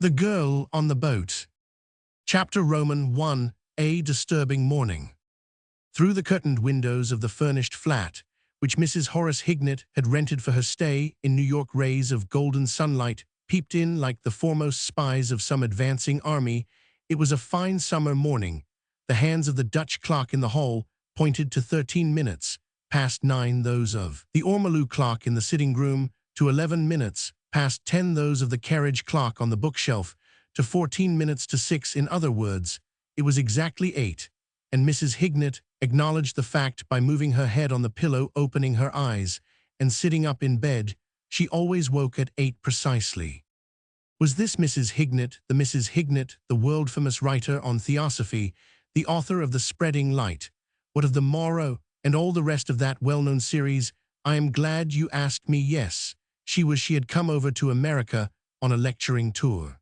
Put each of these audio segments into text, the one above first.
The Girl on the Boat. Chapter Roman 1. A disturbing morning. Through the curtained windows of the furnished flat, which Mrs. Horace Hignett had rented for her stay in New York, rays of golden sunlight peeped in like the foremost spies of some advancing army. It was a fine summer morning. The hands of the Dutch clock in the hall pointed to 13 minutes past 9, those of the ormolu clock in the sitting room to 11 minutes past 10, those of the carriage clock on the bookshelf to 14 minutes to 6. In other words, it was exactly 8, and Mrs. Hignett acknowledged the fact by moving her head on the pillow, opening her eyes, and sitting up in bed. She always woke at 8 precisely. Was this Mrs. Hignett, the world-famous writer on theosophy, the author of The Spreading Light, what of the Morrow, and all the rest of that well-known series? I am glad you asked me. Yes, she had come over to America on a lecturing tour.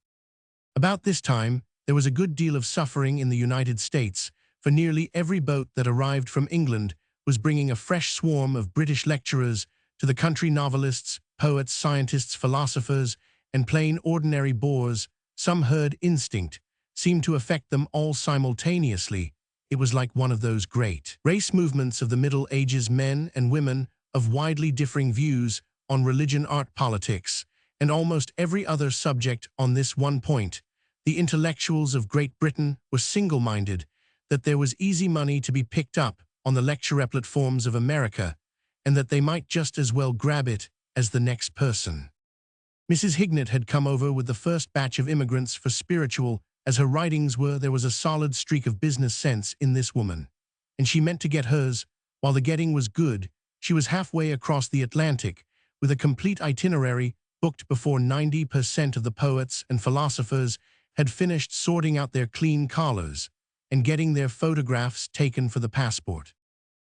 About this time, there was a good deal of suffering in the United States, for nearly every boat that arrived from England was bringing a fresh swarm of British lecturers to the country, novelists, poets, scientists, philosophers, and plain ordinary bores. Some herd instinct seemed to affect them all simultaneously. It was like one of those great race movements of the Middle Ages, men and women of widely differing views on religion, art, politics, and almost every other subject. On this one point, the intellectuals of Great Britain were single-minded, that there was easy money to be picked up on the lecture platforms of America, and that they might just as well grab it as the next person. Mrs. Hignett had come over with the first batch of immigrants, for spiritual as her writings were, there was a solid streak of business sense in this woman, and she meant to get hers. While the getting was good, she was halfway across the Atlantic, with a complete itinerary booked before 90% of the poets and philosophers had finished sorting out their clean collars and getting their photographs taken for the passport.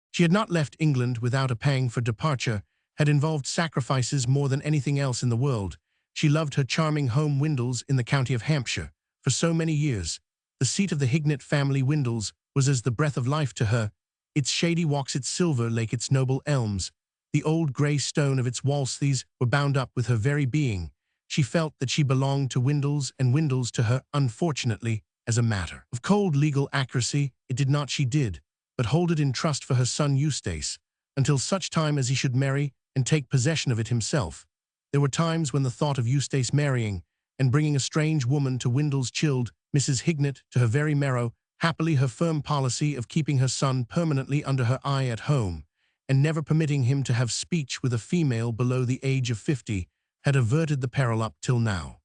She had not left England without a pang, for departure had involved sacrifices more than anything else in the world. She loved her charming home, Windles, in the county of Hampshire. For so many years, the seat of the Hignett family, Windles, was as the breath of life to her. Its shady walks, its silver lake, its noble elms, the old grey stone of its Walsleys were bound up with her very being. She felt that she belonged to Windles, and Windles to her. Unfortunately, as a matter of cold legal accuracy, it did not. She did but hold it in trust for her son Eustace, until such time as he should marry and take possession of it himself. There were times when the thought of Eustace marrying and bringing a strange woman to Windles chilled Mrs. Hignett to her very marrow. Happily, her firm policy of keeping her son permanently under her eye at home, and never permitting him to have speech with a female below the age of 50, had averted the peril up till now.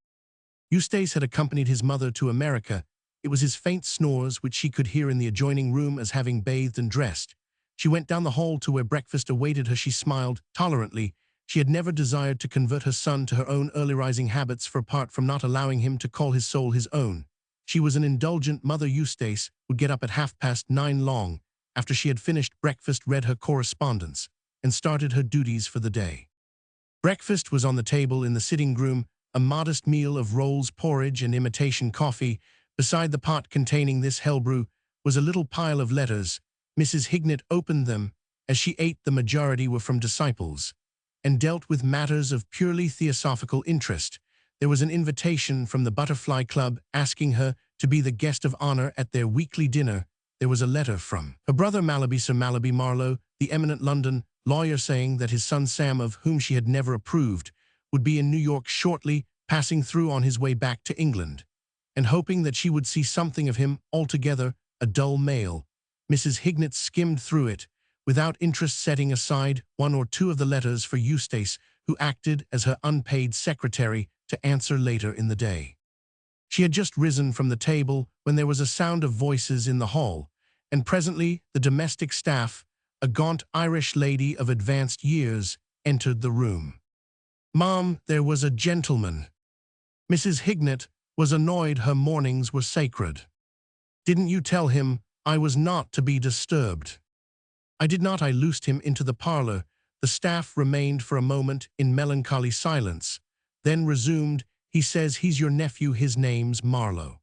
Eustace had accompanied his mother to America. It was his faint snores which she could hear in the adjoining room, as, having bathed and dressed, she went down the hall to where breakfast awaited her. She smiled tolerantly. She had never desired to convert her son to her own early rising habits, for apart from not allowing him to call his soul his own, she was an indulgent mother. Eustace would get up at 9:30 long, after she had finished breakfast, read her correspondence, and started her duties for the day. Breakfast was on the table in the sitting room, a modest meal of rolls, porridge, and imitation coffee. Beside the pot containing this hellbrew was a little pile of letters. Mrs. Hignett opened them. As she ate, the majority were from disciples, and dealt with matters of purely theosophical interest. There was an invitation from the Butterfly Club asking her to be the guest of honor at their weekly dinner. There was a letter from her brother Malaby, Sir Malaby Marlowe, the eminent London lawyer, saying that his son Sam, of whom she had never approved, would be in New York shortly, passing through on his way back to England, and hoping that she would see something of him. Altogether a dull mail. Mrs. Hignett skimmed through it without interest, setting aside one or two of the letters for Eustace, who acted as her unpaid secretary, to answer later in the day. She had just risen from the table when there was a sound of voices in the hall, and presently the domestic staff, a gaunt Irish lady of advanced years, entered the room. "Ma'am, there was a gentleman." Mrs. Hignett was annoyed. Her mornings were sacred. "Didn't you tell him I was not to be disturbed?" "I did not. I loosed him into the parlor." The staff remained for a moment in melancholy silence, then resumed. "He says he's your nephew. His name's Marlowe."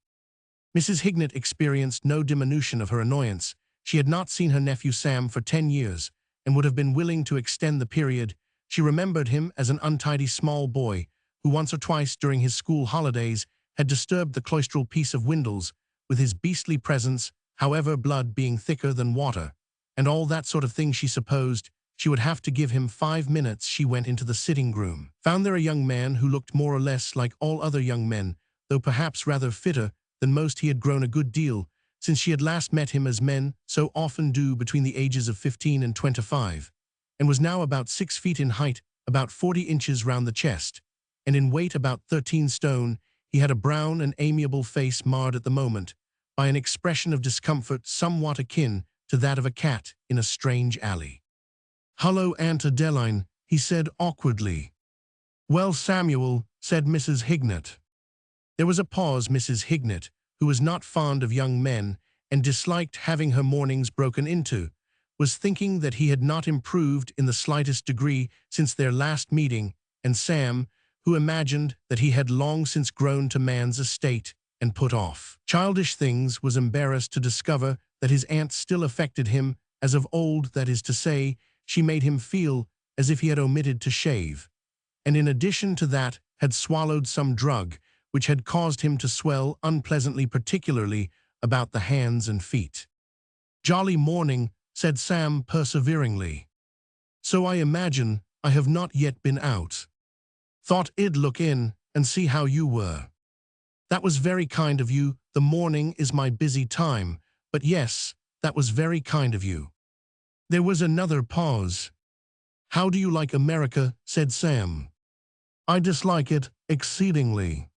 Mrs. Hignett experienced no diminution of her annoyance. She had not seen her nephew Sam for 10 years, and would have been willing to extend the period. She remembered him as an untidy small boy, who once or twice during his school holidays had disturbed the cloistral peace of Windles, with his beastly presence, however, blood being thicker than water, and all that sort of thing. She supposed she would have to give him 5 minutes. She went into the sitting room, found there a young man who looked more or less like all other young men, though perhaps rather fitter than most. He had grown a good deal since she had last met him, as men so often do between the ages of 15 and 25, and was now about 6 feet in height, about 40 inches round the chest, and in weight about 13 stone. He had a brown and amiable face marred at the moment by an expression of discomfort somewhat akin to that of a cat in a strange alley. "Hullo, Aunt Adeline," he said awkwardly. "Well, Samuel," said Mrs. Hignett. There was a pause. Mrs. Hignett, who was not fond of young men and disliked having her mornings broken into, was thinking that he had not improved in the slightest degree since their last meeting, and Sam, who imagined that he had long since grown to man's estate and put off childish things, was embarrassed to discover that his aunt still affected him as of old. That is to say, she made him feel as if he had omitted to shave, and in addition to that had swallowed some drug which had caused him to swell unpleasantly, particularly about the hands and feet. "Jolly morning," said Sam perseveringly. "So I imagine I have not yet been out. Thought I'd look in and see how you were." "That was very kind of you. The morning is my busy time, but yes, that was very kind of you." There was another pause. "How do you like America?" said Sam. "I dislike it exceedingly."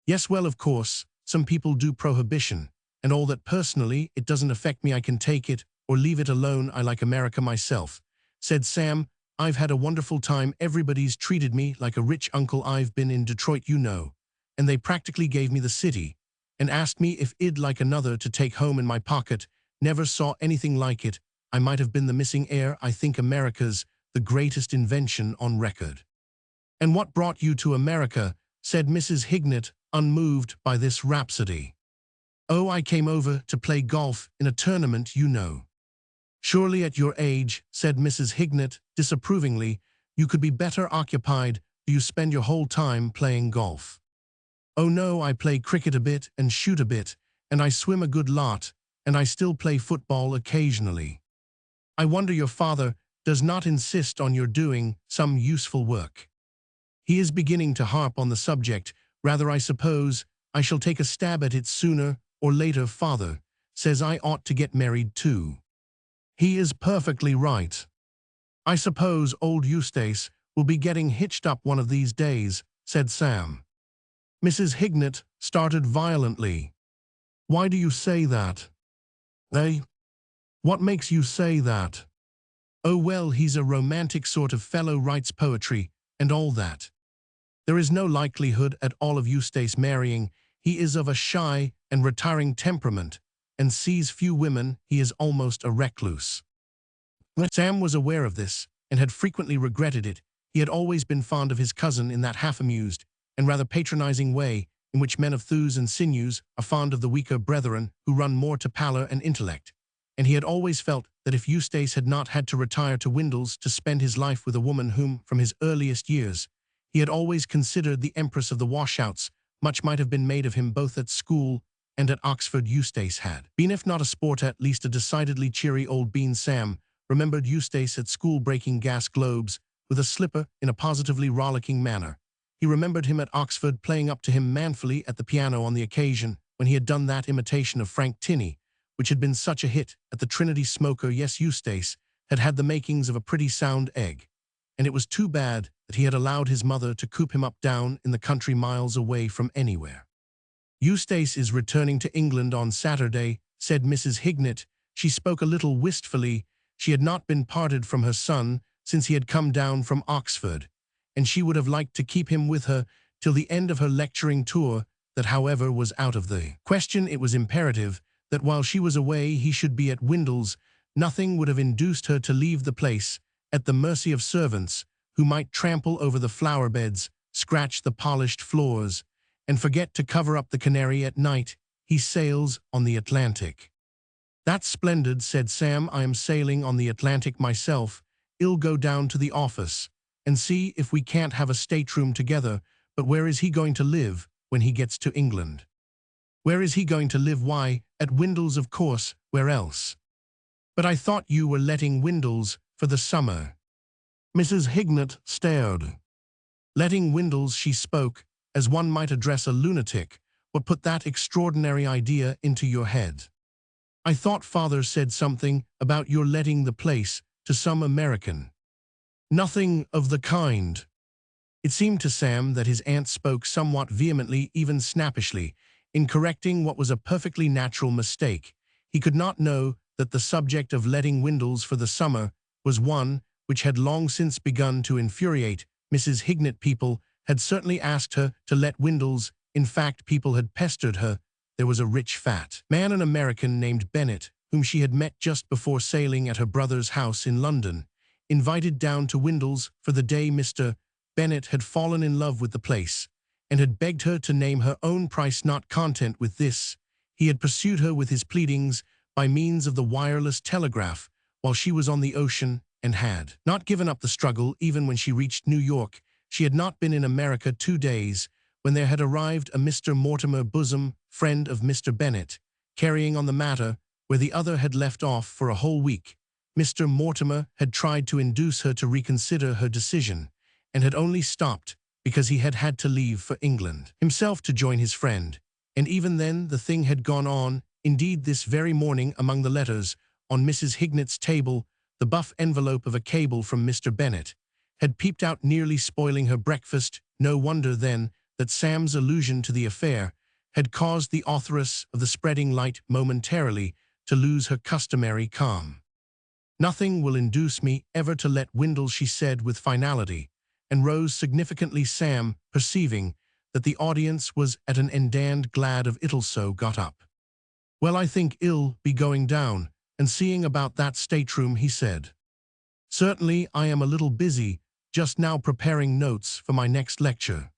"Yes, well, of course, some people do prohibition and all that. Personally, it doesn't affect me. I can take it or leave it alone. I like America myself," said Sam. "I've had a wonderful time. Everybody's treated me like a rich uncle. I've been in Detroit, you know, and they practically gave me the city and asked me if I'd like another to take home in my pocket. Never saw anything like it. I might have been the missing heir. I think America's the greatest invention on record." "And what brought you to America?" said Mrs. Hignett, unmoved by this rhapsody. "Oh, I came over to play golf in a tournament, you know." "Surely at your age," said Mrs. Hignett disapprovingly, "you could be better occupied. Do you spend your whole time playing golf?" "Oh no, I play cricket a bit and shoot a bit, and I swim a good lot, and I still play football occasionally." "I wonder your father does not insist on your doing some useful work. He is beginning to harp on the subject. Rather, I suppose I shall take a stab at it sooner or later. Father says I ought to get married too." "He is perfectly right. I suppose old Eustace will be getting hitched up one of these days," said Sam. Mrs. Hignett started violently. "Why do you say that?" "Eh? What makes you say that?" "Oh, well, he's a romantic sort of fellow, writes poetry and all that. There is no likelihood at all of Eustace marrying. He is of a shy and retiring temperament, and sees few women. He is almost a recluse." Sam was aware of this, and had frequently regretted it. He had always been fond of his cousin in that half-amused and rather patronizing way in which men of thews and sinews are fond of the weaker brethren who run more to pallor and intellect, and he had always felt that if Eustace had not had to retire to Windles to spend his life with a woman whom, from his earliest years, he had always considered the empress of the washouts, much might have been made of him both at school and at Oxford. Eustace had been, if not a sport, at least a decidedly cheery old bean. Sam remembered Eustace at school breaking gas globes with a slipper in a positively rollicking manner. He remembered him at Oxford playing up to him manfully at the piano on the occasion when he had done that imitation of Frank Tinney, which had been such a hit at the Trinity Smoker. Yes, Eustace had had the makings of a pretty sound egg, and it was too bad that he had allowed his mother to coop him up down in the country miles away from anywhere. "Eustace is returning to England on Saturday," said Mrs. Hignett. She spoke a little wistfully. She had not been parted from her son since he had come down from Oxford, and she would have liked to keep him with her till the end of her lecturing tour. That, however, was out of the question. It was imperative that while she was away he should be at Windles. Nothing would have induced her to leave the place at the mercy of servants who might trample over the flower beds, scratch the polished floors, and forget to cover up the canary at night. "He sails on the Atlantic." "That's splendid," said Sam. "I am sailing on the Atlantic myself. I'll go down to the office and see if we can't have a stateroom together. But where is he going to live?" when he gets to England. Where is he going to live? Why, at Windles, of course, where else? But I thought you were letting Windles for the summer. Mrs. Hignett stared. Letting Windles, she spoke, as one might address a lunatic. What put that extraordinary idea into your head? I thought father said something about your letting the place to some American. Nothing of the kind. It seemed to Sam that his aunt spoke somewhat vehemently, even snappishly, in correcting what was a perfectly natural mistake. He could not know that the subject of letting Windles for the summer was one which had long since begun to infuriate Mrs. Hignett. People had certainly asked her to let Windles. In fact, people had pestered her. There was a rich, fat man, an American named Bennett, whom she had met just before sailing at her brother's house in London, invited down to Windles for the day. Mr. Bennett had fallen in love with the place, and had begged her to name her own price. Not content with this, he had pursued her with his pleadings by means of the wireless telegraph while she was on the ocean, and had not given up the struggle even when she reached New York. She had not been in America 2 days when there had arrived a Mr. Mortimer, bosom friend of Mr. Bennett, carrying on the matter where the other had left off for a whole week. Mr. Mortimer had tried to induce her to reconsider her decision, and had only stopped because he had had to leave for England himself to join his friend. And even then the thing had gone on. Indeed, this very morning, among the letters on Mrs. Hignett's table, the buff envelope of a cable from Mr. Bennett had peeped out, nearly spoiling her breakfast. No wonder, then, that Sam's allusion to the affair had caused the authoress of the spreading light momentarily to lose her customary calm. Nothing will induce me ever to let Windles, she said with finality, and rose significantly. Sam, perceiving that the audience was at an end and glad of it, also got up. Well, I think I'll be going down and seeing about that stateroom, he said. Certainly, I am a little busy just now preparing notes for my next lecture.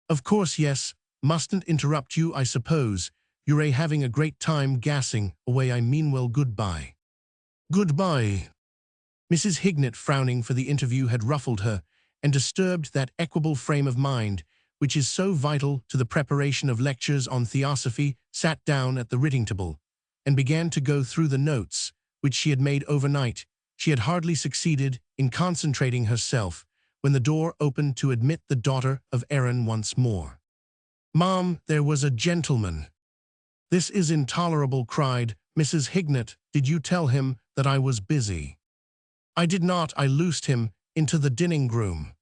Of course, yes, mustn't interrupt you, I suppose. You're having a great time gassing away. I mean, well, goodbye. Goodbye. Mrs. Hignett, frowning, for the interview had ruffled her and disturbed that equable frame of mind which is so vital to the preparation of lectures on theosophy, sat down at the writing table and began to go through the notes which she had made overnight. She had hardly succeeded in concentrating herself when the door opened to admit the daughter of Erin once more. "Mom, there was a gentleman." "This is intolerable," cried Mrs. Hignett. "Did you tell him that I was busy?" "I did not. I loosed him into the dining room."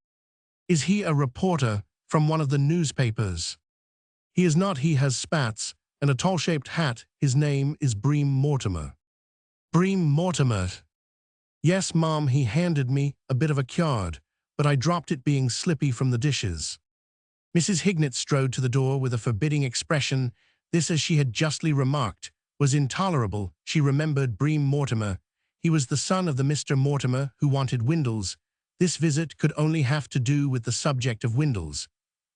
"Is he a reporter from one of the newspapers?" "He is not. He has spats and a tall-shaped hat. His name is Bream Mortimer." "Bream Mortimer?" "Yes, Mom. He handed me a bit of a card, but I dropped it being slippy from the dishes." Mrs. Hignett strode to the door with a forbidding expression. This, as she had justly remarked, was intolerable. She remembered Bream Mortimer. He was the son of the Mr. Mortimer who wanted Windles. This visit could only have to do with the subject of Windles,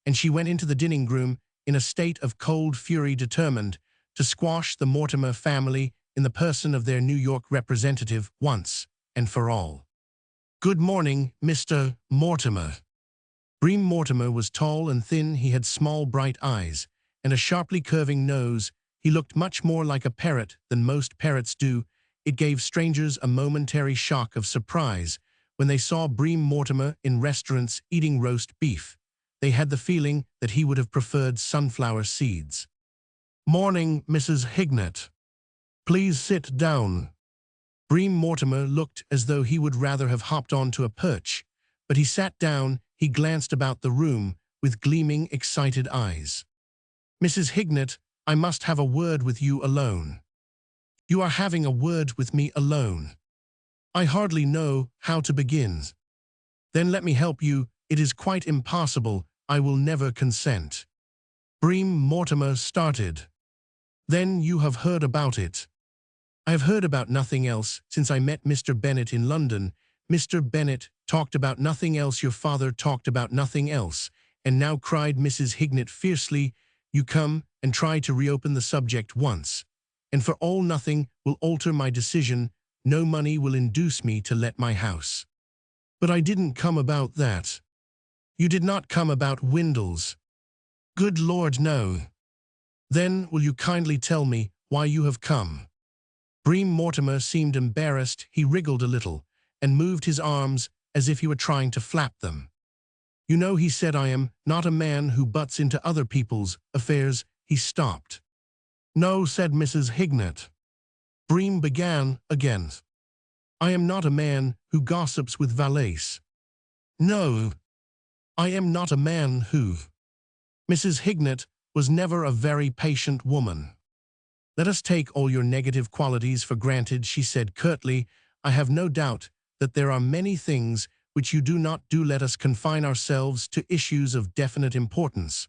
and she went into the dining room in a state of cold fury, determined to squash the Mortimer family in the person of their New York representative once and for all. "Good morning, Mr. Mortimer." Bream Mortimer was tall and thin. He had small, bright eyes and a sharply curving nose. He looked much more like a parrot than most parrots do. It gave strangers a momentary shock of surprise when they saw Bream Mortimer in restaurants eating roast beef. They had the feeling that he would have preferred sunflower seeds. "Morning, Mrs. Hignett. Please sit down." Bream Mortimer looked as though he would rather have hopped onto a perch, but he sat down. He glanced about the room with gleaming, excited eyes. "Mrs. Hignett, I must have a word with you alone." "You are having a word with me alone? I hardly know how to begin." "Then let me help you. It is quite impossible. I will never consent." Bream Mortimer started. "Then you have heard about it?" "I have heard about nothing else since I met Mr. Bennett in London." "Mr. Bennett talked about nothing else. Your father talked about nothing else. And now," cried Mrs. Hignett fiercely, "you come and try to reopen the subject once and for all. Nothing will alter my decision. No money will induce me to let my house." "But I didn't come about that." "You did not come about Windles." Good Lord, no. Then will you kindly tell me why you have come? Bream Mortimer seemed embarrassed. He wriggled a little and moved his arms as if he were trying to flap them. You know, he said, I am not a man who butts into other people's affairs. He stopped. No, said Mrs. Hignett. Bream began again. I am not a man who gossips with valets. No, I am not a man who... Mrs. Hignett was never a very patient woman. Let us take all your negative qualities for granted, she said curtly. I have no doubt that there are many things which you do not do. Let us confine ourselves to issues of definite importance.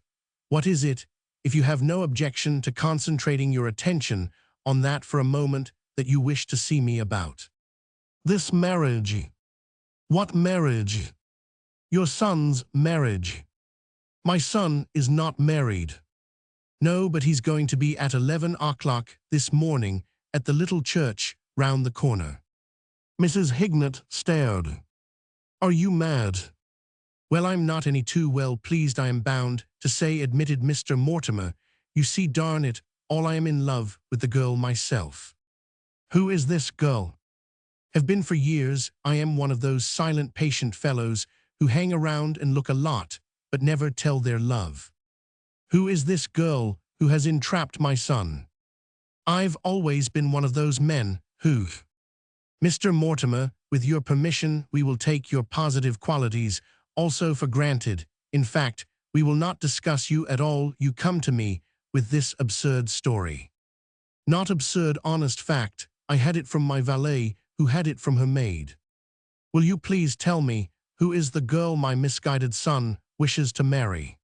What is it, if you have no objection to concentrating your attention on that for a moment, that you wish to see me about? This marriage. What marriage? Your son's marriage. My son is not married. No, but he's going to be at 11 o'clock this morning at the little church round the corner. Mrs. Hignett stared. Are you mad? Well, I'm not any too well pleased, I am bound to say, admitted Mr. Mortimer. You see, darn it, all I am in love with the girl myself. Who is this girl? Have been for years. I am one of those silent, patient fellows who hang around and look a lot, but never tell their love. Who is this girl who has entrapped my son? I've always been one of those men who... Mr. Mortimer, with your permission, we will take your positive qualities also for granted. In fact, we will not discuss you at all. You come to me with this absurd story. Not absurd, honest fact. I had it from my valet, who had it from her maid. Will you please tell me, who is the girl my misguided son wishes to marry?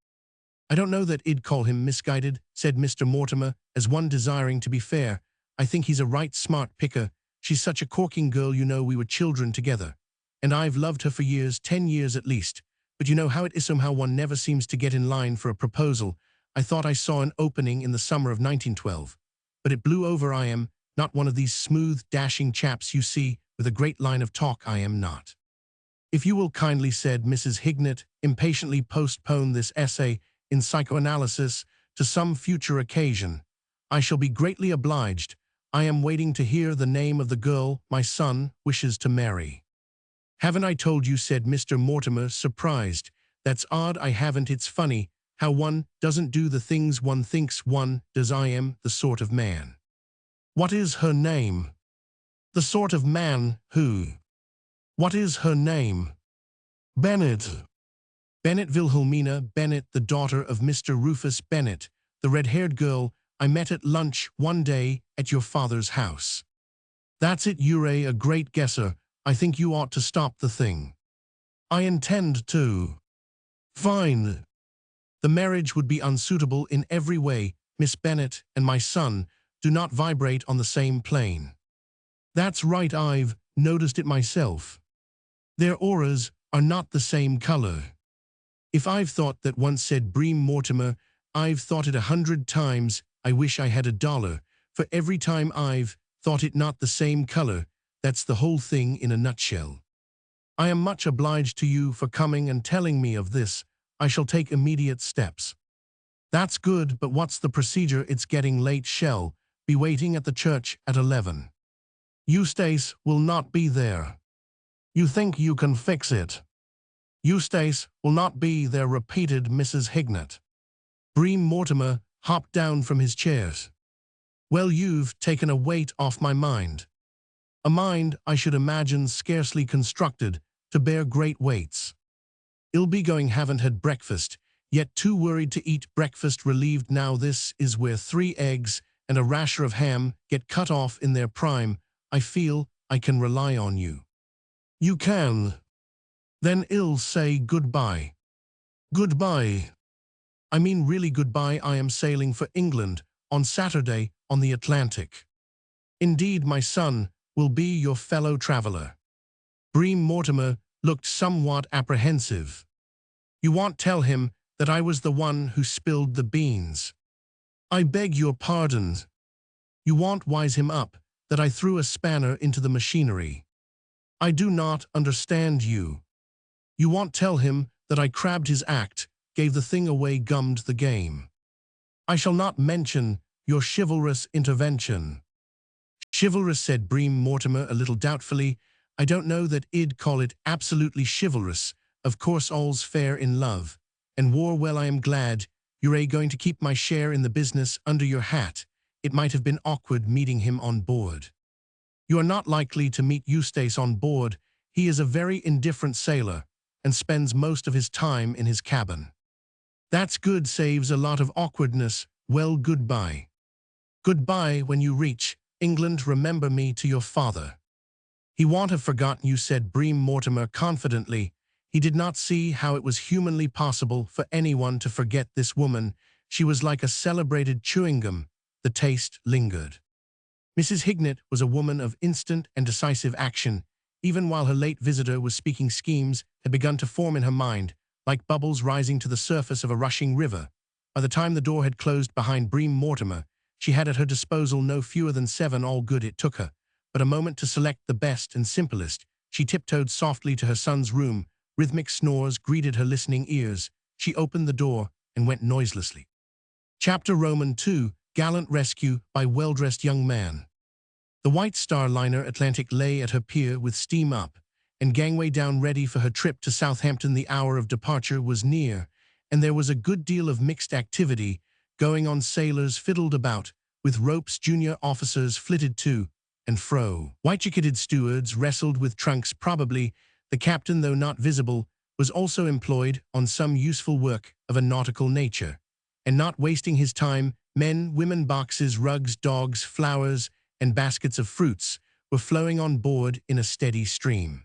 I don't know that I'd call him misguided, said Mr. Mortimer, as one desiring to be fair. I think he's a right smart picker. She's such a corking girl, you know, we were children together. And I've loved her for years, 10 years at least. But you know how it is, somehow one never seems to get in line for a proposal. I thought I saw an opening in the summer of 1912. But it blew over. I am not one of these smooth, dashing chaps you see, with a great line of talk. I am not. If you will kindly, said Mrs. Hignett, impatiently, postpone this essay in psychoanalysis to some future occasion, I shall be greatly obliged. I am waiting to hear the name of the girl my son wishes to marry. Haven't I told you, said Mr. Mortimer, surprised. That's odd, I haven't. It's funny how one doesn't do the things one thinks one does. I am the sort of man. What is her name? The sort of man who? What is her name? Bennett. Bennett, Wilhelmina Bennett, the daughter of Mr. Rufus Bennett, the red-haired girl I met at lunch one day at your father's house. That's it. You're a great guesser. I think you ought to stop the thing. I intend to. Fine. The marriage would be unsuitable in every way. Miss Bennett and my son do not vibrate on the same plane. That's right, I've noticed it myself. Their auras are not the same color. If I've thought that once, said Bream Mortimer, I've thought it 100 times. I wish I had $1 for every time I've thought it not the same color. That's the whole thing in a nutshell. I am much obliged to you for coming and telling me of this. I shall take immediate steps. That's good, but what's the procedure? It's getting late. Shall be waiting at the church at 11. Eustace will not be there. You think you can fix it? Eustace will not be there, repeated Mrs. Hignett. Bream Mortimer hopped down from his chair. Well, you've taken a weight off my mind. A mind, I should imagine, scarcely constructed to bear great weights. I'll be going. Haven't had breakfast, yet too worried to eat breakfast. Relieved now. This is where 3 eggs and a rasher of ham get cut off in their prime. I feel I can rely on you. You can. Then I'll say goodbye. Goodbye. I mean really goodbye. I am sailing for England on Saturday on the Atlantic. Indeed, my son will be your fellow traveler. Bream Mortimer looked somewhat apprehensive. You won't tell him that I was the one who spilled the beans? I beg your pardon. You won't wise him up that I threw a spanner into the machinery? I do not understand you. You won't tell him that I crabbed his act gave the thing away, gummed the game. I shall not mention your chivalrous intervention. Chivalrous, said Bream Mortimer a little doubtfully. I don't know that I'd call it absolutely chivalrous. Of course all's fair in love. And war, well, I am glad you're going to keep my share in the business under your hat. It might have been awkward meeting him on board. You are not likely to meet Eustace on board. He is a very indifferent sailor and spends most of his time in his cabin. That's good, saves a lot of awkwardness. Well, goodbye. Goodbye when you reach England. Remember me to your father. He won't have forgotten you, said Bream Mortimer confidently. He did not see how it was humanly possible for anyone to forget this woman. She was like a celebrated chewing gum. The taste lingered. Mrs. Hignett was a woman of instant and decisive action. Even while her late visitor was speaking, schemes had begun to form in her mind, like bubbles rising to the surface of a rushing river. By the time the door had closed behind Bream Mortimer, she had at her disposal no fewer than 7. All good it took her but a moment to select the best and simplest. She tiptoed softly to her son's room. Rhythmic snores greeted her listening ears. She opened the door and went noiselessly. Chapter Roman 2, Gallant Rescue by Well-Dressed Young Man. The White Star liner Atlantic lay at her pier with steam up and gangway down, ready for her trip to Southampton. The hour of departure was near, and there was a good deal of mixed activity going on. Sailors fiddled about with ropes, junior officers flitted to and fro. White-jacketed stewards wrestled with trunks. Probably the captain, though not visible, was also employed on some useful work of a nautical nature, and not wasting his time. Men, women, boxes, rugs, dogs, flowers, and baskets of fruits were flowing on board in a steady stream.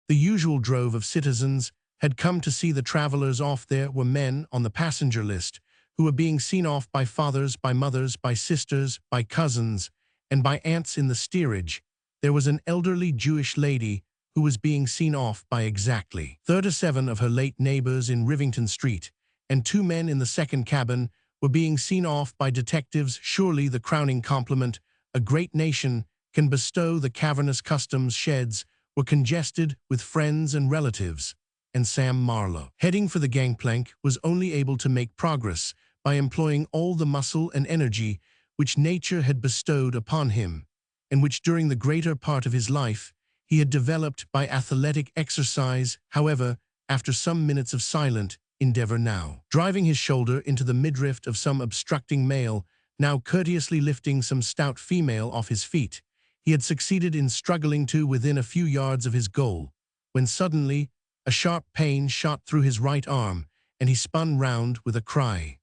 The usual drove of citizens had come to see the travelers off. There were men on the passenger list who were being seen off by fathers, by mothers, by sisters, by cousins, and by aunts in the steerage. There was an elderly Jewish lady who was being seen off by exactly 37 of her late neighbors in Rivington Street, and 2 men in the second cabin were being seen off by detectives. Surely the crowning compliment a great nation can bestow. The cavernous customs sheds were congested with friends and relatives, and Sam Marlowe, heading for the gangplank, was only able to make progress by employing all the muscle and energy which nature had bestowed upon him, and which during the greater part of his life he had developed by athletic exercise. However, after some minutes of silent endeavor, now driving his shoulder into the midriff of some obstructing male, now courteously lifting some stout female off his feet, he had succeeded in struggling to within a few yards of his goal, when suddenly a sharp pain shot through his right arm, and he spun round with a cry.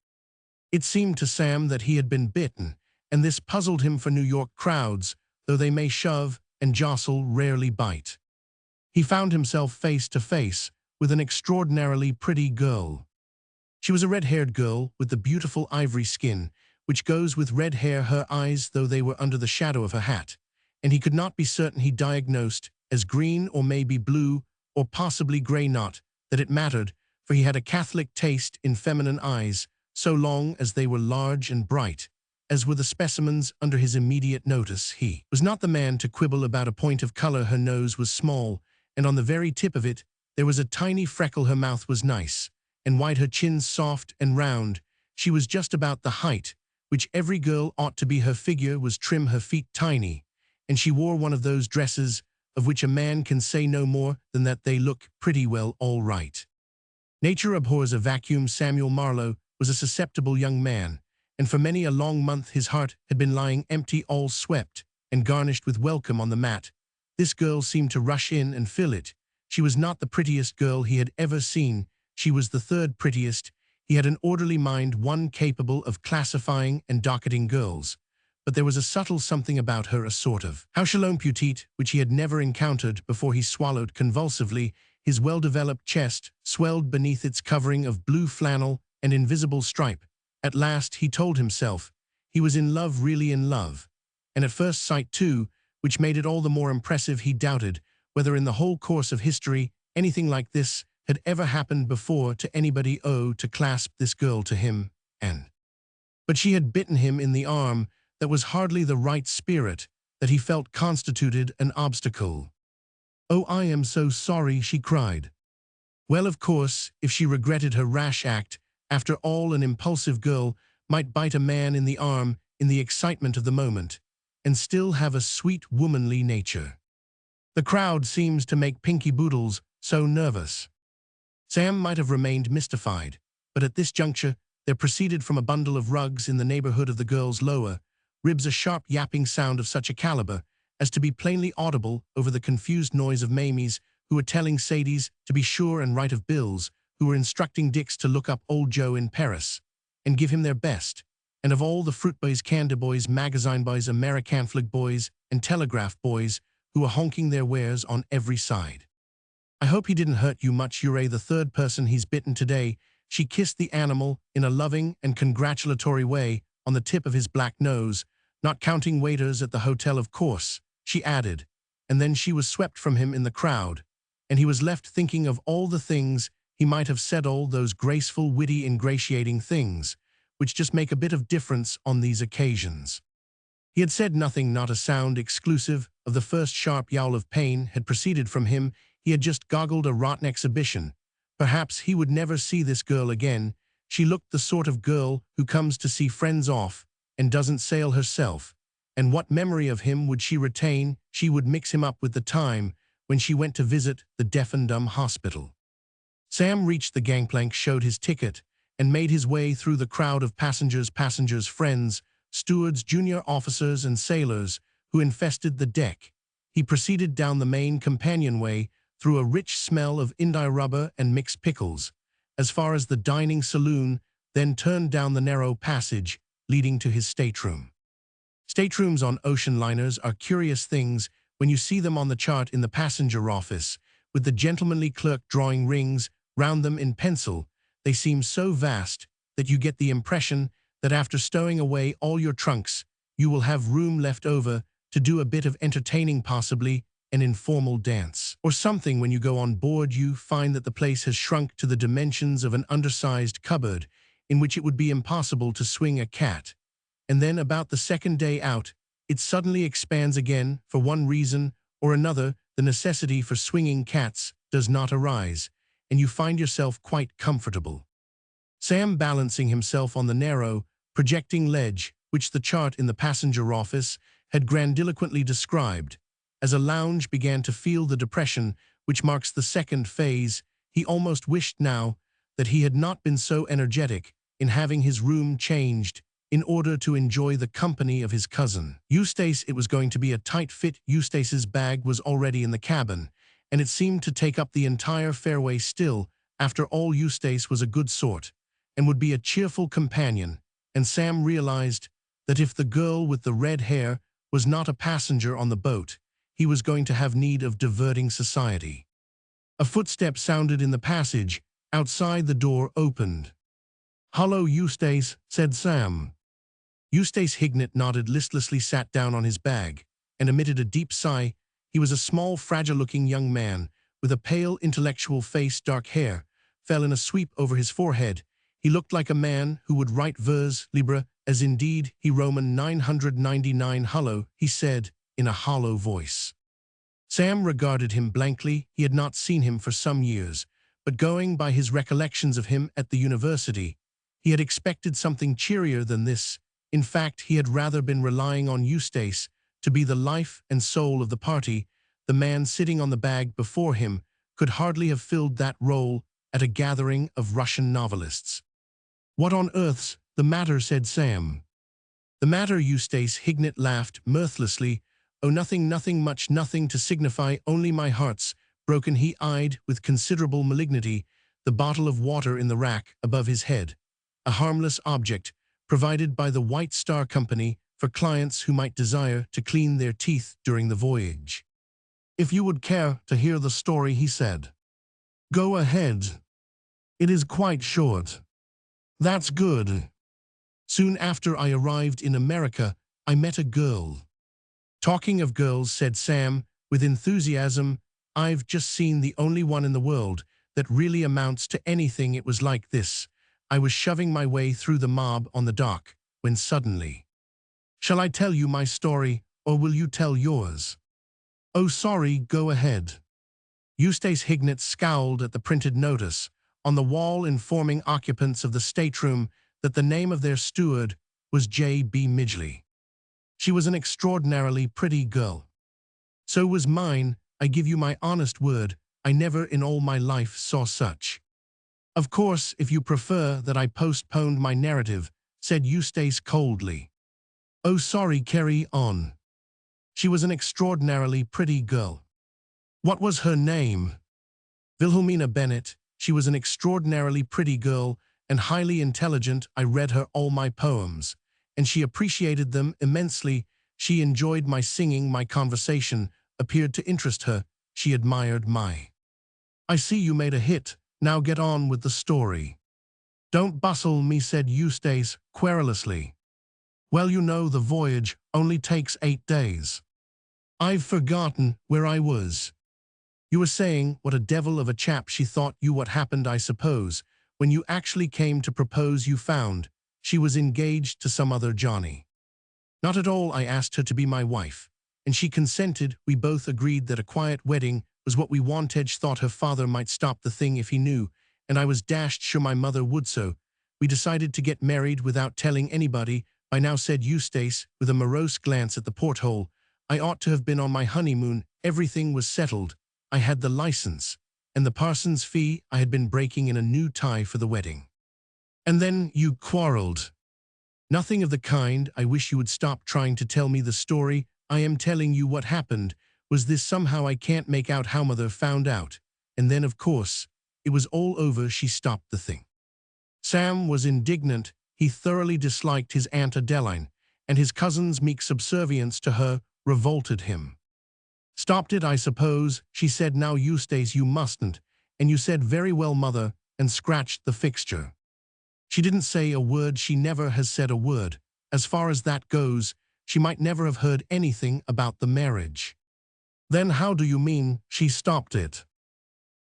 It seemed to Sam that he had been bitten, and this puzzled him, for New York crowds, though they may shove and jostle, rarely bite. He found himself face to face with an extraordinarily pretty girl. She was a red-haired girl with the beautiful ivory skin which goes with red hair, her eyes, though they were under the shadow of her hat, and he could not be certain, he diagnosed as green or maybe blue or possibly gray. Not that it mattered, for he had a catholic taste in feminine eyes, so long as they were large and bright, as were the specimens under his immediate notice. He was not the man to quibble about a point of color. Her nose was small, and on the very tip of it there was a tiny freckle. Her mouth was nice and white, her chin soft and round. She was just about the height which every girl ought to be. Her figure was trim, her feet tiny, and she wore one of those dresses of which a man can say no more than that they look pretty well all right. Nature abhors a vacuum. Samuel Marlowe was a susceptible young man, and for many a long month his heart had been lying empty, all swept and garnished with welcome on the mat. This girl seemed to rush in and fill it. She was not the prettiest girl he had ever seen. She was the third prettiest. He had an orderly mind, one capable of classifying and docketing girls, but there was a subtle something about her, a sort of hauchelon petite, which he had never encountered before. He swallowed convulsively. His well-developed chest swelled beneath its covering of blue flannel and invisible stripe. At last, he told himself, he was in love, really in love, and at first sight too, which made it all the more impressive. He doubted whether in the whole course of history anything like this had ever happened before to anybody. Oh, to clasp this girl to him, but she had bitten him in the arm. That was hardly the right spirit that he felt constituted an obstacle. "Oh, I am so sorry," she cried. Well, of course, if she regretted her rash act, after all, an impulsive girl might bite a man in the arm in the excitement of the moment, and still have a sweet womanly nature. The crowd seems to make Pinky Boodles so nervous. Sam might have remained mystified, but at this juncture there proceeded from a bundle of rugs in the neighborhood of the girl's lower ribs a sharp yapping sound of such a caliber as to be plainly audible over the confused noise of Mamies, who were telling Sadies to be sure and write of bills, who were instructing Dicks to look up old Joe in Paris and give him their best, and of all the fruit boys, candy boys, magazine boys, American flag boys, and telegraph boys who were honking their wares on every side. I hope he didn't hurt you much. You're the third person he's bitten today. She kissed the animal in a loving and congratulatory way on the tip of his black nose, not counting waiters at the hotel, of course, she added, and then she was swept from him in the crowd, and he was left thinking of all the things he might have said, all those graceful, witty, ingratiating things, which just make a bit of difference on these occasions. He had said nothing, not a sound, exclusive of the first sharp yowl of pain had proceeded from him. He had just goggled a rotten exhibition. Perhaps he would never see this girl again. She looked the sort of girl who comes to see friends off and doesn't sail herself. And what memory of him would she retain? She would mix him up with the time when she went to visit the deaf and dumb hospital. Sam reached the gangplank, showed his ticket, and made his way through the crowd of passengers, friends, stewards, junior officers, and sailors who infested the deck. He proceeded down the main companionway through a rich smell of India rubber and mixed pickles, as far as the dining saloon, then turned down the narrow passage leading to his stateroom. Staterooms on ocean liners are curious things when you see them on the chart in the passenger office, with the gentlemanly clerk drawing rings round them in pencil. They seem so vast that you get the impression that after stowing away all your trunks, you will have room left over to do a bit of entertaining, possibly an informal dance or something. When you go on board, you find that the place has shrunk to the dimensions of an undersized cupboard in which it would be impossible to swing a cat. And then about the second day out, it suddenly expands again. For one reason or another, the necessity for swinging cats does not arise, and you find yourself quite comfortable. Sam balancing himself on the narrow, projecting ledge, which the chart in the passenger office had grandiloquently described as a lounge, began to feel the depression which marks the second phase. He almost wished now that he had not been so energetic in having his room changed in order to enjoy the company of his cousin Eustace. It was going to be a tight fit. Eustace's bag was already in the cabin, and it seemed to take up the entire fairway. Still, after all, Eustace was a good sort and would be a cheerful companion, and Sam realized that if the girl with the red hair was not a passenger on the boat, he was going to have need of diverting society. A footstep sounded in the passage. Outside, the door opened. "Hello, Eustace," said Sam. Eustace Hignett nodded listlessly, sat down on his bag, and emitted a deep sigh. He was a small, fragile-looking young man with a pale, intellectual face. Dark hair fell in a sweep over his forehead. He looked like a man who would write vers libre, as indeed he Roman 999. "Hello," he said in a hollow voice. Sam regarded him blankly. He had not seen him for some years, but going by his recollections of him at the university, he had expected something cheerier than this. In fact, he had rather been relying on Eustace to be the life and soul of the party. The man sitting on the bag before him could hardly have filled that role at a gathering of Russian novelists. "What on earth's the matter?" said Sam. "The matter?" Eustace Hignett laughed mirthlessly. "Oh, nothing, nothing much, nothing to signify, only my heart's broken." He eyed with considerable malignity the bottle of water in the rack above his head, a harmless object provided by the White Star Company for clients who might desire to clean their teeth during the voyage. "If you would care to hear the story," he said. "Go ahead. It is quite short." "That's good. Soon after I arrived in America, I met a girl." "Talking of girls," said Sam with enthusiasm, "I've just seen the only one in the world that really amounts to anything. It was like this. I was shoving my way through the mob on the dock when suddenly—" "Shall I tell you my story, or will you tell yours?" "Oh, sorry, go ahead." Eustace Hignett scowled at the printed notice on the wall informing occupants of the stateroom that the name of their steward was J.B. Midgley. She was an extraordinarily pretty girl. So was mine, I give you my honest word, I never in all my life saw such. Of course, if you prefer that I postponed my narrative, said Eustace coldly. Oh, sorry, carry on. She was an extraordinarily pretty girl. What was her name? Wilhelmina Bennett. She was an extraordinarily pretty girl and highly intelligent. I read her all my poems, and she appreciated them immensely. She enjoyed my singing, my conversation appeared to interest her. She admired my. I see you made a hit. Now get on with the story. Don't bustle me, said Eustace querulously. Well, you know the voyage only takes 8 days. I've forgotten where I was. You were saying what a devil of a chap she thought you. What happened, I suppose, when you actually came to propose you found she was engaged to some other Johnny. Not at all. I asked her to be my wife, and she consented. We both agreed that a quiet wedding was what we wanted. Thought her father might stop the thing if he knew, and I was dashed sure my mother would. So we decided to get married without telling anybody. By now, said Eustace, with a morose glance at the porthole, I ought to have been on my honeymoon. Everything was settled. I had the license, and the parson's fee. I had been breaking in a new tie for the wedding. And then you quarreled. Nothing of the kind. I wish you would stop trying to tell me the story. I am telling you what happened. Was this somehow? I can't make out how mother found out. And then, of course, it was all over. She stopped the thing. Sam was indignant. He thoroughly disliked his Aunt Adeline, and his cousin's meek subservience to her revolted him. Stopped it, I suppose, she said. Now, Eustace, you mustn't. And you said very well, mother, and scratched the fixture. She didn't say a word. She never has said a word. As far as that goes, she might never have heard anything about the marriage. Then how do you mean she stopped it?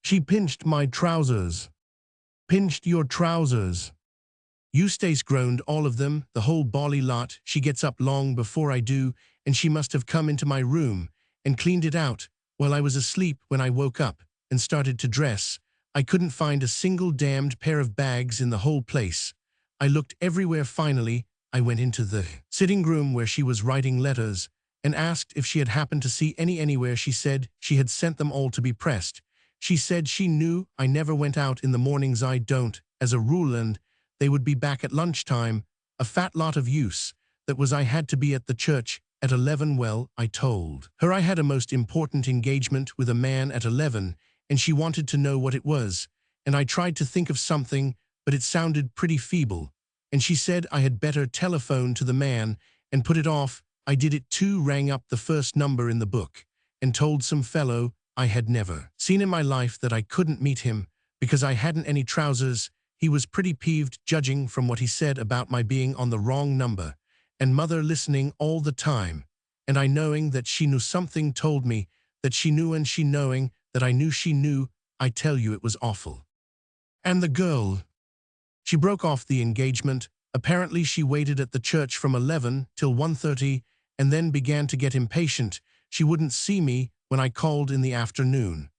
She pinched my trousers. Pinched your trousers? Eustace groaned. All of them, the whole bally lot. She gets up long before I do, and she must have come into my room and cleaned it out while I was asleep. When I woke up and started to dress, I couldn't find a single damned pair of bags in the whole place. I looked everywhere. Finally, I went into the sitting room where she was writing letters and asked if she had happened to see any anywhere. She said she had sent them all to be pressed. She said she knew I never went out in the mornings. I don't, as a rule, and they would be back at lunchtime. A fat lot of use. That was I had to be at the church at 11. Well, I told her I had a most important engagement with a man at 11, and she wanted to know what it was, and I tried to think of something, but it sounded pretty feeble, and she said I had better telephone to the man and put it off. I did it too, rang up the first number in the book, and told some fellow I had never seen in my life that I couldn't meet him because I hadn't any trousers. He was pretty peeved, judging from what he said about my being on the wrong number, and mother listening all the time, and I knowing that she knew something told me that she knew, and she knowing that I knew she knew. I tell you, it was awful. And the girl, she broke off the engagement. Apparently she waited at the church from 11 till 1:30 and then began to get impatient. She wouldn't see me when I called in the afternoon.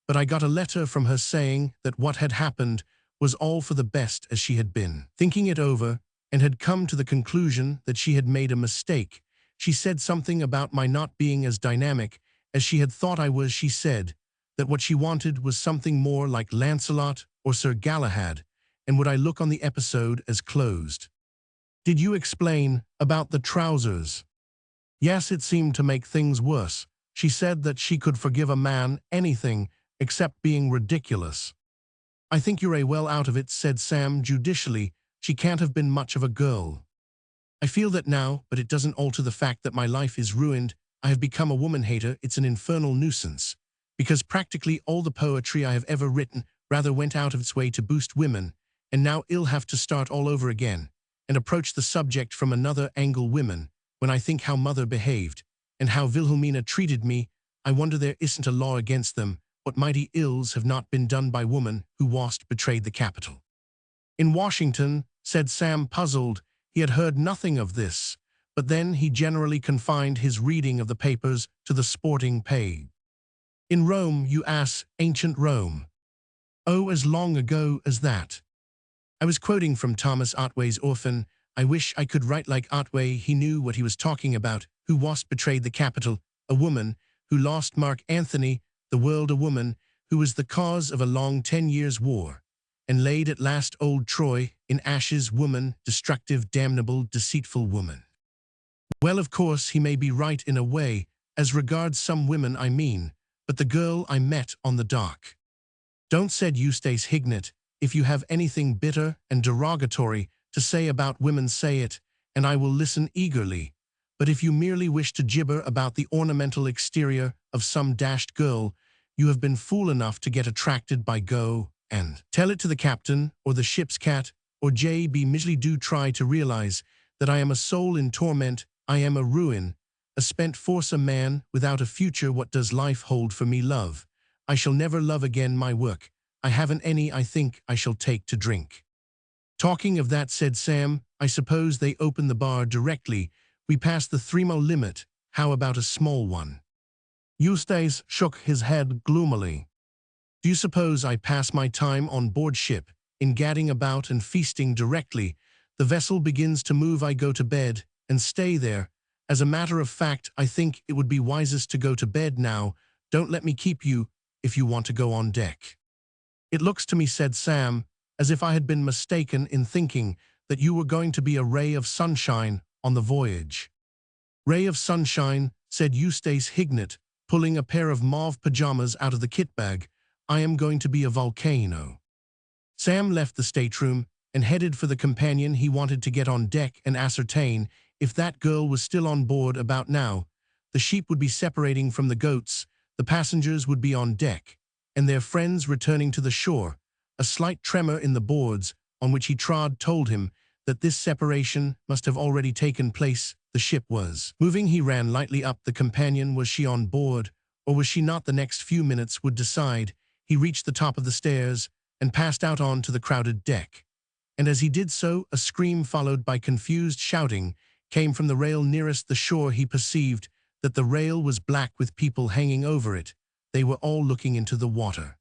But I got a letter from her saying that what had happened was all for the best, as she had been thinking it over and had come to the conclusion that she had made a mistake. She said something about my not being as dynamic as she had thought I was. She said that what she wanted was something more like Lancelot or Sir Galahad, and would I look on the episode as closed. Did you explain about the trousers? Yes, it seemed to make things worse. She said that she could forgive a man anything except being ridiculous. I think you're well out of it, said Sam judicially. She can't have been much of a girl. I feel that now, but it doesn't alter the fact that my life is ruined. I have become a woman hater. It's an infernal nuisance, because practically all the poetry I have ever written rather went out of its way to boost women, and now I'll have to start all over again and approach the subject from another angle. Women, when I think how mother behaved and how Wilhelmina treated me, I wonder there isn't a law against them. What mighty ills have not been done by woman who wast betrayed the capital. In Washington, said Sam, puzzled. He had heard nothing of this, but then he generally confined his reading of the papers to the sporting page. In Rome, you ass, ancient Rome. Oh, as long ago as that. I was quoting from Thomas Otway's Orphan. I wish I could write like Otway. He knew what he was talking about. Who was't betrayed the capital? A woman. Who lost Mark Antony? The world. A woman. Who was the cause of a long 10 years' war. And laid at last old Troy in ashes. Woman. Destructive, damnable, deceitful woman. Well, of course, he may be right in a way, as regards some women I mean, but the girl I met on the dock. Don't, said Eustace Hignett, if you have anything bitter and derogatory to say about women, say it, and I will listen eagerly. But if you merely wish to gibber about the ornamental exterior of some dashed girl, you have been fool enough to get attracted by, go and tell it to the captain, or the ship's cat, or J.B. Midgley. Do try to realize that I am a soul in torment. I am a ruin, a spent force, a man without a future. What does life hold for me? Love. I shall never love again. My work, I haven't any. I think I shall take to drink. Talking of that, said Sam, I suppose they open the bar directly we pass the 3-mile limit. How about a small one? Eustace shook his head gloomily. Do you suppose I pass my time on board ship, in gadding about and feasting directly the vessel begins to move? I go to bed and stay there. As a matter of fact, I think it would be wisest to go to bed now. Don't let me keep you if you want to go on deck. It looks to me, said Sam, as if I had been mistaken in thinking that you were going to be a ray of sunshine on the voyage. Ray of sunshine, said Eustace Hignett, pulling a pair of mauve pajamas out of the kit bag. I am going to be a volcano. Sam left the stateroom and headed for the companion. He wanted to get on deck and ascertain if that girl was still on board. About now, the sheep would be separating from the goats, the passengers would be on deck, and their friends returning to the shore. A slight tremor in the boards on which he trod told him that this separation must have already taken place. The ship was moving. He ran lightly up the companion. Was she on board, or was she not? The next few minutes would decide. He reached the top of the stairs and passed out on to the crowded deck. And as he did so, a scream followed by confused shouting came from the rail nearest the shore. He perceived that the rail was black with people hanging over it. They were all looking into the water.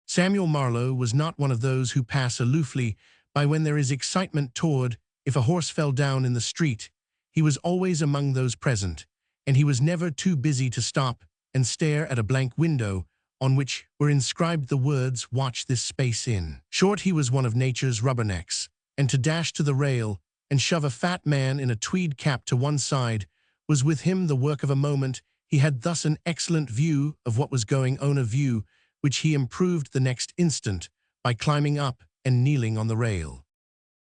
Samuel Marlowe was not one of those who pass aloofly by when there is excitement toward. If a horse fell down in the street, he was always among those present, and he was never too busy to stop and stare at a blank window on which were inscribed the words, "Watch this space." In short, he was one of nature's rubbernecks, and to dash to the rail and shove a fat man in a tweed cap to one side was with him the work of a moment. He had thus an excellent view of what was going on, a view which he improved the next instant by climbing up and kneeling on the rail.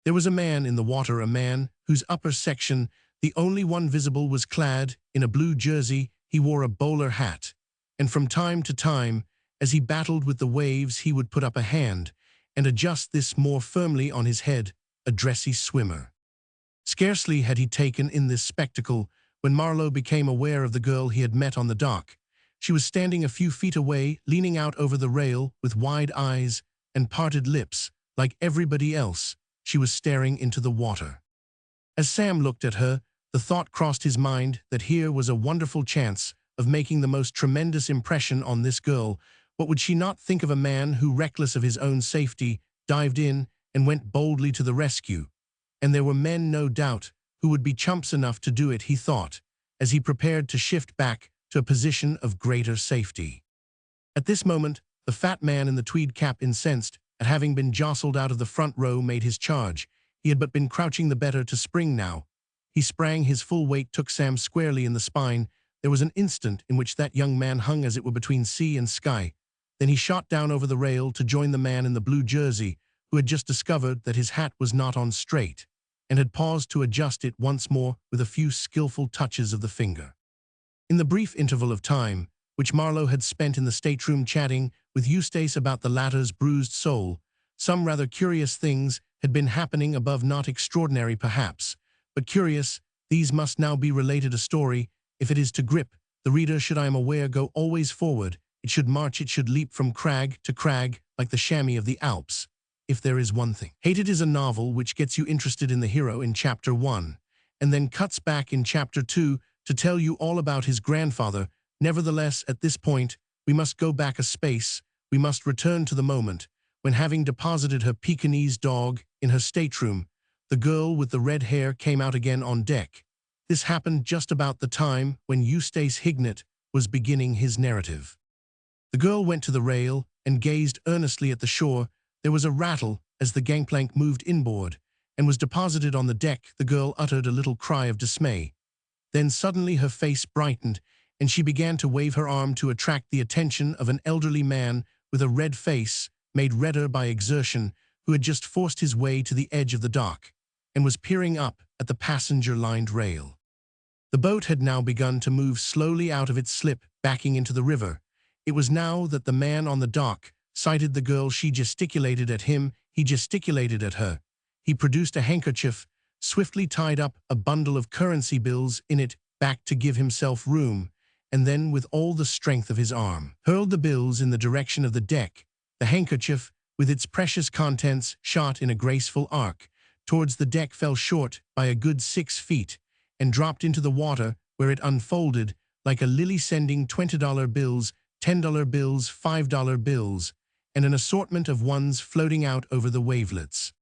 There was a man in the water, a man whose upper section, the only one visible, was clad in a blue jersey. He wore a bowler hat, and from time to time, as he battled with the waves, he would put up a hand and adjust this more firmly on his head, a dressy swimmer. Scarcely had he taken in this spectacle when Marlowe became aware of the girl he had met on the dock. She was standing a few feet away, leaning out over the rail with wide eyes and parted lips. Like everybody else, she was staring into the water. As Sam looked at her, the thought crossed his mind that here was a wonderful chance of making the most tremendous impression on this girl. What would she not think of a man who, reckless of his own safety, dived in and went boldly to the rescue? And there were men, no doubt, who would be chumps enough to do it, he thought, as he prepared to shift back to a position of greater safety. At this moment, the fat man in the tweed cap, incensed at having been jostled out of the front row, made his charge. He had but been crouching the better to spring now. He sprang. His full weight took Sam squarely in the spine. There was an instant in which that young man hung as it were between sea and sky. Then he shot down over the rail to join the man in the blue jersey, who had just discovered that his hat was not on straight, and had paused to adjust it once more with a few skillful touches of the finger. In the brief interval of time which Marlowe had spent in the stateroom chatting with Eustace about the latter's bruised soul, some rather curious things had been happening above, not extraordinary perhaps, but curious. These must now be related. A story, if it is to grip the reader, should, I am aware, go always forward. It should march, it should leap from crag to crag like the chamois of the Alps. If there is one thing. Hated is a novel which gets you interested in the hero in Chapter 1, and then cuts back in Chapter 2 to tell you all about his grandfather. Nevertheless, at this point, We must go back a space. We must return to the moment when, having deposited her Pekingese dog in her stateroom, the girl with the red hair came out again on deck. This happened just about the time when Eustace Hignett was beginning his narrative. The girl went to the rail and gazed earnestly at the shore. There was a rattle as the gangplank moved inboard and was deposited on the deck. The girl uttered a little cry of dismay. Then suddenly her face brightened, and she began to wave her arm to attract the attention of an elderly man with a red face, made redder by exertion, who had just forced his way to the edge of the dock and was peering up at the passenger-lined rail. The boat had now begun to move slowly out of its slip, backing into the river. It was now that the man on the dock sighted the girl. She gesticulated at him, he gesticulated at her. He produced a handkerchief, swiftly tied up a bundle of currency bills in it, back to give himself room, and then, with all the strength of his arm, hurled the bills in the direction of the deck. The handkerchief, with its precious contents, shot in a graceful arc towards the deck, fell short by a good 6 feet, and dropped into the water, where it unfolded like a lily, sending $20 bills, $10 bills, $5 bills, and an assortment of ones floating out over the wavelets.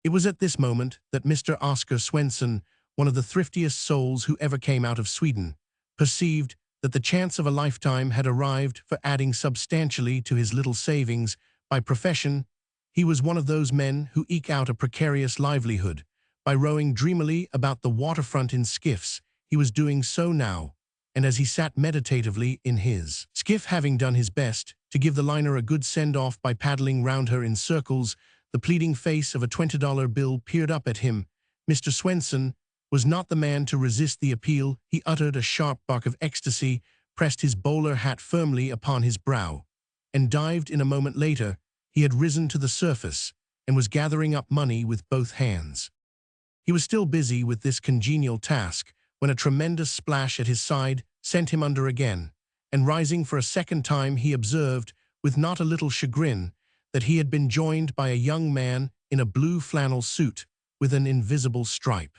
It was at this moment that Mr. Oscar Swenson, one of the thriftiest souls who ever came out of Sweden, perceived that the chance of a lifetime had arrived for adding substantially to his little savings. By profession, he was one of those men who eke out a precarious livelihood by rowing dreamily about the waterfront in skiffs. He was doing so now, and as he sat meditatively in his skiff, having done his best to give the liner a good send-off by paddling round her in circles, the pleading face of a $20 bill peered up at him. Mr. Swenson was not the man to resist the appeal. He uttered a sharp bark of ecstasy, pressed his bowler hat firmly upon his brow, and dived. In a moment later, he had risen to the surface and was gathering up money with both hands. He was still busy with this congenial task when a tremendous splash at his side sent him under again, and rising for a second time, he observed, with not a little chagrin, that he had been joined by a young man in a blue flannel suit with an invisible stripe.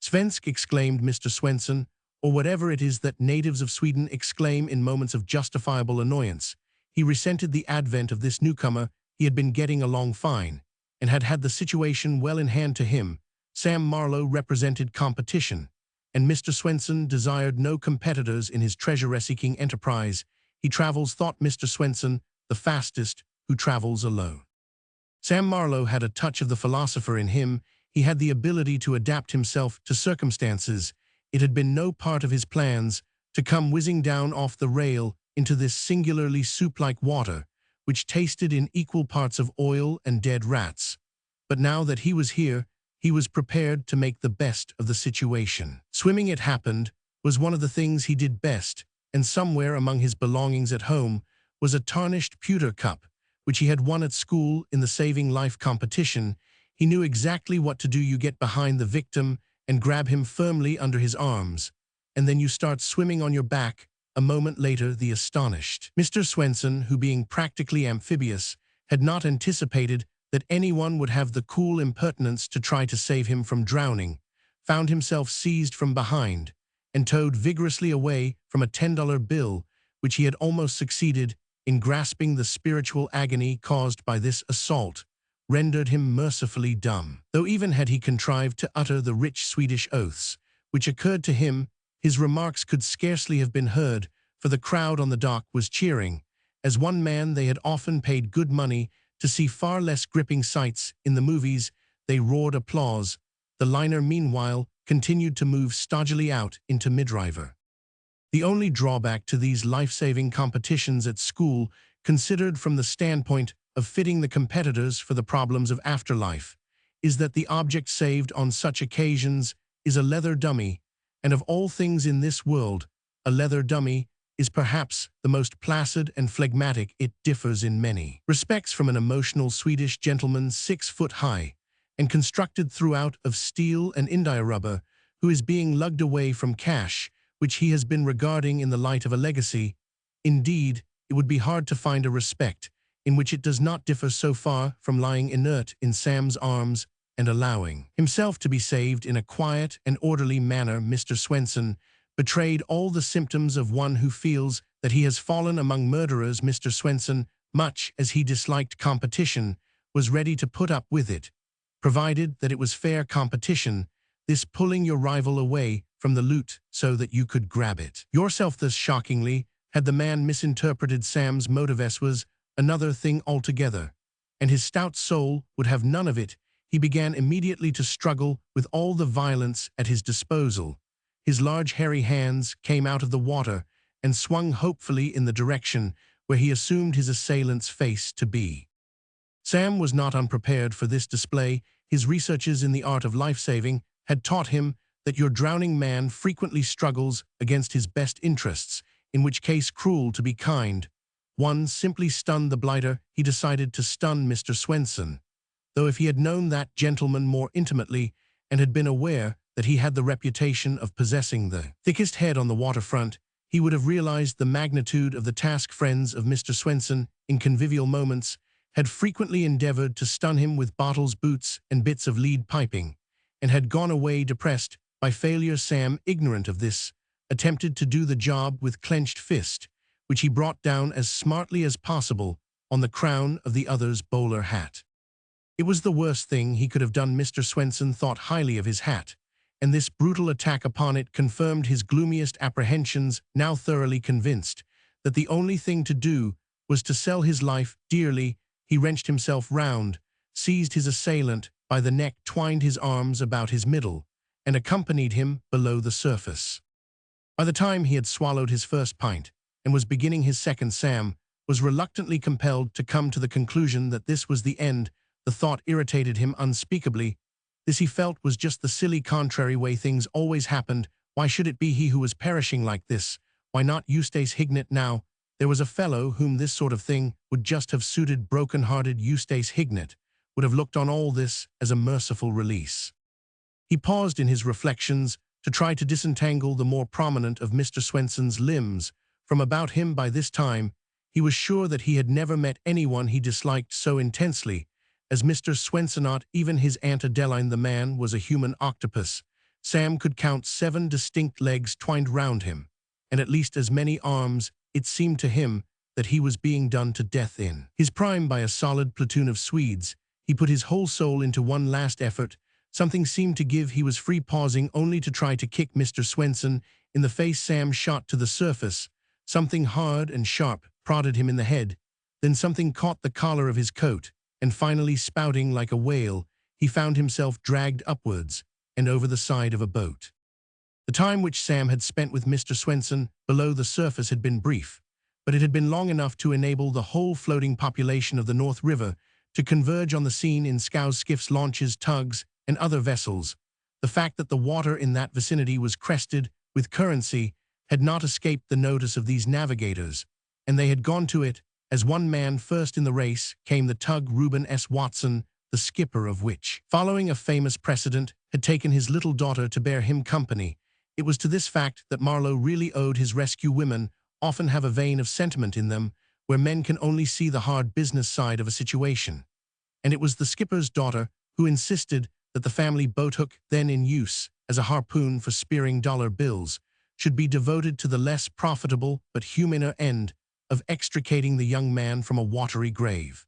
"Svensk," exclaimed Mr. Swenson, or whatever it is that natives of Sweden exclaim in moments of justifiable annoyance. He resented the advent of this newcomer. He had been getting along fine, and had had the situation well in hand. To him, Sam Marlowe represented competition, and Mr. Swenson desired no competitors in his treasure-seeking enterprise. He travels, thought Mr. Swenson, the fastest who travels alone. Sam Marlowe had a touch of the philosopher in him. He had the ability to adapt himself to circumstances. It had been no part of his plans to come whizzing down off the rail into this singularly soup-like water, which tasted in equal parts of oil and dead rats. But now that he was here, he was prepared to make the best of the situation. Swimming, it happened, was one of the things he did best, and somewhere among his belongings at home was a tarnished pewter cup, which he had won at school in the Saving Life competition. He knew exactly what to do. You get behind the victim and grab him firmly under his arms, and then you start swimming on your back. A moment later, the astonished Mr. Swenson, who being practically amphibious, had not anticipated that anyone would have the cool impertinence to try to save him from drowning, found himself seized from behind and towed vigorously away from a $10 bill, which he had almost succeeded in grasping. The spiritual agony caused by this assault rendered him mercifully dumb, though even had he contrived to utter the rich Swedish oaths which occurred to him, his remarks could scarcely have been heard, for the crowd on the dock was cheering. As one man, they had often paid good money to see far less gripping sights in the movies. They roared applause. The liner, meanwhile, continued to move stodgily out into midriver. The only drawback to these life-saving competitions at school, considered from the standpoint of fitting the competitors for the problems of afterlife, is that the object saved on such occasions is a leather dummy, and of all things in this world, a leather dummy is perhaps the most placid and phlegmatic. It differs in many respects from an emotional Swedish gentleman 6 foot high and constructed throughout of steel and india rubber, who is being lugged away from cash, which he has been regarding in the light of a legacy. Indeed, it would be hard to find a respect in which it does not differ so far from lying inert in Sam's arms and allowing himself to be saved in a quiet and orderly manner. Mr. Swenson betrayed all the symptoms of one who feels that he has fallen among murderers. Mr. Swenson, much as he disliked competition, was ready to put up with it, provided that it was fair competition, this pulling your rival away from the loot so that you could grab it yourself. Thus, shockingly, had the man misinterpreted Sam's motives was another thing altogether, and his stout soul would have none of it. He began immediately to struggle with all the violence at his disposal. His large hairy hands came out of the water and swung hopefully in the direction where he assumed his assailant's face to be. Sam was not unprepared for this display. His researches in the art of life-saving had taught him that your drowning man frequently struggles against his best interests, in which case cruel to be kind. One simply stunned the blighter. He decided to stun Mr. Swenson, though if he had known that gentleman more intimately and had been aware that he had the reputation of possessing the thickest head on the waterfront, he would have realized the magnitude of the task. Friends of Mr. Swenson, in convivial moments, had frequently endeavored to stun him with bottles, boots, and bits of lead piping, and had gone away depressed by failure. Sam, ignorant of this, attempted to do the job with clenched fist, which he brought down as smartly as possible on the crown of the other's bowler hat. It was the worst thing he could have done. Mr. Swenson thought highly of his hat, and this brutal attack upon it confirmed his gloomiest apprehensions. Now thoroughly convinced that the only thing to do was to sell his life dearly, he wrenched himself round, seized his assailant by the neck, twined his arms about his middle, and accompanied him below the surface. By the time he had swallowed his first pint and was beginning his second, Sam was reluctantly compelled to come to the conclusion that this was the end. The thought irritated him unspeakably. This, he felt, was just the silly, contrary way things always happened. Why should it be he who was perishing like this? Why not Eustace Hignett now? There was a fellow whom this sort of thing would just have suited. Broken-hearted Eustace Hignett would have looked on all this as a merciful release. He paused in his reflections to try to disentangle the more prominent of Mr. Swenson's limbs from about him. By this time, he was sure that he had never met anyone he disliked so intensely as Mr. Swenson. Not even his Aunt Adeline. The man was a human octopus. Sam could count 7 distinct legs twined round him, and at least as many arms. It seemed to him that he was being done to death in his prime by a solid platoon of Swedes. He put his whole soul into one last effort. Something seemed to give. He was free, pausing only to try to kick Mr. Swenson in the face. Sam shot to the surface. Something hard and sharp prodded him in the head. Then something caught the collar of his coat, and finally, spouting like a whale, he found himself dragged upwards and over the side of a boat. The time which Sam had spent with Mr. Swenson below the surface had been brief, but it had been long enough to enable the whole floating population of the North River to converge on the scene in scows, skiffs, launches, tugs, and other vessels. The fact that the water in that vicinity was crested with currency had not escaped the notice of these navigators, and they had gone to it as one man. First in the race came the tug Reuben S. Watson, the skipper of which, following a famous precedent, had taken his little daughter to bear him company. It was to this fact that Marlowe really owed his rescue. Women often have a vein of sentiment in them, where men can only see the hard business side of a situation. And it was the skipper's daughter who insisted that the family boathook, then in use as a harpoon for spearing dollar bills, should be devoted to the less profitable but humaner end of extricating the young man from a watery grave.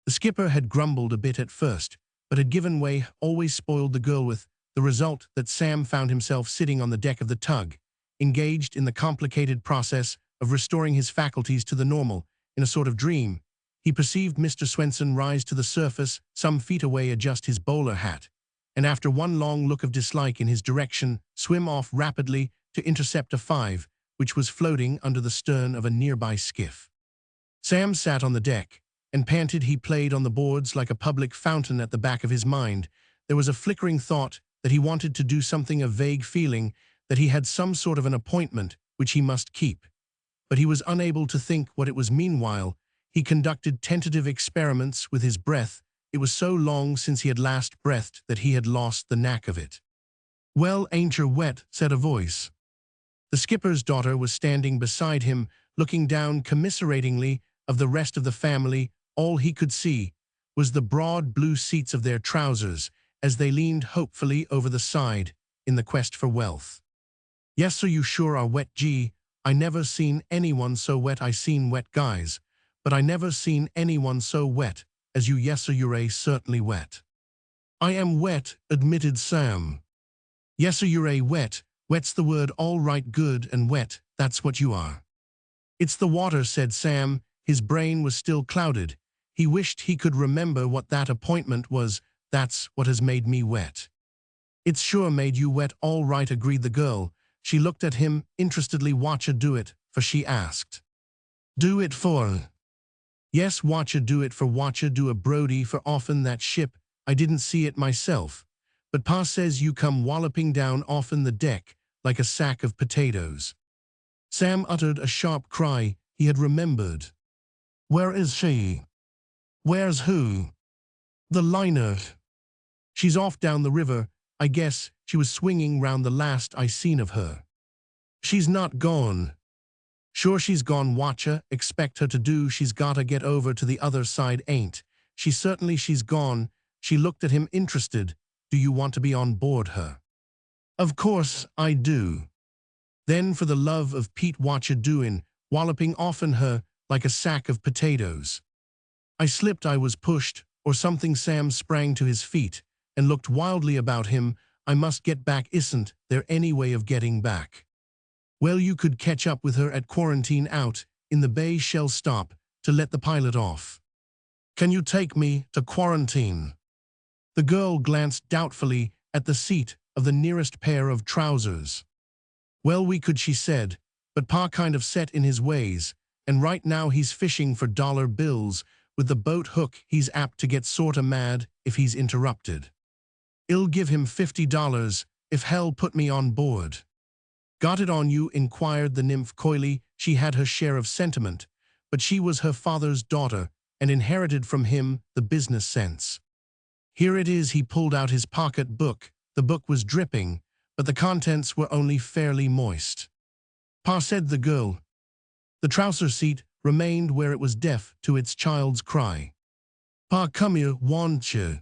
The skipper had grumbled a bit at first, but had given way. Always spoiled the girl, with the result that Sam found himself sitting on the deck of the tug, engaged in the complicated process of restoring his faculties to the normal. In a sort of dream, he perceived Mr. Swenson rise to the surface some feet away, adjust his bowler hat, and after one long look of dislike in his direction, swim off rapidly to intercept a 5, which was floating under the stern of a nearby skiff. Sam sat on the deck and panted. He played on the boards like a public fountain. At the back of his mind, there was a flickering thought that he wanted to do something, a vague feeling that he had some sort of an appointment which he must keep. But he was unable to think what it was. Meanwhile, he conducted tentative experiments with his breath. It was so long since he had last breathed that he had lost the knack of it. "Well, ain't you wet?" said a voice. The skipper's daughter was standing beside him, looking down commiseratingly of the rest of the family. All he could see was the broad blue seats of their trousers as they leaned hopefully over the side in the quest for wealth. Yes sir, you sure are wet. Gee, I never seen anyone so wet. I seen wet guys, but I never seen anyone so wet as you. Yes sir, you're certainly wet. I am wet, admitted Sam. Yes sir, you're wet. Wet's the word. All right, good and wet, that's what you are. It's the water, said Sam. His brain was still clouded. He wished he could remember what that appointment was. That's what has made me wet. It's sure made you wet, all right, agreed the girl. She looked at him interestedly. Watcha do it for, she asked. Do it for? Yes, watcha do it for. Watcha do a Brody for often that ship. I didn't see it myself, but Pa says you come walloping down often the deck like a sack of potatoes. Sam uttered a sharp cry. He had remembered. Where is she? Where's who? The liner. She's off down the river. I guess she was swinging round the last I seen of her. She's not gone. Sure she's gone, watcha. Expect her to do. She's gotta get over to the other side, ain't she? Certainly she's gone. She looked at him interested. Do you want to be on board her? Of course I do. Then for the love of Pete, watcha doin', walloping off'n her like a sack of potatoes. I slipped, I was pushed, or something. Sam sprang to his feet and looked wildly about him. I must get back. Isn't there any way of getting back? Well, you could catch up with her at quarantine out in the bay. Shell stop to let the pilot off. Can you take me to quarantine? The girl glanced doubtfully at the seat of the nearest pair of trousers. Well, we could, she said, but Pa kind of set in his ways, and right now he's fishing for dollar bills. With the boat hook, he's apt to get sorta mad if he's interrupted. I'll give him $50 if hell put me on board. Got it on you? Inquired the nymph coyly. She had her share of sentiment, but she was her father's daughter and inherited from him the business sense. Here it is. He pulled out his pocket book. The book was dripping, but the contents were only fairly moist. Pa, said the girl. The trouser seat remained where it was, deaf to its child's cry. Pa, come here, want you.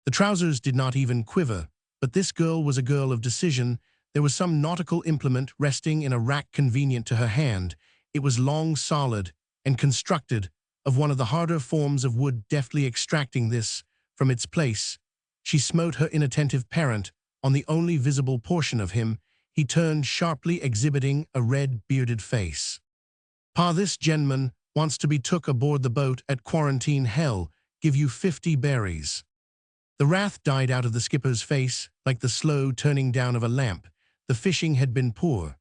The trousers did not even quiver, but this girl was a girl of decision. There was some nautical implement resting in a rack convenient to her hand. It was long, solid, and constructed of one of the harder forms of wood. Deftly extracting this from its place, she smote her inattentive parent on the only visible portion of him. He turned sharply, exhibiting a red, bearded face. Pa, this gentleman wants to be took aboard the boat at quarantine. Hell, give you 50 berries. The wrath died out of the skipper's face like the slow turning down of a lamp. The fishing had been poor,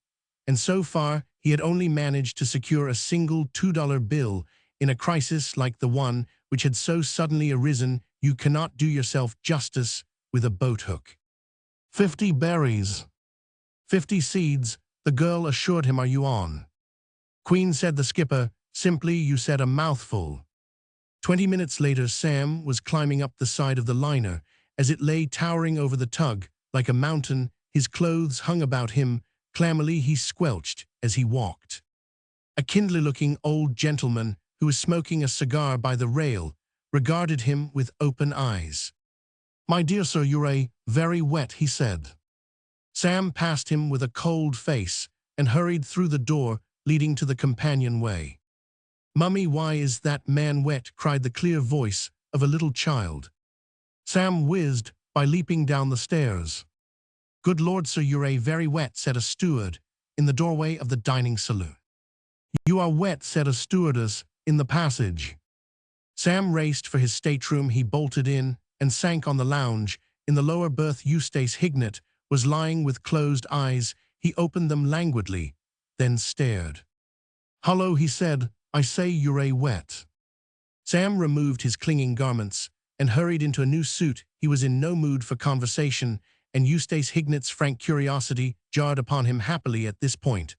and so far he had only managed to secure a single $2 bill in a crisis like the one which had so suddenly arisen. You cannot do yourself justice with a boat hook. 50 berries. 50 seeds, the girl assured him. Are you on? Queen, said the skipper, simply. You said a mouthful. 20 minutes later, Sam was climbing up the side of the liner as it lay towering over the tug like a mountain. His clothes hung about him. Clammily he squelched as he walked. A kindly-looking old gentleman who was smoking a cigar by the rail regarded him with open eyes. My dear sir, you're very wet, he said. Sam passed him with a cold face and hurried through the door leading to the companionway. Mummy, why is that man wet? Cried the clear voice of a little child. Sam whizzed by, leaping down the stairs. Good Lord, sir, you're very wet, said a steward in the doorway of the dining saloon. You are wet, said a stewardess in the passage. Sam raced for his stateroom. He bolted in and sank on the lounge. In the lower berth, Eustace Hignett was lying with closed eyes. He opened them languidly, then stared. Hello, he said. I say, you're wet. Sam removed his clinging garments and hurried into a new suit. He was in no mood for conversation, and Eustace Hignett's frank curiosity jarred upon him happily at this point.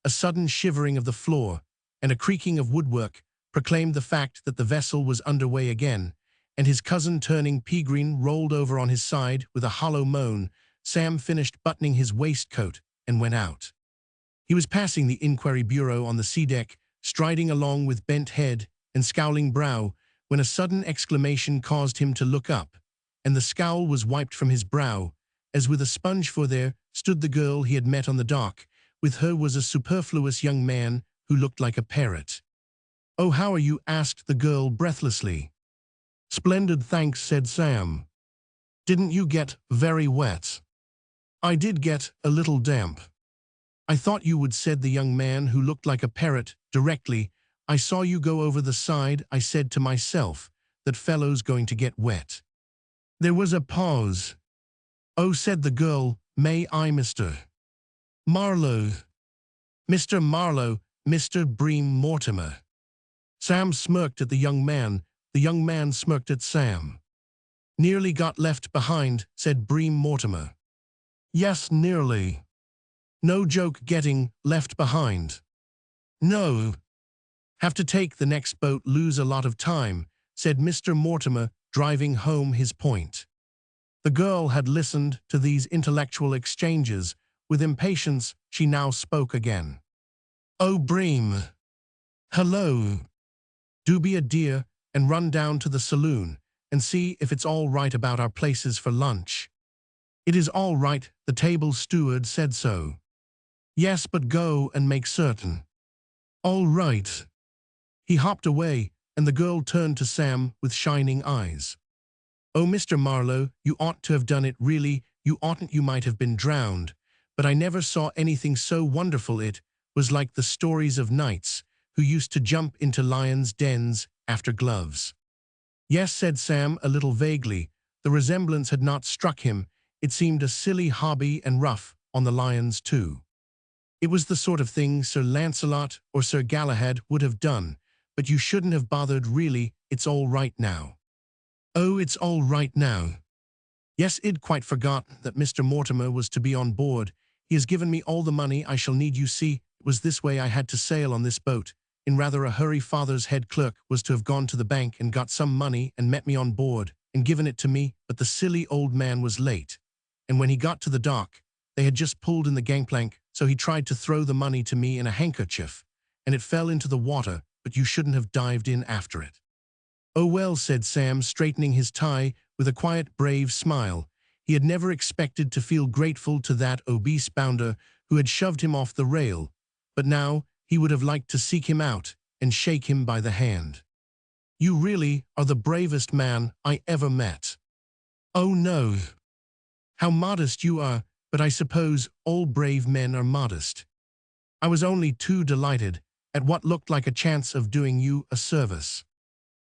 A sudden shivering of the floor and a creaking of woodwork proclaimed the fact that the vessel was underway again, and his cousin, turning pea-green, rolled over on his side with a hollow moan. Sam finished buttoning his waistcoat and went out. He was passing the inquiry bureau on the sea deck, striding along with bent head and scowling brow, when a sudden exclamation caused him to look up, and the scowl was wiped from his brow as with a sponge for there stood the girl he had met on the dock. With her was a superfluous young man who looked like a parrot. "Oh, how are you?" asked the girl breathlessly. "Splendid, thanks," said Sam. "Didn't you get very wet?" "I did get a little damp." "I thought you would," said the young man who looked like a parrot. "Directly I saw you go over the side, I said to myself, that fellow's going to get wet." There was a pause. "Oh," said the girl, "may I, Mr. Marlowe?" "Mr. Marlowe, Mr. Bream Mortimer." Sam smirked at the young man. The young man smirked at Sam. "Nearly got left behind," said Bream Mortimer. "Yes, nearly. No joke getting left behind." "No. Have to take the next boat, lose a lot of time," said Mr. Mortimer, driving home his point. The girl had listened to these intellectual exchanges. With impatience, she now spoke again. "Oh, Bream. Hello. Do be a dear and run down to the saloon and see if it's all right about our places for lunch." "It is all right, the table steward said so." "Yes, but go and make certain." "All right." He hopped away, and the girl turned to Sam with shining eyes. "Oh, Mr. Marlowe, you ought to have done it, really, you oughtn't. You might have been drowned. But I never saw anything so wonderful. It was like the stories of knights who used to jump into lions' dens after gloves." "Yes," said Sam a little vaguely. The resemblance had not struck him. It seemed a silly hobby and rough on the lions too. It was the sort of thing Sir Lancelot or Sir Galahad would have done, but you shouldn't have bothered, really. It's all right now." "Oh, it's all right now." "Yes, I'd quite forgotten that Mr. Mortimer was to be on board. He has given me all the money I shall need. You see, it was this way I had to sail on this boat. In rather a hurry, father's head clerk was to have gone to the bank and got some money and met me on board and given it to me, but the silly old man was late. And when he got to the dock, they had just pulled in the gangplank, so he tried to throw the money to me in a handkerchief, and it fell into the water, but you shouldn't have dived in after it." "Oh, well," said Sam, straightening his tie with a quiet, brave smile. He had never expected to feel grateful to that obese bounder who had shoved him off the rail, but now he would have liked to seek him out and shake him by the hand. "You really are the bravest man I ever met." "Oh, no. How modest you are, but I suppose all brave men are modest. I was only too delighted at what looked like a chance of doing you a service."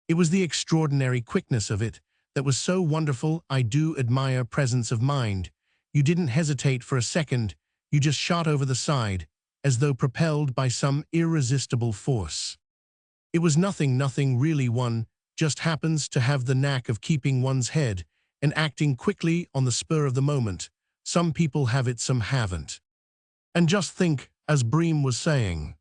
It was the extraordinary quickness of it that was so wonderful. "I do admire presence of mind. You didn't hesitate for a second. You just shot over the side, as though propelled by some irresistible force." "It was nothing really. One just happens to have the knack of keeping one's head and acting quickly on the spur of the moment. Some people have it, some haven't. And just think, as Bream was saying."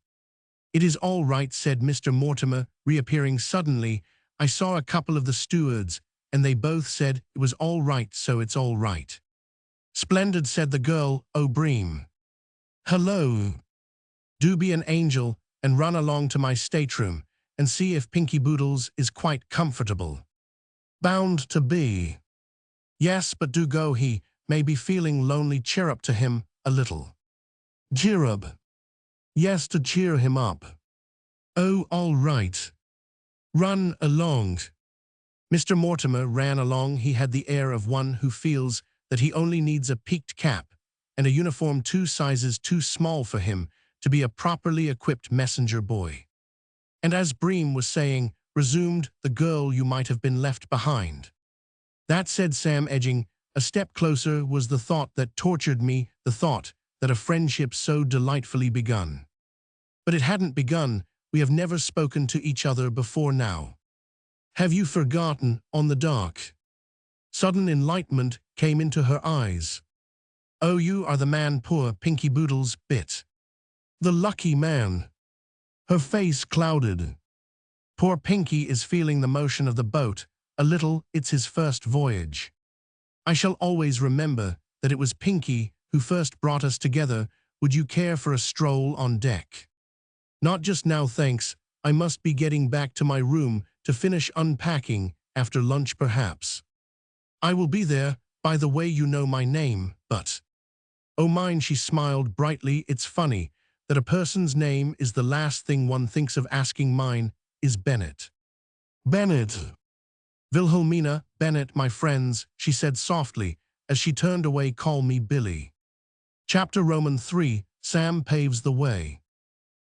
"It is all right," said Mr. Mortimer, reappearing suddenly. "I saw a couple of the stewards, and they both said it was all right, so it's all right." "Splendid," said the girl. "Oh, Bream. Hello. Do be an angel and run along to my stateroom and see if Pinky Boodles is quite comfortable." "Bound to be." "Yes, but do go. He may be feeling lonely. Cheer up to him a little." "Cheer up." "Yes, to cheer him up." "Oh, all right. Run along." Mr. Mortimer ran along. He had the air of one who feels that he only needs a peaked cap and a uniform 2 sizes too small for him to be a properly equipped messenger boy. "And as Bream was saying," resumed the girl, "you might have been left behind." "That," said Sam, edging a step closer, "was the thought that tortured me, the thought that a friendship so delightfully begun. But it hadn't begun. We have never spoken to each other before now. Have you forgotten, on the dock?" Sudden enlightenment came into her eyes. "Oh, you are the man poor Pinky Boodles bit. The lucky man." Her face clouded. "Poor Pinky is feeling the motion of the boat a little. It's his first voyage. I shall always remember that it was Pinky who first brought us together. Would you care for a stroll on deck?" "Not just now, thanks. I must be getting back to my room to finish unpacking. After lunch, perhaps." "I will be there By the way, you know my name, but... Oh mine, she smiled brightly. It's funny that a person's name is the last thing one thinks of asking. Mine is Bennett. Bennett. Wilhelmina Bennett, my friends, she said softly as she turned away. Call me Billy. Chapter Roman 3, Sam paves the way.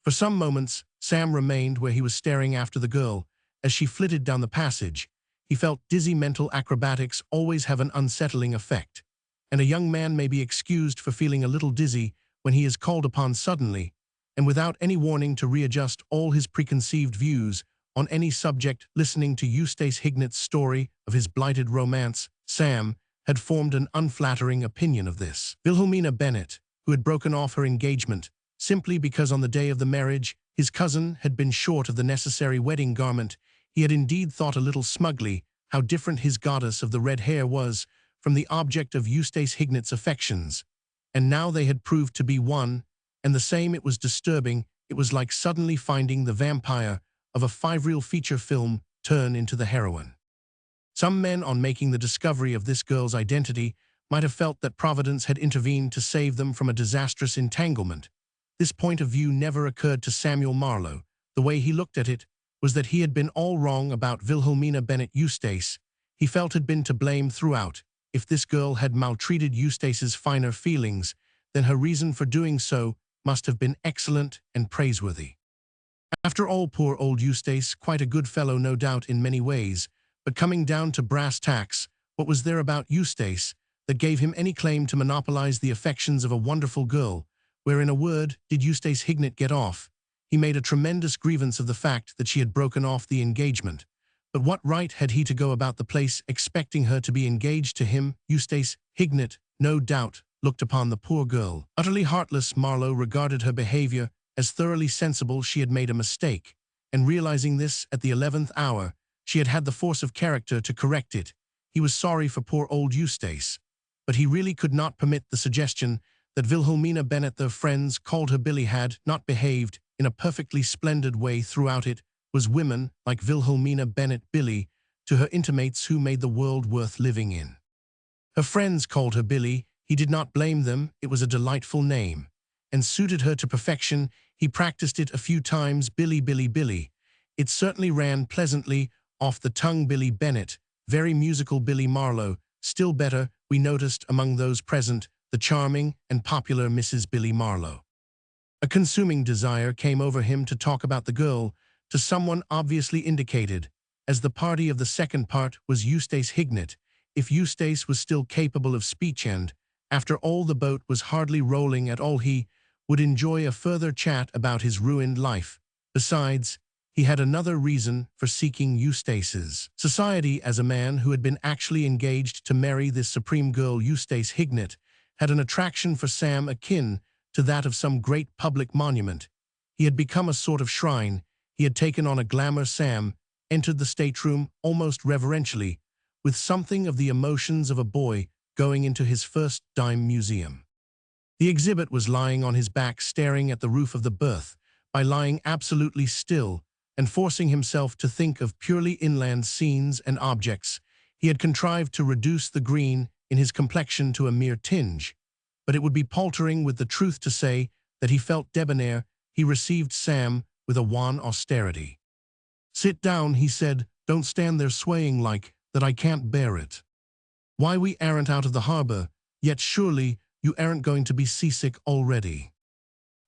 For some moments, Sam remained where he was staring after the girl as she flitted down the passage. He felt dizzy. Mental acrobatics always have an unsettling effect, and a young man may be excused for feeling a little dizzy when he is called upon suddenly, and without any warning, to readjust all his preconceived views on any subject. Listening to Eustace Hignett's story of his blighted romance, Sam had formed an unflattering opinion of this Wilhelmina Bennett, who had broken off her engagement simply because on the day of the marriage his cousin had been short of the necessary wedding garment. He had indeed thought a little smugly how different his goddess of the red hair was from the object of Eustace Hignett's affections, and now they had proved to be one and the same. It was disturbing. It was like suddenly finding the vampire of a five-reel feature film turn into the heroine. Some men, on making the discovery of this girl's identity, might have felt that Providence had intervened to save them from a disastrous entanglement. This point of view never occurred to Samuel Marlowe. The way he looked at it was that he had been all wrong about Wilhelmina Bennett. Eustace, he felt, had been to blame throughout. If this girl had maltreated Eustace's finer feelings, then her reason for doing so must have been excellent and praiseworthy. After all, poor old Eustace, quite a good fellow no doubt in many ways, but coming down to brass tacks, what was there about Eustace that gave him any claim to monopolize the affections of a wonderful girl? Where, in a word, did Eustace Hignett get off? He made a tremendous grievance of the fact that she had broken off the engagement. But what right had he to go about the place expecting her to be engaged to him? Eustace Hignett, no doubt, looked upon the poor girl. Utterly heartless, Marlowe regarded her behavior as thoroughly sensible. She had made a mistake, and realizing this at the 11th hour, she had had the force of character to correct it. He was sorry for poor old Eustace, but he really could not permit the suggestion that Wilhelmina Bennett, their friends called her Billy, had not behaved in a perfectly splendid way throughout. It was women like Wilhelmina Bennett, Billy, to her intimates, who made the world worth living in. Her friends called her Billy. He did not blame them. It was a delightful name, and suited her to perfection. He practiced it a few times. Billy, Billy, Billy. It certainly ran pleasantly off the tongue. Billy Bennett, very musical. Billy Marlowe, still better. We noticed among those present the charming and popular Mrs. Billy Marlowe. A consuming desire came over him to talk about the girl to someone obviously indicated, as the party of the second part was Eustace Hignett. If Eustace was still capable of speech, and, after all, the boat was hardly rolling at all, he would enjoy a further chat about his ruined life. Besides, he had another reason for seeking Eustace's society. As a man who had been actually engaged to marry this supreme girl, Eustace Hignett had an attraction for Sam akin to that of some great public monument. He had become a sort of shrine. He had taken on a glamour. Sam entered the stateroom almost reverentially, with something of the emotions of a boy going into his first dime museum. The exhibit was lying on his back, staring at the roof of the berth. By lying absolutely still and forcing himself to think of purely inland scenes and objects, he had contrived to reduce the green in his complexion to a mere tinge. But it would be paltering with the truth to say that he felt debonair. He received Sam with a wan austerity. "Sit down," he said. "Don't stand there swaying like that. I can't bear it. Why, we aren't out of the harbor yet. Surely you aren't going to be seasick already?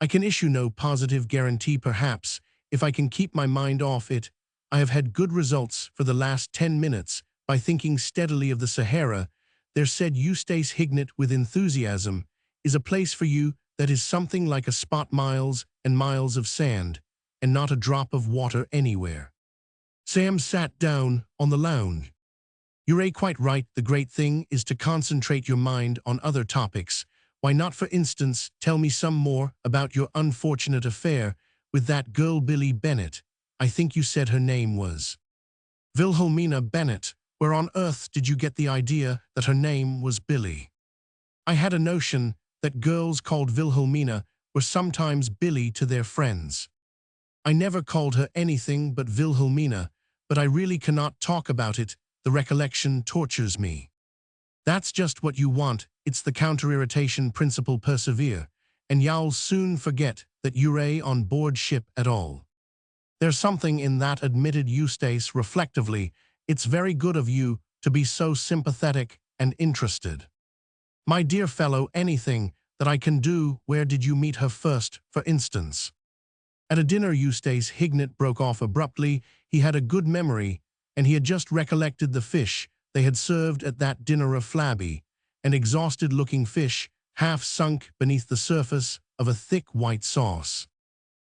I can issue no positive guarantee. Perhaps, if I can keep my mind off it. I have had good results for the last 10 minutes by thinking steadily of the Sahara. There," said Eustace Hignett with enthusiasm, "is a place for you that is something like a spot. Miles and miles of sand, and not a drop of water anywhere." Sam sat down on the lounge. "You're quite right. The great thing is to concentrate your mind on other topics. Why not, for instance, tell me some more about your unfortunate affair with that girl Billy Bennett? I think you said her name was Wilhelmina Bennett. Where on earth did you get the idea that her name was Billy?" "I had a notion that girls called Wilhelmina were sometimes Billy to their friends. I never called her anything but Wilhelmina, but I really cannot talk about it. The recollection tortures me." That's just what you want. It's the counter-irritation principle persevere, and you'll soon forget that you're on board ship at all. There's something in that, admitted Eustace reflectively. It's very good of you to be so sympathetic and interested. My dear fellow, anything that I can do. Where did you meet her first, for instance? At a dinner. Eustace Hignett broke off abruptly. He had a good memory, and he had just recollected the fish they had served at that dinner, a flabby and exhausted-looking fish, half sunk beneath the surface of a thick white sauce.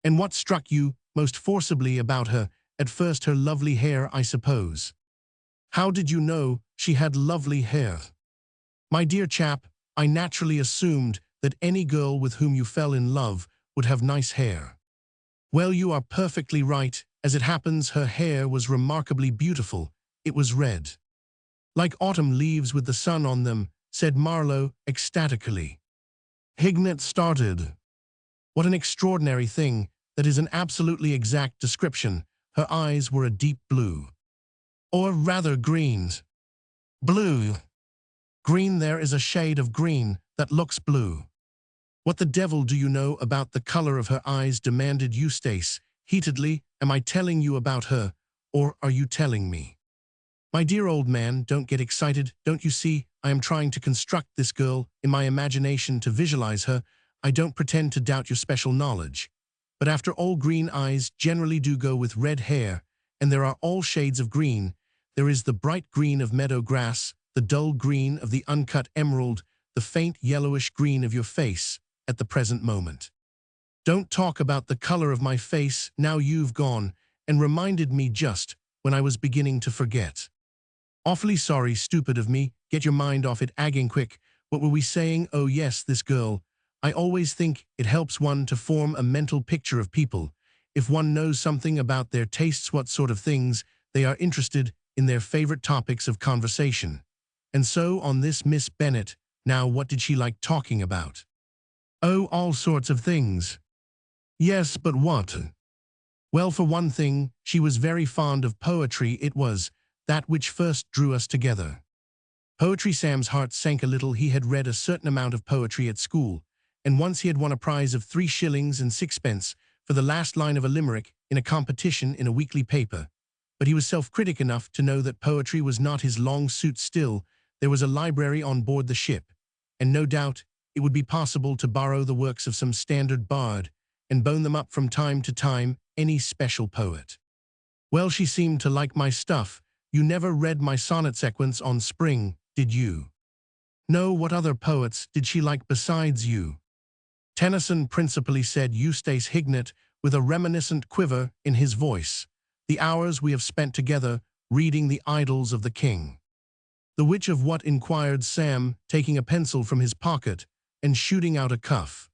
And what struck you most forcibly about her? At first, her lovely hair, I suppose. How did you know she had lovely hair? My dear chap, I naturally assumed that any girl with whom you fell in love would have nice hair. Well, you are perfectly right. As it happens, her hair was remarkably beautiful. It was red, like autumn leaves with the sun on them, said Marlowe ecstatically. Hignett started. What an extraordinary thing. That is an absolutely exact description. Her eyes were a deep blue. Or rather green. Blue. Green. There is a shade of green that looks blue. What the devil do you know about the color of her eyes? Demanded Eustace heatedly. Am I telling you about her, or are you telling me? My dear old man, don't get excited. Don't you see, I am trying to construct this girl in my imagination, to visualize her. I don't pretend to doubt your special knowledge. But after all, green eyes generally do go with red hair, and there are all shades of green. There is the bright green of meadow grass, the dull green of the uncut emerald, the faint yellowish green of your face at the present moment. Don't talk about the color of my face now. You've gone and reminded me just when I was beginning to forget. Awfully sorry, stupid of me. Get your mind off it, agging quick. What were we saying? Oh yes, this girl. I always think it helps one to form a mental picture of people. If one knows something about their tastes, what sort of things they are interested in, their favorite topics of conversation. And so on this Miss Bennet. Now, what did she like talking about? Oh, all sorts of things. Yes, but what? Well, for one thing, she was very fond of poetry. It was that which first drew us together. Poetry. Sam's heart sank a little. He had read a certain amount of poetry at school, and once he had won a prize of 3 shillings and 6pence for the last line of a limerick in a competition in a weekly paper. But he was self-critic enough to know that poetry was not his long suit. Still, there was a library on board the ship, and no doubt it would be possible to borrow the works of some standard bard and bone them up from time to time, any special poet. Well, she seemed to like my stuff. You never read my sonnet sequence on spring, did you? No. What other poets did she like besides you? Tennyson principally, said Eustace Hignett with a reminiscent quiver in his voice. The hours we have spent together reading the Idylls of the King. The which of what? Inquired Sam, taking a pencil from his pocket and shooting out a cuff.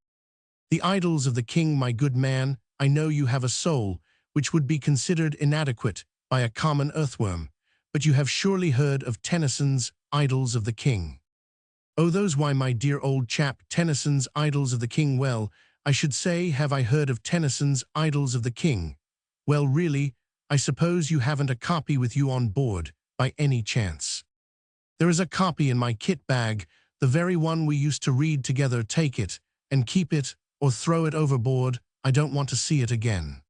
The Idylls of the King, my good man. I know you have a soul which would be considered inadequate by a common earthworm, but you have surely heard of Tennyson's Idylls of the King. Oh, those. Why, my dear old chap, Tennyson's Idylls of the King. Well, I should say, have I heard of Tennyson's Idylls of the King? Well, really, I suppose you haven't a copy with you on board, by any chance? There is a copy in my kit bag, the very one we used to read together. Take it, and keep it, or throw it overboard. I don't want to see it again.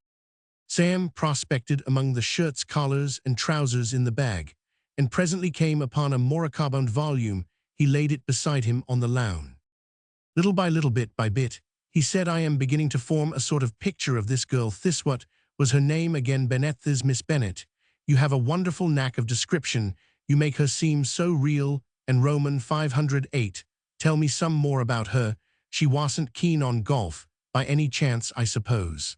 Sam prospected among the shirts, collars, and trousers in the bag, and presently came upon a moribund volume. He laid it beside him on the lounge. Little by little, bit by bit, he said, I am beginning to form a sort of picture of this girl. This, what was her name again? Bennet. This Miss Bennet. You have a wonderful knack of description. You make her seem so real. And Roman 508. Tell me some more about her. She wasn't keen on golf, by any chance, I suppose?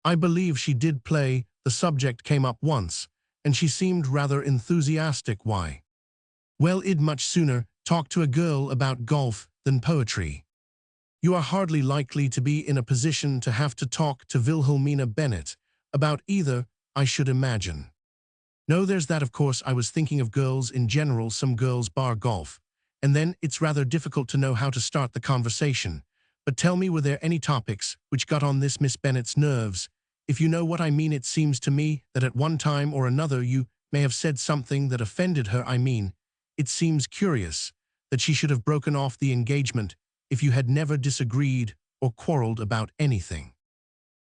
I believe she did play. The subject came up once, and she seemed rather enthusiastic. Why? Well, I'd much sooner talk to a girl about golf than poetry. You are hardly likely to be in a position to have to talk to Wilhelmina Bennet about either, I should imagine. No, there's that, of course. I was thinking of girls in general, some girls bar golf, and then it's rather difficult to know how to start the conversation. But tell me, were there any topics which got on this Miss Bennet's nerves? If you know what I mean. It seems to me that at one time or another you may have said something that offended her. I mean, it seems curious that she should have broken off the engagement if you had never disagreed or quarreled about anything.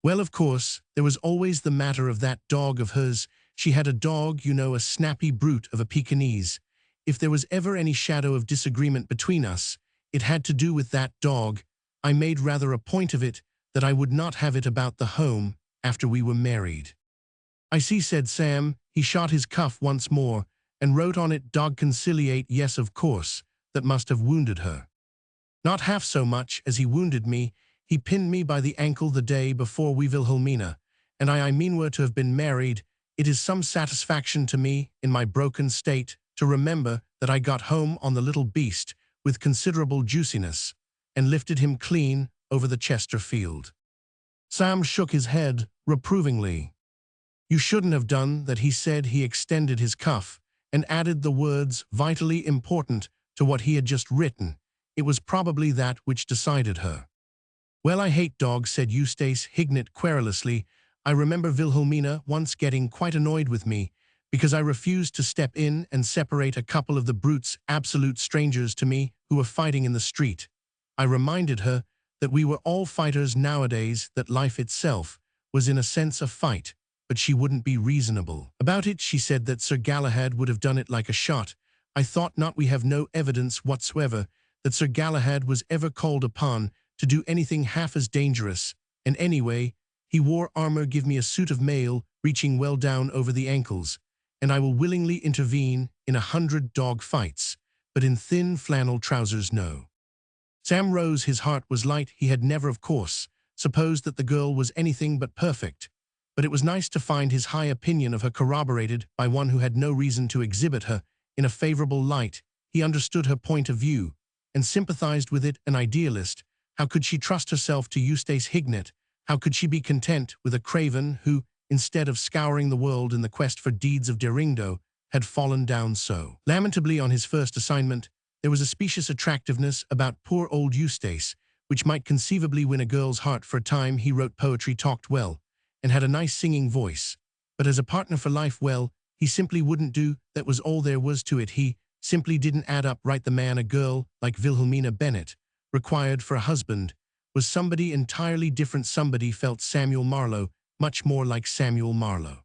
Well, of course, there was always the matter of that dog of hers. She had a dog, you know, a snappy brute of a Pekingese. If there was ever any shadow of disagreement between us, it had to do with that dog. I made rather a point of it that I would not have it about the home after we were married. I see, said Sam. He shot his cuff once more and wrote on it, dog conciliate. Yes, of course, that must have wounded her. Not half so much as he wounded me. He pinned me by the ankle the day before we Wilhelmina, and I mean were to have been married. It is some satisfaction to me, in my broken state, to remember that I got home on the little beast with considerable juiciness, and lifted him clean over the Chester field. Sam shook his head reprovingly. You shouldn't have done that, he said. He extended his cuff and added the words vitally important to what he had just written. It was probably that which decided her. Well, I hate dogs, said Eustace Hignett querulously. I remember Wilhelmina once getting quite annoyed with me because I refused to step in and separate a couple of the brutes, absolute strangers to me, who were fighting in the street. I reminded her that we were all fighters nowadays, that life itself was in a sense a fight, but she wouldn't be reasonable about it. She said that Sir Galahad would have done it like a shot. I thought not. We have no evidence whatsoever that Sir Galahad was ever called upon to do anything half as dangerous, and anyway, he wore armor. Give me a suit of mail reaching well down over the ankles, and I will willingly intervene in 100 dog fights, but in thin flannel trousers, no. Sam rose. His heart was light. He had never, of course, supposed that the girl was anything but perfect, but it was nice to find his high opinion of her corroborated by one who had no reason to exhibit her in a favorable light. He understood her point of view and sympathized with it. An idealist, how could she trust herself to Eustace Hignett? How could she be content with a craven who, instead of scouring the world in the quest for deeds of derindo, had fallen down so lamentably on his first assignment? There was a specious attractiveness about poor old Eustace, which might conceivably win a girl's heart for a time. He wrote poetry, talked well, and had a nice singing voice. But as a partner for life, well, he simply wouldn't do. That was all there was to it. He simply didn't add up right. The man a girl like Wilhelmina Bennet required for a husband was somebody entirely different. Somebody felt Samuel Marlowe, much more like Samuel Marlowe.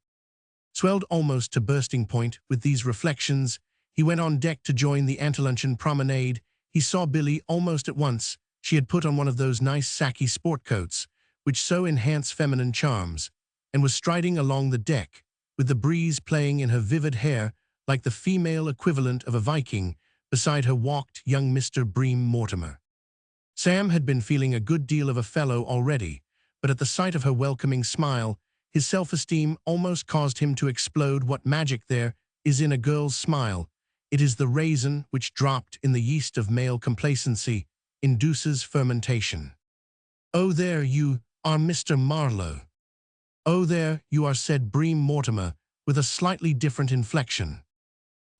Swelled almost to bursting point with these reflections, he went on deck to join the anteluncheon promenade. He saw Billy almost at once. She had put on one of those nice sacky sport coats, which so enhance feminine charms, and was striding along the deck, with the breeze playing in her vivid hair like the female equivalent of a Viking. Beside her walked young Mr. Bream Mortimer. Sam had been feeling a good deal of a fellow already, but at the sight of her welcoming smile, his self-esteem almost caused him to explode. What magic there is in a girl's smile! It is the raisin which, dropped in the yeast of male complacency, induces fermentation. Oh, there you are, Mr. Marlowe. Oh, there you are, said Bream Mortimer, with a slightly different inflection.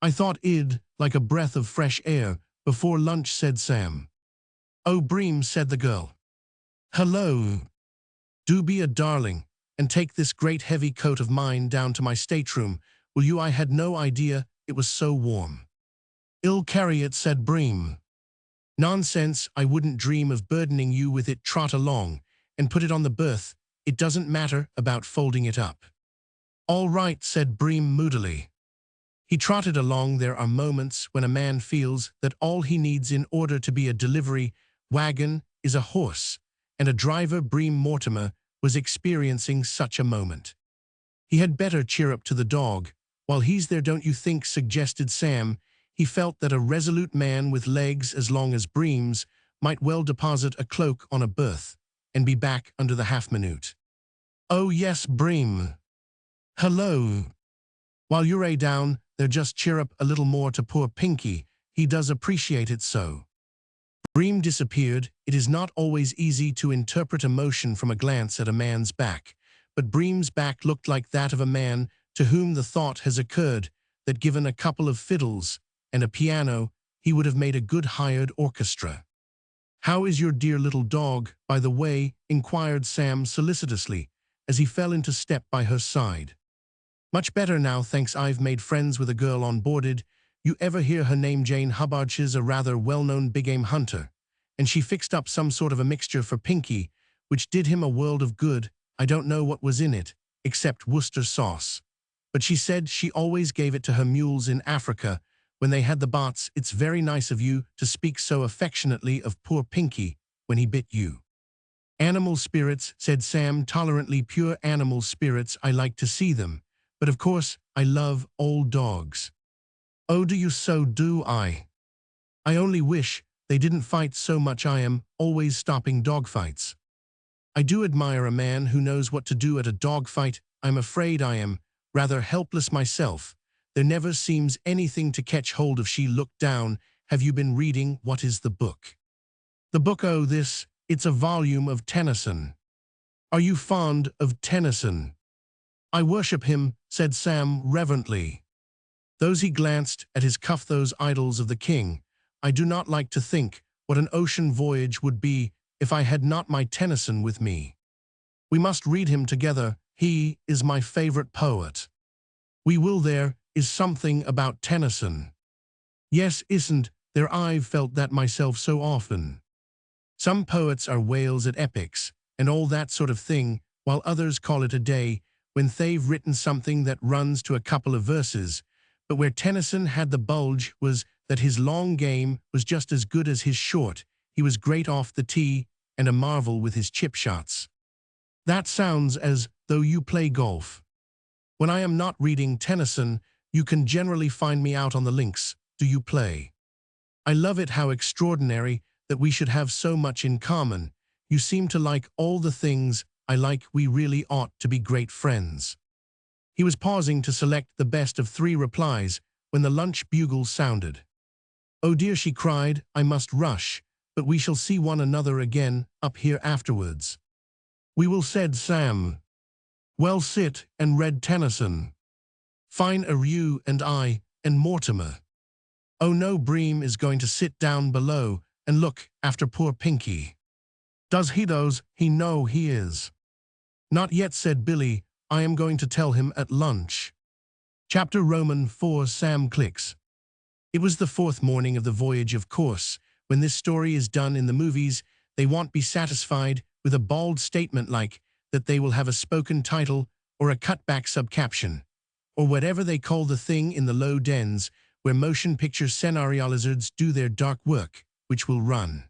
I thought I'd like a breath of fresh air before lunch, said Sam. Oh, Bream, said the girl. Hello. Do be a darling, and take this great heavy coat of mine down to my stateroom, will you? I had no idea it was so warm. I'll carry it, said Bream. Nonsense, I wouldn't dream of burdening you with it. Trot along, and put it on the berth. It doesn't matter about folding it up. All right, said Bream moodily. He trotted along. There are moments when a man feels that all he needs in order to be a delivery wagon is a horse, and a driver. Bream Mortimer was experiencing such a moment. He had better cheer up to the dog while he's there, don't you think, suggested Sam. He felt that a resolute man with legs as long as Bream's might well deposit a cloak on a berth and be back under the half-minute. Oh yes, Bream. Hello. While you're down there, just cheer up a little more to poor Pinky. He does appreciate it so. Bream disappeared. It is not always easy to interpret emotion from a glance at a man's back, but Bream's back looked like that of a man to whom the thought has occurred that given a couple of fiddles and a piano, he would have made a good hired orchestra. How is your dear little dog, by the way? Inquired Sam solicitously, as he fell into step by her side. Much better now, thanks. I've made friends with a girl on boarded. You ever hear her name? Jane Hubbard? She's a rather well-known big-game hunter, and she fixed up some sort of a mixture for Pinky, which did him a world of good. I don't know what was in it, except Worcester sauce. But she said she always gave it to her mules in Africa when they had the bots. It's very nice of you to speak so affectionately of poor Pinky when he bit you. Animal spirits, said Sam tolerantly. Pure animal spirits. I like to see them. But of course, I love old dogs. Oh, do you? So do I. I only wish they didn't fight so much. I am always stopping dogfights. I do admire a man who knows what to do at a dogfight. I'm afraid I am rather helpless myself. There never seems anything to catch hold of. She looked down. Have you been reading? What is the book? The book? Oh, it's a volume of Tennyson. Are you fond of Tennyson? I worship him, said Sam reverently. Those he glanced at his cuff, those idols of the king. I do not like to think what an ocean voyage would be if I had not my Tennyson with me. We must read him together. He is my favorite poet. We will. There is something about Tennyson. Yes, isn't there? I've felt that myself so often. Some poets are whales at epics and all that sort of thing, while others call it a day when they've written something that runs to a couple of verses. But where Tennyson had the bulge was that his long game was just as good as his short. He was great off the tee and a marvel with his chip shots. That sounds as though you play golf. When I am not reading Tennyson, you can generally find me out on the links. Do you play? I love it. How extraordinary that we should have so much in common. You seem to like all the things I like. We really ought to be great friends. He was pausing to select the best of 3 replies when the lunch bugle sounded. Oh dear, she cried, I must rush, but we shall see one another again up here afterwards. We will, said Sam. Well, sit and read Tennyson. Fine are you and I and Mortimer. Oh no, Bream is going to sit down below and look after poor Pinky. Does he? Does he know he is? Not yet, said Billy. I am going to tell him at lunch. Chapter Roman 4. Sam clicks. It was the 4th morning of the voyage. Of course, when this story is done in the movies, they won't be satisfied with a bald statement like that. They will have a spoken title or a cutback subcaption, or whatever they call the thing in the low dens where motion picture scenario lizards do their dark work, which will run.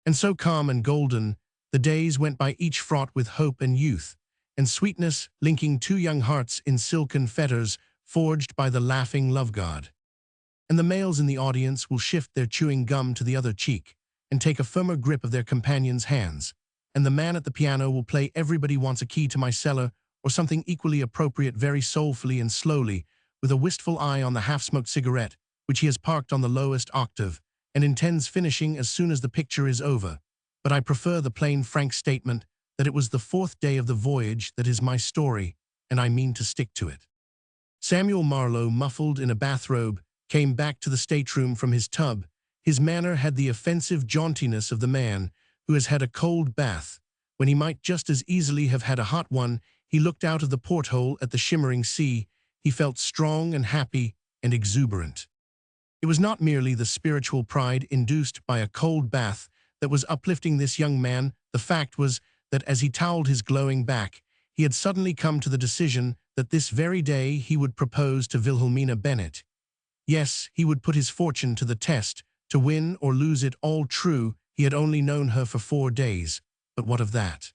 And so calm and golden, the days went by, each fraught with hope and youth and sweetness, linking 2 young hearts in silken fetters forged by the laughing love god. And the males in the audience will shift their chewing gum to the other cheek and take a firmer grip of their companion's hands, and the man at the piano will play Everybody Wants a Key to My Cellar or something equally appropriate, very soulfully and slowly, with a wistful eye on the half-smoked cigarette, which he has parked on the lowest octave, and intends finishing as soon as the picture is over. But I prefer the plain, frank statement that it was the 4th day of the voyage that is my story, and I mean to stick to it. Samuel Marlowe, muffled in a bathrobe, came back to the stateroom from his tub. His manner had the offensive jauntiness of the man who has had a cold bath, when he might just as easily have had a hot one. He looked out of the porthole at the shimmering sea. He felt strong and happy and exuberant. It was not merely the spiritual pride induced by a cold bath that was uplifting this young man. The fact was that as he toweled his glowing back, he had suddenly come to the decision that this very day he would propose to Wilhelmina Bennett. Yes, he would put his fortune to the test, to win or lose it. All true, he had only known her for 4 days, but what of that?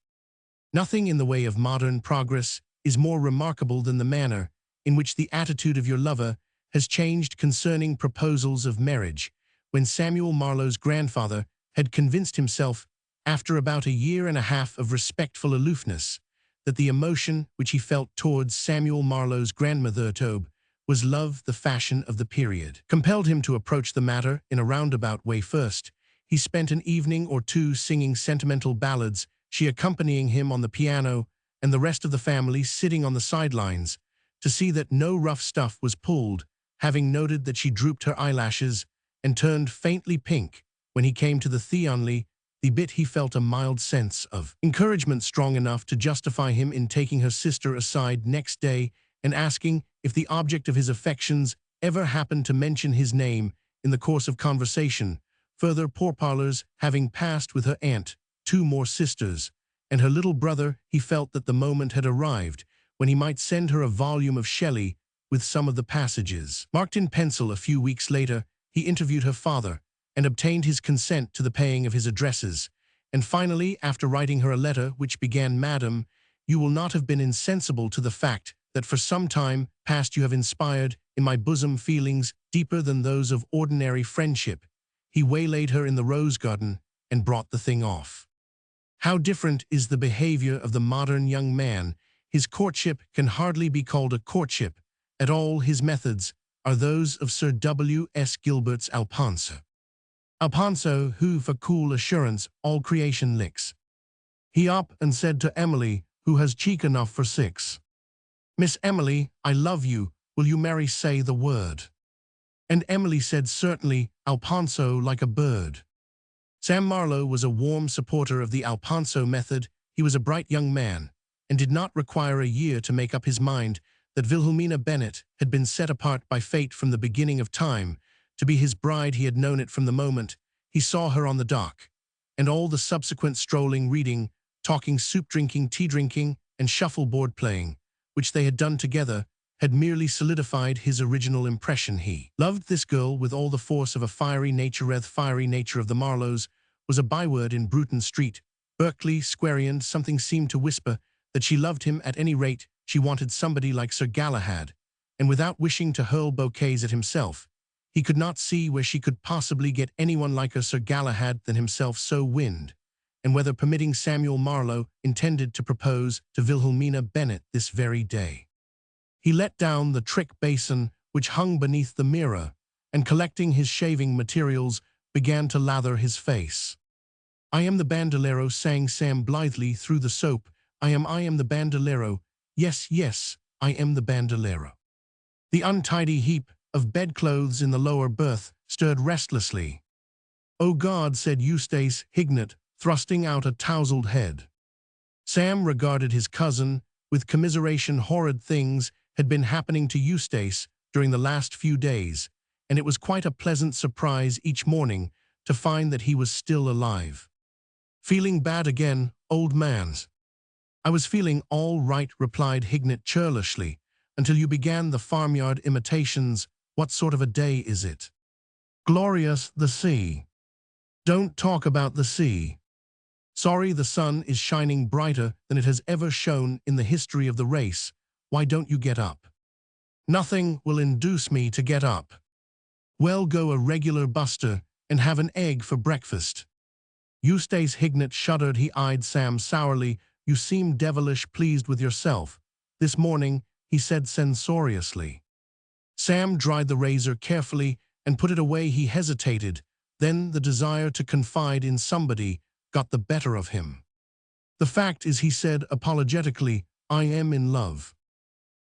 Nothing in the way of modern progress is more remarkable than the manner in which the attitude of your lover has changed concerning proposals of marriage. When Samuel Marlowe's grandfather had convinced himself, after about a year and a half of respectful aloofness, that the emotion which he felt towards Samuel Marlowe's grandmother Tobe was love, the fashion of the period, compelled him to approach the matter in a roundabout way. First, he spent an evening or 2 singing sentimental ballads, she accompanying him on the piano, and the rest of the family sitting on the sidelines to see that no rough stuff was pulled, having noted that she drooped her eyelashes and turned faintly pink when he came to the theonly, the bit. He felt a mild sense of encouragement strong enough to justify him in taking her sister aside next day and asking if the object of his affections ever happened to mention his name in the course of conversation, further pourparlers having passed with her aunt, 2 more sisters, and her little brother, he felt that the moment had arrived when he might send her a volume of Shelley with some of the passages. Marked in pencil a few weeks later, he interviewed her father and obtained his consent to the paying of his addresses, and finally, after writing her a letter which began, "Madam, you will not have been insensible to the fact that for some time past you have inspired in my bosom feelings deeper than those of ordinary friendship," he waylaid her in the rose garden and brought the thing off. How different is the behavior of the modern young man. His courtship can hardly be called a courtship at all. His methods are those of Sir W. S. Gilbert's Alphonso. Alphonso, who for cool assurance all creation licks. He up and said to Emily, who has cheek enough for 6. "Miss Emily, I love you, will you marry say the word?" And Emily said, "Certainly, Alphonso, like a bird." Sam Marlowe was a warm supporter of the Alphonso method. He was a bright young man, and did not require a year to make up his mind that Wilhelmina Bennett had been set apart by fate from the beginning of time to be his bride. He had known it from the moment he saw her on the dock, and all the subsequent strolling, reading, talking, soup-drinking, tea-drinking, and shuffleboard playing, which they had done together, had merely solidified his original impression. He loved this girl with all the force of a fiery nature. The fiery nature of the Marlowes was a byword in Bruton Street, Berkeley Square, and something seemed to whisper that she loved him. At any rate, she wanted somebody like Sir Galahad, and without wishing to hurl bouquets at himself, he could not see where she could possibly get anyone like a Sir Galahad than himself. So wind, and whether permitting, Samuel Marlowe intended to propose to Wilhelmina Bennett this very day. He let down the trick basin which hung beneath the mirror, and collecting his shaving materials, began to lather his face. "I am the bandolero," sang Sam blithely through the soap. I am the bandolero. Yes, yes, I am the bandolero." The untidy heap of bedclothes in the lower berth stirred restlessly. "Oh God," said Eustace Hignett, thrusting out a tousled head. Sam regarded his cousin with commiseration. Horrid things had been happening to Eustace during the last few days, and it was quite a pleasant surprise each morning to find that he was still alive. "Feeling bad again, old man's?" "I was feeling all right," replied Hignett churlishly, "until you began the farmyard imitations. What sort of a day is it?" "Glorious, the sea." "Don't talk about the sea." "Sorry, the sun is shining brighter than it has ever shone in the history of the race. Why don't you get up?" "Nothing will induce me to get up." "Well, go a regular buster and have an egg for breakfast." Eustace Hignett shuddered. He eyed Sam sourly. "You seem devilish pleased with yourself this morning," he said censoriously. Sam dried the razor carefully and put it away. He hesitated. Then the desire to confide in somebody got the better of him. "The fact is," he said apologetically, "I am in love."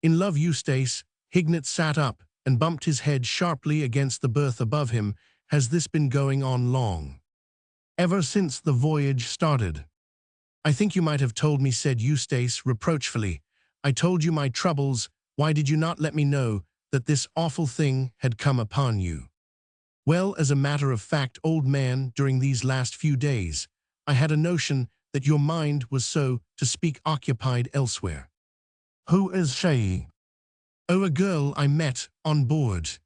"In love?" Eustace Hignett sat up and bumped his head sharply against the berth above him. "Has this been going on long?" "Ever since the voyage started." "I think you might have told me," said Eustace reproachfully. "I told you my troubles. Why did you not let me know that this awful thing had come upon you?" "Well, as a matter of fact, old man, during these last few days, I had a notion that your mind was, so to speak, occupied elsewhere." "Who is she?" "Oh, a girl I met on board."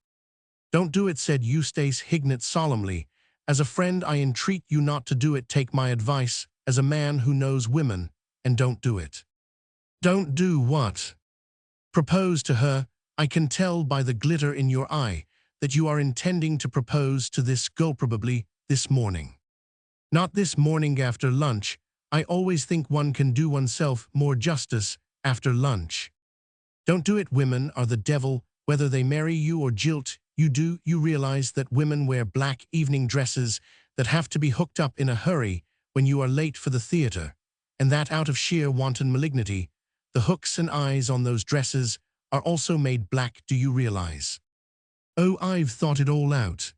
"Don't do it," said Eustace Hignett solemnly. "As a friend, I entreat you not to do it. Take my advice as a man who knows women, and don't do it." "Don't do what?" "Propose to her. I can tell by the glitter in your eye that you are intending to propose to this girl, probably this morning." "Not this morning, after lunch. I always think one can do oneself more justice after lunch." "Don't do it. Women are the devil, whether they marry you or jilt you. Do you realize that women wear black evening dresses that have to be hooked up in a hurry when you are late for the theater, and that out of sheer wanton malignity, the hooks and eyes on those dresses are also made black? Do you realize?" "Oh, I've thought it all out."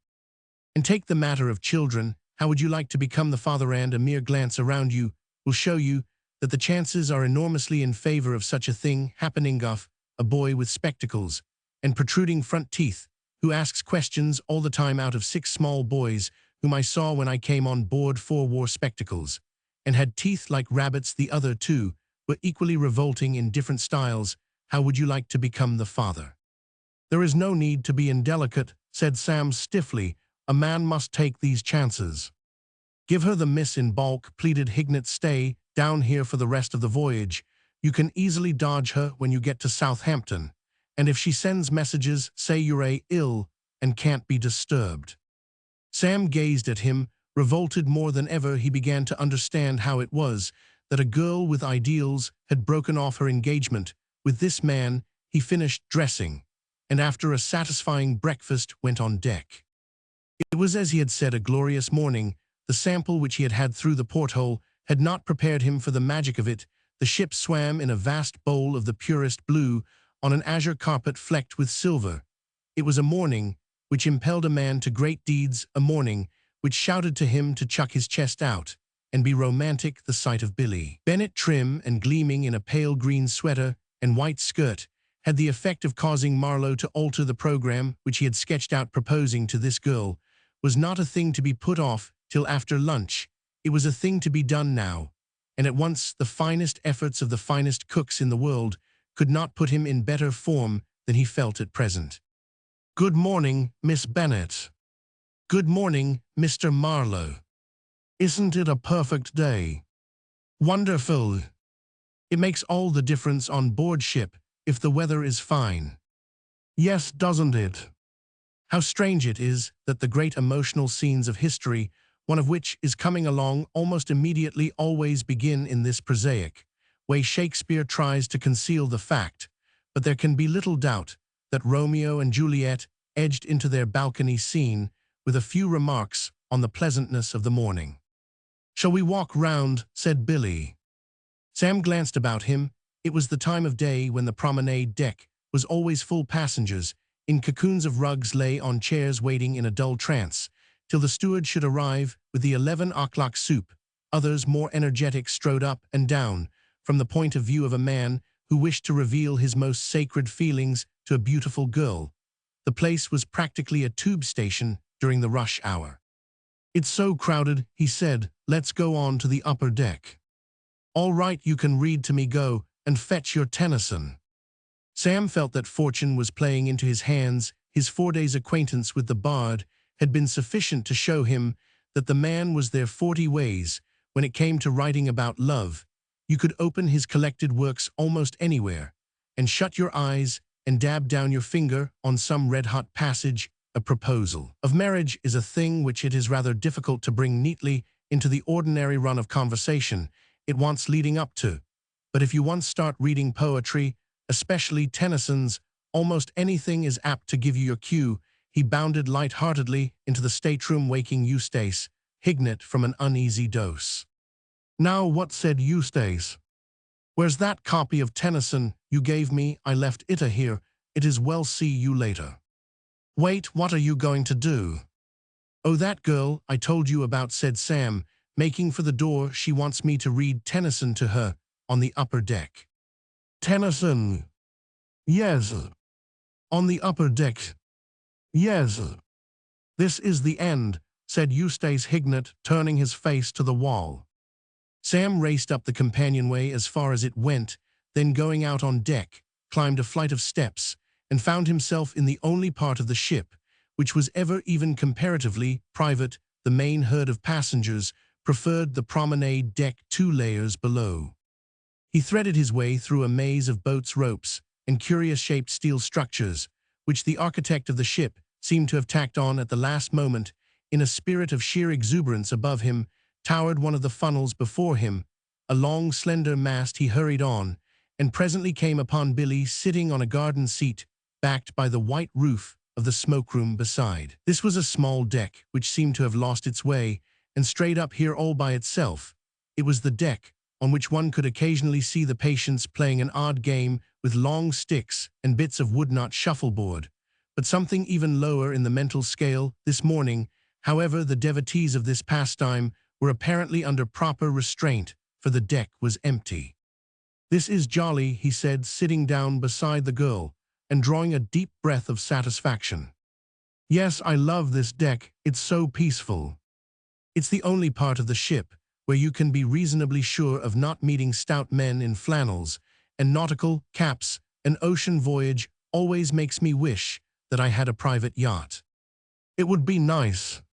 "And take the matter of children. How would you like to become the father? And a mere glance around you will show you that the chances are enormously in favor of such a thing happening. A boy with spectacles and protruding front teeth who asks questions all the time out of 6 small boys whom I saw when I came on board 4 wore spectacles, and had teeth like rabbits. The other 2 were equally revolting in different styles. How would you like to become the father? There is no need to be indelicate, said Sam stiffly. A man must take these chances. Give her the miss in bulk, pleaded Hignett. Stay down here for the rest of the voyage. You can easily dodge her when you get to Southampton. And if she sends messages, say you're ill and can't be disturbed. Sam gazed at him, revolted more than ever. He began to understand how it was that a girl with ideals had broken off her engagement with this man. He finished dressing, and after a satisfying breakfast went on deck. It was as he had said, a glorious morning. The sample which he had had through the porthole had not prepared him for the magic of it. The ship swam in a vast bowl of the purest blue, on an azure carpet flecked with silver. It was a morning which impelled a man to great deeds, a morning which shouted to him to chuck his chest out and be romantic. The sight of Billy Bennet, trim and gleaming in a pale green sweater and white skirt, had the effect of causing Marlowe to alter the program which he had sketched out. Proposing to this girl was not a thing to be put off till after lunch. It was a thing to be done now, and at once. The finest efforts of the finest cooks in the world could not put him in better form than he felt at present. Good morning, Miss Bennet. Good morning, Mr. Marlowe. Isn't it a perfect day? Wonderful. It makes all the difference on board ship if the weather is fine. Yes, doesn't it? How strange it is that the great emotional scenes of history, one of which is coming along almost immediately, always begin in this prosaic way. Shakespeare tries to conceal the fact, but there can be little doubt that Romeo and Juliet edged into their balcony scene with a few remarks on the pleasantness of the morning. Shall we walk round? Said Billy. Sam glanced about him. It was the time of day when the promenade deck was always full. Passengers in cocoons of rugs lay on chairs waiting in a dull trance till the steward should arrive with the 11 o'clock soup. Others, more energetic, strode up and down from the point of view of a man who wished to reveal his most sacred feelings to a beautiful girl. The place was practically a tube station during the rush hour. It's so crowded, he said. Let's go on to the upper deck. All right, you can read to me. Go and fetch your Tennyson. Sam felt that fortune was playing into his hands. His 4 days' acquaintance with the bard had been sufficient to show him that the man was there 40 ways. When it came to writing about love, you could open his collected works almost anywhere and shut your eyes and dab down your finger on some red-hot passage. A proposal of marriage is a thing which it is rather difficult to bring neatly into the ordinary run of conversation. It wants leading up to. But if you once start reading poetry, especially Tennyson's, almost anything is apt to give you your cue. He bounded light-heartedly into the stateroom, waking Eustace Hignett from an uneasy dose. Now, what said Eustace? Where's that copy of Tennyson you gave me? I left it here. It is well. See you later. Wait, what are you going to do? Oh, that girl I told you about, said Sam, making for the door. She wants me to read Tennyson to her on the upper deck. Tennyson? Yes. On the upper deck? Yes. This is the end, said Eustace Hignett, turning his face to the wall. Sam raced up the companionway as far as it went, then going out on deck, climbed a flight of steps, and found himself in the only part of the ship which was ever even comparatively private. The main herd of passengers preferred the promenade deck 2 layers below. He threaded his way through a maze of boats' ropes and curious-shaped steel structures, which the architect of the ship seemed to have tacked on at the last moment. In a spirit of sheer exuberance, above him towered one of the funnels. Before him, a long, slender mast. He hurried on, and presently came upon Billy sitting on a garden seat, backed by the white roof of the smoke-room beside. This was a small deck which seemed to have lost its way and strayed up here all by itself. It was the deck on which one could occasionally see the patients playing an odd game with long sticks and bits of wood-not shuffleboard, but something even lower in the mental scale. This morning, however, the devotees of this pastime were apparently under proper restraint, for the deck was empty. This is jolly, he said, sitting down beside the girl and drawing a deep breath of satisfaction. Yes, I love this deck. It's so peaceful. It's the only part of the ship where you can be reasonably sure of not meeting stout men in flannels and nautical caps. An ocean voyage always makes me wish that I had a private yacht. It would be nice.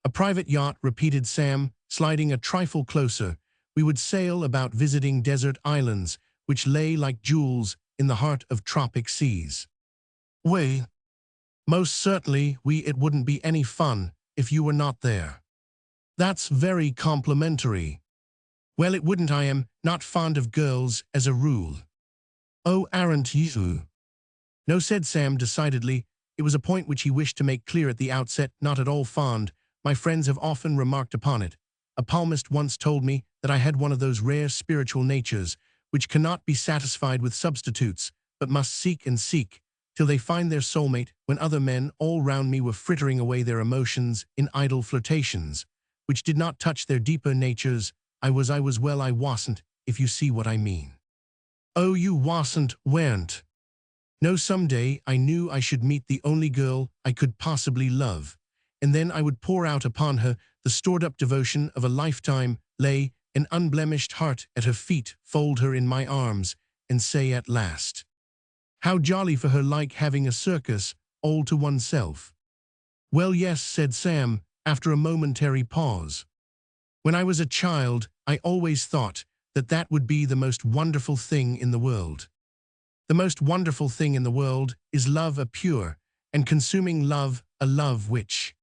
A private yacht, repeated Sam, sliding a trifle closer. We would sail about visiting desert islands, which lay like jewels in the heart of tropic seas. We, most certainly it wouldn't be any fun if you were not there. That's very complimentary. Well, it wouldn't. I am not fond of girls as a rule. Oh, aren't you? No, said Sam decidedly. It was a point which he wished to make clear at the outset. Not at all fond. My friends have often remarked upon it. A palmist once told me that I had one of those rare spiritual natures which cannot be satisfied with substitutes, but must seek and seek, till they find their soulmate. When other men all round me were frittering away their emotions in idle flirtations, which did not touch their deeper natures, I wasn't, if you see what I mean. Oh, you weren't. No, someday I knew I should meet the only girl I could possibly love, and then I would pour out upon her the stored-up devotion of a lifetime, lay an unblemished heart at her feet, fold her in my arms, and say at last, how jolly for her, like having a circus all to oneself. Well, yes, said Sam, after a momentary pause. When I was a child, I always thought that that would be the most wonderful thing in the world. The most wonderful thing in the world is love, a pure and consuming love, a love which...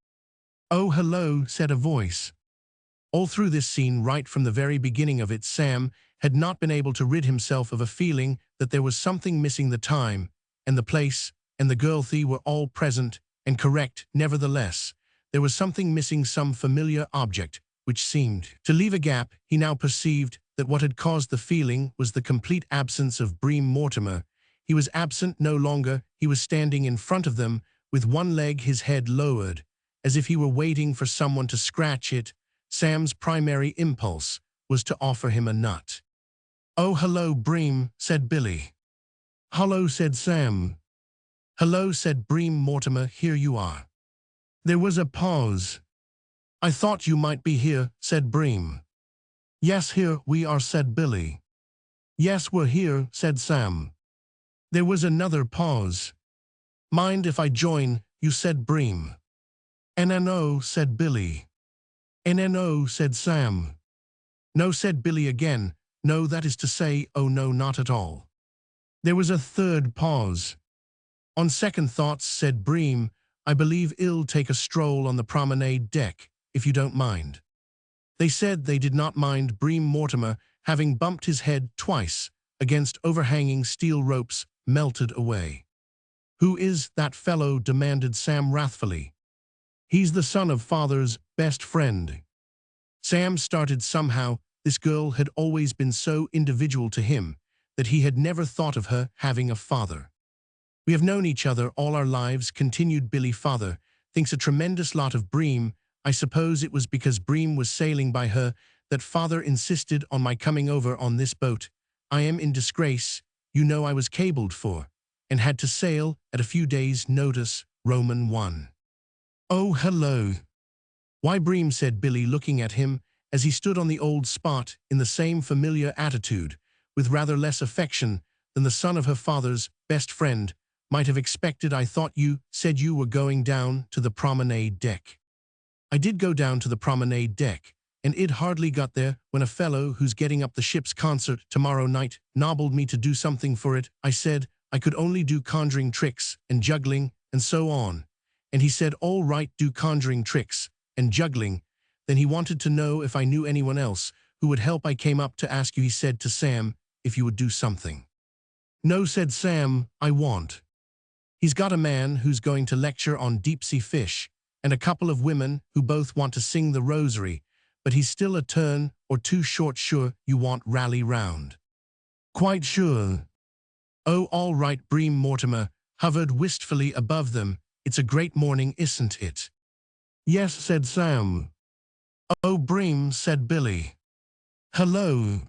Oh, hello, said a voice. All through this scene, right from the very beginning of it, Sam had not been able to rid himself of a feeling that there was something missing. The time and the place and the girl were all present and correct. Nevertheless, there was something missing, some familiar object which seemed to leave a gap. He now perceived that what had caused the feeling was the complete absence of Bream Mortimer. He was absent no longer. He was standing in front of them with one leg, his head lowered, as if he were waiting for someone to scratch it. Sam's primary impulse was to offer him a nut. Oh, hello, Bream, said Billy. Hello, said Sam. Hello, said Bream Mortimer, here you are. There was a pause. I thought you might be here, said Bream. Yes, here we are, said Billy. Yes, we're here, said Sam. There was another pause. Mind if I join you, said Bream. No, said Billy. No, said Sam. No, said Billy again. No, that is to say, oh no, not at all. There was a third pause. On second thoughts, said Bream, I believe I'll take a stroll on the promenade deck, if you don't mind. They said they did not mind. Bream Mortimer, having bumped his head twice against overhanging steel ropes, melted away. Who is that fellow? Demanded Sam wrathfully. He's the son of father's best friend. Sam started. Somehow, this girl had always been so individual to him that he had never thought of her having a father. We have known each other all our lives, continued Billy. Father thinks a tremendous lot of Bream. I suppose it was because Bream was sailing by her that father insisted on my coming over on this boat. I am in disgrace. You know, I was cabled for and had to sail at a few days' notice. Roman 1. Oh, hello. Why, Bream, said Billy, looking at him as he stood on the old spot in the same familiar attitude, with rather less affection than the son of her father's best friend might have expected. I thought you said you were going down to the promenade deck. I did go down to the promenade deck, and I'd hardly got there when a fellow who's getting up the ship's concert tomorrow night nobbled me to do something for it. I said I could only do conjuring tricks and juggling and so on. And he said, all right, do conjuring tricks and juggling. Then he wanted to know if I knew anyone else who would help. I came up to ask you, he said to Sam, if you would do something. No, said Sam, I want. He's got a man who's going to lecture on deep-sea fish, and a couple of women who both want to sing the rosary, but he's still a turn or two short. Sure you want rally round? Quite sure. Oh, all right. Bream Mortimer hovered wistfully above them. It's a great morning, isn't it? Yes, said Sam. Oh, Bream, said Billy. Hello.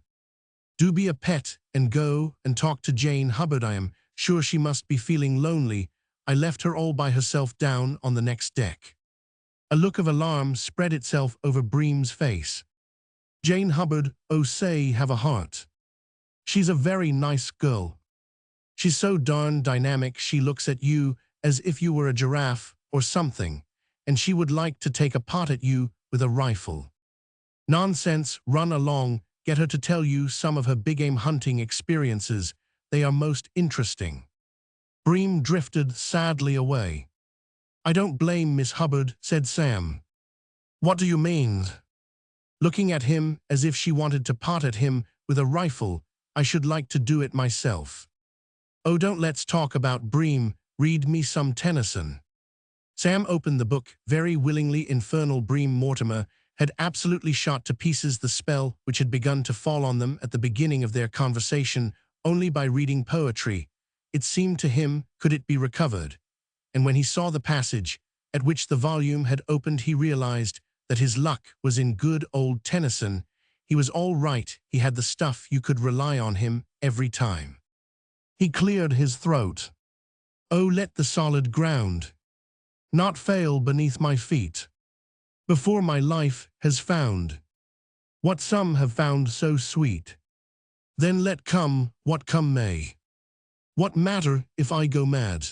Do be a pet and go and talk to Jane Hubbard. I am sure she must be feeling lonely I left her all by herself down on the next deck. A look of alarm spread itself over Bream's face. Jane Hubbard, oh say, have a heart. She's a very nice girl. She's so darn dynamic, she looks at you as if you were a giraffe or something, and she would like to take a pot at you with a rifle. Nonsense, run along, get her to tell you some of her big-game hunting experiences. They are most interesting. Bream drifted sadly away. I don't blame Miss Hubbard, said Sam. What do you mean? Looking at him as if she wanted to pot at him with a rifle. I should like to do it myself. Oh, don't let's talk about Bream, read me some Tennyson. Sam opened the book very willingly. Infernal Bream Mortimer had absolutely shot to pieces the spell which had begun to fall on them at the beginning of their conversation. Only by reading poetry, it seemed to him, could it be recovered. And when he saw the passage at which the volume had opened, he realized that his luck was in good old Tennyson. He was all right, he had the stuff, you could rely on him every time. He cleared his throat. Oh, let the solid ground not fail beneath my feet, before my life has found what some have found so sweet. Then let come what come may. What matter if I go mad?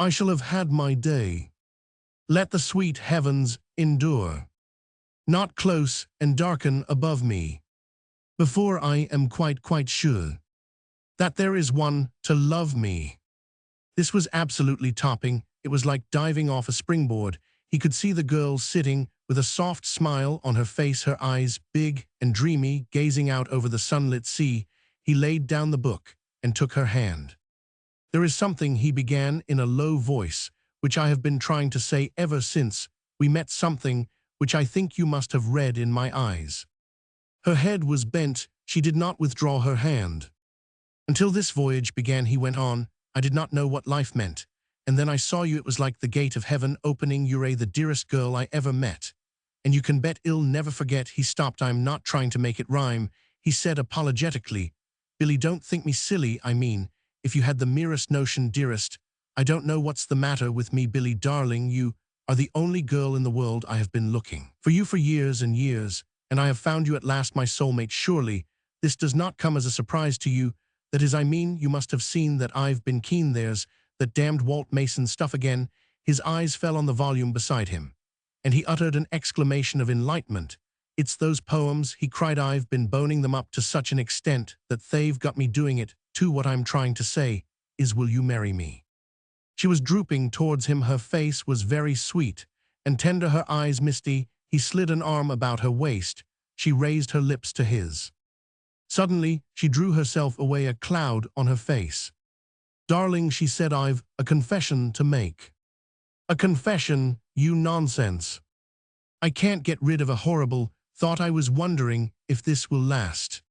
I shall have had my day. Let the sweet heavens endure, not close and darken above me, before I am quite sure that there is one to love me. This was absolutely topping. It was like diving off a springboard. He could see the girl sitting with a soft smile on her face, her eyes big and dreamy, gazing out over the sunlit sea. He laid down the book and took her hand. There is something, he began in a low voice, which I have been trying to say ever since we met, something which I think you must have read in my eyes. Her head was bent. She did not withdraw her hand. Until this voyage began, he went on, I did not know what life meant. And then I saw you. It was like the gate of heaven opening. You're the dearest girl I ever met. And you can bet I'll never forget. He stopped. I'm not trying to make it rhyme, he said apologetically. Billy, don't think me silly. I mean, if you had the merest notion, dearest, I don't know what's the matter with me, Billy, darling. You are the only girl in the world. I have been looking for you for years and years, and I have found you at last, my soulmate. Surely this does not come as a surprise to you. That is, I mean, you must have seen that I've been keen. There's that damned Walt Mason stuff again. His eyes fell on the volume beside him, and he uttered an exclamation of enlightenment. It's those poems, he cried. I've been boning them up to such an extent that they've got me doing it too. What I'm trying to say is, will you marry me? She was drooping towards him. Her face was very sweet and tender, her eyes misty. He slid an arm about her waist. She raised her lips to his. Suddenly, she drew herself away, a cloud on her face. Darling, she said, I've a confession to make. A confession? You nonsense. I can't get rid of a horrible thought. I was wondering if this will last.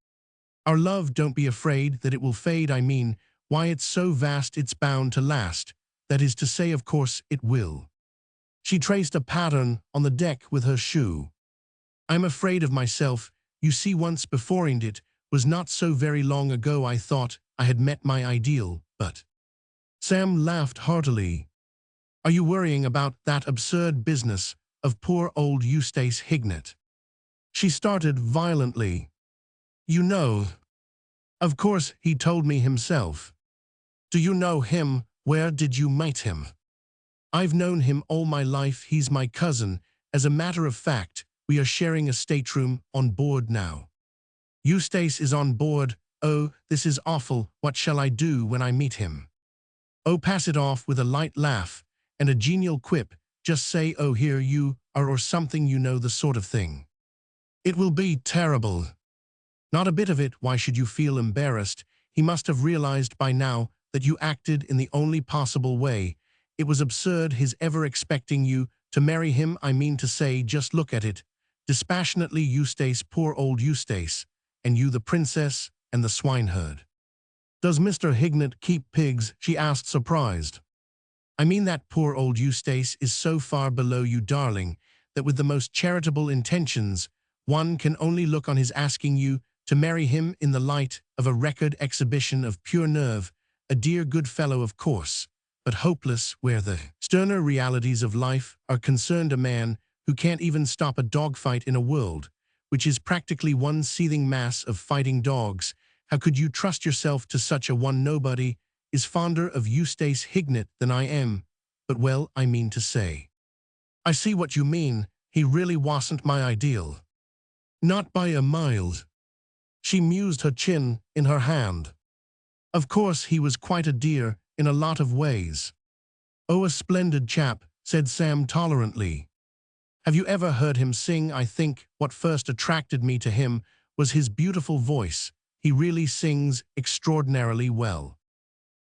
Our love, don't be afraid that it will fade. I mean, why, it's so vast, it's bound to last. That is to say, of course, it will. She traced a pattern on the deck with her shoe. I'm afraid of myself. You see, once before, and it was not so very long ago, I thought I had met my ideal, but... Sam laughed heartily. Are you worrying about that absurd business of poor old Eustace Hignett? She started violently. You know. Of course, he told me himself. Do you know him? Where did you meet him? I've known him all my life. He's my cousin. As a matter of fact, we are sharing a stateroom on board now. Eustace is on board. Oh, this is awful. What shall I do when I meet him? Oh, pass it off with a light laugh and a genial quip. Just say, oh, here you are, or something, you know, the sort of thing. It will be terrible. Not a bit of it. Why should you feel embarrassed? He must have realized by now that you acted in the only possible way. It was absurd, his ever expecting you to marry him. I mean to say, just look at it. Dispassionately, Eustace, poor old Eustace, and you the princess and the swineherd. Does Mr. Hignett keep pigs? She asked, surprised. I mean, that poor old Eustace is so far below you, darling, that with the most charitable intentions, one can only look on his asking you to marry him in the light of a record exhibition of pure nerve. A dear good fellow, of course, but hopeless where the sterner realities of life are concerned. A man who can't even stop a dogfight in a world, which is practically one seething mass of fighting dogs. How could you trust yourself to such a one? Nobody is fonder of Eustace Hignett than I am, but well, I mean to say. I see what you mean, he really wasn't my ideal. Not by a mile. She mused, her chin in her hand. Of course he was quite a dear in a lot of ways. Oh, a splendid chap, said Sam tolerantly. Have you ever heard him sing? I think what first attracted me to him was his beautiful voice. He really sings extraordinarily well.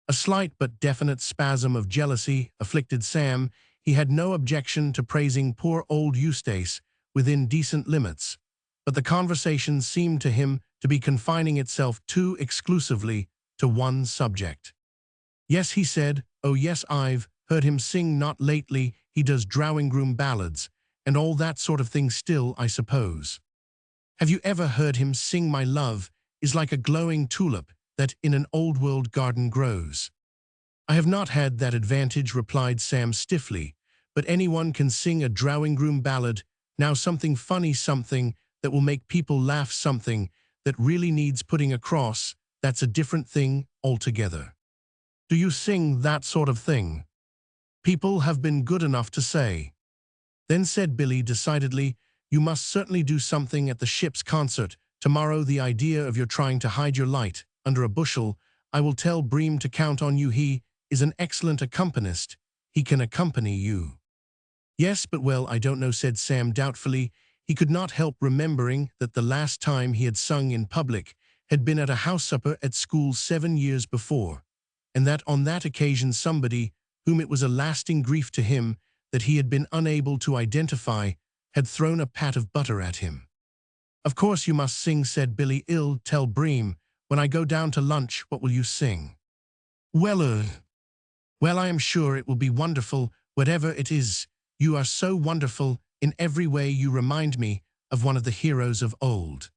A slight but definite spasm of jealousy afflicted Sam. He had no objection to praising poor old Eustace within decent limits, but the conversation seemed to him to be confining itself too exclusively to one subject. Yes, he said. Oh yes, I've heard him sing. Not lately. He does drawing-room ballads and all that sort of thing still, I suppose. Have you ever heard him sing My love is like a glowing tulip that in an old-world garden grows? I have not had that advantage, replied Sam stiffly, but anyone can sing a drawing-room ballad. Now something funny, something that will make people laugh, something that really needs putting across, that's a different thing altogether. Do you sing that sort of thing? People have been good enough to say. Then said Billy decidedly, you must certainly do something at the ship's concert tomorrow. The idea of your trying to hide your light under a bushel. I will tell Bream to count on you. He is an excellent accompanist. He can accompany you. Yes, but well, I don't know, said Sam doubtfully. He could not help remembering that the last time he had sung in public had been at a house supper at school 7 years before, and that on that occasion somebody, whom it was a lasting grief to him that he had been unable to identify, had thrown a pat of butter at him. Of course you must sing, said Billy. I'll tell Bream. When I go down to lunch, what will you sing? Well, I am sure it will be wonderful, whatever it is. You are so wonderful in every way. You remind me of one of the heroes of old.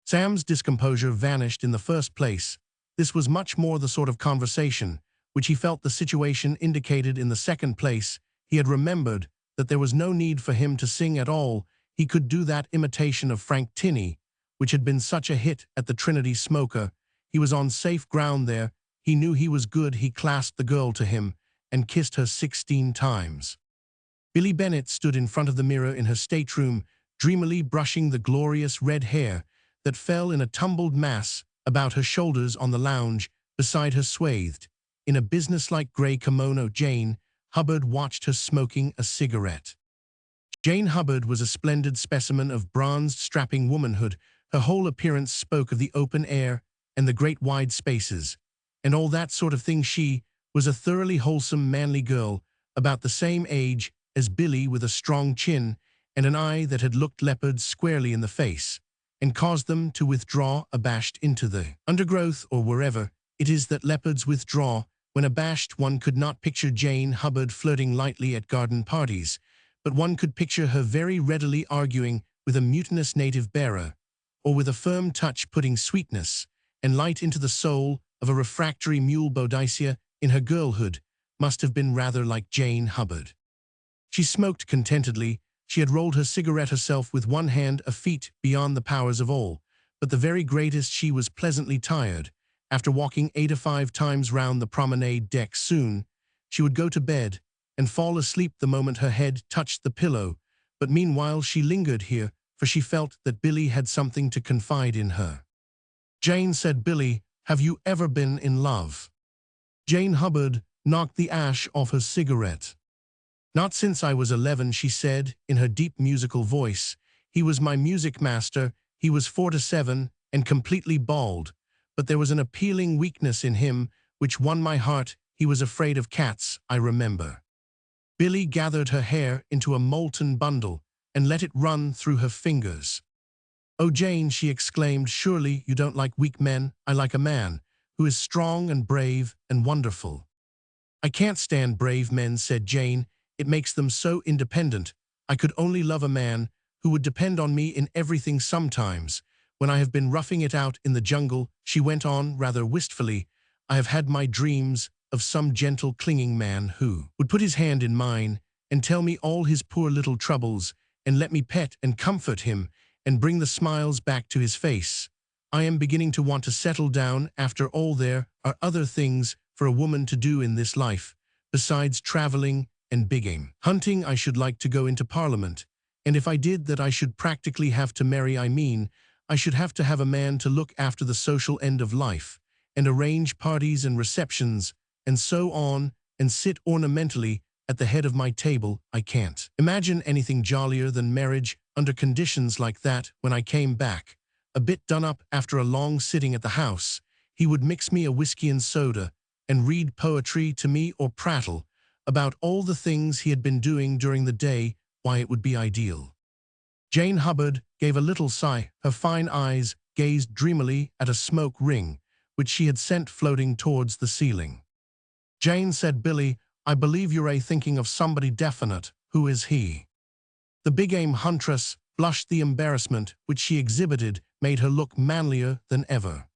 Sam's discomposure vanished in the first place. This was much more the sort of conversation which he felt the situation indicated. In the second place, he had remembered that there was no need for him to sing at all. He could do that imitation of Frank Tinney, which had been such a hit at the Trinity Smoker. He was on safe ground there. He knew he was good. He clasped the girl to him and kissed her 16 times. Billy Bennett stood in front of the mirror in her stateroom, dreamily brushing the glorious red hair that fell in a tumbled mass about her shoulders on the lounge beside her. Swathed in a businesslike gray kimono, Jane Hubbard watched her smoking a cigarette. Jane Hubbard was a splendid specimen of bronzed, strapping womanhood. Her whole appearance spoke of the open air and the great wide spaces, and all that sort of thing. She was a thoroughly wholesome, manly girl, about the same age as Billy, with a strong chin and an eye that had looked leopards squarely in the face and caused them to withdraw abashed into the undergrowth, or wherever it is that leopards withdraw when abashed. One could not picture Jane Hubbard flirting lightly at garden parties, but one could picture her very readily arguing with a mutinous native bearer, or with a firm touch putting sweetness and light into the soul of a refractory mule. Boadicea, in her girlhood, must have been rather like Jane Hubbard. She smoked contentedly. She had rolled her cigarette herself with one hand, a feat beyond the powers of all, but the very greatest. She was pleasantly tired. After walking 85 times round the promenade deck, soon she would go to bed and fall asleep the moment her head touched the pillow. But meanwhile she lingered here, for she felt that Billy had something to confide in her. Jane, said Billy, have you ever been in love? Jane Hubbard knocked the ash off her cigarette. Not since I was 11, she said in her deep musical voice. He was my music master. He was 4 to 7 and completely bald, but there was an appealing weakness in him which won my heart. He was afraid of cats, I remember. Billy gathered her hair into a molten bundle and let it run through her fingers. Oh, Jane, she exclaimed, surely you don't like weak men. I like a man who is strong and brave and wonderful. I can't stand brave men, said Jane. It makes them so independent. I could only love a man who would depend on me in everything. Sometimes, when I have been roughing it out in the jungle, she went on rather wistfully, I have had my dreams of some gentle clinging man who would put his hand in mine and tell me all his poor little troubles and let me pet and comfort him and bring the smiles back to his face. I am beginning to want to settle down. After all, there are other things for a woman to do in this life, besides traveling and big game hunting. I should like to go into Parliament, and if I did that I should practically have to marry. I should have to have a man to look after the social end of life, and arrange parties and receptions, and so on, and sit ornamentally at the head of my table. I can't imagine anything jollier than marriage under conditions like that. When I came back, a bit done up after a long sitting at the house, he would mix me a whiskey and soda, and read poetry to me or prattle about all the things he had been doing during the day. Why, it would be ideal. Jane Hubbard gave a little sigh. Her fine eyes gazed dreamily at a smoke ring, which she had sent floating towards the ceiling. Jane, said Billy, I believe you're thinking of somebody definite. Who is he? The big-game huntress blushed. The embarrassment which she exhibited made her look manlier than ever.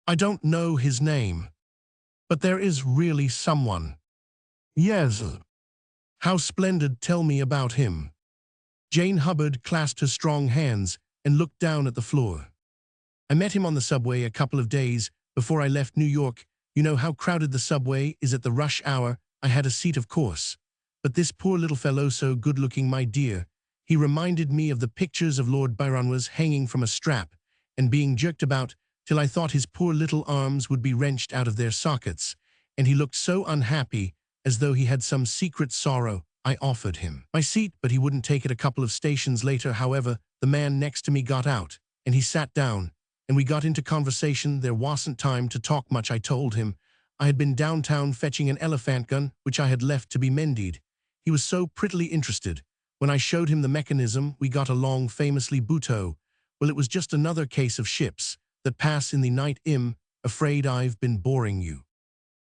I don't know his name, but there is really someone. Yes. How splendid. Tell me about him. Jane Hubbard clasped her strong hands and looked down at the floor. I met him on the subway a couple of days before I left New York. You know how crowded the subway is at the rush hour. I had a seat, of course. But this poor little fellow, so good-looking, my dear. He reminded me of the pictures of Lord Byron, was hanging from a strap and being jerked about till I thought his poor little arms would be wrenched out of their sockets, and he looked so unhappy, as though he had some secret sorrow. I offered him my seat, but he wouldn't take it. A couple of stations later, however, the man next to me got out, and he sat down, and we got into conversation. There wasn't time to talk much. I told him I had been downtown fetching an elephant gun, which I had left to be mended. He was so prettily interested. When I showed him the mechanism, we got along famously. Buteau. Well, it was just another case of ships that pass in the night. Afraid I've been boring you.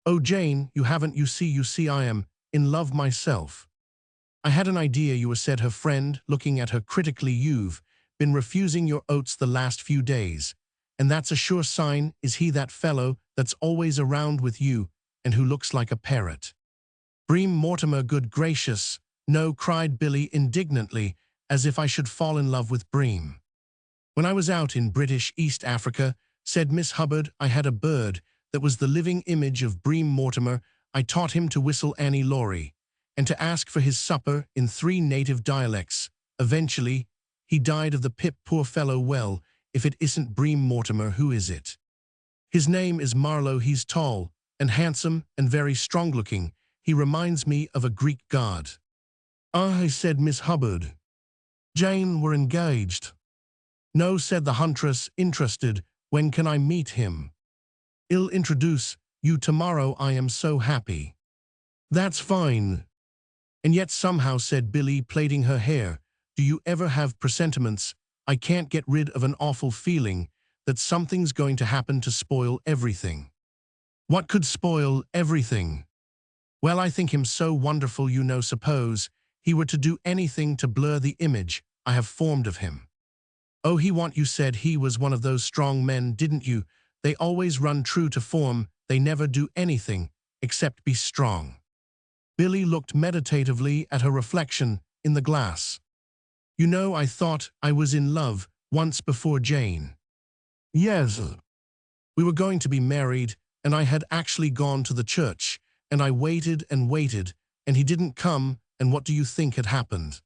Oh, Jane, you haven't. You see, I am in love myself. I had an idea you were, said her friend, looking at her critically. You've been refusing your oats the last few days, and that's a sure sign. Is he that fellow that's always around with you and who looks like a parrot? Bream Mortimer. Good gracious, no, cried Billy indignantly, as if I should fall in love with Bream. When I was out in British East Africa, said Miss Hubbard, I had a bird that was the living image of Bream Mortimer. I taught him to whistle Annie Laurie, and to ask for his supper in 3 native dialects. Eventually, he died of the pip, poor fellow. Well, if it isn't Bream Mortimer, who is it? His name is Marlowe. He's tall and handsome and very strong-looking. He reminds me of a Greek god. Ah, said Miss Hubbard. Jane, we're engaged. No, said the huntress, interested. When can I meet him? I'll introduce you tomorrow. I am so happy. That's fine. And yet somehow, said Billy, plaiting her hair, do you ever have presentiments? I can't get rid of an awful feeling that something's going to happen to spoil everything. What could spoil everything? Well, I think him so wonderful. Suppose he were to do anything to blur the image I have formed of him. Oh, you said he was one of those strong men, didn't you? They always run true to form. They never do anything except be strong. Billy looked meditatively at her reflection in the glass. I thought I was in love once before, Jane. Yes. We were going to be married, and I had actually gone to the church, and I waited and waited, and he didn't come, and what do you think had happened?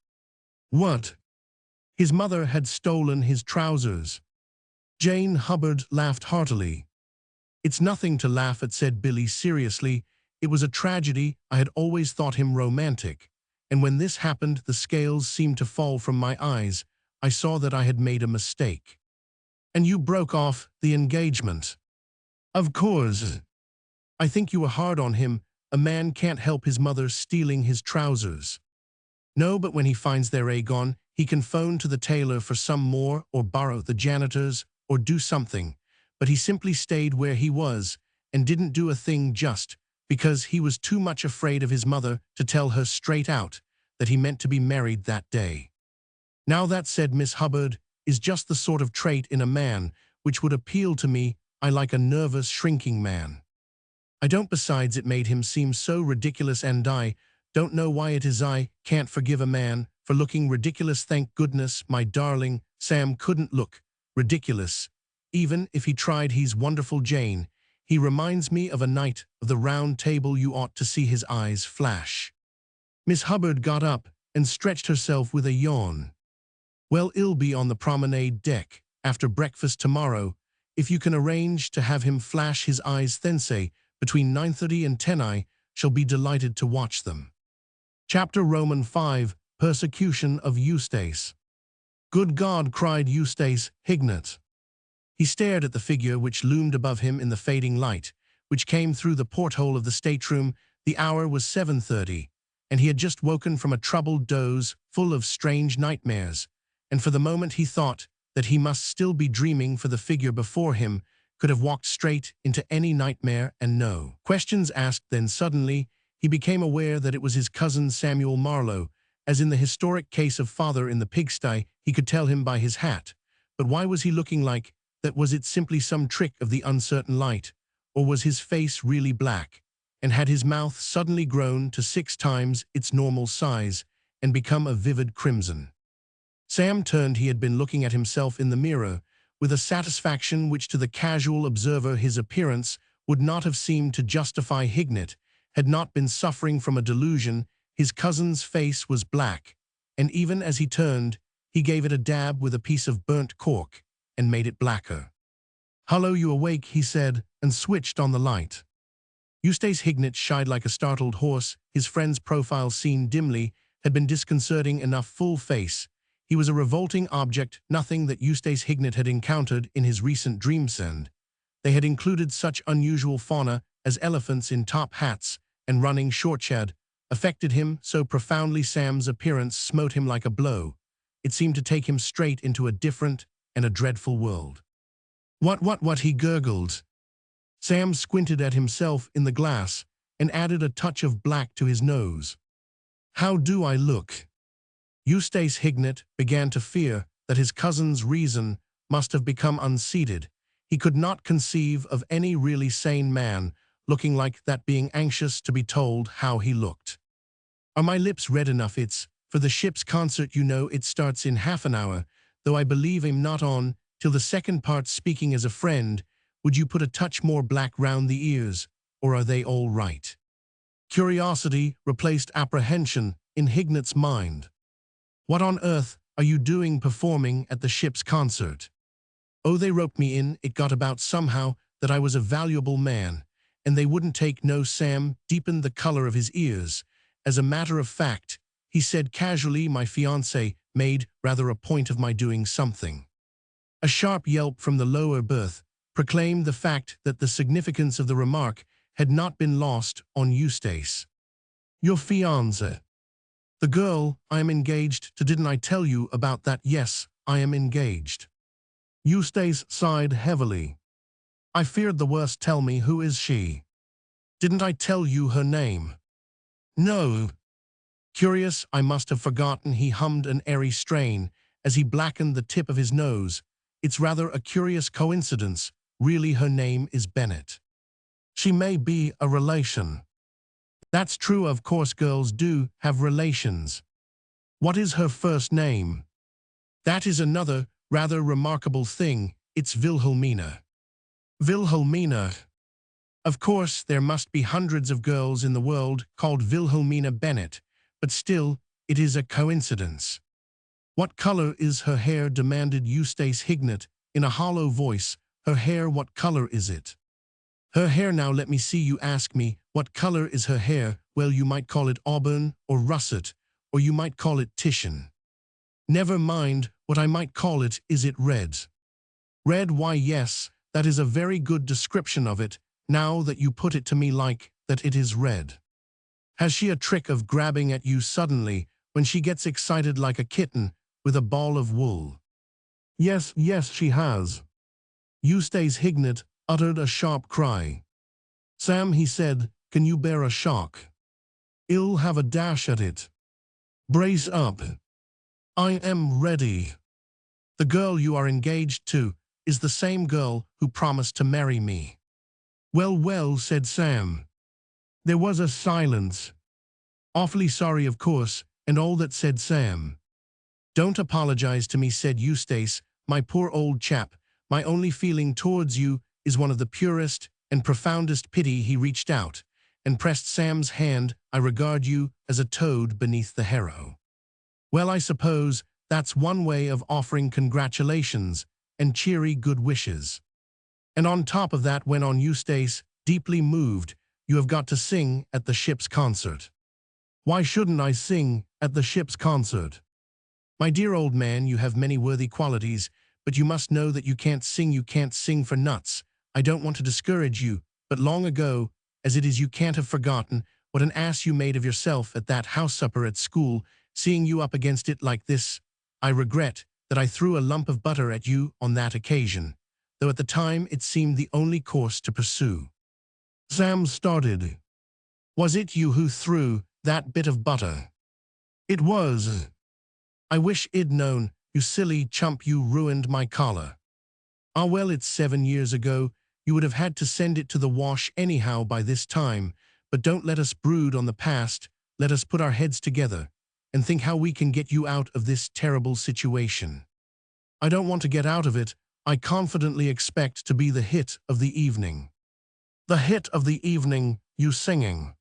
What? His mother had stolen his trousers. Jane Hubbard laughed heartily. It's nothing to laugh at, said Billy seriously. It was a tragedy. I had always thought him romantic, and when this happened, the scales seemed to fall from my eyes. I saw that I had made a mistake. And you broke off the engagement? Of course. I think you were hard on him. A man can't help his mother stealing his trousers. No, but when he finds they're gone, he can phone to the tailor for some more, or borrow the janitor's, or do something. But he simply stayed where he was, and didn't do a thing, just because he was too much afraid of his mother to tell her straight out that he meant to be married that day. Now that, said Miss Hubbard, is just the sort of trait in a man which would appeal to me. I like a nervous, shrinking man. I don't, besides it made him seem so ridiculous, and I don't know why it is I can't forgive a man for looking ridiculous. Thank goodness, my darling, Sam couldn't look ridiculous. Even if he tried. He's wonderful, Jane. He reminds me of a knight of the Round Table. You ought to see his eyes flash." Miss Hubbard got up and stretched herself with a yawn. "Well, he'll be on the promenade deck after breakfast tomorrow. If you can arrange to have him flash his eyes, then say between 9:30 and 10, I shall be delighted to watch them." Chapter Roman 5, Persecution of Eustace. "Good God!" cried Eustace Hignett. He stared at the figure which loomed above him in the fading light, which came through the porthole of the stateroom. The hour was 7:30, and he had just woken from a troubled doze full of strange nightmares, and for the moment he thought that he must still be dreaming, for the figure before him could have walked straight into any nightmare and no questions asked. Then suddenly he became aware that it was his cousin Samuel Marlowe. As in the historic case of Father in the Pigsty, he could tell him by his hat. But why was he looking like that? Was it simply some trick of the uncertain light, or was his face really black, and had his mouth suddenly grown to 6 times its normal size and become a vivid crimson? Sam turned. He had been looking at himself in the mirror with a satisfaction which to the casual observer his appearance would not have seemed to justify. Hignett had not been suffering from a delusion. His cousin's face was black, and even as he turned, he gave it a dab with a piece of burnt cork and made it blacker. "Hullo, you awake?" he said, and switched on the light. Eustace Hignett shied like a startled horse. His friend's profile, seen dimly, had been disconcerting enough. Full face. He was a revolting object, nothing that Eustace Hignett had encountered in his recent dreams, and they had included such unusual fauna as elephants in top hats and running shortshad, affected him so profoundly. Sam's appearance smote him like a blow. It seemed to take him straight into a different and a dreadful world. What, he gurgled. Sam squinted at himself in the glass and added a touch of black to his nose. "How do I look?" Eustace Hignett began to fear that his cousin's reason must have become unseated. He could not conceive of any really sane man looking like that, being anxious to be told how he looked. "Are my lips red enough? It's for the ship's concert, you know. It starts in half an hour, though I believe I'm not on till the second part. Speaking as a friend, would you put a touch more black round the ears, or are they all right?" Curiosity replaced apprehension in Hignett's mind. "What on earth are you doing performing at the ship's concert?" "Oh, they roped me in. It got about somehow that I was a valuable man, and they wouldn't take no." Sam deepened the color of his ears. "As a matter of fact," he said casually, "my fiancé made rather a point of my doing something." A sharp yelp from the lower berth proclaimed the fact that the significance of the remark had not been lost on Eustace. "Your fiancé?" "The girl I am engaged to. Didn't I tell you about that?" "Yes, I am engaged." Eustace sighed heavily. "I feared the worst. Tell me, who is she?" "Didn't I tell you her name?" "No." "Curious, I must have forgotten." He hummed an airy strain as he blackened the tip of his nose. "It's rather a curious coincidence. Really, her name is Bennett." "She may be a relation." "That's true, of course, girls do have relations." "What is her first name?" "That is another rather remarkable thing. It's Wilhelmina." "Wilhelmina?" "Of course, there must be hundreds of girls in the world called Wilhelmina Bennett, but still, it is a coincidence." "What color is her hair?" demanded Eustace Hignett in a hollow voice. "Her hair, what color is it?" "Her hair, now let me see. You ask me, what color is her hair? Well, you might call it auburn or russet, or you might call it Titian." "Never mind what I might call it. Is it red?" "Red? Why, yes, that is a very good description of it, now that you put it to me like that. It is red." "Has she a trick of grabbing at you suddenly when she gets excited, like a kitten with a ball of wool?" Yes, she has." Eustace Hignett uttered a sharp cry. "Sam," he said, "can you bear a shock?" "I'll have a dash at it." "Brace up." "I am ready." "The girl you are engaged to is the same girl who promised to marry me." Well, well, said Sam. There was a silence. Awfully sorry, of course, and all that, said Sam. Don't apologize to me, said Eustace, my poor old chap. My only feeling towards you is one of the purest and profoundest pity. He reached out and pressed Sam's hand. I regard you as a toad beneath the harrow. Well, I suppose that's one way of offering congratulations and cheery good wishes. And on top of that, went on Eustace, deeply moved, you have got to sing at the ship's concert. Why shouldn't I sing at the ship's concert? My dear old man, you have many worthy qualities, but you must know that you can't sing for nuts. I don't want to discourage you, but long ago, as it is, you can't have forgotten what an ass you made of yourself at that house supper at school, seeing you up against it like this. I regret that I threw a lump of butter at you on that occasion, though at the time it seemed the only course to pursue. Sam started. Was it you who threw that bit of butter? It was. I wish I'd known, you silly chump, you ruined my collar. Ah well, it's 7 years ago, you would have had to send it to the wash anyhow by this time, but don't let us brood on the past, let us put our heads together and think how we can get you out of this terrible situation. I don't want to get out of it, I confidently expect to be the hit of the evening. The hit of the evening, you singing.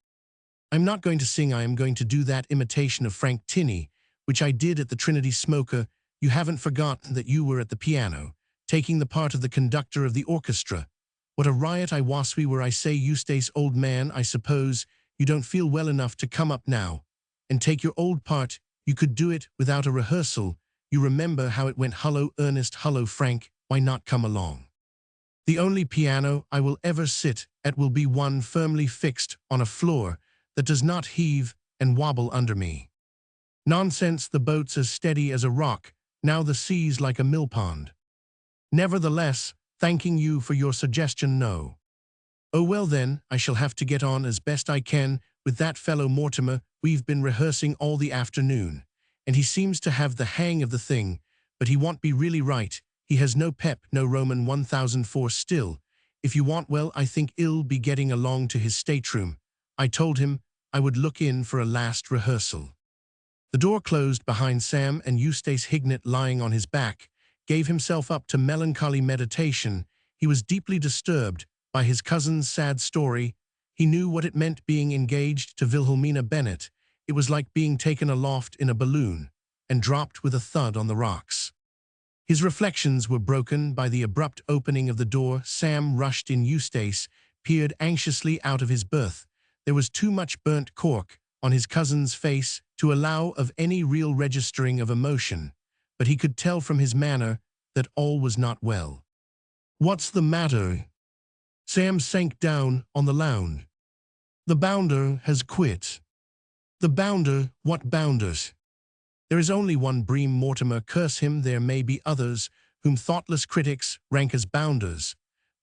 I'm not going to sing, I am going to do that imitation of Frank Tinney, which I did at the Trinity Smoker. You haven't forgotten that you were at the piano, taking the part of the conductor of the orchestra. What a riot I was we were, I say, Eustace, old man, I suppose you don't feel well enough to come up now and take your old part. You could do it without a rehearsal. You remember how it went, hullo Ernest, hullo Frank, why not come along? The only piano I will ever sit at will be one firmly fixed on a floor that does not heave and wobble under me. Nonsense, the boat's as steady as a rock, now the sea's like a millpond. Nevertheless, thanking you for your suggestion, no. Oh well then, I shall have to get on as best I can with that fellow Mortimer. We've been rehearsing all the afternoon, and he seems to have the hang of the thing, but he won't be really right. He has no pep, no Roman 1004 still. If you want, well, I think he'll be getting along to his stateroom. I told him I would look in for a last rehearsal. The door closed behind Sam, and Eustace Hignett, lying on his back, gave himself up to melancholy meditation. He was deeply disturbed by his cousin's sad story. He knew what it meant being engaged to Wilhelmina Bennet. It was like being taken aloft in a balloon and dropped with a thud on the rocks. His reflections were broken by the abrupt opening of the door. Sam rushed in. Eustace peered anxiously out of his berth. There was too much burnt cork on his cousin's face to allow of any real registering of emotion, but he could tell from his manner that all was not well. What's the matter? Sam sank down on the lounge. The bounder has quit. The bounder? What bounders? There is only one Bream Mortimer, curse him. There may be others whom thoughtless critics rank as bounders,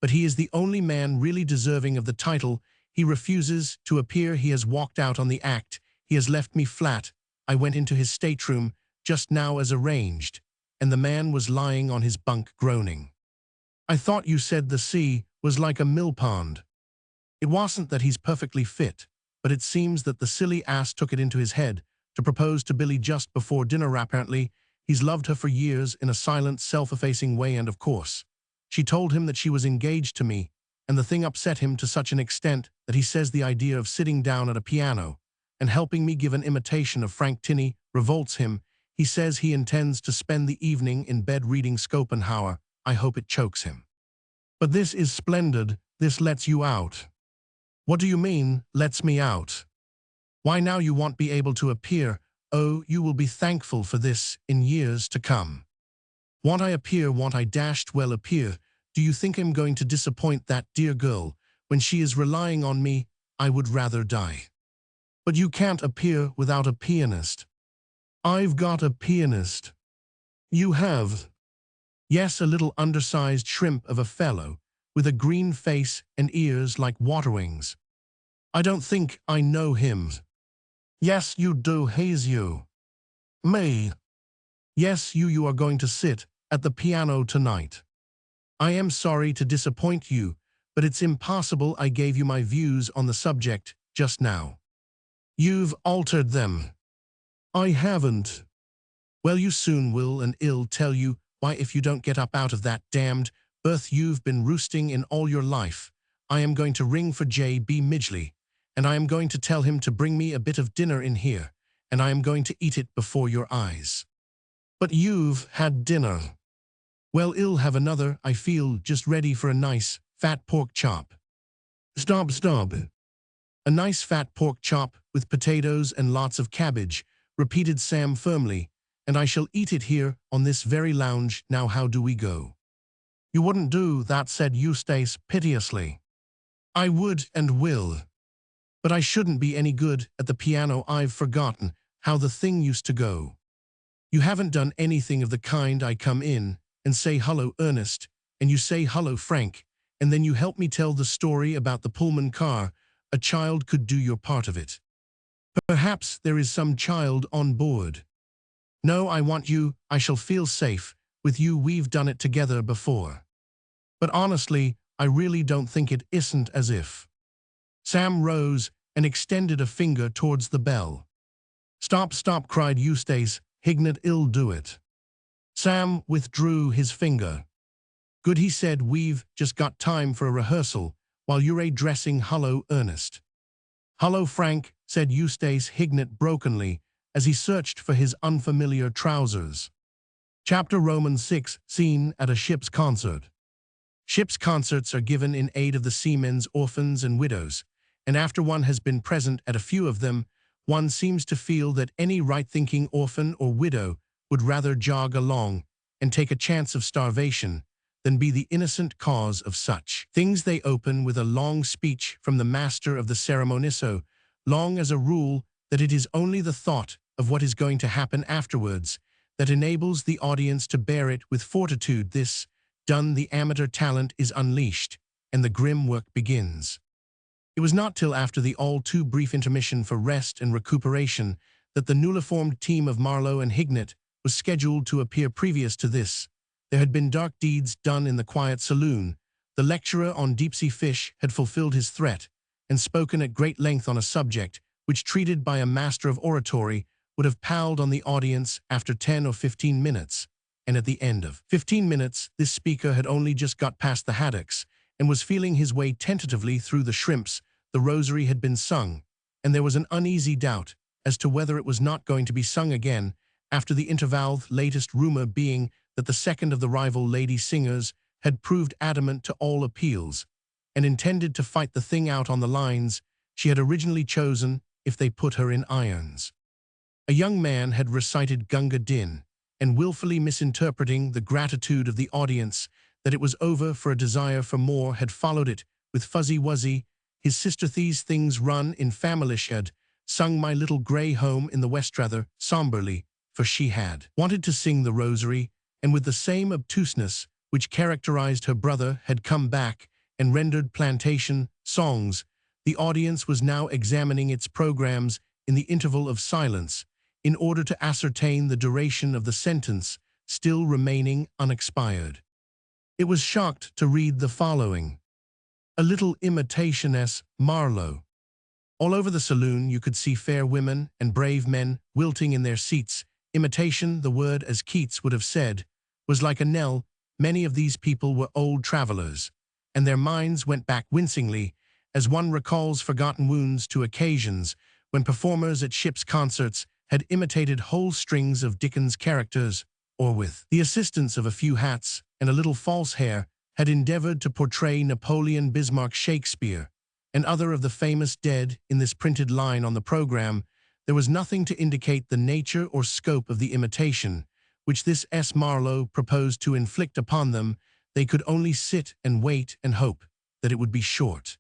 but he is the only man really deserving of the title. He refuses to appear. He has walked out on the act. He has left me flat. I went into his stateroom just now as arranged, and the man was lying on his bunk groaning. I thought you said the sea was like a millpond. It wasn't that he's perfectly fit, but it seems that the silly ass took it into his head to propose to Billy just before dinner. Apparently, he's loved her for years in a silent, self-effacing way, and of course, she told him that she was engaged to me, and the thing upset him to such an extent that he says the idea of sitting down at a piano and helping me give an imitation of Frank Tinney revolts him. He says he intends to spend the evening in bed reading Schopenhauer. I hope it chokes him. But this is splendid. This lets you out. What do you mean, lets me out? Why, now you won't be able to appear. Oh, you will be thankful for this in years to come. Won't I appear? Won't I dashed well appear? Do you think I'm going to disappoint that dear girl when she is relying on me? I would rather die. But you can't appear without a pianist. I've got a pianist. You have? Yes, a little undersized shrimp of a fellow with a green face and ears like water wings. I don't think I know him. Yes, you do. He's you. Me. Yes, you are going to sit at the piano tonight. I am sorry to disappoint you, but it's impossible. I gave you my views on the subject just now. You've altered them. I haven't. Well, you soon will, and I'll tell you why if you don't get up out of that damned berth you've been roosting in all your life. I am going to ring for J.B. Midgley, and I am going to tell him to bring me a bit of dinner in here, and I am going to eat it before your eyes. But you've had dinner. Well, I'll have another. I feel just ready for a nice, fat pork chop. Stop. A nice fat pork chop with potatoes and lots of cabbage, repeated Sam firmly, and I shall eat it here on this very lounge. Now how do we go? You wouldn't do that, said Eustace piteously. I would and will. But I shouldn't be any good at the piano. I've forgotten how the thing used to go. You haven't done anything of the kind. I come in and say hello Ernest, and you say hello Frank, and then you help me tell the story about the Pullman car. A child could do your part of it. Perhaps there is some child on board. No, I want you. I shall feel safe with you. We've done it together before. But honestly, I really don't think it isn't as if. Sam rose and extended a finger towards the bell. Stop, cried Eustace. Hignett, I'll do it. Sam withdrew his finger. Good, he said. We've just got time for a rehearsal while you're dressing. Hello, Ernest. Hello, Frank, said Eustace Hignett brokenly as he searched for his unfamiliar trousers. Chapter Roman 6, scene at a ship's concert. Ship's concerts are given in aid of the seamen's orphans and widows, and after one has been present at a few of them, one seems to feel that any right-thinking orphan or widow would rather jog along and take a chance of starvation than be the innocent cause of such things. They open with a long speech from the master of the ceremony, so long as a rule that it is only the thought of what is going to happen afterwards that enables the audience to bear it with fortitude. This done, the amateur talent is unleashed, and the grim work begins. It was not till after the all-too brief intermission for rest and recuperation that the newly formed team of Marlowe and Hignett was scheduled to appear. Previous to this, there had been dark deeds done in the quiet saloon. The lecturer on deep-sea fish had fulfilled his threat and spoken at great length on a subject which, treated by a master of oratory, would have palled on the audience after 10 or 15 minutes. And at the end of 15 minutes, this speaker had only just got past the haddocks and was feeling his way tentatively through the shrimps. The rosary had been sung, and there was an uneasy doubt as to whether it was not going to be sung again after the interval, latest rumor being that the second of the rival lady singers had proved adamant to all appeals and intended to fight the thing out on the lines she had originally chosen if they put her in irons. A young man had recited Gunga Din, and willfully misinterpreting the gratitude of the audience that it was over for a desire for more, had followed it with Fuzzy Wuzzy. His sister These Things Run in Family had sung My Little Grey Home in the West rather somberly, for she had wanted to sing the rosary, and with the same obtuseness which characterized her brother had come back and rendered plantation songs. The audience was now examining its programs in the interval of silence in order to ascertain the duration of the sentence still remaining unexpired. It was shocked to read the following. A little imitation S. Marlowe. All over the saloon you could see fair women and brave men wilting in their seats. Imitation, the word, as Keats would have said, was like a knell. Many of these people were old travelers, and their minds went back wincingly, as one recalls forgotten wounds, to occasions when performers at ship's concerts had imitated whole strings of Dickens characters, or with the assistance of a few hats and a little false hair had endeavored to portray Napoleon, Bismarck, Shakespeare, and other of the famous dead. In this printed line on the program, there was nothing to indicate the nature or scope of the imitation which this S. Marlowe proposed to inflict upon them. They could only sit and wait and hope that it would be short.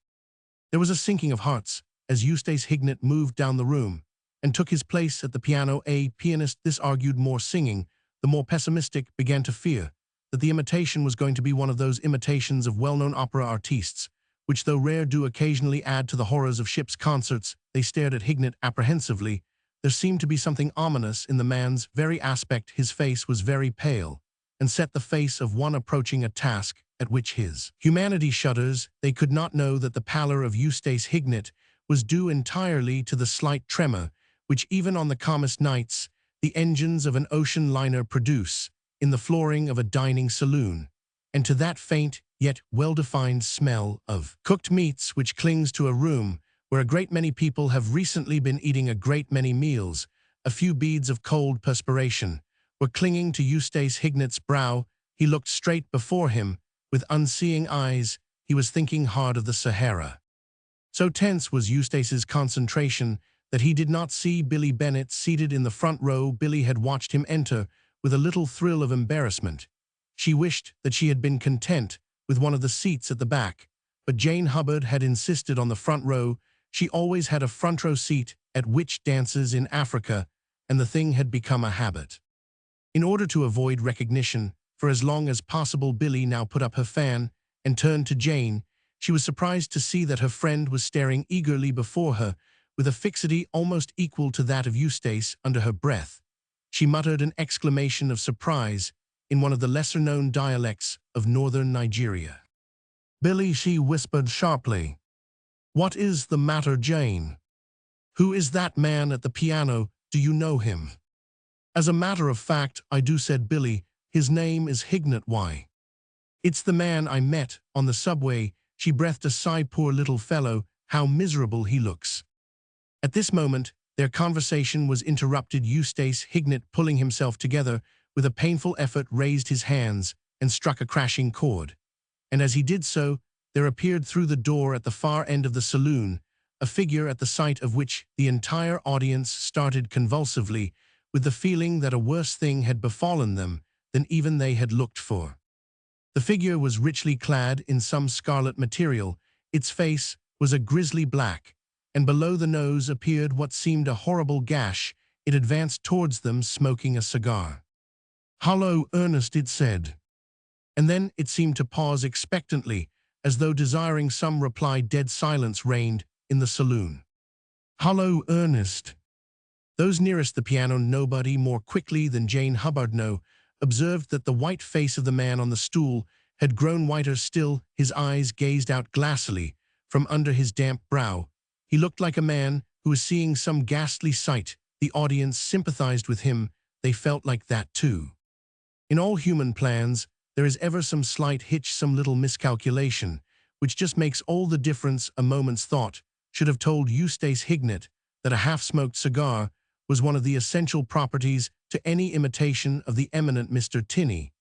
There was a sinking of hearts as Eustace Hignett moved down the room and took his place at the piano. A pianist, this argued more singing, the more pessimistic began to fear that the imitation was going to be one of those imitations of well-known opera artistes, which though rare do occasionally add to the horrors of ship's concerts. They stared at Hignett apprehensively. There seemed to be something ominous in the man's very aspect. His face was very pale, and set the face of one approaching a task at which his humanity shudders. They could not know that the pallor of Eustace Hignett was due entirely to the slight tremor which even on the calmest nights the engines of an ocean liner produce in the flooring of a dining saloon, and to that faint yet well-defined smell of cooked meats which clings to a room where a great many people have recently been eating a great many meals. A few beads of cold perspiration were clinging to Eustace Hignett's brow. He looked straight before him with unseeing eyes. He was thinking hard of the Sahara. So tense was Eustace's concentration that he did not see Billy Bennet seated in the front row. Billy had watched him enter with a little thrill of embarrassment. She wished that she had been content with one of the seats at the back, but Jane Hubbard had insisted on the front row. She always had a front row seat at witch dances in Africa, and the thing had become a habit. In order to avoid recognition, for as long as possible, Billy now put up her fan and turned to Jane. She was surprised to see that her friend was staring eagerly before her, with a fixity almost equal to that of Eustace. Under her breath, she muttered an exclamation of surprise in one of the lesser-known dialects of northern Nigeria. "Billy," she whispered sharply. "What is the matter, Jane? Who is that man at the piano? Do you know him?" "As a matter of fact, I do," said Billy. "His name is Hignett." "Why?" "It's the man I met on the subway." She breathed a sigh. "Poor little fellow, how miserable he looks." At this moment, their conversation was interrupted. Eustace Hignett, pulling himself together with a painful effort, raised his hands and struck a crashing chord. And as he did so, there appeared through the door at the far end of the saloon a figure at the sight of which the entire audience started convulsively, with the feeling that a worse thing had befallen them than even they had looked for. The figure was richly clad in some scarlet material. Its face was a grisly black, and below the nose appeared what seemed a horrible gash. It advanced towards them, smoking a cigar. "Hallo, Ernest," it said. And then it seemed to pause expectantly, as though desiring some reply. Dead silence reigned in the saloon. "Hallo, Ernest." Those nearest the piano, nobody more quickly than Jane Hubbard observed that the white face of the man on the stool had grown whiter still. His eyes gazed out glassily from under his damp brow. He looked like a man who was seeing some ghastly sight. The audience sympathized with him. They felt like that too. In all human plans, there is ever some slight hitch, some little miscalculation, which just makes all the difference. A moment's thought should have told Eustace Hignett that a half-smoked cigar was one of the essential properties to any imitation of the eminent Mr. Tinney,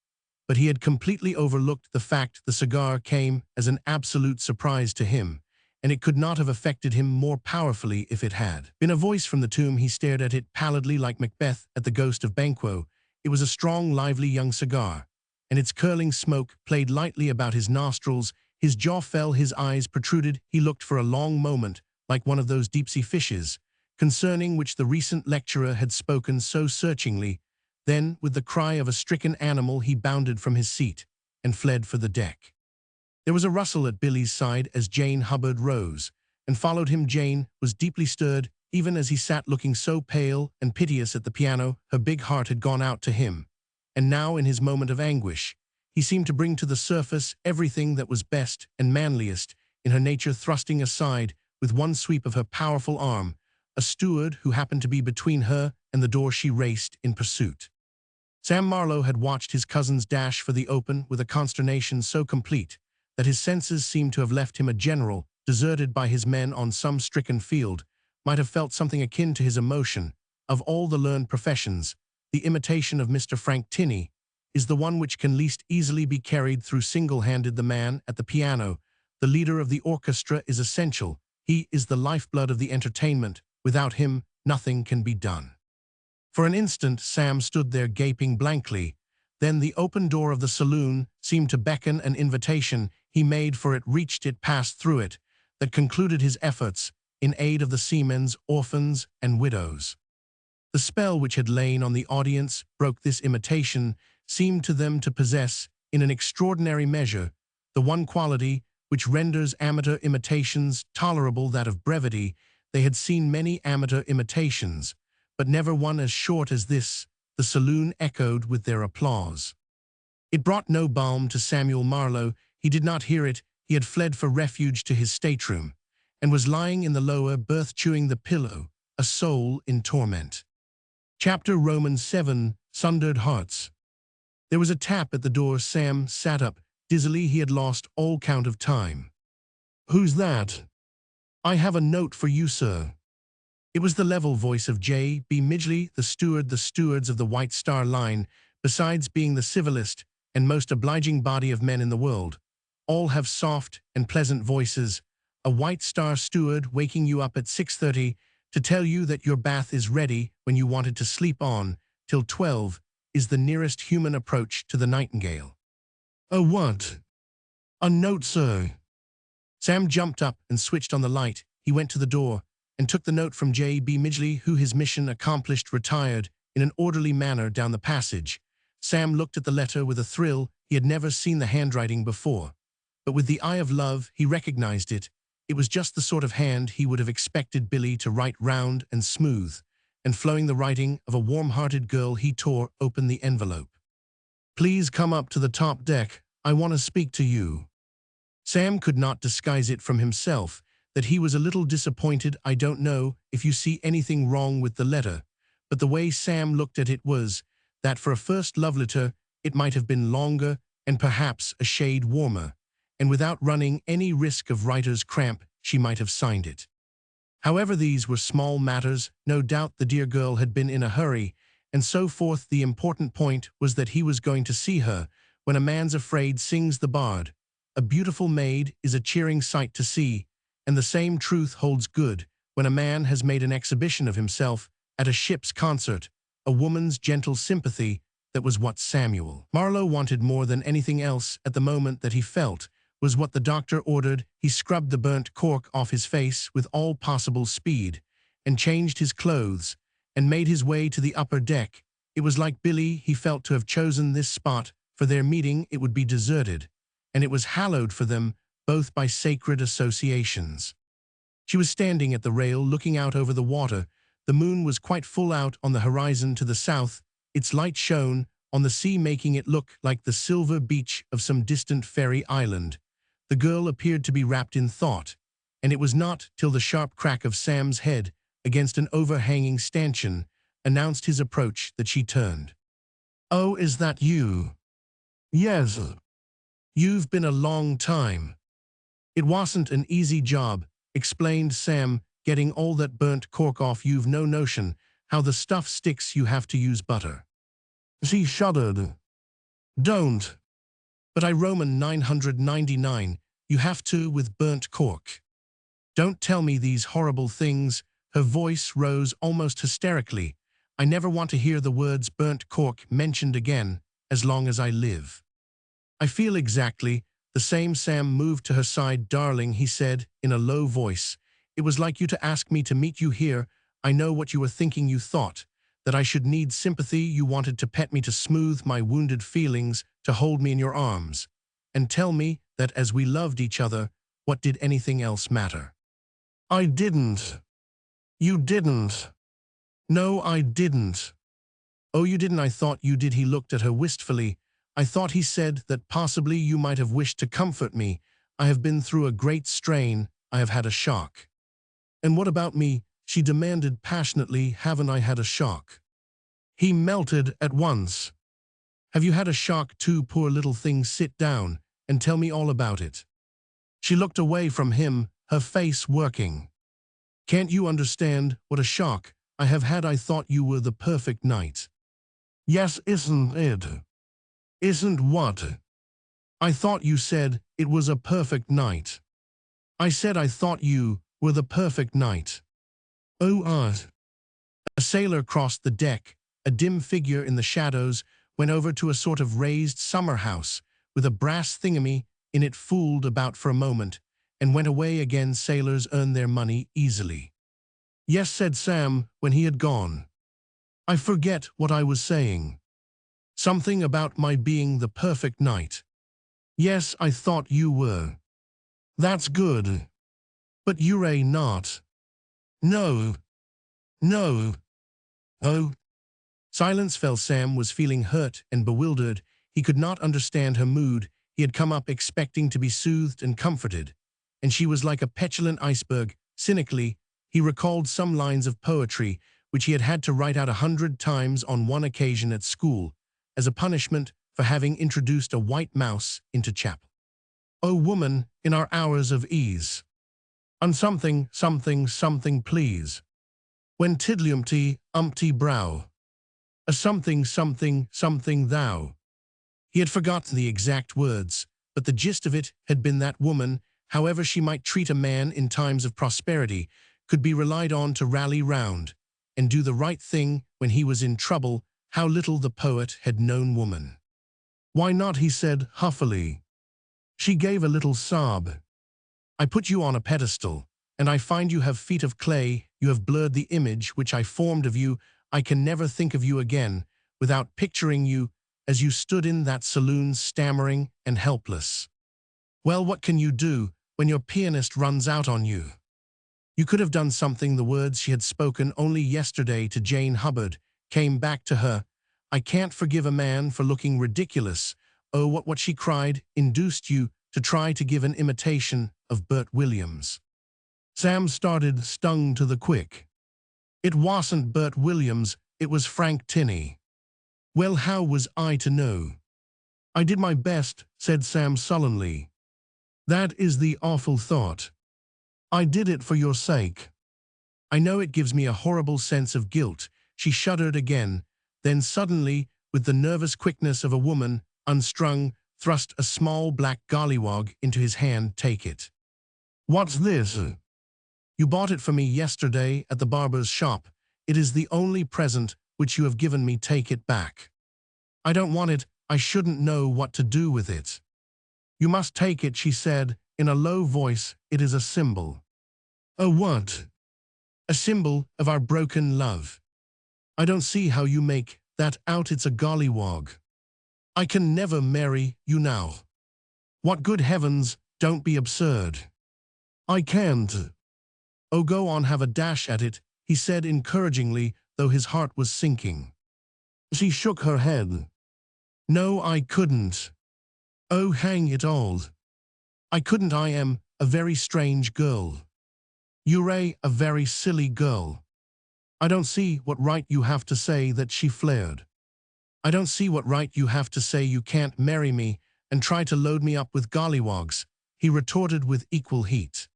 but he had completely overlooked the fact. The cigar came as an absolute surprise to him, and it could not have affected him more powerfully if it had been a voice from the tomb. He stared at it pallidly, like Macbeth at the ghost of Banquo. It was a strong, lively young cigar, and its curling smoke played lightly about his nostrils. His jaw fell, his eyes protruded. He looked for a long moment like one of those deep-sea fishes, concerning which the recent lecturer had spoken so searchingly. Then, with the cry of a stricken animal, he bounded from his seat and fled for the deck. There was a rustle at Billy's side as Jane Hubbard rose and followed him. Jane was deeply stirred, even as he sat looking so pale and piteous at the piano. Her big heart had gone out to him, and now, in his moment of anguish, he seemed to bring to the surface everything that was best and manliest in her nature. Thrusting aside, with one sweep of her powerful arm, a steward who happened to be between her and the door, she raced in pursuit. Sam Marlowe had watched his cousin's dash for the open with a consternation so complete that his senses seemed to have left him. A general, deserted by his men on some stricken field, might have felt something akin to his emotion. Of all the learned professions, the imitation of Mr. Frank Tinney is the one which can least easily be carried through single-handed. The man at the piano, the leader of the orchestra, is essential. He is the lifeblood of the entertainment. Without him, nothing can be done. For an instant, Sam stood there gaping blankly. Then the open door of the saloon seemed to beckon an invitation. He made for it, reached it, passed through it. That concluded his efforts in aid of the seamen, orphans, and widows. The spell which had lain on the audience broke. This imitation seemed to them to possess, in an extraordinary measure, the one quality which renders amateur imitations tolerable, that of brevity. They had seen many amateur imitations, but never one as short as this. The saloon echoed with their applause. It brought no balm to Samuel Marlowe. He did not hear it. He had fled for refuge to his stateroom, and was lying in the lower berth chewing the pillow, a soul in torment. Chapter Romans 7, Sundered Hearts. There was a tap at the door. Sam sat up. Dizzily, he had lost all count of time. "Who's that?" "I have a note for you, sir." It was the level voice of J.B. Midgley, the steward. The stewards of the White Star Line, besides being the civilest and most obliging body of men in the world, all have soft and pleasant voices. A White Star steward waking you up at 6:30 to tell you that your bath is ready when you wanted to sleep on till 12 is the nearest human approach to the nightingale. "Oh, what?" "A note, sir." Sam jumped up and switched on the light. He went to the door and took the note from J.B. Midgley, who, his mission accomplished, retired in an orderly manner down the passage. Sam looked at the letter with a thrill. He had never seen the handwriting before, but with the eye of love he recognized it. It was just the sort of hand he would have expected Billy to write, round and smooth, and flowing the writing of a warm-hearted girl. He tore open the envelope. "Please come up to the top deck. I want to speak to you." Sam could not disguise it from himself that he was a little disappointed. "I don't know if you see anything wrong with the letter," but the way Sam looked at it was that for a first love letter it might have been longer and perhaps a shade warmer, and without running any risk of writer's cramp she might have signed it. However, these were small matters. No doubt the dear girl had been in a hurry, and so forth. The important point was that he was going to see her. When a man's afraid, sings the bard, a beautiful maid is a cheering sight to see, and the same truth holds good when a man has made an exhibition of himself at a ship's concert. A woman's gentle sympathy, that was what Samuel Marlowe wanted more than anything else at the moment. That he felt was what the doctor ordered. He scrubbed the burnt cork off his face with all possible speed, and changed his clothes, and made his way to the upper deck. It was like Billy. He felt to have chosen this spot for their meeting. It would be deserted, and it was hallowed for them both by sacred associations. She was standing at the rail, looking out over the water. The moon was quite full out on the horizon to the south. Its light shone on the sea, making it look like the silver beach of some distant fairy island. The girl appeared to be wrapped in thought, and it was not till the sharp crack of Sam's head against an overhanging stanchion announced his approach that she turned. "Oh, is that you?" "Yes." "You've been a long time." "It wasn't an easy job," explained Sam, "getting all that burnt cork off. You've no notion how the stuff sticks. You have to use butter." She shuddered. "Don't." "But I Roman 999, you have to with burnt cork." "Don't tell me these horrible things." Her voice rose almost hysterically. "I never want to hear the words burnt cork mentioned again as long as I live." "I feel exactly the same." Sam moved to her side. "Darling," he said in a low voice, "it was like you to ask me to meet you here. I know what you were thinking. You thought that I should need sympathy. You wanted to pet me, to smooth my wounded feelings, to hold me in your arms, and tell me that as we loved each other, what did anything else matter?" "I didn't." "You didn't." "No, I didn't." "Oh, you didn't. I thought you did." He looked at her wistfully. "I thought," he said, "that possibly you might have wished to comfort me. I have been through a great strain. I have had a shock." "And what about me?" she demanded passionately. "Haven't I had a shock?" He melted at once. "Have you had a shock too, poor little thing? Sit down and tell me all about it." She looked away from him, her face working. "Can't you understand what a shock I have had? I thought you were the perfect knight." "Yes, isn't it?" "Isn't what?" "I thought you said it was a perfect night." "I said I thought you were the perfect knight." "Oh, A sailor crossed the deck. A dim figure in the shadows went over to a sort of raised summer house with a brass thingamy in it, fooled about for a moment, and went away again. Sailors earn their money easily." "Yes," said Sam when he had gone. "I forget what I was saying. Something about my being the perfect knight." "Yes, I thought you were." "That's good. But you're not." "No. No." "Oh." Silence fell. Sam was feeling hurt and bewildered. He could not understand her mood. He had come up expecting to be soothed and comforted, and she was like a petulant iceberg. Cynically, he recalled some lines of poetry which he had had to write out 100 times on one occasion at school, as a punishment for having introduced a white mouse into chapel. O woman, in our hours of ease, on something, something, something please, when tidliumpty, umpty brow, a something, something, something thou. He had forgotten the exact words, but the gist of it had been that woman, however she might treat a man in times of prosperity, could be relied on to rally round and do the right thing when he was in trouble. How little the poet had known woman. Why not, he said huffily. She gave a little sob. I put you on a pedestal, and I find you have feet of clay. You have blurred the image which I formed of you. I can never think of you again without picturing you as you stood in that saloon, stammering and helpless. Well, what can you do when your pianist runs out on you? You could have done something. The words she had spoken only yesterday to Jane Hubbard came back to her. I can't forgive a man for looking ridiculous. Oh, what she cried induced you to try to give an imitation of Bert Williams. Sam started, stung to the quick. It wasn't Bert Williams, it was Frank Tinney. Well, how was I to know? I did my best, said Sam sullenly. That is the awful thought. I did it for your sake. I know it gives me a horrible sense of guilt. She shuddered again, then suddenly, with the nervous quickness of a woman, unstrung, thrust a small black gollywog into his hand. Take it. What's this? You bought it for me yesterday at the barber's shop. It is the only present which you have given me. Take it back. I don't want it. I shouldn't know what to do with it. You must take it, she said, in a low voice. It is a symbol. A what? A symbol of our broken love. I don't see how you make that out. It's a gollywog. I can never marry you now. What good heavens, don't be absurd. I can't. Oh, go on, have a dash at it, he said encouragingly, though his heart was sinking. She shook her head. No, I couldn't. Oh, hang it all. I couldn't. I am a very strange girl. You're a very silly girl. I don't see what right you have to say that, she flared. I don't see what right you have to say you can't marry me and try to load me up with gollywogs, he retorted with equal heat.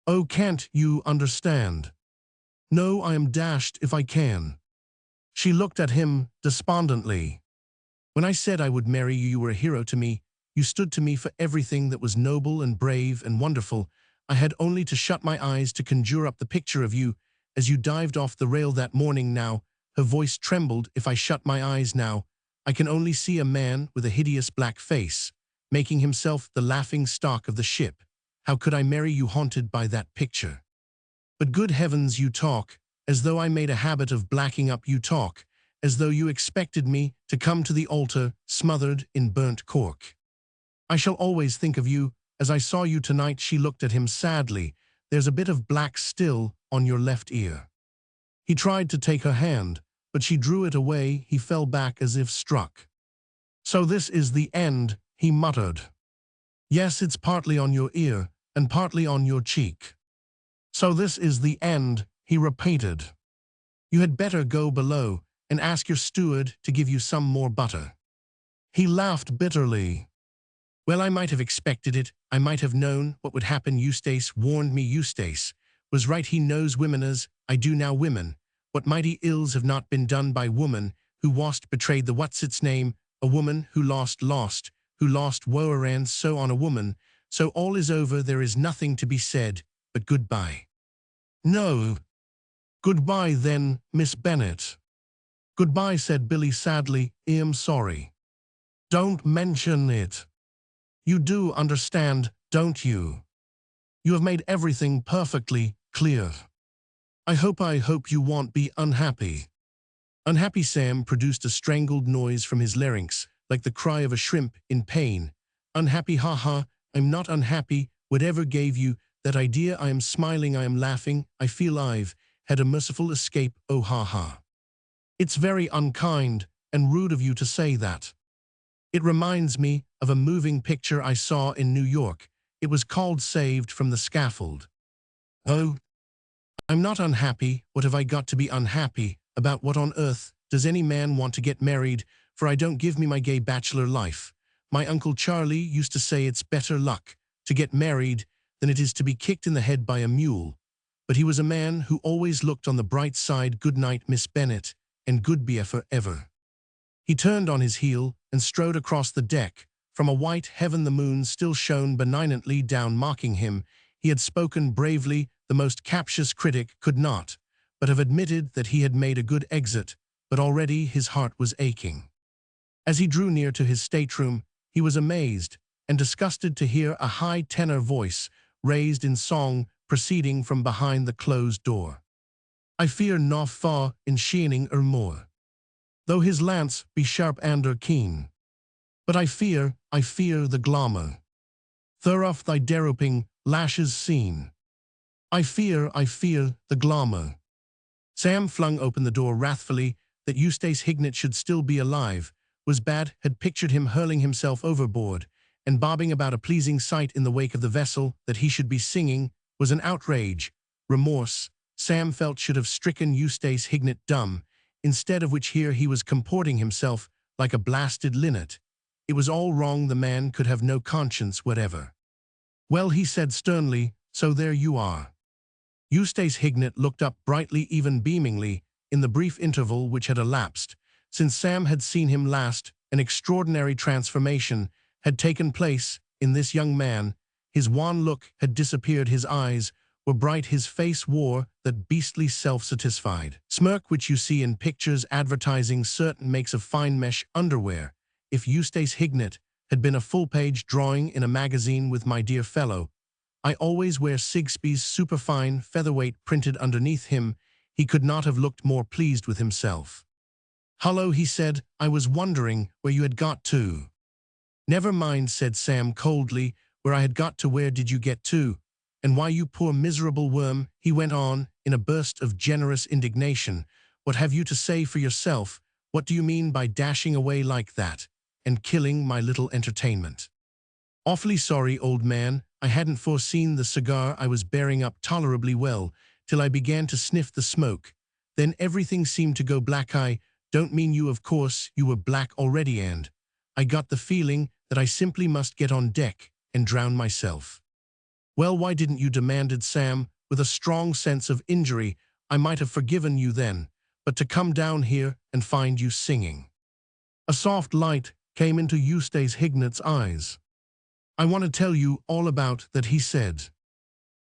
Oh, can't you understand? No, I am dashed if I can. She looked at him despondently. When I said I would marry you, you were a hero to me. You stood to me for everything that was noble and brave and wonderful. I had only to shut my eyes to conjure up the picture of you as you dived off the rail that morning. Now, her voice trembled. If I shut my eyes now, I can only see a man with a hideous black face, making himself the laughing stock of the ship. How could I marry you haunted by that picture? But good heavens, you talk as though I made a habit of blacking up. You talk as though you expected me to come to the altar smothered in burnt cork. I shall always think of you as I saw you tonight. She looked at him sadly. There's a bit of black still on your left ear. He tried to take her hand, but she drew it away. He fell back as if struck. So this is the end, he muttered. Yes, it's partly on your ear and partly on your cheek. So this is the end, he repeated. You had better go below and ask your steward to give you some more butter. He laughed bitterly. Well, I might have expected it. I might have known what would happen. Eustace warned me. Eustace was right. He knows women as I do now. Women, what mighty ills have not been done by woman who wast betrayed the what's its name, a woman who lost, who lost woe, so on a woman. So all is over. There is nothing to be said but goodbye. No. Goodbye then, Miss Bennet. Goodbye, said Billy sadly. I'm sorry. Don't mention it. You do understand, don't you? You have made everything perfectly clear. I hope you won't be unhappy. Unhappy. Sam produced a strangled noise from his larynx, like the cry of a shrimp in pain. Unhappy, ha ha, I'm not unhappy. Whatever gave you that idea? I am smiling, I am laughing. I feel I've had a merciful escape, oh ha ha. It's very unkind and rude of you to say that. It reminds me of a moving picture I saw in New York. It was called Saved from the Scaffold. Oh, I'm not unhappy. What have I got to be unhappy about? What on earth does any man want to get married? For I don't give me my gay bachelor life. My Uncle Charlie used to say it's better luck to get married than it is to be kicked in the head by a mule. But he was a man who always looked on the bright side. Good night, Miss Bennet, and good be forever. He turned on his heel and strode across the deck. From a white heaven the moon still shone benignantly down, mocking him. He had spoken bravely. The most captious critic could not but have admitted that he had made a good exit, but already his heart was aching. As he drew near to his stateroom, he was amazed and disgusted to hear a high tenor voice raised in song proceeding from behind the closed door. I fear no fa in sheening or more, though his lance be sharp and keen. But I fear the glamour, thereof thy deruping lashes seen. I fear the glamour. Sam flung open the door wrathfully. That Eustace Hignett should still be alive was bad. Had pictured him hurling himself overboard and bobbing about, a pleasing sight in the wake of the vessel. That he should be singing was an outrage. Remorse, Sam felt, should have stricken Eustace Hignett dumb, instead of which here he was comporting himself like a blasted linnet. It was all wrong. The man could have no conscience whatever. Well, he said sternly, so there you are. Eustace Hignett looked up brightly, even beamingly, in the brief interval which had elapsed since Sam had seen him last. An extraordinary transformation had taken place in this young man. His wan look had disappeared. His eyes were bright. His face wore that beastly self-satisfied smirk which you see in pictures advertising certain makes of fine mesh underwear. If Eustace Hignett had been a full-page drawing in a magazine with "My dear fellow, I always wear Sigsbee's superfine featherweight printed underneath him," he could not have looked more pleased with himself. "Hullo," he said, "I was wondering where you had got to." "Never mind," said Sam coldly, "where I had got to. Where did you get to? And why, you poor miserable worm," he went on in a burst of generous indignation, "what have you to say for yourself? What do you mean by dashing away like that and killing my little entertainment?" "Awfully sorry, old man. I hadn't foreseen the cigar. I was bearing up tolerably well till I began to sniff the smoke. Then everything seemed to go black. I don't mean you, of course. You were black already, and I got the feeling that I simply must get on deck and drown myself." "Well, why didn't you?" demanded Sam, with a strong sense of injury. "I might have forgiven you then, but to come down here and find you singing." A soft light came into Eustace Hignett's eyes. "I want to tell you all about that," he said.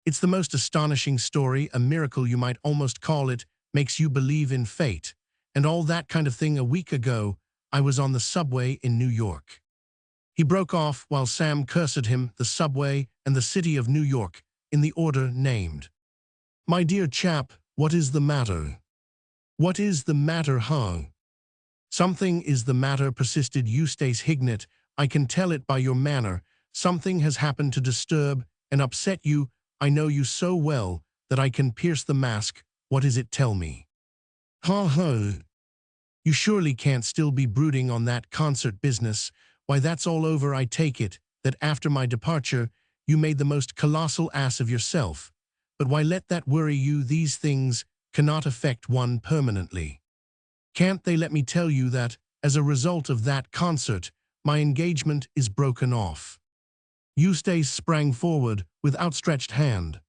"It's the most astonishing story, a miracle you might almost call it, makes you believe in fate, and all that kind of thing. A week ago, I was on the subway in New York." He broke off while Sam cursed him, the subway and the city of New York, in the order named. "My dear chap, what is the matter?" "What is the matter, huh?" "Something is the matter," persisted Eustace Hignett. "I can tell it by your manner. Something has happened to disturb and upset you. I know you so well that I can pierce the mask. What is it? Tell me." "Ha ha. You surely can't still be brooding on that concert business. Why, that's all over. I take it that after my departure you made the most colossal ass of yourself. But why let that worry you? These things cannot affect one permanently. Can't they? Let me tell you that, as a result of that concert, my engagement is broken off." Eustace sprang forward with outstretched hand.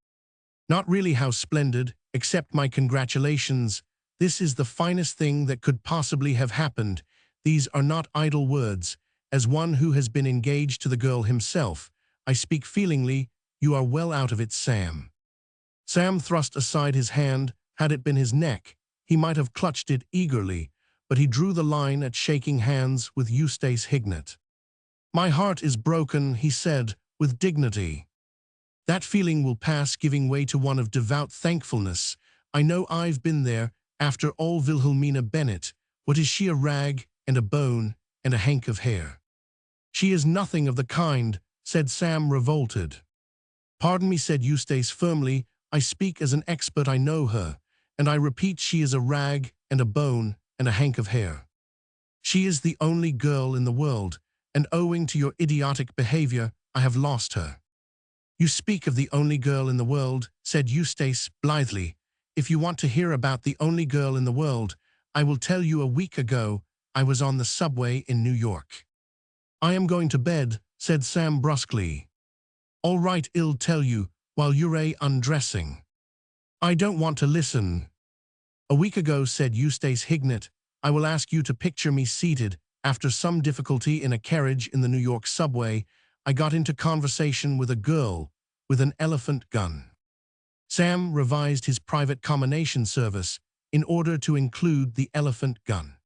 "Not really? How splendid. Accept my congratulations. This is the finest thing that could possibly have happened. These are not idle words. As one who has been engaged to the girl himself, I speak feelingly. You are well out of it, Sam." Sam thrust aside his hand. Had it been his neck, he might have clutched it eagerly, but he drew the line at shaking hands with Eustace Hignett. "My heart is broken," he said with dignity. "That feeling will pass, giving way to one of devout thankfulness. I know I've been there. After all, Wilhelmina Bennet, what is she? A rag and a bone and a hank of hair." "She is nothing of the kind," said Sam, revolted. "Pardon me," said Eustace firmly. "I speak as an expert. I know her, and I repeat, she is a rag and a bone and a hank of hair. She is the only girl in the world, and owing to your idiotic behavior, I have lost her." "You speak of the only girl in the world," said Eustace blithely. "If you want to hear about the only girl in the world, I will tell you. A week ago, I was on the subway in New York." "I am going to bed," said Sam brusquely. "All right, I'll tell you, while you're undressing." "I don't want to listen." "A week ago," said Eustace Hignett, "I will ask you to picture me seated, after some difficulty in a carriage in the New York subway. I got into conversation with a girl with an elephant gun." Sam revised his private combination service in order to include the elephant gun.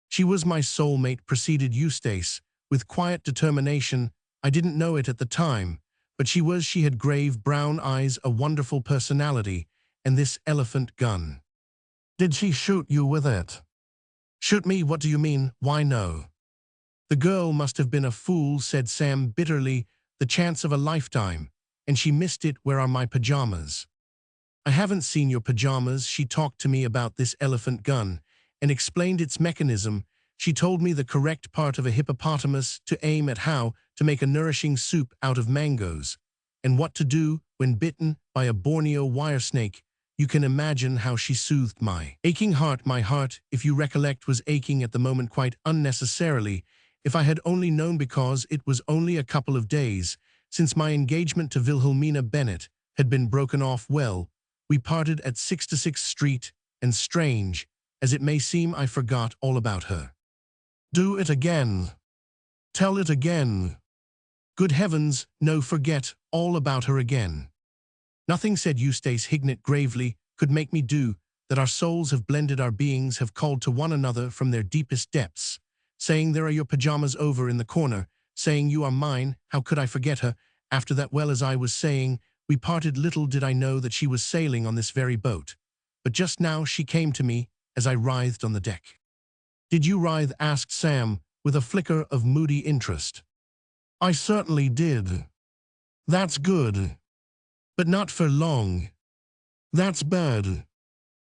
"She was my soulmate," proceeded Eustace, with quiet determination. "I didn't know it at the time, but she was. She had grave brown eyes, a wonderful personality, and this elephant gun." "Did she shoot you with it?" "Shoot me? What do you mean? Why, no." "The girl must have been a fool," said Sam bitterly. "The chance of a lifetime, and she missed it. Where are my pajamas?" "I haven't seen your pajamas." She talked to me about this elephant gun and explained its mechanism. She told me the correct part of a hippopotamus to aim at, how to make a nourishing soup out of mangoes, and what to do when bitten by a Borneo wire snake. You can imagine how she soothed my aching heart. My heart, if you recollect, was aching at the moment quite unnecessarily. If I had only known, because it was only a couple of days since my engagement to Wilhelmina Bennett had been broken off. Well, we parted at 66th Street, and strange as it may seem, I forgot all about her. "Do it again. Tell it again." "Good heavens, no, forget all about her again." "Nothing," said Eustace Hignett gravely, "could make me do that. Our souls have blended, our beings have called to one another from their deepest depths, saying, 'There are your pajamas over in the corner,' saying, 'You are mine.' How could I forget her after that? Well, as I was saying, we parted. Little did I know that she was sailing on this very boat. But just now she came to me as I writhed on the deck." "Did you writhe?" asked Sam, with a flicker of moody interest. "I certainly did." "That's good. But not for long. That's bad."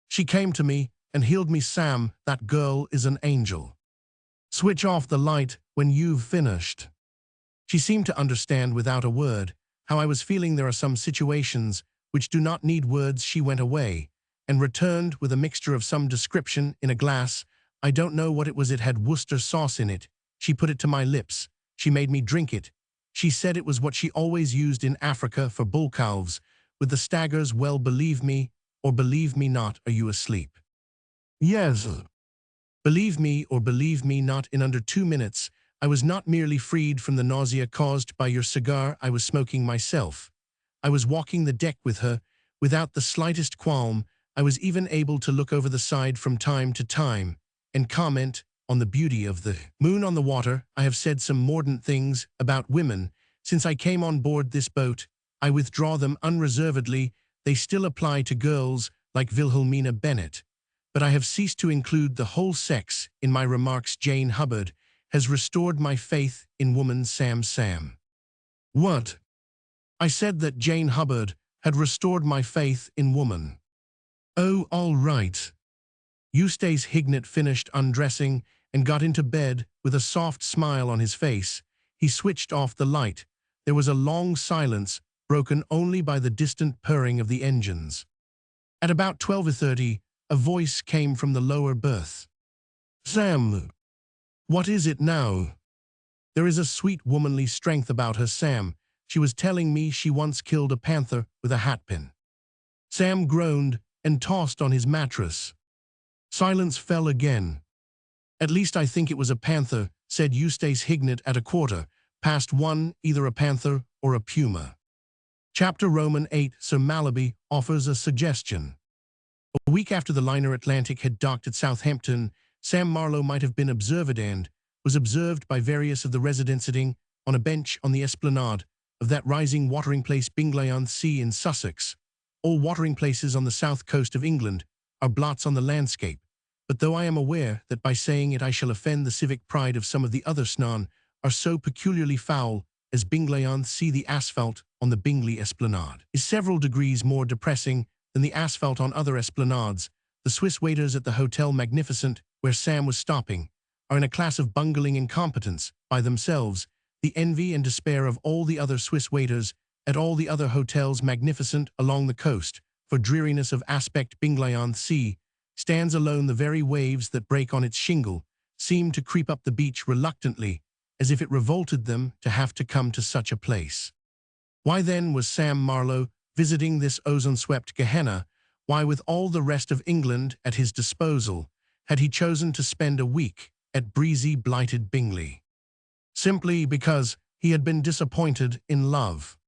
"She came to me and healed me, Sam. That girl is an angel." "Switch off the light when you've finished." She seemed to understand without a word how I was feeling. There are some situations which do not need words. She went away and returned with a mixture of some description in a glass. I don't know what it was. It had Worcester sauce in it. She put it to my lips. She made me drink it. She said it was what she always used in Africa for bull calves with the staggers. Well, believe me or believe me not. Are you asleep? "Yes." "Believe me or believe me not, in under 2 minutes, I was not merely freed from the nausea caused by your cigar. I was smoking myself. I was walking the deck with her without the slightest qualm. I was even able to look over the side from time to time and comment on the beauty of the moon on the water. I have said some mordant things about women since I came on board this boat. I withdraw them unreservedly. They still apply to girls like Wilhelmina Bennett. But I have ceased to include the whole sex in my remarks. Jane Hubbard has restored my faith in woman." Sam. "What?" "I said that Jane Hubbard had restored my faith in woman." "Oh, all right." Eustace Hignett finished undressing and got into bed with a soft smile on his face. He switched off the light. There was a long silence, broken only by the distant purring of the engines. At about 12:30, a voice came from the lower berth. "Sam." "What is it now?" "There is a sweet womanly strength about her, Sam. She was telling me she once killed a panther with a hatpin." Sam groaned and tossed on his mattress. Silence fell again. "At least I think it was a panther," said Eustace Hignett at 1:15, either a panther or a puma. Chapter Roman 8. Sir Mallaby offers a suggestion. A week after the liner Atlantic had docked at Southampton, Sam Marlowe might have been observed and was observed by various of the residents sitting on a bench on the esplanade of that rising watering place Bingley-on-Sea in Sussex. All watering places on the south coast of England are blots on the landscape, but though I am aware that by saying it I shall offend the civic pride of some of the others, none are so peculiarly foul as Bingley-on-Sea. The asphalt on the Bingley Esplanade is several degrees more depressing than the asphalt on other esplanades. The Swiss waiters at the Hotel Magnificent, where Sam was stopping, are in a class of bungling incompetence by themselves, the envy and despair of all the other Swiss waiters at all the other hotels magnificent along the coast, for dreariness of aspect Binglayan Sea, stands alone the very waves that break on its shingle, seem to creep up the beach reluctantly, as if it revolted them to have to come to such a place. Why then was Sam Marlowe visiting this ozone-swept Gehenna? Why, with all the rest of England at his disposal, had he chosen to spend a week at breezy, blighted Bingley? Simply because he had been disappointed in love.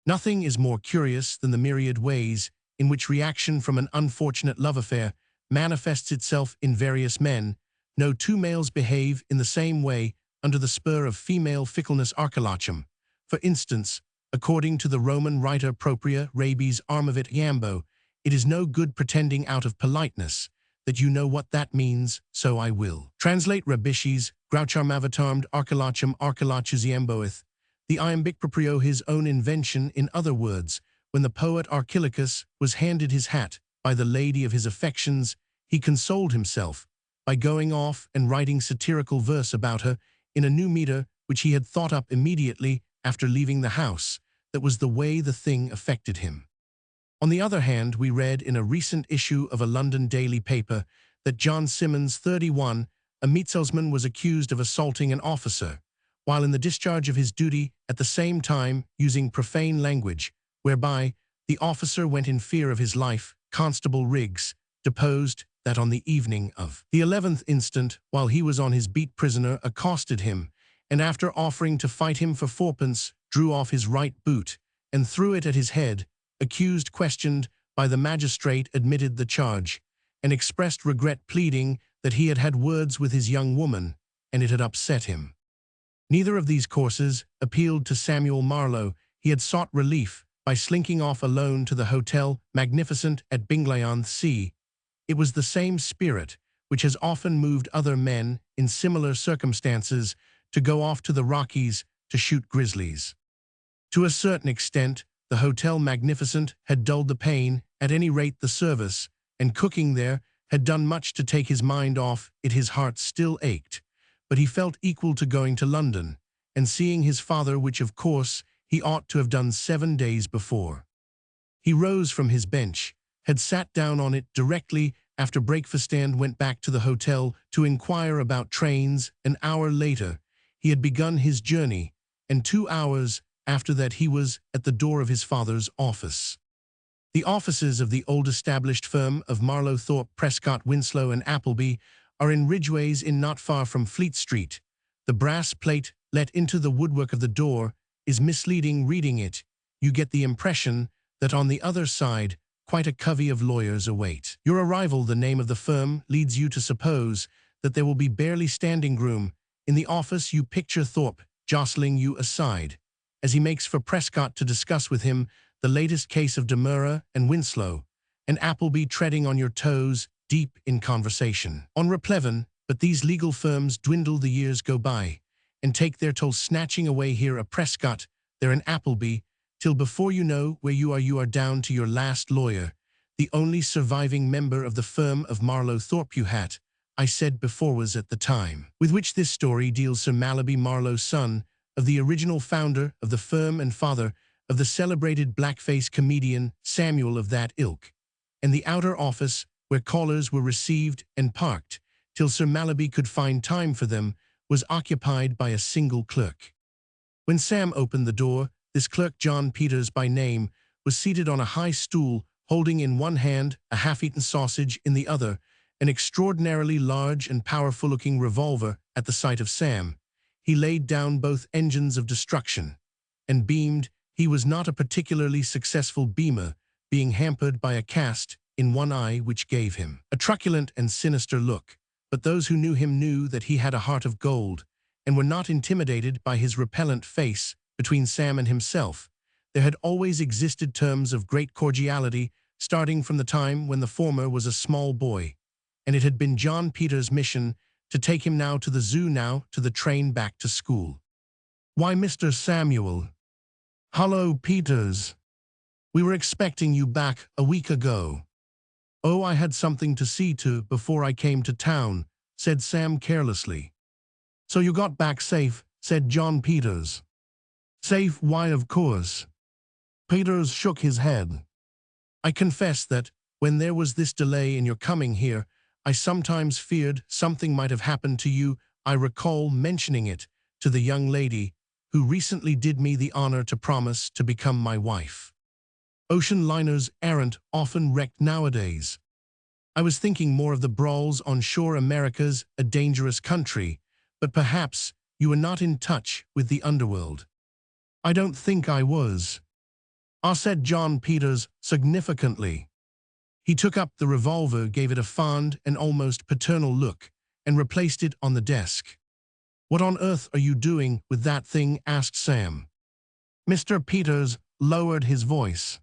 Nothing is more curious than the myriad ways in which reaction from an unfortunate love affair manifests itself in various men. No two males behave in the same way under the spur of female fickleness archilachum. For instance, according to the Roman writer Propria Rabies Armavit Iambo, it is no good pretending out of politeness that you know what that means, so I will. Translate Rabishis, Groucharmavatarmed Archilachum Archilachus Iamboeth, the iambic proprio his own invention. In other words, when the poet Archilochus was handed his hat by the lady of his affections, he consoled himself by going off and writing satirical verse about her in a new metre which he had thought up immediately after leaving the house. That was the way the thing affected him. On the other hand, we read in a recent issue of a London daily paper that John Simmons, 31, a Meatselsman, was accused of assaulting an officer, while in the discharge of his duty at the same time using profane language, whereby the officer went in fear of his life. Constable Riggs deposed that on the evening of the 11th instant, while he was on his beat, prisoner accosted him, and after offering to fight him for fourpence, drew off his right boot and threw it at his head. Accused, questioned by the magistrate, admitted the charge, and expressed regret, pleading that he had had words with his young woman, and it had upset him. Neither of these courses appealed to Samuel Marlowe. He had sought relief by slinking off alone to the Hotel Magnificent at Binglayan Sea. It was the same spirit which has often moved other men in similar circumstances to go off to the Rockies to shoot grizzlies. To a certain extent, the Hotel Magnificent had dulled the pain. At any rate, the service and cooking there had done much to take his mind off it. His heart still ached, but he felt equal to going to London and seeing his father, which of course he ought to have done 7 days before. He rose from his bench, had sat down on it directly after breakfast, and went back to the hotel to inquire about trains. An hour later, he had begun his journey, and 2 hours after that he was at the door of his father's office. The offices of the old-established firm of Marlowe, Thorpe, Prescott, Winslow and Appleby are in Ridgeway's Inn, not far from Fleet Street. The brass plate let into the woodwork of the door is misleading. Reading it, you get the impression that on the other side quite a covey of lawyers await your arrival. The name of the firm leads you to suppose that there will be barely standing room. In the office you picture Thorpe jostling you aside as he makes for Prescott to discuss with him the latest case of Demurrer and Winslow, and Appleby treading on your toes deep in conversation on Replevin. But these legal firms dwindle, the years go by, and take their toll, snatching away here a Prescott, there an Appleby, till before you know where you are down to your last lawyer, the only surviving member of the firm of Marlowe, Thorpe. You had, I said before, was at the time with which this story deals Sir Mallaby Marlowe, son of the original founder of the firm and father of the celebrated blackface comedian Samuel of that ilk, and the outer office where callers were received and parked till Sir Mallaby could find time for them was occupied by a single clerk. When Sam opened the door, this clerk, John Peters by name, was seated on a high stool, holding in one hand a half-eaten sausage, in the other an extraordinarily large and powerful-looking revolver. At the sight of Sam, he laid down both engines of destruction and beamed. He was not a particularly successful beamer, being hampered by a cast in one eye which gave him a truculent and sinister look, but those who knew him knew that he had a heart of gold, and were not intimidated by his repellent face. Between Sam and himself there had always existed terms of great cordiality, starting from the time when the former was a small boy, and it had been John Peters' mission to take him now to the zoo, now to the train back to school. "Why, Mr. Samuel." "Hello, Peters. We were expecting you back a week ago." "Oh, I had something to see to before I came to town," said Sam carelessly. "So you got back safe," said John Peters. "Safe, why of course." Peters shook his head. "I confess that, when there was this delay in your coming here, I sometimes feared something might have happened to you. I recall mentioning it to the young lady who recently did me the honor to promise to become my wife. Ocean liners aren't often wrecked nowadays. I was thinking more of the brawls on shore. America's a dangerous country, but perhaps you were not in touch with the underworld." "I don't think I was," said John Peters significantly. He took up the revolver, gave it a fond and almost paternal look, and replaced it on the desk. "What on earth are you doing with that thing?" asked Sam. Mr. Peters lowered his voice.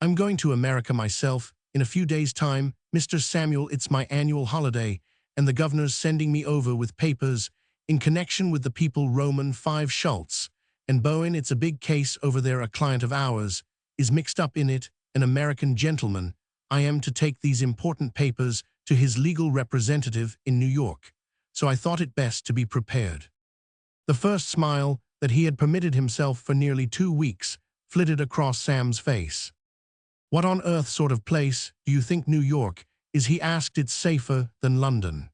"I'm going to America myself in a few days' time, Mr. Samuel. It's my annual holiday, and the governor's sending me over with papers in connection with the people Roman 5 Schultz and Bowen. It's a big case over there. A client of ours is mixed up in it, an American gentleman. I am to take these important papers to his legal representative in New York, so I thought it best to be prepared." The first smile that he had permitted himself for nearly 2 weeks flitted across Sam's face. "What on earth sort of place do you think New York is?" he asked. "It's safer than London."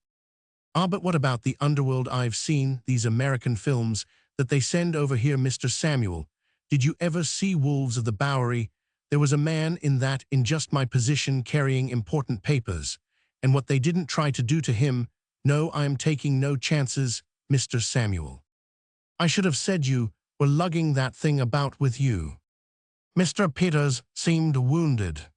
But what about the underworld? I've seen these American films that they send over here, Mr. Samuel. Did you ever see Wolves of the Bowery? There was a man in that in just my position carrying important papers, and what they didn't try to do to him. No, I am taking no chances, Mr. Samuel. I should have said you were lugging that thing about with you." Mr. Peters seemed wounded.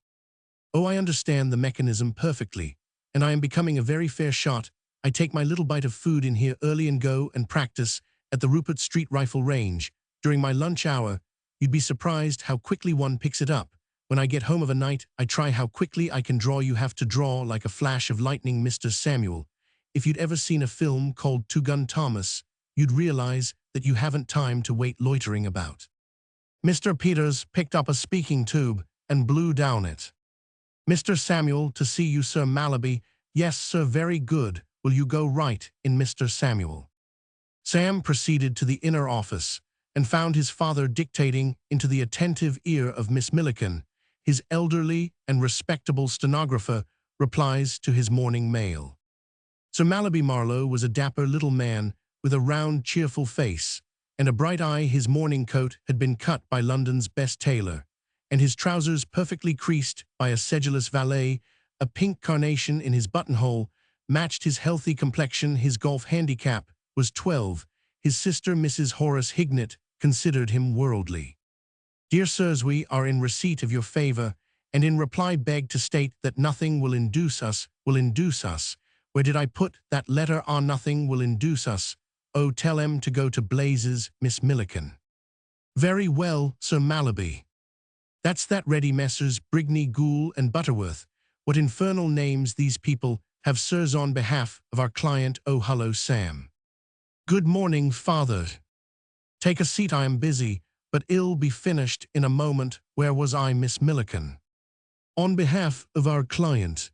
"Oh, I understand the mechanism perfectly, and I am becoming a very fair shot. I take my little bite of food in here early and go and practice at the Rupert Street Rifle Range during my lunch hour. You'd be surprised how quickly one picks it up. When I get home of a night, I try how quickly I can draw. You have to draw like a flash of lightning, Mr. Samuel. If you'd ever seen a film called Two Gun Thomas, you'd realize that you haven't time to wait loitering about." Mr. Peters picked up a speaking tube and blew down it. "Mr. Samuel, to see you, Sir Malaby." "Yes, sir, very good. Will you go right in, Mr. Samuel?" Sam proceeded to the inner office and found his father dictating into the attentive ear of Miss Milliken, his elderly and respectable stenographer, replies to his morning mail. Sir Malaby Marlowe was a dapper little man with a round, cheerful face and a bright eye. His morning coat had been cut by London's best tailor, and his trousers perfectly creased by a sedulous valet. A pink carnation in his buttonhole matched his healthy complexion. His golf handicap was 12. His sister, Mrs. Horace Hignett, considered him worldly. "Dear sirs, we are in receipt of your favor, and in reply beg to state that nothing will induce us. Where did I put that letter? Nothing will induce us. Oh, tell em to go to blazes, Miss Milliken." "Very well, Sir Malaby." "That's that ready, Messrs. Brigney, Goole, and Butterworth. What infernal names these people have, sirs. On behalf of our client." "Oh, hello, Sam." "Good morning, father. Take a seat. I am busy, but it'll be finished in a moment. Where was I, Miss Milliken?" "On behalf of our client."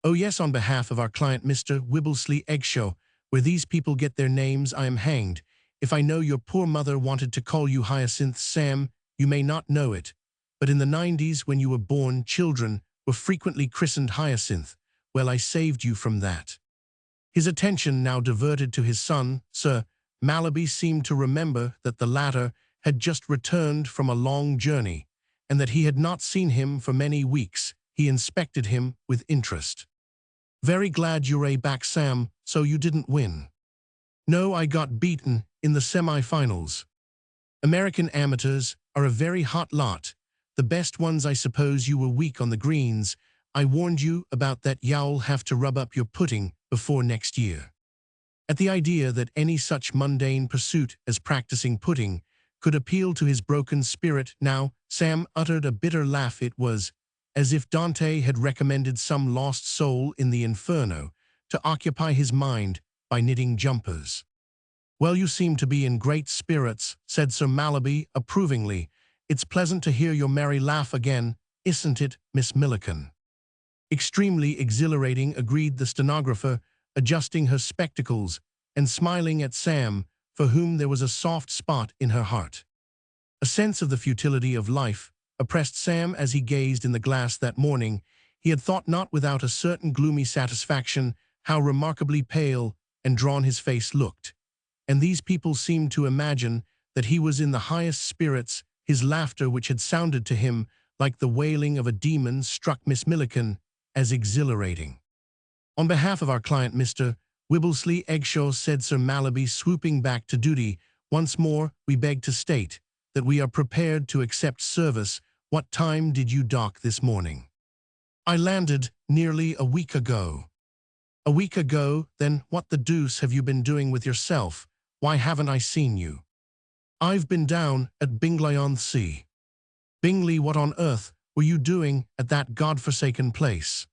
"Oh yes, on behalf of our client, Mr. Wibblesley Eggshaw. Where these people get their names, I am hanged if I know. Your poor mother wanted to call you Hyacinth. Sam, you may not know it, but in the 90s, when you were born, children were frequently christened Hyacinth. Well, I saved you from that." His attention now diverted to his son. Sir Malaby seemed to remember that the latter had just returned from a long journey, and that he had not seen him for many weeks. He inspected him with interest. "Very glad you're back, Sam. So you didn't win?" "No, I got beaten in the semi-finals. American amateurs are a very hot lot. The best ones. I suppose you were weak on the greens. I warned you about that. You'll have to rub up your putting before next year." At the idea that any such mundane pursuit as practicing putting could appeal to his broken spirit now, Sam uttered a bitter laugh. It was as if Dante had recommended some lost soul in the Inferno to occupy his mind by knitting jumpers. "Well, you seem to be in great spirits," said Sir Malaby approvingly. "It's pleasant to hear your merry laugh again, isn't it, Miss Milliken?" "Extremely exhilarating," agreed the stenographer. adjusting her spectacles and smiling at Sam, for whom there was a soft spot in her heart. A sense of the futility of life oppressed Sam as he gazed in the glass that morning. He had thought not without a certain gloomy satisfaction how remarkably pale and drawn his face looked. And these people seemed to imagine that he was in the highest spirits. His laughter, which had sounded to him like the wailing of a demon, struck Miss Milliken as exhilarating. "On behalf of our client, Mr. Wibblesley Eggshaw," said Sir Mallaby, swooping back to duty, "once more we beg to state that we are prepared to accept service. What time did you dock this morning?" "I landed nearly a week ago." "A week ago? Then what the deuce have you been doing with yourself? Why haven't I seen you?" "I've been down at Bingley-on-Sea." "Bingley? What on earth were you doing at that godforsaken place?"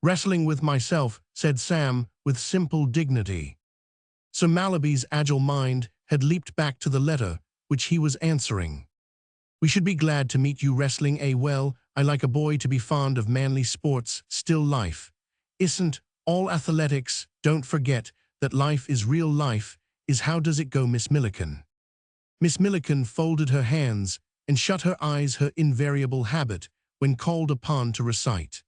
"Wrestling with myself," said Sam with simple dignity. Sir Mallaby's agile mind had leaped back to the letter which he was answering. "We should be glad to meet you wrestling, well, I like a boy to be fond of manly sports. Still, life isn't all athletics. Don't forget that life is real life. Is how does it go, Miss Milliken?" Miss Milliken folded her hands and shut her eyes, her invariable habit when called upon to recite.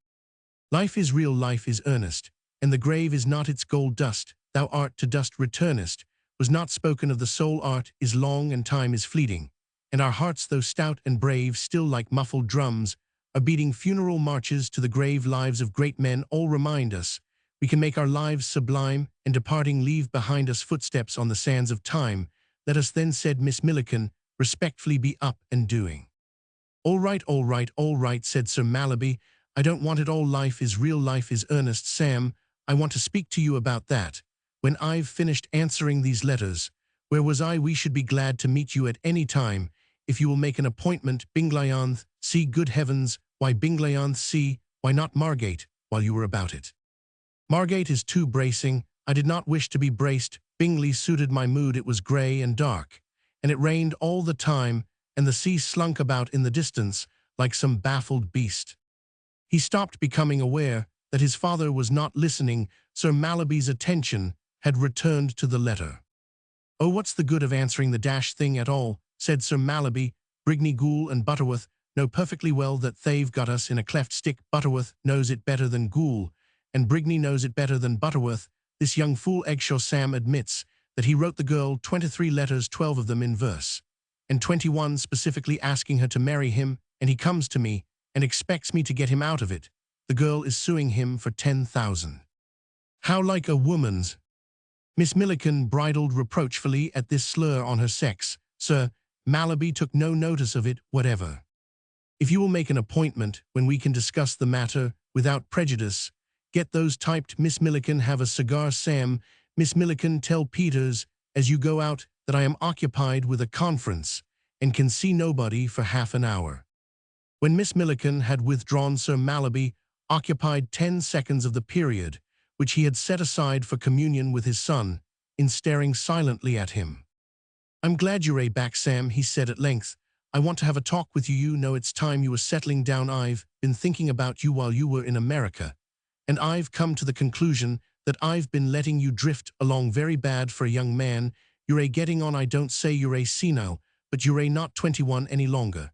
"Life is real, life is earnest, and the grave is not its gold dust. Thou art to dust returnest. Was not spoken of the soul. Art is long and time is fleeting, and our hearts, though stout and brave, still like muffled drums, are beating funeral marches to the grave. Lives of great men all remind us we can make our lives sublime, and departing leave behind us footsteps on the sands of time. Let us then," said Miss Milliken, "respectfully be up and doing." All right, all right, all right," said Sir Mallaby. "I don't want it all. Life is real, life is earnest. Sam, I want to speak to you about that. When I've finished answering these letters, where was I? We should be glad to meet you at any time, if you will make an appointment. Bingley-on-Sea? Good heavens, why Bingley-on-Sea? Why not Margate, while you were about it?" "Margate is too bracing. I did not wish to be braced. Bingley suited my mood. It was grey and dark, and it rained all the time, and the sea slunk about in the distance like some baffled beast." He stopped, becoming aware that his father was not listening. Sir Mallaby's attention had returned to the letter. "Oh, what's the good of answering the dashed thing at all?" said Sir Mallaby. "Brigney, Goole and Butterworth know perfectly well that they've got us in a cleft stick. Butterworth knows it better than Goole, and Brigney knows it better than Butterworth. This young fool Eggshaw Sam admits that he wrote the girl 23 letters, 12 of them in verse, and 21 specifically asking her to marry him, and he comes to me and expects me to get him out of it. The girl is suing him for 10,000. How like a woman's." Miss Milliken bridled reproachfully at this slur on her sex. Sir Mallaby took no notice of it whatever. "If you will make an appointment when we can discuss the matter without prejudice, get those typed. Miss Milliken, have a cigar. Sam, Miss Milliken, tell Peters as you go out that I am occupied with a conference and can see nobody for half an hour." When Miss Milliken had withdrawn, Sir Mallaby occupied 10 seconds of the period which he had set aside for communion with his son in staring silently at him. "I'm glad you're back, Sam," he said at length. "I want to have a talk with you. You know it's time you were settling down. I've been thinking about you while you were in America, and I've come to the conclusion that I've been letting you drift along very bad for a young man. You're getting on. I don't say you're senile, but you're not 21 any longer.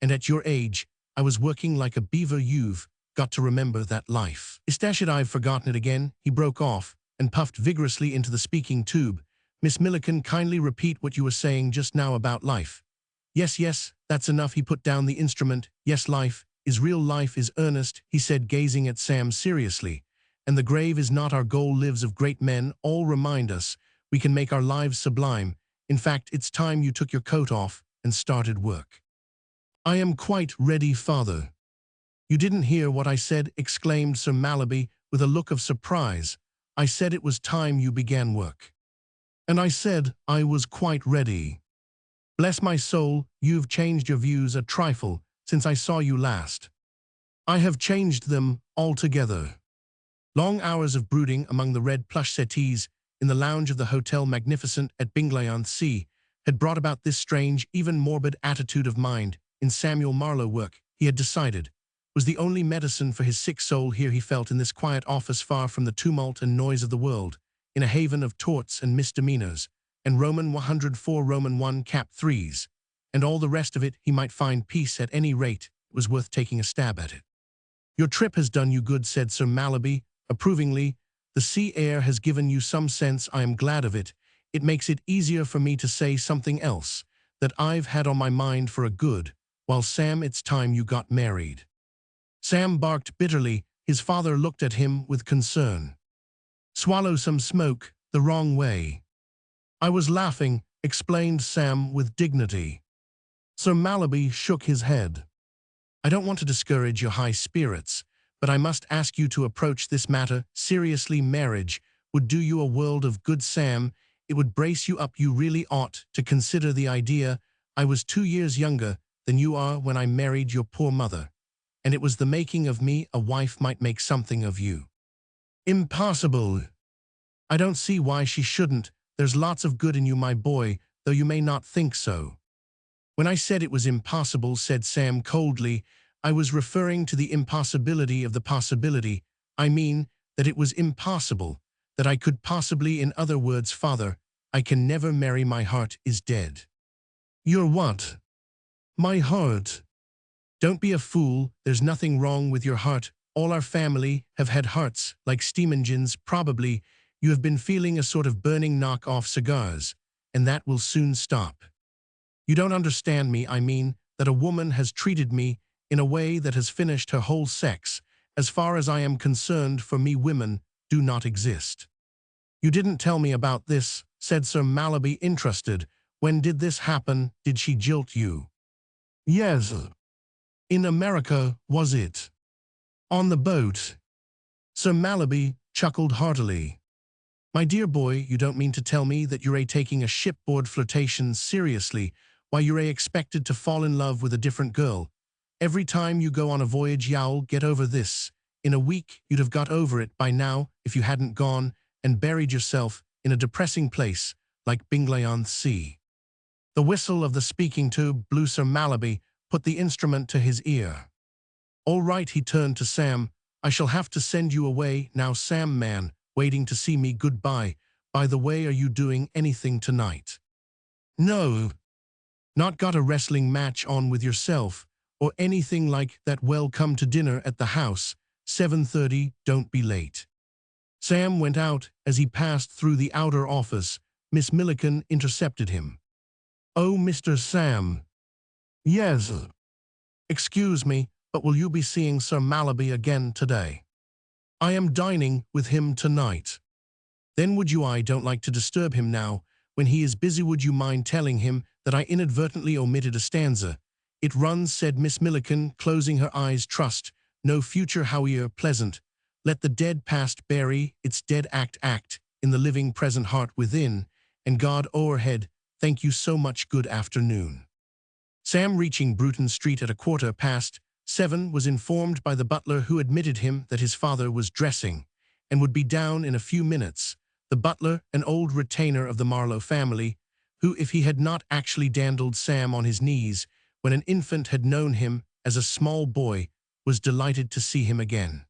And at your age, I was working like a beaver. You've got to remember that life is dash it. I've forgotten it again." He broke off and puffed vigorously into the speaking tube. "Miss Milliken, kindly repeat what you were saying just now about life." Yes, yes, that's enough." He put down the instrument. "Yes, life is real, life is earnest," he said, gazing at Sam seriously. "And the grave is not our goal. Lives of great men all remind us we can make our lives sublime. In fact, it's time you took your coat off and started work." "I am quite ready, father." "You didn't hear what I said," exclaimed Sir Mallaby with a look of surprise. "I said it was time you began work. And I said I was quite ready." "Bless my soul, you've changed your views a trifle since I saw you last." "I have changed them altogether." Long hours of brooding among the red plush settees in the lounge of the Hotel Magnificent at Bingley-on-Sea had brought about this strange, even morbid attitude of mind in Samuel Marlowe. Work, he had decided, was the only medicine for his sick soul. Here he felt in this quiet office, far from the tumult and noise of the world, in a haven of torts and misdemeanors, and Roman 104 Roman 1 cap 3s, and all the rest of it. He might find peace. At any rate, it was worth taking a stab at it. "Your trip has done you good," said Sir Mallaby, approvingly. "The sea air has given you some sense. I am glad of it. It makes it easier for me to say something else that I've had on my mind for a good while. Sam, it's time you got married." Sam barked bitterly. His father looked at him with concern. "Swallow some smoke, the wrong way." "I was laughing," explained Sam with dignity. Sir Mallaby shook his head. "I don't want to discourage your high spirits, but I must ask you to approach this matter seriously. Marriage would do you a world of good, Sam. It would brace you up. You really ought to consider the idea. I was 2 years younger than you are when I married your poor mother, and it was the making of me. A wife might make something of you." "Impossible." "I don't see why she shouldn't. There's lots of good in you, my boy, though you may not think so." "When I said it was impossible," said Sam coldly, "I was referring to the impossibility of the possibility. I mean that it was impossible, that I could possibly. In other words, father, I can never marry. My heart is dead." "Your what?" "My heart." "Don't be a fool. There's nothing wrong with your heart. All our family have had hearts, like steam engines. Probably you have been feeling a sort of burning knock-off cigars, and that will soon stop. You don't understand me. I mean that a woman has treated me in a way that has finished her whole sex. As far as I am concerned, for me, women do not exist." "You didn't tell me about this," said Sir Mallaby, interested. "When did this happen? Did she jilt you?" "Yes." "In America, was it?" "On the boat." Sir Mallaby chuckled heartily. "My dear boy, you don't mean to tell me that you're taking a shipboard flirtation seriously? Why, you're expected to fall in love with a different girl every time you go on a voyage. You'll get over this. In a week, you'd have got over it by now if you hadn't gone and buried yourself in a depressing place like Bingley-on-Sea." The whistle of the speaking tube blew. Sir Mallaby put the instrument to his ear. "All right," he turned to Sam. "I shall have to send you away now. Sam, man, waiting to see me. Goodbye. By the way, are you doing anything tonight?" "No." "Not got a wrestling match on with yourself or anything like that? Well, come to dinner at the house, 7:30, don't be late." Sam went out. As he passed through the outer office, Miss Milliken intercepted him. "Oh, Mr. Sam." "Yes." "Excuse me, but will you be seeing Sir Mallaby again today?" "I am dining with him tonight." "Then would you? I don't like to disturb him now when he is busy. Would you mind telling him that I inadvertently omitted a stanza? It runs," said Miss Milliken, closing her eyes. "Trust no future howe'er pleasant. Let the dead past bury its dead. Act in the living present. Heart within and God o'erhead. Thank you so much. Good afternoon." Sam, reaching Bruton Street at 7:15, was informed by the butler, who admitted him, that his father was dressing and would be down in a few minutes. The butler, an old retainer of the Marlowe family, who, if he had not actually dandled Sam on his knees when an infant, had known him as a small boy, was delighted to see him again.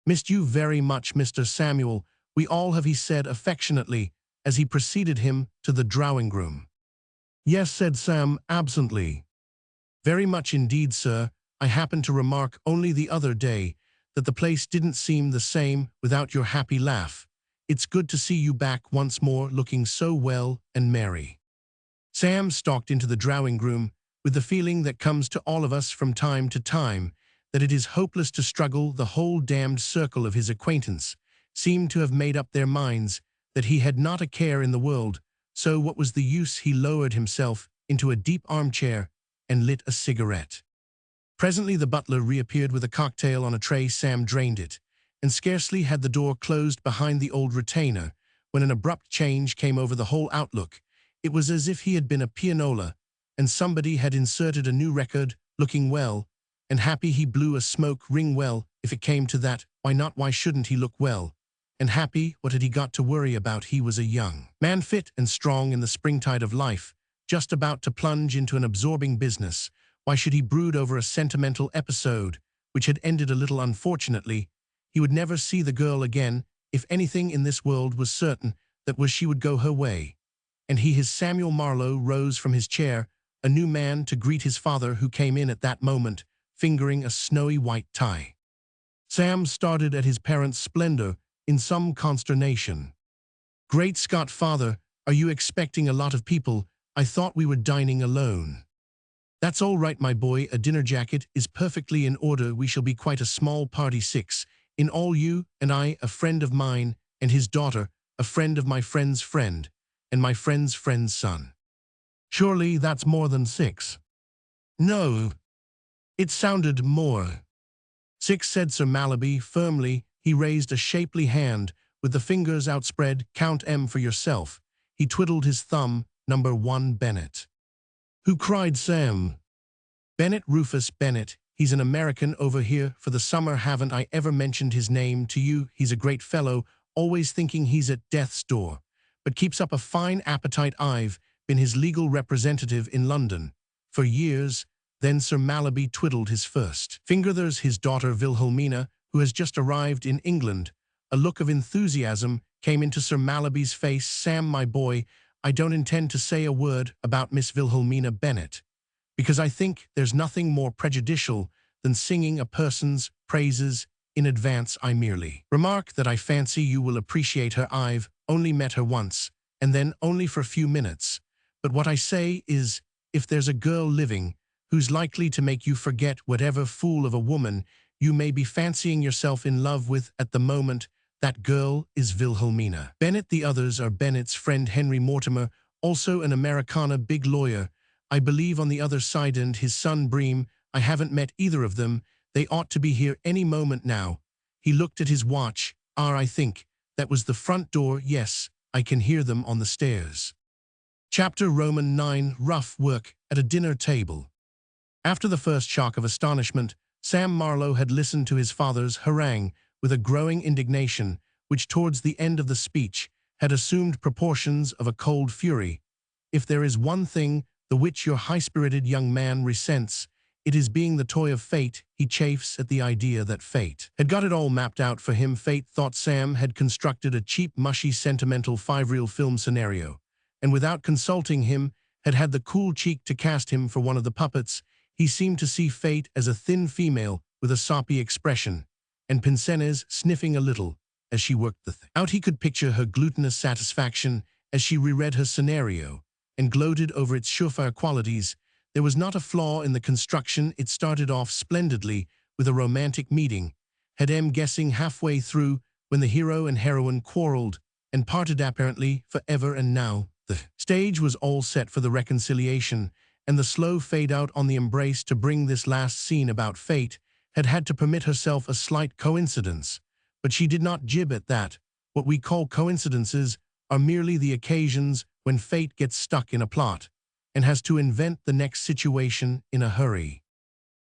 "Missed you very much, Mr. Samuel. We all have," he said affectionately, as he preceded him to the drawing-room. "Yes," said Sam absently. "Very much indeed, sir. I happened to remark only the other day that the place didn't seem the same without your happy laugh. It's good to see you back once more, looking so well and merry." Sam stalked into the drawing-room with the feeling that comes to all of us from time to time, that it is hopeless to struggle. The whole damned circle of his acquaintance seemed to have made up their minds that he had not a care in the world, so what was the use? He lowered himself into a deep armchair and lit a cigarette. Presently the butler reappeared with a cocktail on a tray. Sam drained it, and scarcely had the door closed behind the old retainer when an abrupt change came over the whole outlook. It was as if he had been a pianola, and somebody had inserted a new record. Looking well and happy, he blew a smoke ring. Well, if it came to that, why not? Why shouldn't he look well and happy? What had he got to worry about? He was a young man, fit and strong in the springtide of life, just about to plunge into an absorbing business. Why should he brood over a sentimental episode which had ended a little unfortunately. He would never see the girl again. If anything in this world was certain, that was she would go her way. And his Samuel Marlowe rose from his chair, a new man, to greet his father, who came in at that moment, fingering a snowy white tie. Sam started at his parents' splendor in some consternation. "Great Scott, father, are you expecting a lot of people? I thought we were dining alone." "That's all right, my boy. A dinner jacket is perfectly in order. We shall be quite a small party, 6 in all, you and I, a friend of mine, and his daughter, a friend of my friend's friend, and my friend's friend's son." "Surely that's more than 6. "No. It sounded more." "6," said Sir Mallaby firmly. He raised a shapely hand, with the fingers outspread. "Count M for yourself." He twiddled his thumb. "Number 1, Bennett." "Who?" cried Sam. "Bennett, Rufus Bennett. He's an American over here for the summer. Haven't I ever mentioned his name to you? He's a great fellow, always thinking he's at death's door, but keeps up a fine appetite. I've been his legal representative in London for years." Then Sir Mallaby twiddled his first finger. "There's his daughter Wilhelmina, who has just arrived in England." A look of enthusiasm came into Sir Mallaby's face. "Sam, my boy, I don't intend to say a word about Miss Wilhelmina Bennett, because I think there's nothing more prejudicial than singing a person's praises in advance. I merely remark that I fancy you will appreciate her. I've only met her once, and then only for a few minutes. But what I say is, if there's a girl living who's likely to make you forget whatever fool of a woman you may be fancying yourself in love with at the moment, that girl is Wilhelmina Bennett. The others are Bennett's friend Henry Mortimer, also an Americana, big lawyer, I believe, on the other side, and his son Bream. I haven't met either of them. They ought to be here any moment now." He looked at his watch. I think that was the front door. Yes, I can hear them on the stairs." Chapter Roman 9. Rough work at a dinner table. After the first shock of astonishment, Sam Marlowe had listened to his father's harangue with a growing indignation, which towards the end of the speech had assumed proportions of a cold fury. If there is one thing the which your high-spirited young man resents, it is being the toy of fate. He chafes at the idea that fate had got it all mapped out for him. Fate, thought Sam, had constructed a cheap, mushy, sentimental five-reel film scenario, and without consulting him, had had the cool cheek to cast him for one of the puppets. He seemed to see Fate as a thin female with a soppy expression, and Pincenez sniffing a little as she worked the thing out. He could picture her glutinous satisfaction as she reread her scenario and gloated over its surefire qualities. There was not a flaw in the construction. It started off splendidly with a romantic meeting, had M guessing halfway through when the hero and heroine quarreled and parted apparently forever, and now the stage was all set for the reconciliation, and the slow fade-out on the embrace to bring this last scene about. Fate had had to permit herself a slight coincidence, but she did not jib at that. What we call coincidences are merely the occasions when fate gets stuck in a plot and has to invent the next situation in a hurry.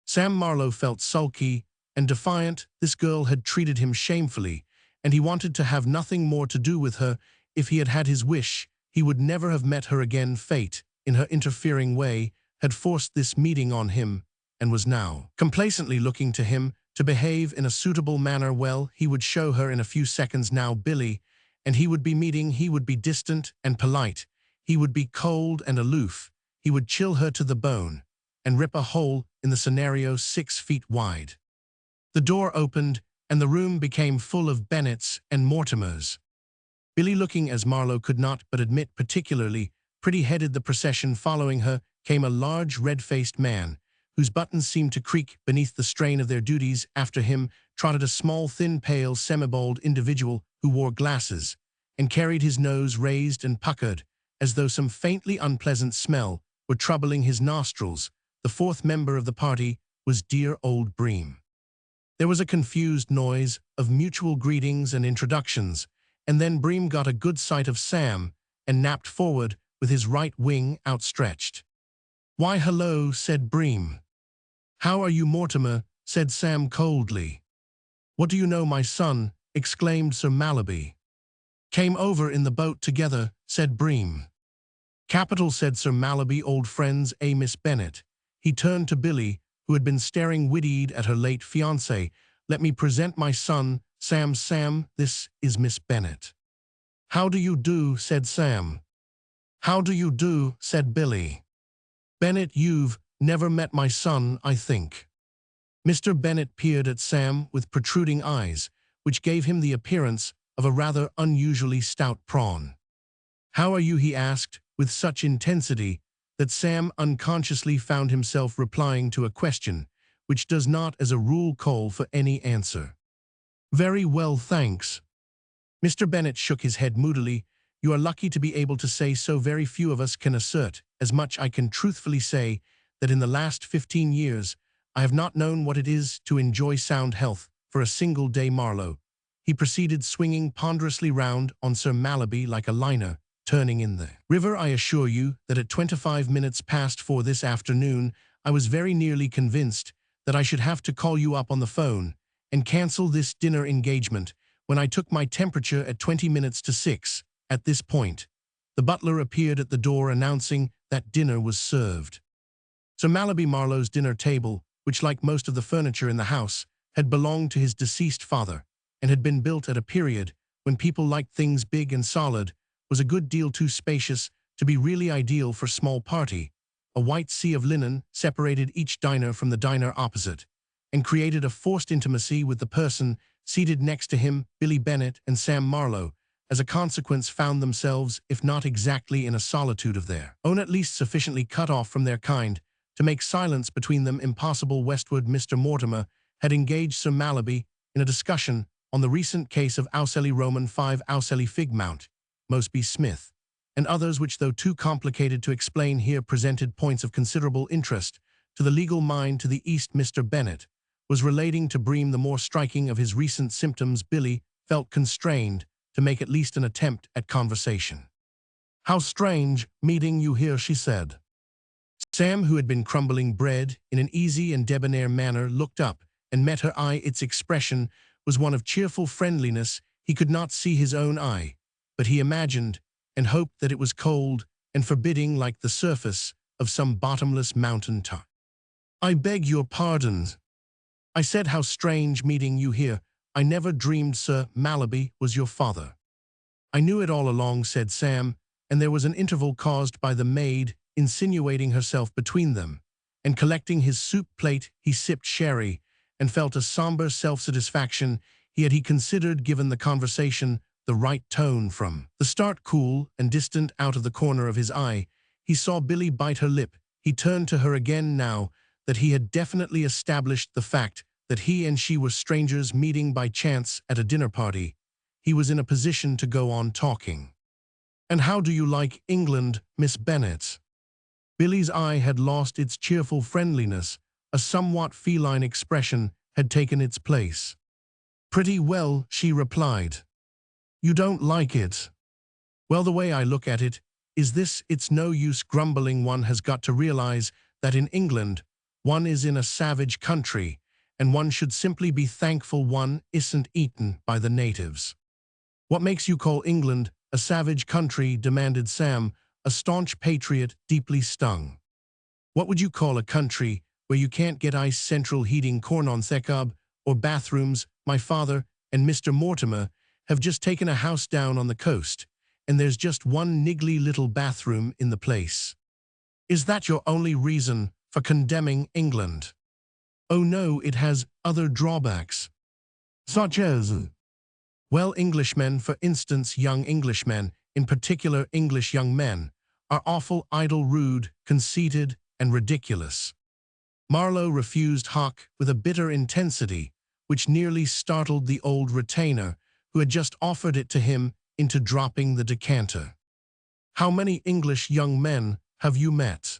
Sam Marlowe felt sulky and defiant. This girl had treated him shamefully, and he wanted to have nothing more to do with her. If he had had his wish, he would never have met her again. Fate, in her interfering way, had forced this meeting on him, and was now complacently looking to him to behave in a suitable manner. Well, he would show her in a few seconds now. Billy and he would be meeting. He would be distant and polite. He would be cold and aloof. He would chill her to the bone and rip a hole in the scenario 6 feet wide. The door opened, and the room became full of Bennetts and Mortimers. Billy, looking, as Marlowe could not but admit, particularly pretty, headed the procession. Following her came a large, red-faced man, whose buttons seemed to creak beneath the strain of their duties. After him trotted a small, thin, pale, semibald individual who wore glasses and carried his nose raised and puckered, as though some faintly unpleasant smell were troubling his nostrils. The fourth member of the party was dear old Bream. There was a confused noise of mutual greetings and introductions, and then Bream got a good sight of Sam and napped forward with his right wing outstretched. "Why, hello," said Bream. "How are you, Mortimer?" said Sam coldly. "What do you know, my son?" exclaimed Sir Mallaby. "Came over in the boat together," said Bream. "Capital," said Sir Mallaby. "Old friends, Miss Bennett?" He turned to Billy, who had been staring wide-eyed at her late fiancé. "Let me present my son, Sam. Sam, this is Miss Bennet." "How do you do?" said Sam. "How do you do?" said Billy. "Bennet, you've never met my son, I think." Mr. Bennet peered at Sam with protruding eyes, which gave him the appearance of a rather unusually stout prawn. "How are you?" he asked, with such intensity that Sam unconsciously found himself replying to a question which does not as a rule call for any answer. "Very well, thanks." Mr. Bennet shook his head moodily. "You are lucky to be able to say so. Very few of us can assert as much. I can truthfully say that in the last 15 years I have not known what it is to enjoy sound health for a single day." Marlowe, he proceeded, swinging ponderously round on Sir Mallaby like a liner turning in the river. "I assure you that at 25 minutes past 4 this afternoon I was very nearly convinced that I should have to call you up on the phone and cancel this dinner engagement when I took my temperature at 20 minutes to 6. At this point, the butler appeared at the door announcing that dinner was served. Sir Mallaby Marlowe's dinner table, which like most of the furniture in the house, had belonged to his deceased father, and had been built at a period when people liked things big and solid, was a good deal too spacious to be really ideal for small party. A white sea of linen separated each diner from the diner opposite, and created a forced intimacy with the person seated next to him. Billy Bennet and Sam Marlowe, as a consequence, found themselves, if not exactly in a solitude of their own, at least sufficiently cut off from their kind to make silence between them impossible. Westward, Mr. Mortimer had engaged Sir Mallaby in a discussion on the recent case of Auseley Roman 5 Auseley Figmount, Mosby Smith, and others which, though too complicated to explain here, presented points of considerable interest to the legal mind. To the east, Mr. Bennet was relating to Bream the more striking of his recent symptoms. Billy felt constrained to make at least an attempt at conversation. "How strange meeting you here," she said. Sam, who had been crumbling bread in an easy and debonair manner, looked up and met her eye. Its expression was one of cheerful friendliness. He could not see his own eye, but he imagined and hoped that it was cold and forbidding like the surface of some bottomless mountain top. "I beg your pardon," I said. "How strange meeting you here. I never dreamed Sir Mallaby was your father." "I knew it all along," said Sam, and there was an interval caused by the maid insinuating herself between them, and collecting his soup plate he sipped sherry and felt a somber self-satisfaction. He considered, given the conversation, the right tone from the start. Cool and distant out of the corner of his eye, he saw Billy bite her lip. He turned to her again now that he had definitely established the fact that he and she were strangers meeting by chance at a dinner party. He was in a position to go on talking. "And how do you like England, Miss Bennet?" Billy's eye had lost its cheerful friendliness. A somewhat feline expression had taken its place. "Pretty well," she replied. "You don't like it?" "Well, the way I look at it is this: it's no use grumbling. One has got to realize that in England one is in a savage country, and one should simply be thankful one isn't eaten by the natives." "What makes you call England a savage country?" demanded Sam, a staunch patriot deeply stung. "What would you call a country where you can't get ice central heating, corn on thekab, or bathrooms? My father and Mr. Mortimer have just taken a house down on the coast, and there's just one niggly little bathroom in the place." "Is that your only reason for condemning England?" "Oh no, it has other drawbacks." "Such as?" "Well, Englishmen, for instance, young Englishmen, in particular English young men, are awful idle, rude, conceited, and ridiculous." Marlowe refused hock with a bitter intensity which nearly startled the old retainer who had just offered it to him into dropping the decanter. "How many English young men have you met?"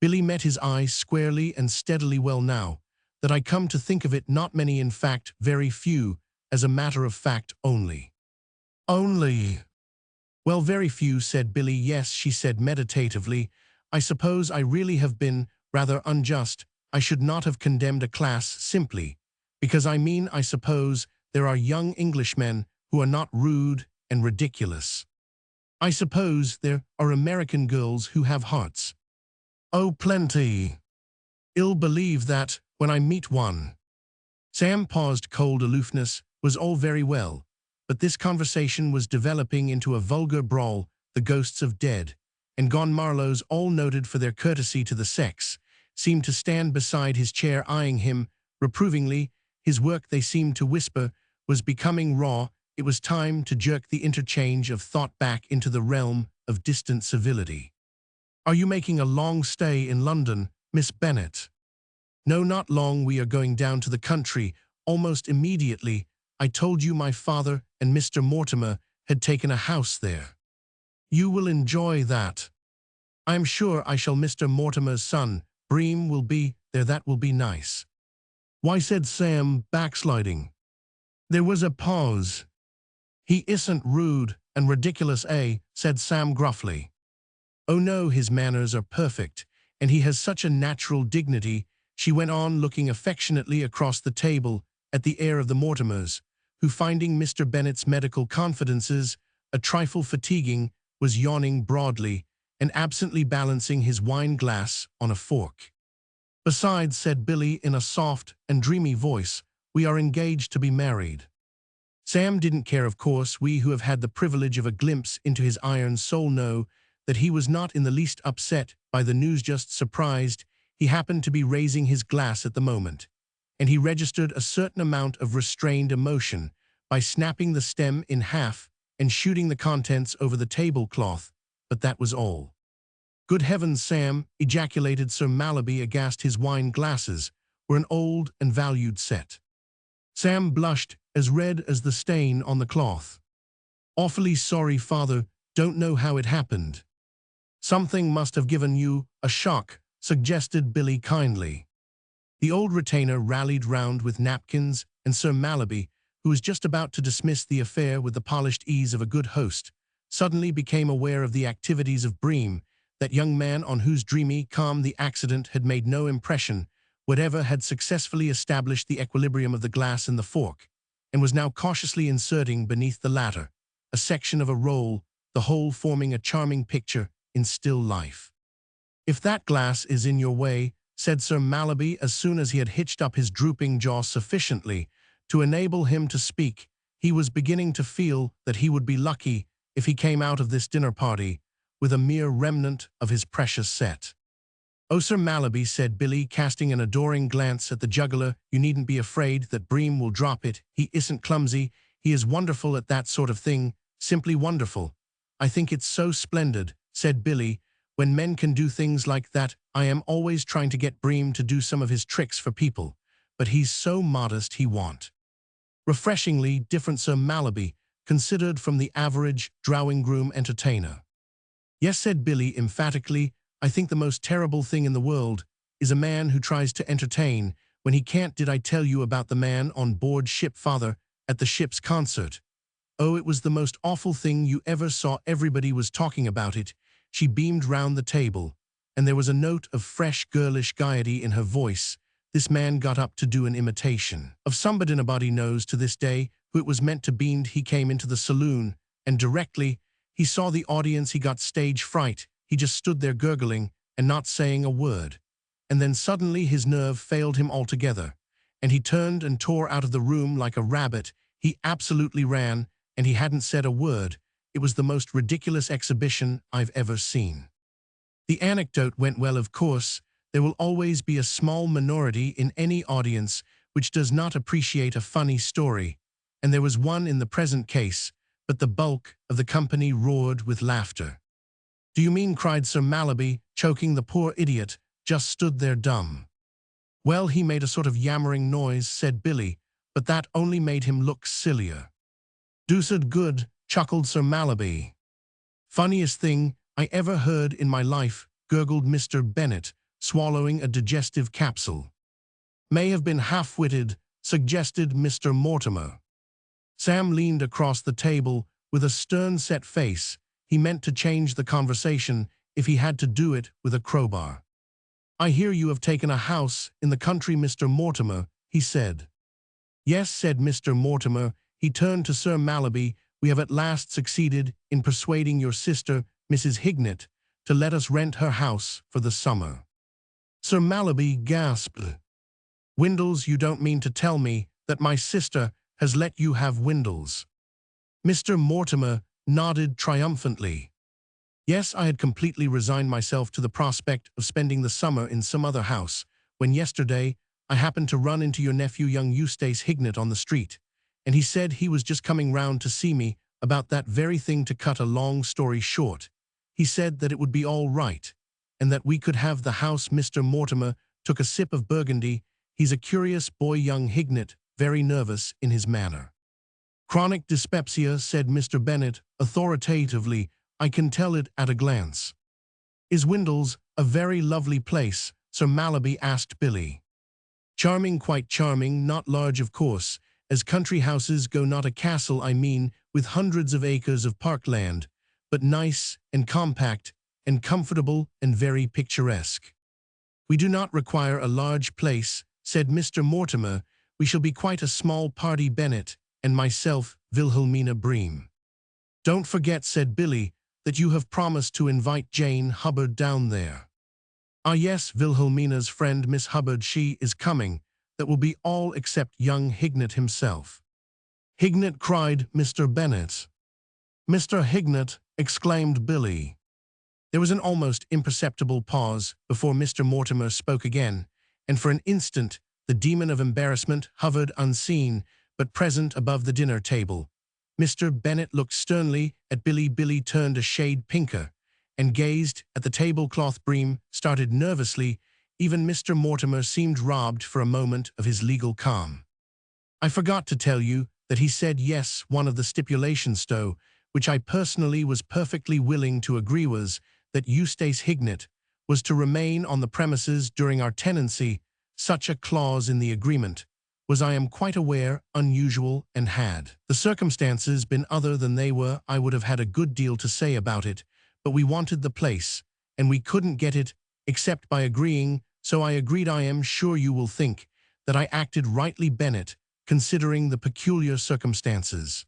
Billy met his eye squarely and steadily. "Well, now that I come to think of it, not many. In fact, very few. As a matter of fact, only." "Only?" "Well, very few," said Billy. "Yes," she said meditatively. "I suppose I really have been rather unjust. I should not have condemned a class simply because I suppose there are young Englishmen who are not rude and ridiculous. I suppose there are American girls who have hearts." "Oh, plenty." I'll believe that when I meet one. Sam paused. Cold aloofness was all very well, but this conversation was developing into a vulgar brawl. The ghosts of dead and gone Marlowes, all noted for their courtesy to the sex, seemed to stand beside his chair eyeing him reprovingly. His work, they seemed to whisper, was becoming raw. It was time to jerk the interchange of thought back into the realm of distant civility. Are you making a long stay in London, Miss Bennet? No, not long. We are going down to the country almost immediately. I told you my father and Mr. Mortimer had taken a house there. You will enjoy that. I am sure I shall. Mr. Mortimer's son, Bream, will be there. That will be nice. Why, said Sam, backsliding. There was a pause. He isn't rude and ridiculous, eh? Said Sam gruffly. Oh no, his manners are perfect, and he has such a natural dignity. She went on, looking affectionately across the table at the heir of the Mortimers, who, finding Mr. Bennet's medical confidences a trifle fatiguing, was yawning broadly and absently balancing his wine glass on a fork. Besides, said Billy in a soft and dreamy voice, we are engaged to be married. Sam didn't care, of course. We who have had the privilege of a glimpse into his iron soul know that he was not in the least upset by the news, just surprised. He happened to be raising his glass at the moment, and he registered a certain amount of restrained emotion by snapping the stem in half and shooting the contents over the tablecloth, but that was all. Good heavens, Sam, ejaculated Sir Mallaby, aghast. His wine glasses were an old and valued set. Sam blushed, as red as the stain on the cloth. Awfully sorry, father, don't know how it happened. Something must have given you a shock, suggested Billy kindly. The old retainer rallied round with napkins, and Sir Mallaby, who was just about to dismiss the affair with the polished ease of a good host, suddenly became aware of the activities of Bream, that young man on whose dreamy calm the accident had made no impression whatever, had successfully established the equilibrium of the glass and the fork, and was now cautiously inserting beneath the latter a section of a roll, the whole forming a charming picture in still life. If that glass is in your way, said Sir Mallaby, as soon as he had hitched up his drooping jaw sufficiently to enable him to speak, he was beginning to feel that he would be lucky if he came out of this dinner party with a mere remnant of his precious set. Oh, Sir Mallaby, said Billy, casting an adoring glance at the juggler, you needn't be afraid that Bream will drop it. He isn't clumsy. He is wonderful at that sort of thing, simply wonderful. I think it's so splendid, said Billy, when men can do things like that. I am always trying to get Bream to do some of his tricks for people, but he's so modest he won't. Refreshingly different, Sir Mallaby, considered from the average drawing-room entertainer. Yes, said Billy emphatically, I think the most terrible thing in the world is a man who tries to entertain when he can't. Did I tell you about the man on board ship, father, at the ship's concert? Oh, it was the most awful thing you ever saw. Everybody was talking about it. She beamed round the table, and there was a note of fresh girlish gaiety in her voice. This man got up to do an imitation of somebody nobody knows to this day who it was meant to be. He came into the saloon, and directly he saw the audience he got stage fright. He just stood there gurgling and not saying a word. And then suddenly his nerve failed him altogether, and he turned and tore out of the room like a rabbit. He absolutely ran, and he hadn't said a word. It was the most ridiculous exhibition I've ever seen. The anecdote went well, of course. There will always be a small minority in any audience which does not appreciate a funny story, and there was one in the present case, but the bulk of the company roared with laughter. Do you mean, cried Sir Mallaby, choking, the poor idiot just stood there dumb. Well, he made a sort of yammering noise, said Billy, but that only made him look sillier. Deuced good, chuckled Sir Mallaby. Funniest thing I ever heard in my life, gurgled Mr. Bennet, swallowing a digestive capsule. May have been half-witted, suggested Mr. Mortimer. Sam leaned across the table with a stern set face. He meant to change the conversation if he had to do it with a crowbar. I hear you have taken a house in the country, Mr. Mortimer, he said. Yes, said Mr. Mortimer. He turned to Sir Mallaby. We have at last succeeded in persuading your sister, Mrs. Hignett, to let us rent her house for the summer. Sir Mallaby gasped. Windles, you don't mean to tell me that my sister has let you have Windles? Mr. Mortimer nodded triumphantly. Yes, I had completely resigned myself to the prospect of spending the summer in some other house, when yesterday I happened to run into your nephew young Eustace Hignett on the street, and he said he was just coming round to see me about that very thing. To cut a long story short, he said that it would be all right, and that we could have the house. Mr. Mortimer took a sip of Burgundy. He's a curious boy, young Hignett, very nervous in his manner. Chronic dyspepsia, said Mr. Bennet authoritatively. I can tell it at a glance. Is Windles a very lovely place? Sir Mallaby asked Billy. Charming, quite charming, not large of course, as country houses go, not a castle I mean, with hundreds of acres of parkland, but nice and compact and comfortable and very picturesque. We do not require a large place, said Mr. Mortimer. We shall be quite a small party, Bennet and myself, Wilhelmina Bream. Don't forget, said Billy, that you have promised to invite Jane Hubbard down there. Ah yes, Wilhelmina's friend Miss Hubbard, she is coming. That will be all except young Hignett himself. Hignett, cried Mr. Bennet. Mr. Hignett, exclaimed Billy. There was an almost imperceptible pause before Mr. Mortimer spoke again, and for an instant the demon of embarrassment hovered unseen but present above the dinner table. Mr. Bennet looked sternly at Billy. Billy turned a shade pinker and gazed at the tablecloth. Bream started nervously. Even Mr. Mortimer seemed robbed for a moment of his legal calm. I forgot to tell you that he said yes. One of the stipulations, though, which I personally was perfectly willing to agree, was that Eustace Hignett was to remain on the premises during our tenancy. Such a clause in the agreement was, I am quite aware, unusual, and had the circumstances been other than they were, I would have had a good deal to say about it, but we wanted the place, and we couldn't get it except by agreeing, so I agreed. I am sure you will think that I acted rightly, Bennet, considering the peculiar circumstances.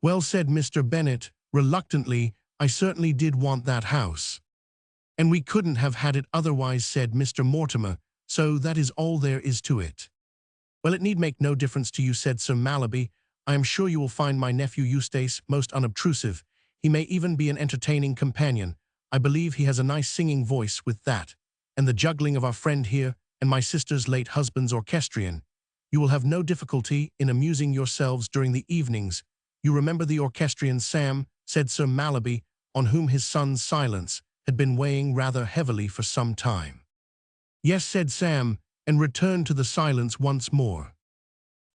Well, said Mr. Bennet reluctantly, I certainly did want that house. And we couldn't have had it otherwise, said Mr. Mortimer, so that is all there is to it. Well, it need make no difference to you, said Sir Mallaby. I am sure you will find my nephew Eustace most unobtrusive. He may even be an entertaining companion. I believe he has a nice singing voice with that, and the juggling of our friend here and my sister's late husband's orchestrion. You will have no difficulty in amusing yourselves during the evenings. You remember the orchestrion, Sam, said Sir Mallaby, on whom his son's silence had been weighing rather heavily for some time. Yes, said Sam, and returned to the silence once more.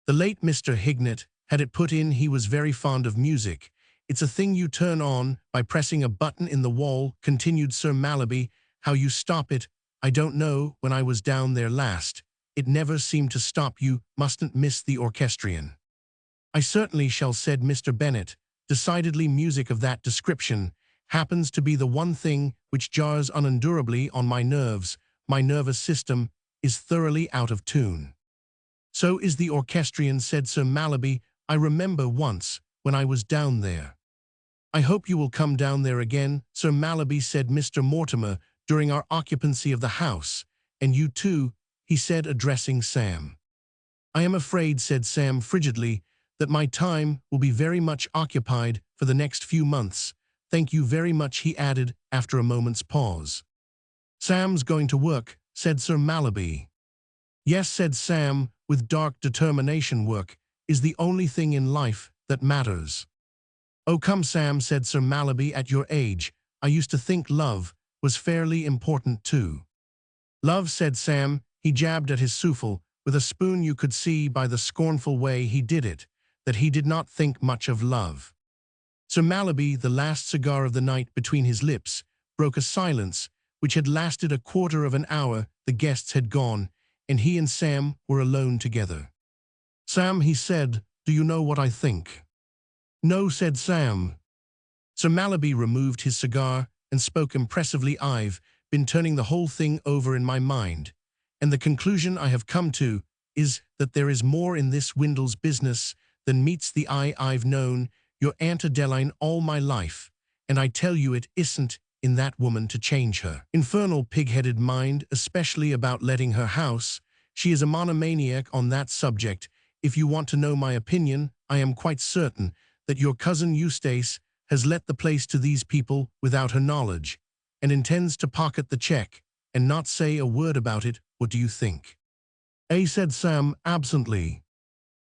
The late Mr. Hignett had it put in he was very fond of music. It's a thing you turn on by pressing a button in the wall, continued Sir Mallaby. How you stop it, I don't know. When I was down there last, it never seemed to stop. You mustn't miss the orchestrion. I certainly shall, said Mr. Bennet. Decidedly, music of that description happens to be the one thing which jars unendurably on my nerves. My nervous system is thoroughly out of tune. So is the orchestrion, said Sir Mallaby. I remember once when I was down there. I hope you will come down there again, Sir Mallaby, said Mr. Mortimer, during our occupancy of the house. And you too, he said, addressing Sam. I am afraid, said Sam frigidly, that my time will be very much occupied for the next few months. Thank you very much, he added after a moment's pause. Sam's going to work, said Sir Mallaby. Yes, said Sam, with dark determination. Work is the only thing in life that matters. Oh, come, Sam, said Sir Mallaby, at your age, I used to think love was fairly important too. Love, said Sam. He jabbed at his souffle with a spoon. You could see by the scornful way he did it that he did not think much of love. Sir Mallaby, the last cigar of the night between his lips, broke a silence which had lasted a quarter of an hour. The guests had gone, and he and Sam were alone together. Sam, he said, do you know what I think? No, said Sam. Sir Mallaby removed his cigar and spoke impressively. I've been turning the whole thing over in my mind, and the conclusion I have come to is that there is more in this Windles business than meets the eye. I've known your Aunt Adeline all my life, and I tell you it isn't in that woman to change her infernal pig-headed mind, especially about letting her house. She is a monomaniac on that subject. If you want to know my opinion, I am quite certain that your cousin Eustace has let the place to these people without her knowledge, and intends to pocket the check and not say a word about it. What do you think?" said Sam absently.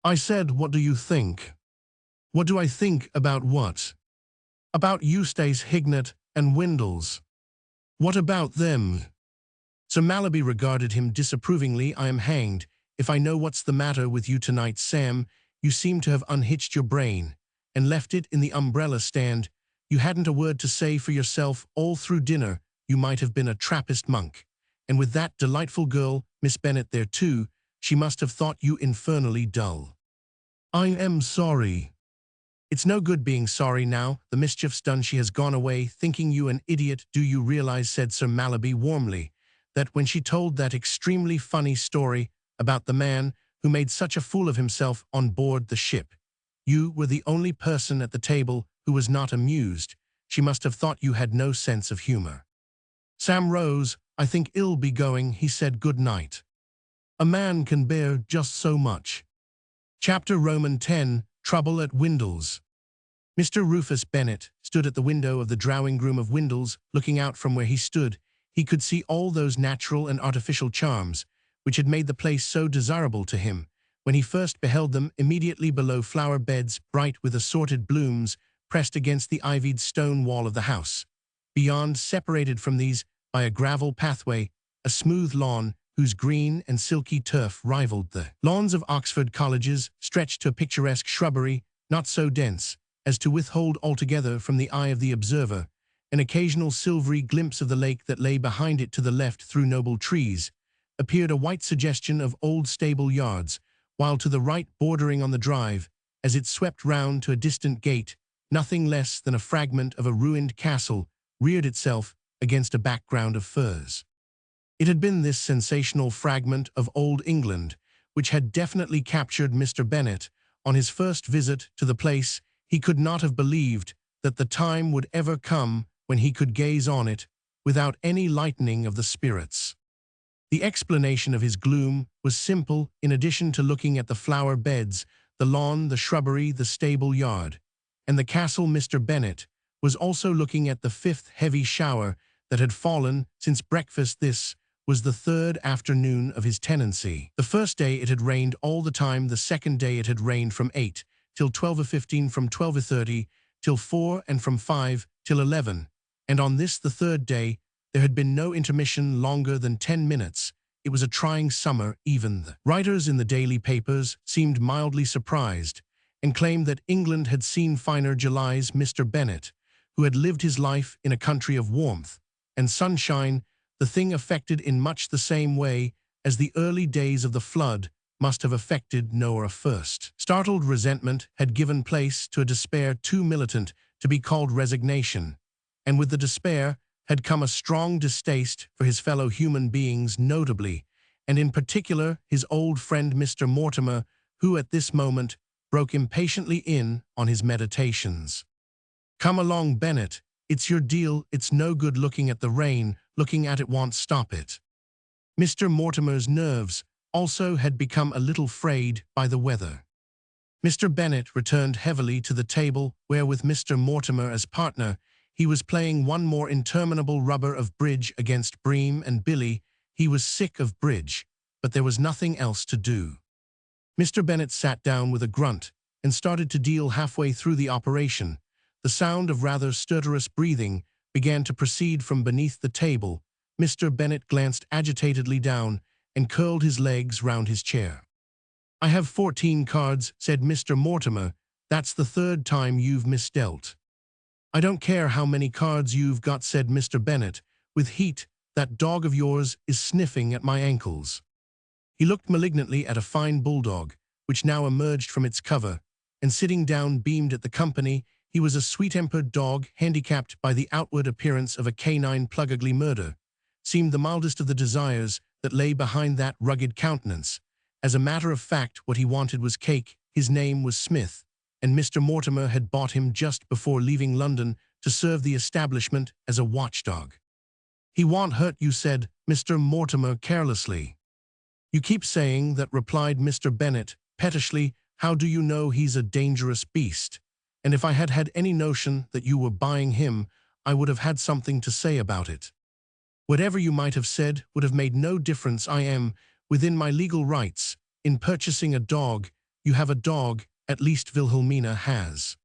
"I said, what do you think?" "What do I think about what?" "About Eustace Hignett and Windles." "What about them?" Sir Mallaby regarded him disapprovingly. "I am hanged if I know what's the matter with you tonight, Sam. You seem to have unhitched your brain and left it in the umbrella stand. You hadn't a word to say for yourself all through dinner. You might have been a Trappist monk. And with that delightful girl, Miss Bennet, there too, she must have thought you infernally dull." "I am sorry." "It's no good being sorry now. The mischief's done. She has gone away, thinking you an idiot. Do you realize," said Sir Mallaby warmly, "that when she told that extremely funny story about the man who made such a fool of himself on board the ship, you were the only person at the table who was not amused? She must have thought you had no sense of humor." Sam rose. "I think I'll be going," he said. "Good night." A man can bear just so much. Chapter Roman 10, Trouble at Windles. Mr. Rufus Bennet stood at the window of the drawing-room of Windles. Looking out from where he stood, he could see all those natural and artificial charms which had made the place so desirable to him when he first beheld them. Immediately below, flower beds, bright with assorted blooms, pressed against the ivied stone wall of the house. Beyond, separated from these by a gravel pathway, a smooth lawn whose green and silky turf rivaled the lawns of Oxford colleges, stretched to a picturesque shrubbery not so dense as to withhold altogether from the eye of the observer an occasional silvery glimpse of the lake that lay behind it. To the left, through noble trees, appeared a white suggestion of old stable yards, while to the right, bordering on the drive, as it swept round to a distant gate, nothing less than a fragment of a ruined castle reared itself against a background of firs. It had been this sensational fragment of old England which had definitely captured Mr. Bennet on his first visit to the place. He could not have believed that the time would ever come when he could gaze on it without any lightening of the spirits. The explanation of his gloom was simple. In addition to looking at the flower beds, the lawn, the shrubbery, the stable yard, and the castle, Mr. Bennet was also looking at the fifth heavy shower that had fallen since breakfast. This was the third afternoon of his tenancy. The first day it had rained all the time. The second day it had rained from 8 till 12:15, from 12:30 till 4, and from 5 till 11. And on this, the third day, there had been no intermission longer than 10 minutes. It was a trying summer. Even the writers in the daily papers seemed mildly surprised and claimed that England had seen finer Julys. Mr. Bennet, who had lived his life in a country of warmth and sunshine, the thing affected in much the same way as the early days of the flood must have affected Noah first. Startled resentment had given place to a despair too militant to be called resignation, and with the despair had come a strong distaste for his fellow human beings, notably, and in particular, his old friend Mr. Mortimer, who at this moment broke impatiently in on his meditations. "Come along, Bennet. It's your deal. It's no good looking at the rain. Looking at it won't stop it." Mr. Mortimer's nerves also had become a little frayed by the weather. Mr. Bennet returned heavily to the table where, with Mr. Mortimer as partner, he was playing one more interminable rubber of bridge against Bream and Billy. He was sick of bridge, but there was nothing else to do. Mr. Bennet sat down with a grunt and started to deal. Halfway through the operation, the sound of rather stertorous breathing began to proceed from beneath the table. Mr. Bennet glanced agitatedly down and curled his legs round his chair. "I have 14 cards," said Mr. Mortimer. "That's the third time you've misdealt." "I don't care how many cards you've got," said Mr. Bennet, with heat. "That dog of yours is sniffing at my ankles." He looked malignantly at a fine bulldog, which now emerged from its cover, and sitting down beamed at the company. He was a sweet-tempered dog, handicapped by the outward appearance of a canine. Plugugly murder seemed the mildest of the desires that lay behind that rugged countenance. As a matter of fact, what he wanted was cake. His name was Smith, and Mr. Mortimer had bought him just before leaving London to serve the establishment as a watchdog. "He won't hurt you," said Mr. Mortimer carelessly. "You keep saying that," replied Mr. Bennet pettishly. "How do you know he's a dangerous beast? And if I had had any notion that you were buying him, I would have had something to say about it. Whatever you might have said would have made no difference. I am within my legal rights in purchasing a dog. You have a dog, at least Wilhelmina has."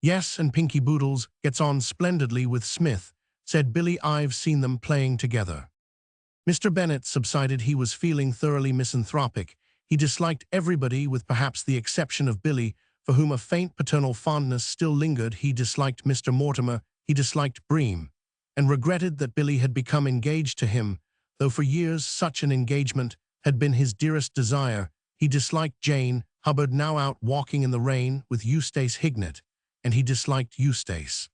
"Yes, and Pinky Boodles gets on splendidly with Smith," said Billy. "I've seen them playing together." Mr. Bennet subsided. He was feeling thoroughly misanthropic. He disliked everybody, with perhaps the exception of Billy, for whom a faint paternal fondness still lingered. He disliked Mr. Mortimer, he disliked Bream, and regretted that Billy had become engaged to him, though for years such an engagement had been his dearest desire. He disliked Jane Hubbard, now out walking in the rain with Eustace Hignett, and he disliked Eustace.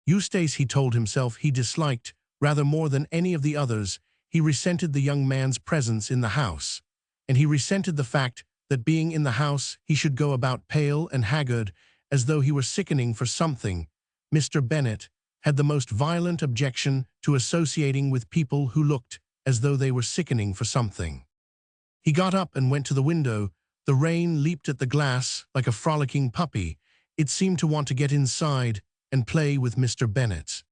Eustace, he told himself, he disliked rather more than any of the others. He resented the young man's presence in the house, and he resented the fact that being in the house he should go about pale and haggard as though he were sickening for something. Mr. Bennet had the most violent objection to associating with people who looked as though they were sickening for something. He got up and went to the window. The rain leaped at the glass like a frolicking puppy. It seemed to want to get inside and play with Mr. Bennet.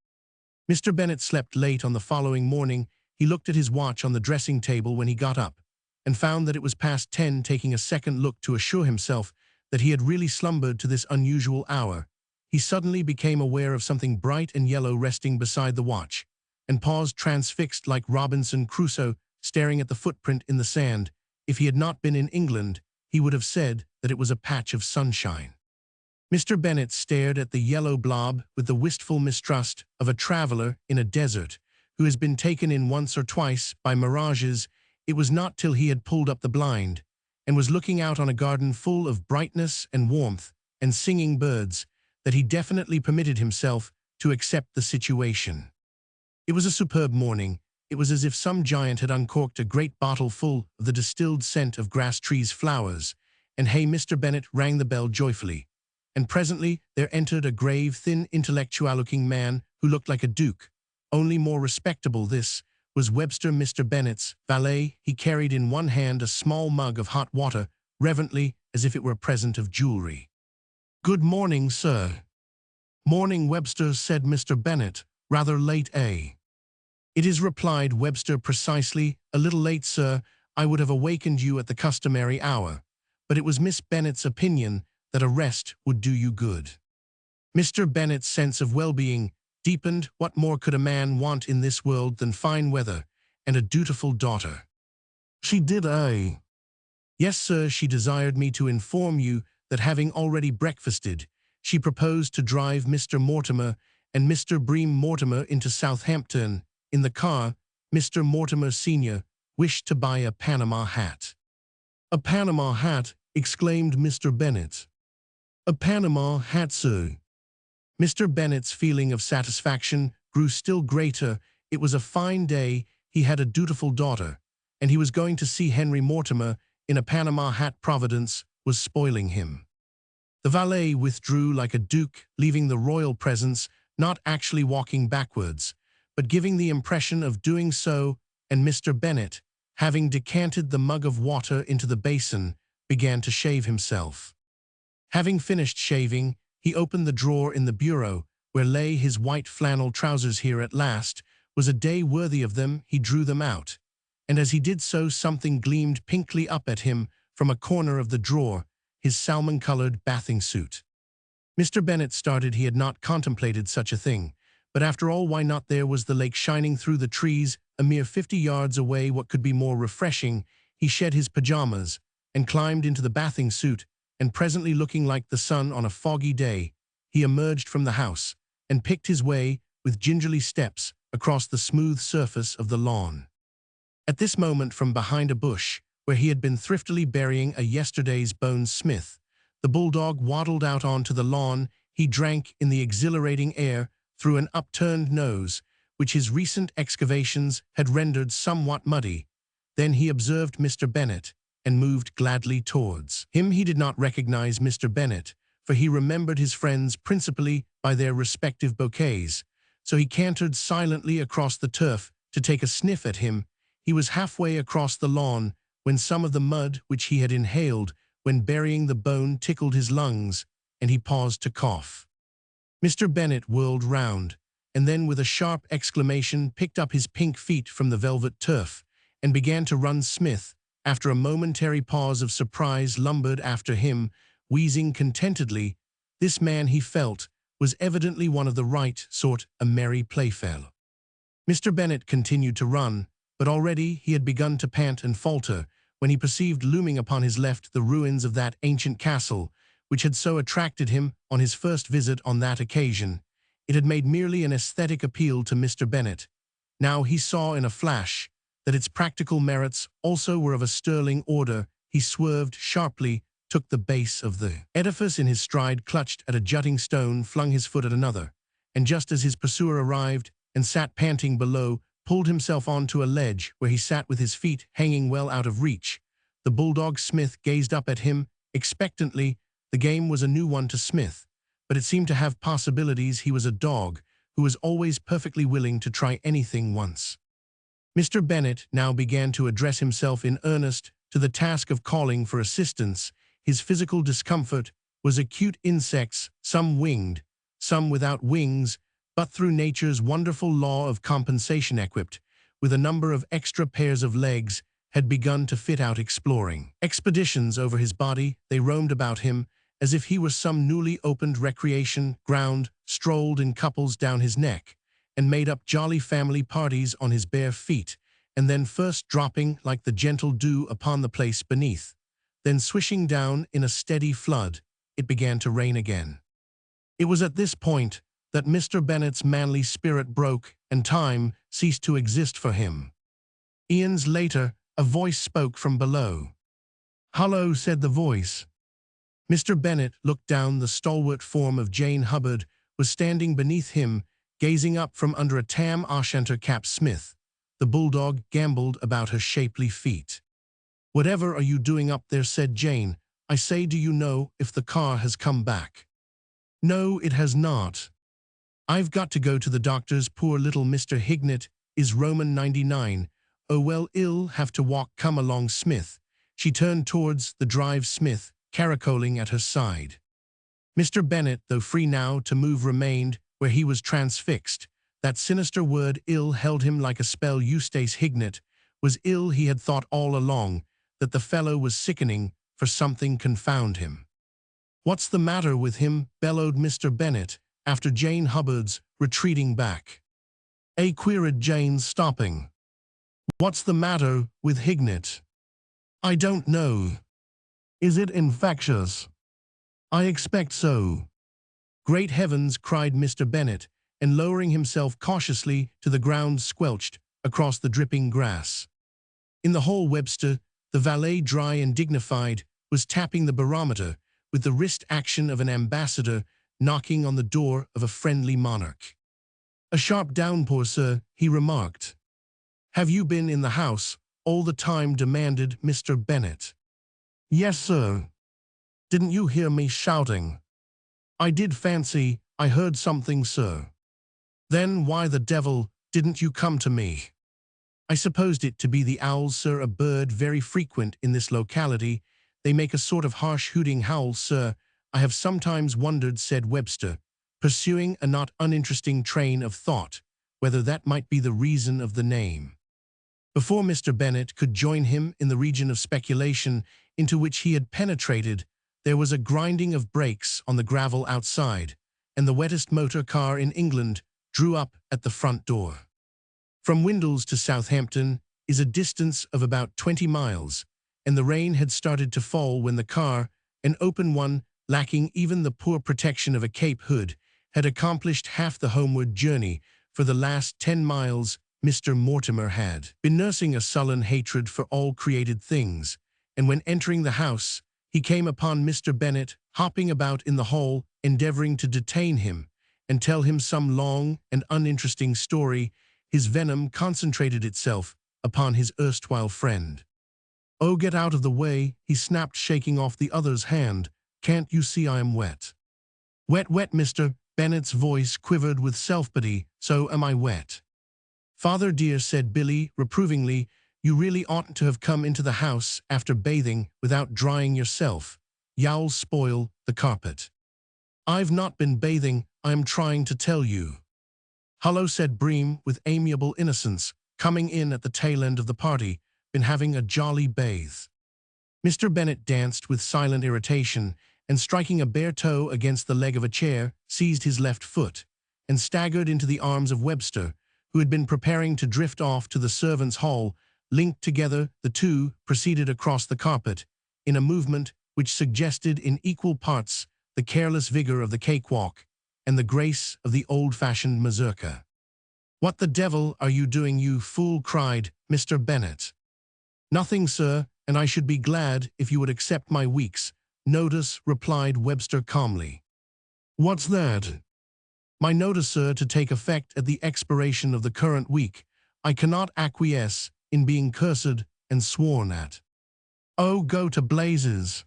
Mr. Bennet slept late on the following morning. He looked at his watch on the dressing table when he got up, and found that it was past 10. Taking a second look to assure himself that he had really slumbered to this unusual hour, he suddenly became aware of something bright and yellow resting beside the watch, and paused transfixed like Robinson Crusoe staring at the footprint in the sand. If he had not been in England, he would have said that it was a patch of sunshine. Mr. Bennet stared at the yellow blob with the wistful mistrust of a traveler in a desert who has been taken in once or twice by mirages. It was not till he had pulled up the blind and was looking out on a garden full of brightness and warmth and singing birds that he definitely permitted himself to accept the situation. It was a superb morning. It was as if some giant had uncorked a great bottle full of the distilled scent of grass, trees, flowers, and hay. Mr. Bennet rang the bell joyfully, and presently there entered a grave, thin, intellectual-looking man who looked like a duke, only more respectable. This was Webster, Mr. Bennet's valet. He carried in one hand a small mug of hot water, reverently, as if it were a present of jewelry. "Good morning, sir." "Morning, Webster," said Mr. Bennet. "Rather late, eh?" "It is," replied Webster precisely. "A little late, sir. I would have awakened you at the customary hour, but it was Miss Bennet's opinion that a rest would do you good." Mr. Bennet's sense of well-being deepened. What more could a man want in this world than fine weather and a dutiful daughter? "She did, eh?" "Yes, sir. She desired me to inform you that, having already breakfasted, she proposed to drive Mr. Mortimer and Mr. Bream Mortimer into Southampton. In the car, Mr. Mortimer Sr. wished to buy a Panama hat." "A Panama hat?" exclaimed Mr. Bennet. "A Panama hat, sir." Mr. Bennet's feeling of satisfaction grew still greater. It was a fine day, he had a dutiful daughter, and he was going to see Henry Mortimer in a Panama hat. Providence was spoiling him. The valet withdrew like a duke, leaving the royal presence, not actually walking backwards, but giving the impression of doing so, and Mr. Bennet, having decanted the mug of water into the basin, began to shave himself. Having finished shaving, he opened the drawer in the bureau, where lay his white flannel trousers. Here at last was a day worthy of them. He drew them out, and as he did so, something gleamed pinkly up at him from a corner of the drawer, his salmon-colored bathing suit. Mr. Bennet started. He had not contemplated such a thing, but after all, why not? There was the lake shining through the trees, a mere 50 yards away. What could be more refreshing? He shed his pajamas and climbed into the bathing suit, and presently, looking like the sun on a foggy day, he emerged from the house and picked his way with gingerly steps across the smooth surface of the lawn. At this moment, from behind a bush, where he had been thriftily burying a yesterday's bones, Smith, the bulldog, waddled out onto the lawn. He drank in the exhilarating air through an upturned nose, which his recent excavations had rendered somewhat muddy. Then he observed Mr. Bennet, and moved gladly towards him. He did not recognize Mr. Bennet, for he remembered his friends principally by their respective bouquets, so he cantered silently across the turf to take a sniff at him. He was halfway across the lawn when some of the mud which he had inhaled when burying the bone tickled his lungs, and he paused to cough. Mr. Bennet whirled round, and then with a sharp exclamation picked up his pink feet from the velvet turf, and began to run. Smith, after a momentary pause of surprise, lumbered after him, wheezing contentedly. This man, he felt, was evidently one of the right sort, a merry playfellow. Mr. Bennet continued to run, but already he had begun to pant and falter, when he perceived looming upon his left the ruins of that ancient castle, which had so attracted him on his first visit on that occasion. It had made merely an aesthetic appeal to Mr. Bennet. Now he saw in a flash that its practical merits also were of a sterling order. He swerved sharply, took the base of the edifice in his stride, clutched at a jutting stone, flung his foot at another, and just as his pursuer arrived and sat panting below, pulled himself onto a ledge where he sat with his feet hanging well out of reach. The bulldog Smith gazed up at him expectantly. The game was a new one to Smith, but it seemed to have possibilities. He was a dog who was always perfectly willing to try anything once. Mr. Bennet now began to address himself in earnest to the task of calling for assistance. His physical discomfort was acute. Insects, some winged, some without wings, but through nature's wonderful law of compensation equipped with a number of extra pairs of legs, had begun to fit out exploring expeditions over his body. They roamed about him as if he were some newly opened recreation ground, strolled in couples down his neck, and made up jolly family parties on his bare feet, and then first dropping like the gentle dew upon the place beneath, then swishing down in a steady flood. It began to rain again. It was at this point that Mr. Bennet's manly spirit broke, and time ceased to exist for him. Eons later, a voice spoke from below. "Hullo," said the voice. Mr. Bennet looked down. The stalwart form of Jane Hubbard was standing beneath him, gazing up from under a tam o'shanter cap. Smith, the bulldog, gamboled about her shapely feet. "Whatever are you doing up there?" said Jane. "I say, do you know if the car has come back?" "No, it has not. I've got to go to the doctor's. Poor little Mr. Hignett is Roman 99. Oh well, he'll have to walk. Come along, Smith." She turned towards the drive, Smith caracoling at her side. Mr. Bennet, though free now to move, remained where he was transfixed. That sinister word ill held him like a spell. Eustace Hignett was ill. He had thought all along that the fellow was sickening for something. Confound him. "What's the matter with him?" bellowed Mr. Bennet, after Jane Hubbard's retreating back. queried Jane, stopping. "What's the matter with Hignett?" "I don't know." "Is it infectious?" "I expect so." "Great heavens!" cried Mr. Bennet, and lowering himself cautiously to the ground, squelched across the dripping grass. In the hall, Webster, the valet, dry and dignified, was tapping the barometer with the wrist action of an ambassador knocking on the door of a friendly monarch. "A sharp downpour, sir," he remarked. "Have you been in the house all the time?" demanded Mr. Bennet. "Yes, sir." "Didn't you hear me shouting?" "I did fancy I heard something, sir." "Then why the devil didn't you come to me?" "I supposed it to be the owls, sir, a bird very frequent in this locality. They make a sort of harsh hooting howl, sir. I have sometimes wondered," said Webster, pursuing a not uninteresting train of thought, "whether that might be the reason of the name." Before Mr. Bennet could join him in the region of speculation into which he had penetrated, there was a grinding of brakes on the gravel outside, and the wettest motor car in England drew up at the front door. From Windles to Southampton is a distance of about 20 miles, and the rain had started to fall when the car, an open one, lacking even the poor protection of a cape hood, had accomplished half the homeward journey. For the last 10 miles, Mr. Mortimer had been nursing a sullen hatred for all created things, and when entering the house, he came upon Mr. Bennet hopping about in the hall, endeavoring to detain him and tell him some long and uninteresting story. His venom concentrated itself upon his erstwhile friend. "Oh, get out of the way," he snapped, shaking off the other's hand. "Can't you see I am wet?" Wet, wet, Mr. Bennet's voice quivered with self-pity. So am I wet? Father dear, said Billy reprovingly, you really oughtn't to have come into the house after bathing without drying yourself. You'll spoil the carpet. I've not been bathing, I'm trying to tell you. Hullo, said Bream with amiable innocence, coming in at the tail end of the party. Been having a jolly bathe. Mr. Bennet danced with silent irritation, and striking a bare toe against the leg of a chair, seized his left foot, and staggered into the arms of Webster, who had been preparing to drift off to the servants' hall. Linked together, the two proceeded across the carpet, in a movement which suggested in equal parts the careless vigor of the cakewalk and the grace of the old-fashioned mazurka. What the devil are you doing, you fool? Cried Mr. Bennet. Nothing, sir, and I should be glad if you would accept my week's notice, replied Webster calmly. What's that? My notice, sir, to take effect at the expiration of the current week. I cannot acquiesce in being cursed and sworn at. Oh, go to blazes.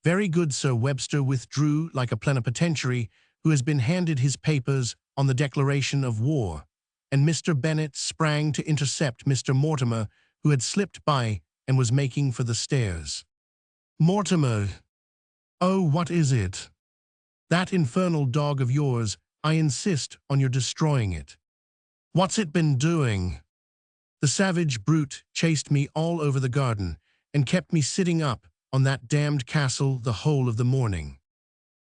Very good, sir. Webster withdrew like a plenipotentiary who has been handed his papers on the declaration of war, and Mr. Bennet sprang to intercept Mr. Mortimer, who had slipped by and was making for the stairs. Mortimer! Oh, what is it? That infernal dog of yours. I insist on your destroying it. What's it been doing? The savage brute chased me all over the garden and kept me sitting up on that damned castle the whole of the morning.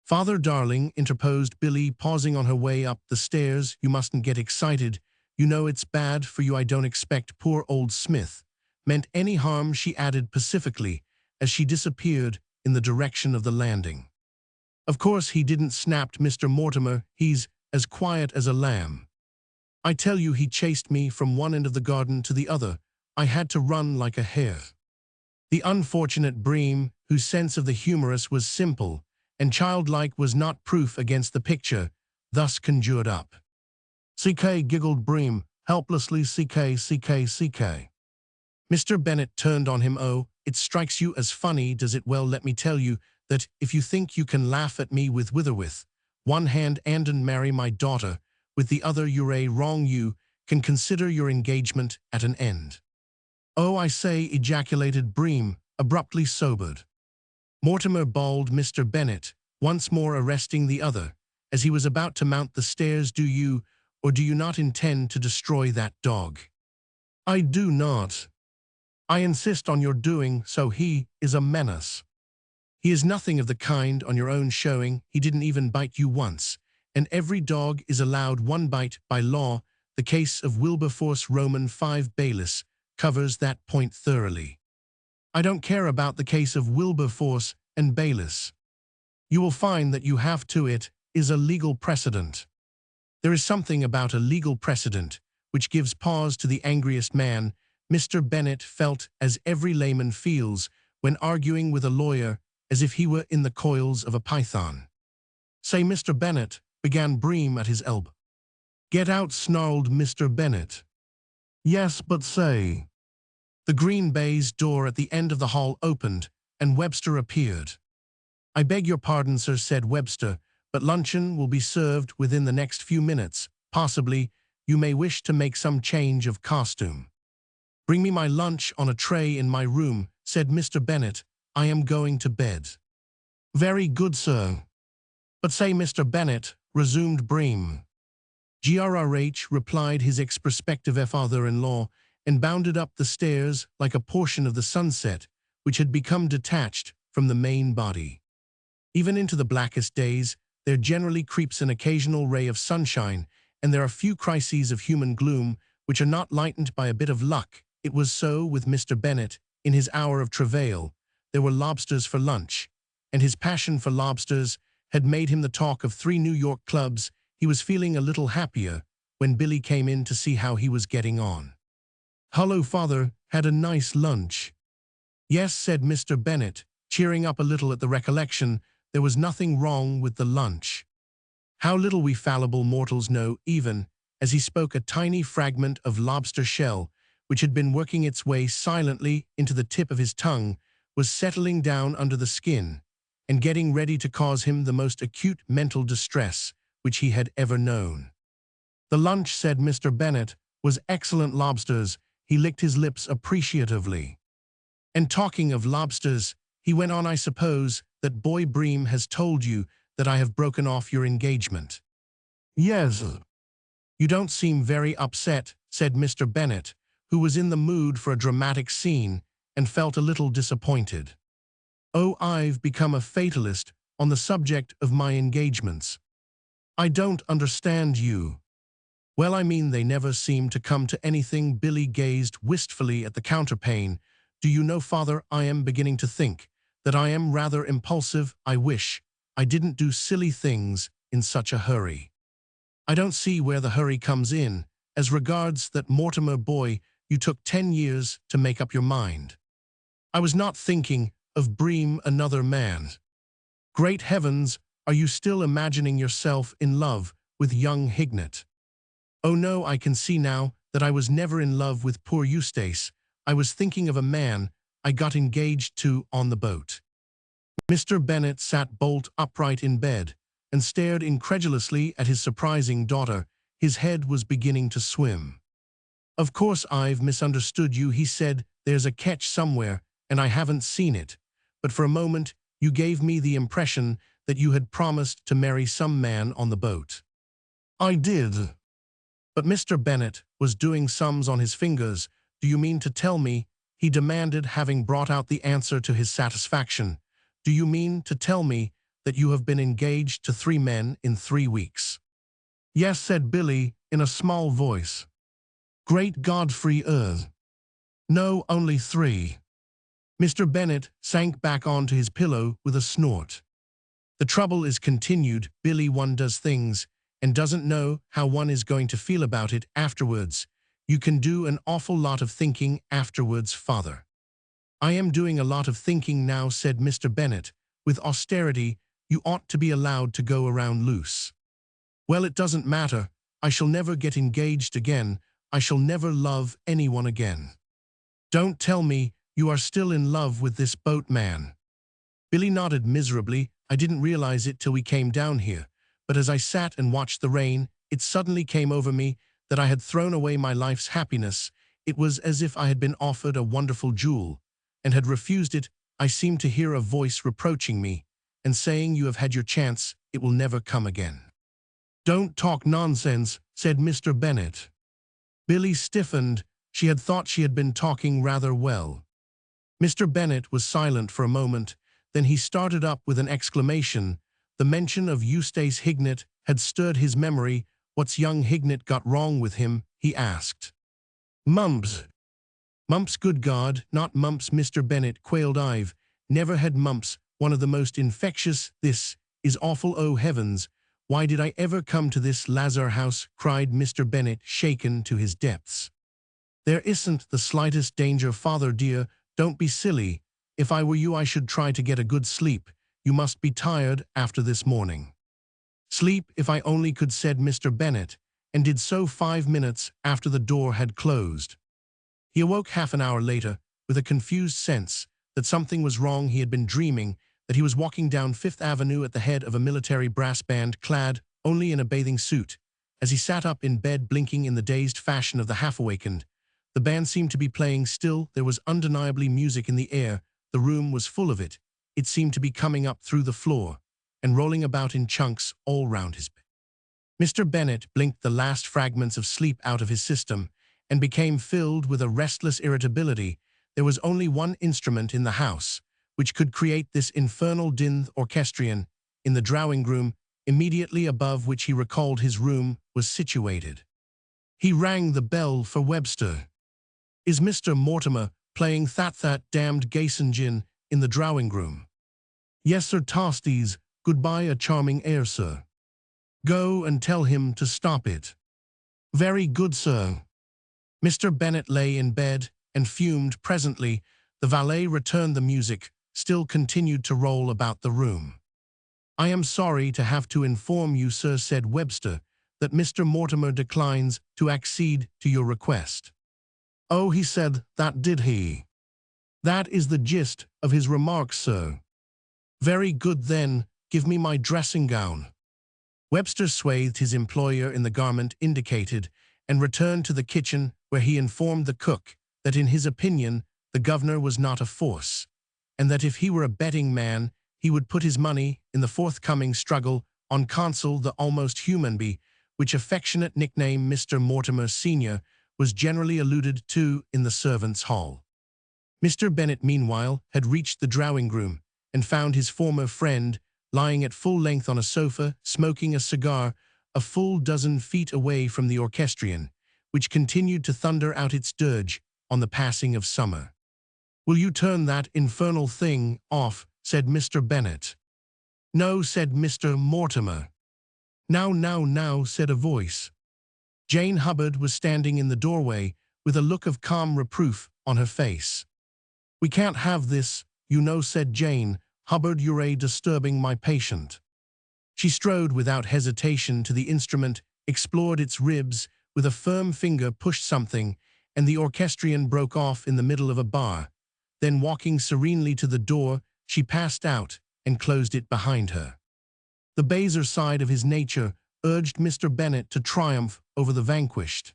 Father darling, interposed Billy, pausing on her way up the stairs, you mustn't get excited. You know it's bad for you. I don't expect poor old Smith meant any harm, she added pacifically as she disappeared in the direction of the landing. Of course he didn't, snapped Mr. Mortimer. He's as quiet as a lamb. I tell you, he chased me from one end of the garden to the other. I had to run like a hare. The unfortunate Bream, whose sense of the humorous was simple and childlike, was not proof against the picture thus conjured up. CK, giggled Bream, helplessly. CK. Mr. Bennet turned on him. Oh, it strikes you as funny, does it? Well, let me tell you that if you think you can laugh at me with one hand and marry my daughter with the other, you're wrong. You can consider your engagement at an end. Oh, I say, ejaculated Bream, abruptly sobered. Mortimer bawled Mr. Bennet, once more arresting the other, as he was about to mount the stairs. Do you, or do you not intend to destroy that dog? I do not. I insist on your doing so. He is a menace. He is nothing of the kind on your own showing. He didn't even bite you once, and every dog is allowed one bite by law. The case of Wilberforce Roman 5 Bayliss covers that point thoroughly. I don't care about the case of Wilberforce and Bayliss. You will find that you have to. It is a legal precedent. There is something about a legal precedent which gives pause to the angriest man. Mr. Bennet felt as every layman feels when arguing with a lawyer, as if he were in the coils of a python. Say, Mr. Bennet, began Bream at his elbow. Get out, snarled Mr. Bennet. Yes, but say. The green baize door at the end of the hall opened, and Webster appeared. I beg your pardon, sir, said Webster, but luncheon will be served within the next few minutes. Possibly, you may wish to make some change of costume. Bring me my lunch on a tray in my room, said Mr. Bennet. I am going to bed. Very good, sir. But say, Mr. Bennet, resumed Bream. GRRH, replied his ex-prospective father-in-law, and bounded up the stairs like a portion of the sunset which had become detached from the main body. Even into the blackest days, there generally creeps an occasional ray of sunshine, and there are few crises of human gloom which are not lightened by a bit of luck. It was so with Mr. Bennet. In his hour of travail, there were lobsters for lunch, and his passion for lobsters had made him the talk of 3 New York clubs. He was feeling a little happier when Billy came in to see how he was getting on. Hullo, father, had a nice lunch. Yes, said Mr. Bennet, cheering up a little at the recollection. There was nothing wrong with the lunch. How little we fallible mortals know, even, as he spoke, a tiny fragment of lobster shell, which had been working its way silently into the tip of his tongue, was settling down under the skin, and getting ready to cause him the most acute mental distress which he had ever known. "The lunch," said Mr. Bennet, "was excellent lobsters." He licked his lips appreciatively. "And talking of lobsters," he went on, "I suppose that Boy Bream has told you that I have broken off your engagement." "Yes." "You don't seem very upset," said Mr. Bennet, who was in the mood for a dramatic scene and felt a little disappointed. "Oh, I've become a fatalist on the subject of my engagements." "I don't understand you." "Well, I mean they never seem to come to anything." Billy gazed wistfully at the counterpane. "Do you know, Father, I am beginning to think that I am rather impulsive. I wish I didn't do silly things in such a hurry." "I don't see where the hurry comes in. As regards that Mortimer boy, you took 10 years to make up your mind." "I was not thinking of Bream, another man." "Great heavens, are you still imagining yourself in love with young Hignett?" "Oh no, I can see now that I was never in love with poor Eustace. I was thinking of a man I got engaged to on the boat." Mr. Bennet sat bolt upright in bed and stared incredulously at his surprising daughter. His head was beginning to swim. "Of course I've misunderstood you," he said. "There's a catch somewhere, and I haven't seen it. But for a moment you gave me the impression that you had promised to marry some man on the boat." "I did." But Mr. Bennet was doing sums on his fingers. "Do you mean to tell me," he demanded, having brought out the answer to his satisfaction, "do you mean to tell me that you have been engaged to 3 men in 3 weeks?" "Yes," said Billy in a small voice. "Great Godfrey No, only 3. Mr. Bennet sank back onto his pillow with a snort. "The trouble is," continued Billy, "one does things and doesn't know how one is going to feel about it afterwards. You can do an awful lot of thinking afterwards, Father." "I am doing a lot of thinking now," said Mr. Bennet with austerity. "You ought to be allowed to go around loose." "Well, it doesn't matter. I shall never get engaged again. I shall never love anyone again." "Don't tell me you are still in love with this boatman." Billy nodded miserably. "I didn't realize it till we came down here. But as I sat and watched the rain, it suddenly came over me that I had thrown away my life's happiness. It was as if I had been offered a wonderful jewel and had refused it. I seemed to hear a voice reproaching me and saying, 'You have had your chance. It will never come again.'" "Don't talk nonsense," said Mr. Bennet. Billy stiffened. She had thought she had been talking rather well. Mr. Bennet was silent for a moment. Then he started up with an exclamation. The mention of Eustace Hignett had stirred his memory. "What's young Hignett got wrong with him?" he asked. "Mumps." "Mumps, good God, not mumps," Mr. Bennet quailed. "I've never had mumps. One of the most infectious. This is awful. Oh heavens, why did I ever come to this lazar house?" cried Mr. Bennet, shaken to his depths. "There isn't the slightest danger, Father dear. Don't be silly. If I were you I should try to get a good sleep. You must be tired after this morning." "Sleep, if I only could," said Mr. Bennet, and did so 5 minutes after the door had closed. He awoke half an hour later with a confused sense that something was wrong. He had been dreaming that he was walking down Fifth Avenue at the head of a military brass band, clad only in a bathing suit. As he sat up in bed, blinking in the dazed fashion of the half-awakened, the band seemed to be playing still. There was undeniably music in the air. The room was full of it. It seemed to be coming up through the floor and rolling about in chunks all round his bed. Mr. Bennet blinked the last fragments of sleep out of his system and became filled with a restless irritability. There was only one instrument in the house which could create this infernal din, orchestrating, in the drawing-room, immediately above which he recalled his room was situated. He rang the bell for Webster. "Is Mr. Mortimer playing that damned Gaysengin in the drawing-room?" "Yes, sir, Tosties. Goodbye, a charming air, sir." "Go and tell him to stop it." "Very good, sir." Mr. Bennet lay in bed and fumed. Presently, the valet returned. The music still continued to roll about the room. "I am sorry to have to inform you, sir," said Webster, "that Mr. Mortimer declines to accede to your request." "Oh, he said that, did he?" "That is the gist of his remarks, sir." Very good then, give me my dressing gown. Webster swathed his employer in the garment indicated and returned to the kitchen where he informed the cook that in his opinion the governor was not a force, and that if he were a betting man he would put his money in the forthcoming struggle on Consul the almost human bee, which affectionate nickname Mr. Mortimer Sr. was generally alluded to in the servants' hall. Mr. Bennet meanwhile had reached the drawing-room and found his former friend lying at full length on a sofa, smoking a cigar, a full dozen feet away from the orchestrion, which continued to thunder out its dirge on the passing of summer. "Will you turn that infernal thing off?" said Mr. Bennet. "No," said Mr. Mortimer. Now," said a voice. Jane Hubbard was standing in the doorway with a look of calm reproof on her face. "We can't have this, you know," said Jane. "Hubbard, you're disturbing my patient." She strode without hesitation to the instrument, explored its ribs, with a firm finger pushed something, and the orchestrion broke off in the middle of a bar. Then, walking serenely to the door, she passed out and closed it behind her. The baser side of his nature urged Mr. Bennet to triumph over the vanquished.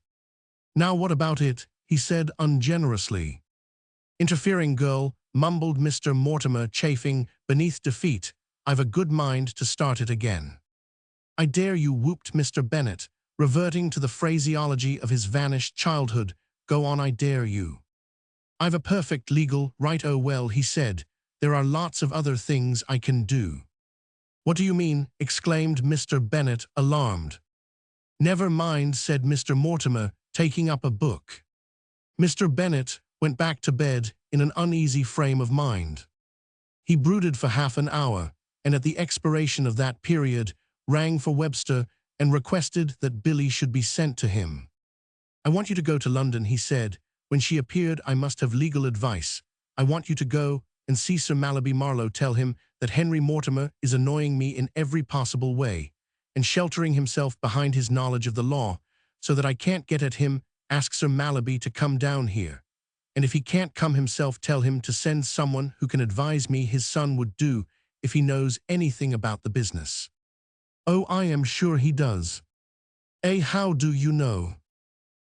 "Now what about it?" he said ungenerously. "Interfering girl," mumbled Mr. Mortimer, chafing beneath defeat. "I've a good mind to start it again." "I dare you," whooped Mr. Bennet, reverting to the phraseology of his vanished childhood. "Go on, I dare you." "I've a perfect legal right." "Oh well," he said, "there are lots of other things I can do." "What do you mean?" exclaimed Mr. Bennet, alarmed. "Never mind," said Mr. Mortimer, taking up a book. Mr. Bennet went back to bed in an uneasy frame of mind. He brooded for half an hour, and at the expiration of that period rang for Webster and requested that Billy should be sent to him. "I want you to go to London," he said. "When she appeared, I must have legal advice. I want you to go and see Sir Mallaby Marlowe. Tell him that Henry Mortimer is annoying me in every possible way, and sheltering himself behind his knowledge of the law, so that I can't get at him. Ask Sir Mallaby to come down here. And if he can't come himself, tell him to send someone who can advise me. His son would do, if he knows anything about the business." "Oh, I am sure he does." How do you know?"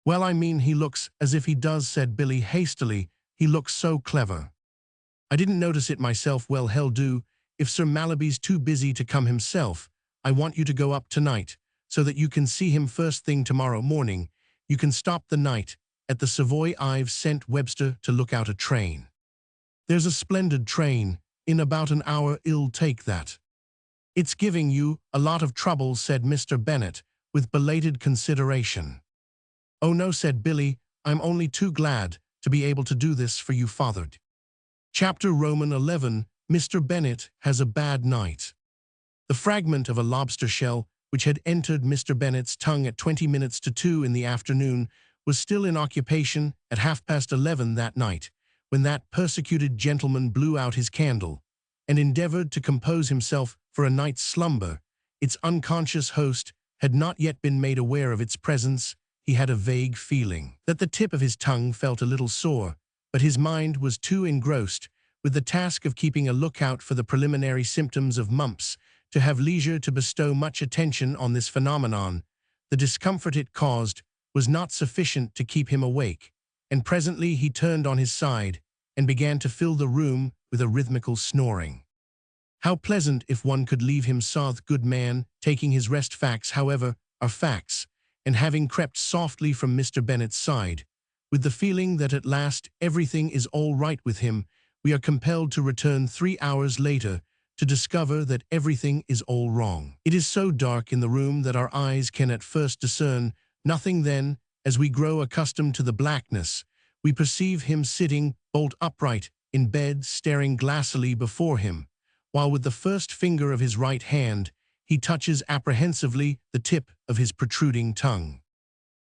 "Well, I mean, he looks as if he does," said Billy hastily. "He looks so clever." "I didn't notice it myself." "Well, hell do. If Sir Mallaby's too busy to come himself, I want you to go up tonight, so that you can see him first thing tomorrow morning. You can stop the night at the Savoy. I've sent Webster to look out a train." "There's a splendid train. In about an hour. I'll take that." "It's giving you a lot of trouble," said Mr. Bennet, with belated consideration. "Oh no," said Billy. "I'm only too glad to be able to do this for you, father." Chapter Roman 11. Mr. Bennet has a bad night. The fragment of a lobster shell, which had entered Mr. Bennet's tongue at 20 minutes to 2 in the afternoon, was still in occupation at 11:30 that night, when that persecuted gentleman blew out his candle, and endeavored to compose himself for a night's slumber. Its unconscious host had not yet been made aware of its presence. He had a vague feeling that the tip of his tongue felt a little sore, but his mind was too engrossed with the task of keeping a lookout for the preliminary symptoms of mumps to have leisure to bestow much attention on this phenomenon. The discomfort it caused was not sufficient to keep him awake, and presently he turned on his side and began to fill the room with a rhythmical snoring. How pleasant if one could leave him soth, good man, taking his rest. Facts, however, are facts, and having crept softly from Mr. Bennet's side, with the feeling that at last everything is all right with him, we are compelled to return 3 hours later to discover that everything is all wrong. It is so dark in the room that our eyes can at first discern nothing. Then, as we grow accustomed to the blackness, we perceive him sitting bolt upright in bed, staring glassily before him, while with the first finger of his right hand he touches apprehensively the tip of his protruding tongue.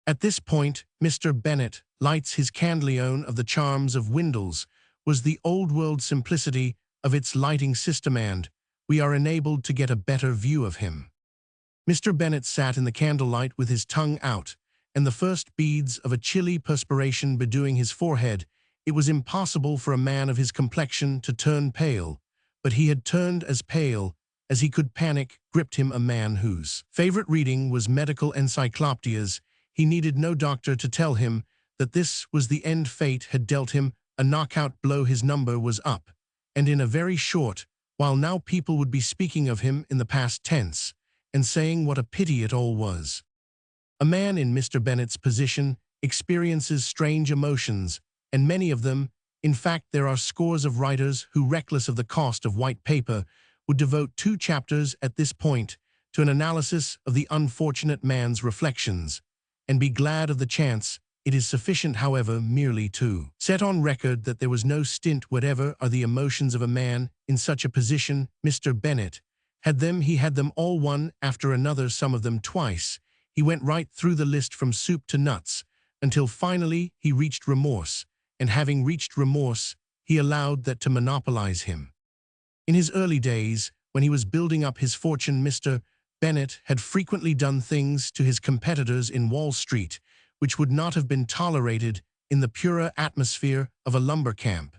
At this point, Mr. Bennet lights his candleon. Of the charms of Windles was the old-world simplicity of its lighting system, and we are enabled to get a better view of him. Mr. Bennet sat in the candlelight with his tongue out, and the first beads of a chilly perspiration bedewing his forehead. It was impossible for a man of his complexion to turn pale, but he had turned as pale as he could. Panic gripped him. A man whose favorite reading was medical encyclopedias. He needed no doctor to tell him that this was the end. Fate had dealt him a knockout blow. His number was up, and in a very short while now people would be speaking of him in the past tense and saying what a pity it all was. A man in Mr. Bennet's position experiences strange emotions, and many of them, in fact there are scores of writers who, reckless of the cost of white paper, would devote 2 chapters at this point to an analysis of the unfortunate man's reflections, and be glad of the chance. It is sufficient, however, merely to set on record that there was no stint whatever are the emotions of a man in such a position. Mr. Bennet had them. He had them all, one after another, some of them twice. He went right through the list from soup to nuts, until finally he reached remorse, and having reached remorse, he allowed that to monopolize him. In his early days, when he was building up his fortune, Mr. Bennet had frequently done things to his competitors in Wall Street which would not have been tolerated in the purer atmosphere of a lumber camp.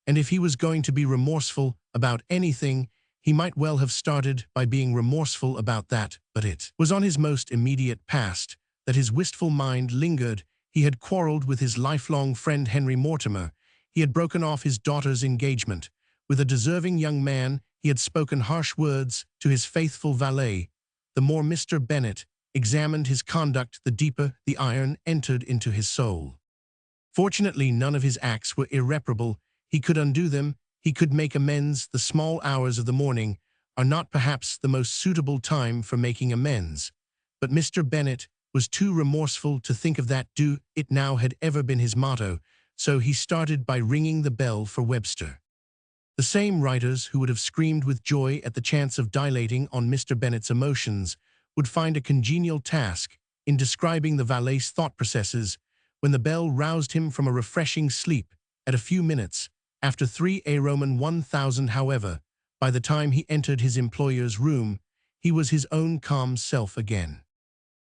And if he was going to be remorseful about anything, he might well have started by being remorseful about that. But it was on his most immediate past that his wistful mind lingered. He had quarreled with his lifelong friend Henry Mortimer. He had broken off his daughter's engagement with a deserving young man. He had spoken harsh words to his faithful valet. The more Mr. Bennet examined his conduct, the deeper the iron entered into his soul. Fortunately, none of his acts were irreparable. He could undo them. He could make amends. The small hours of the morning are not perhaps the most suitable time for making amends, but Mr. Bennet was too remorseful to think of that. Do it now had ever been his motto, so he started by ringing the bell for Webster. The same writers who would have screamed with joy at the chance of dilating on Mr. Bennet's emotions would find a congenial task in describing the valet's thought processes when the bell roused him from a refreshing sleep at a few minutes after 3 a Roman 1000. However, by the time he entered his employer's room, he was his own calm self again.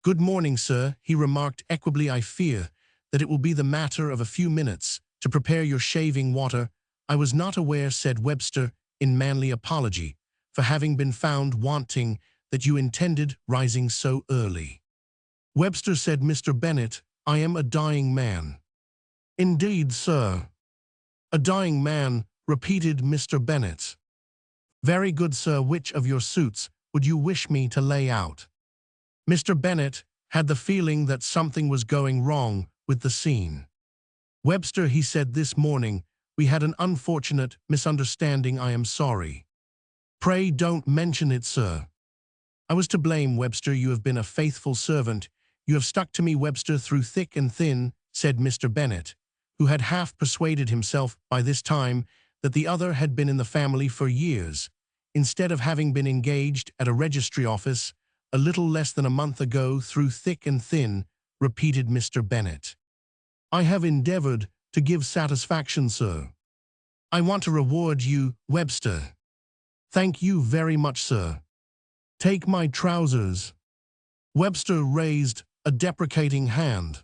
"Good morning, sir," he remarked equably. "I fear that it will be the matter of a few minutes to prepare your shaving water." "I was not aware," said Webster in manly apology, "for having been found wanting, that you intended rising so early." "Webster," said Mr. Bennet, "I am a dying man." "Indeed, sir." "A dying man," repeated Mr. Bennet. "Very good, sir. Which of your suits would you wish me to lay out?" Mr. Bennet had the feeling that something was going wrong with the scene. "Webster," he said, "this morning we had an unfortunate misunderstanding. I am sorry." "Pray don't mention it, sir." "I was to blame, Webster. You have been a faithful servant. You have stuck to me, Webster, through thick and thin," said Mr. Bennet, who had half persuaded himself by this time that the other had been in the family for years, instead of having been engaged at a registry office a little less than a month ago. "Through thick and thin," repeated Mr. Bennet. "I have endeavored to give satisfaction, sir." "I want to reward you, Webster." "Thank you very much, sir." "Take my trousers." Webster raised a deprecating hand.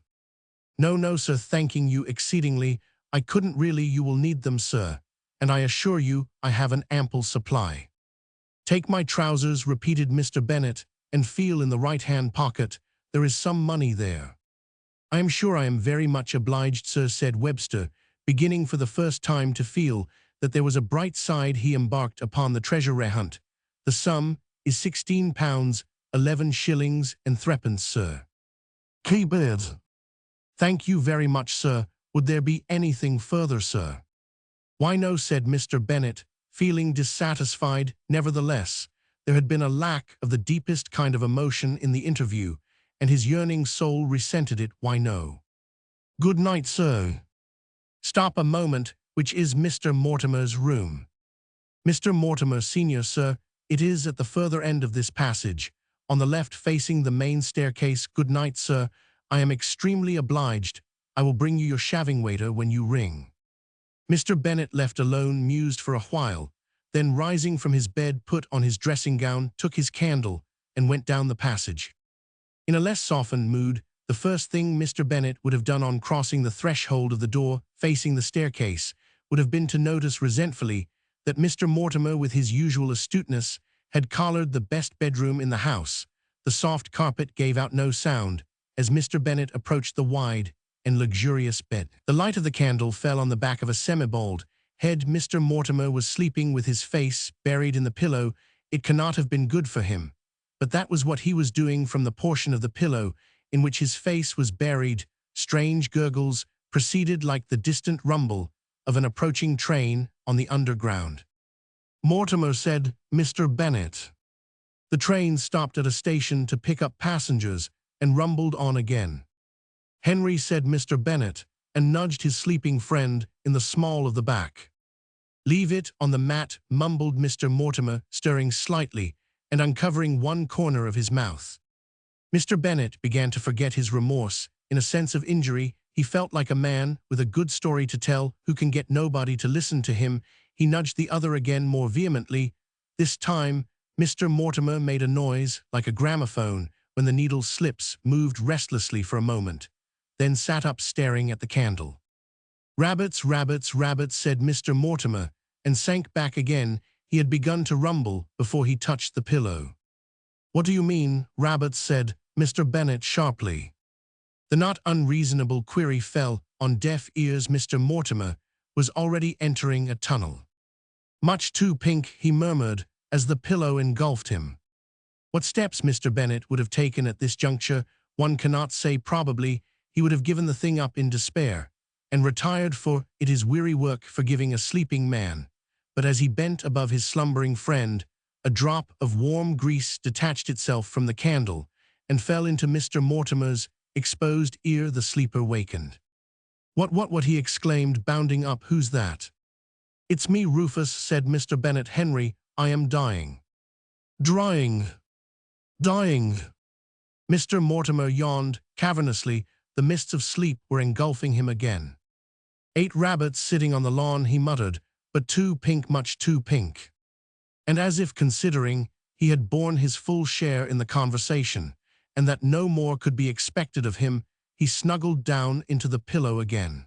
"No, no, sir, thanking you exceedingly. I couldn't really. You will need them, sir, and I assure you I have an ample supply." "Take my trousers," repeated Mr. Bennet, "and feel in the right-hand pocket. There is some money there." "I am sure I am very much obliged, sir," said Webster, beginning for the first time to feel that there was a bright side. He embarked upon the treasure hunt. "The sum is £16, 11 shillings and threepence, sir." "Keep it." "Thank you very much, sir. Would there be anything further, sir?" "Why, no," said Mr. Bennet, feeling dissatisfied. Nevertheless, there had been a lack of the deepest kind of emotion in the interview, and his yearning soul resented it. "Why, no." "Good night, sir." "Stop a moment. Which is Mr. Mortimer's room?" "Mr. Mortimer, Senior, sir. It is at the further end of this passage, on the left facing the main staircase." "Good night, sir. I am extremely obliged. I will bring you your shaving waiter when you ring." Mr. Bennet, left alone, mused for a while, then rising from his bed, put on his dressing gown, took his candle, and went down the passage. In a less softened mood, the first thing Mr. Bennet would have done on crossing the threshold of the door facing the staircase would have been to notice resentfully that Mr. Mortimer, with his usual astuteness, had collared the best bedroom in the house. The soft carpet gave out no sound as Mr. Bennet approached the wide and luxurious bed. The light of the candle fell on the back of a semi-bald head. Mr. Mortimer was sleeping with his face buried in the pillow. It cannot have been good for him, but that was what he was doing from the portion of the pillow in which his face was buried. Strange gurgles proceeded like the distant rumble of an approaching train on the underground. Mortimer said, "Mr. Bennet." The train stopped at a station to pick up passengers and rumbled on again. "Henry," said Mr. Bennet, and nudged his sleeping friend in the small of the back. "Leave it on the mat," mumbled Mr. Mortimer, stirring slightly and uncovering one corner of his mouth. Mr. Bennet began to forget his remorse. In a sense of injury, he felt like a man with a good story to tell who can get nobody to listen to him. He nudged the other again more vehemently. This time, Mr. Mortimer made a noise like a gramophone when the needle slips, moved restlessly for a moment, then sat up staring at the candle. "Rabbits, rabbits, rabbits," said Mr. Mortimer, and sank back again. He had begun to rumble before he touched the pillow. "What do you mean, rabbits?" said Mr. Bennet sharply. The not unreasonable query fell on deaf ears. Mr. Mortimer was already entering a tunnel. "Much too pink," he murmured as the pillow engulfed him. What steps Mr. Bennet would have taken at this juncture, one cannot say. Probably he would have given the thing up in despair and retired, for it is weary work forgiving a sleeping man. But as he bent above his slumbering friend, a drop of warm grease detached itself from the candle and fell into Mr. Mortimer's exposed ear. The sleeper wakened. What, he exclaimed, bounding up. "Who's that?" "It's me, Rufus," said Mr. Bennet. "Henry, I am dying." "Drying. Dying." Mr. Mortimer yawned cavernously. The mists of sleep were engulfing him again. "8 rabbits sitting on the lawn," he muttered, "but too pink, much too pink." And as if considering he had borne his full share in the conversation, and that no more could be expected of him, he snuggled down into the pillow again.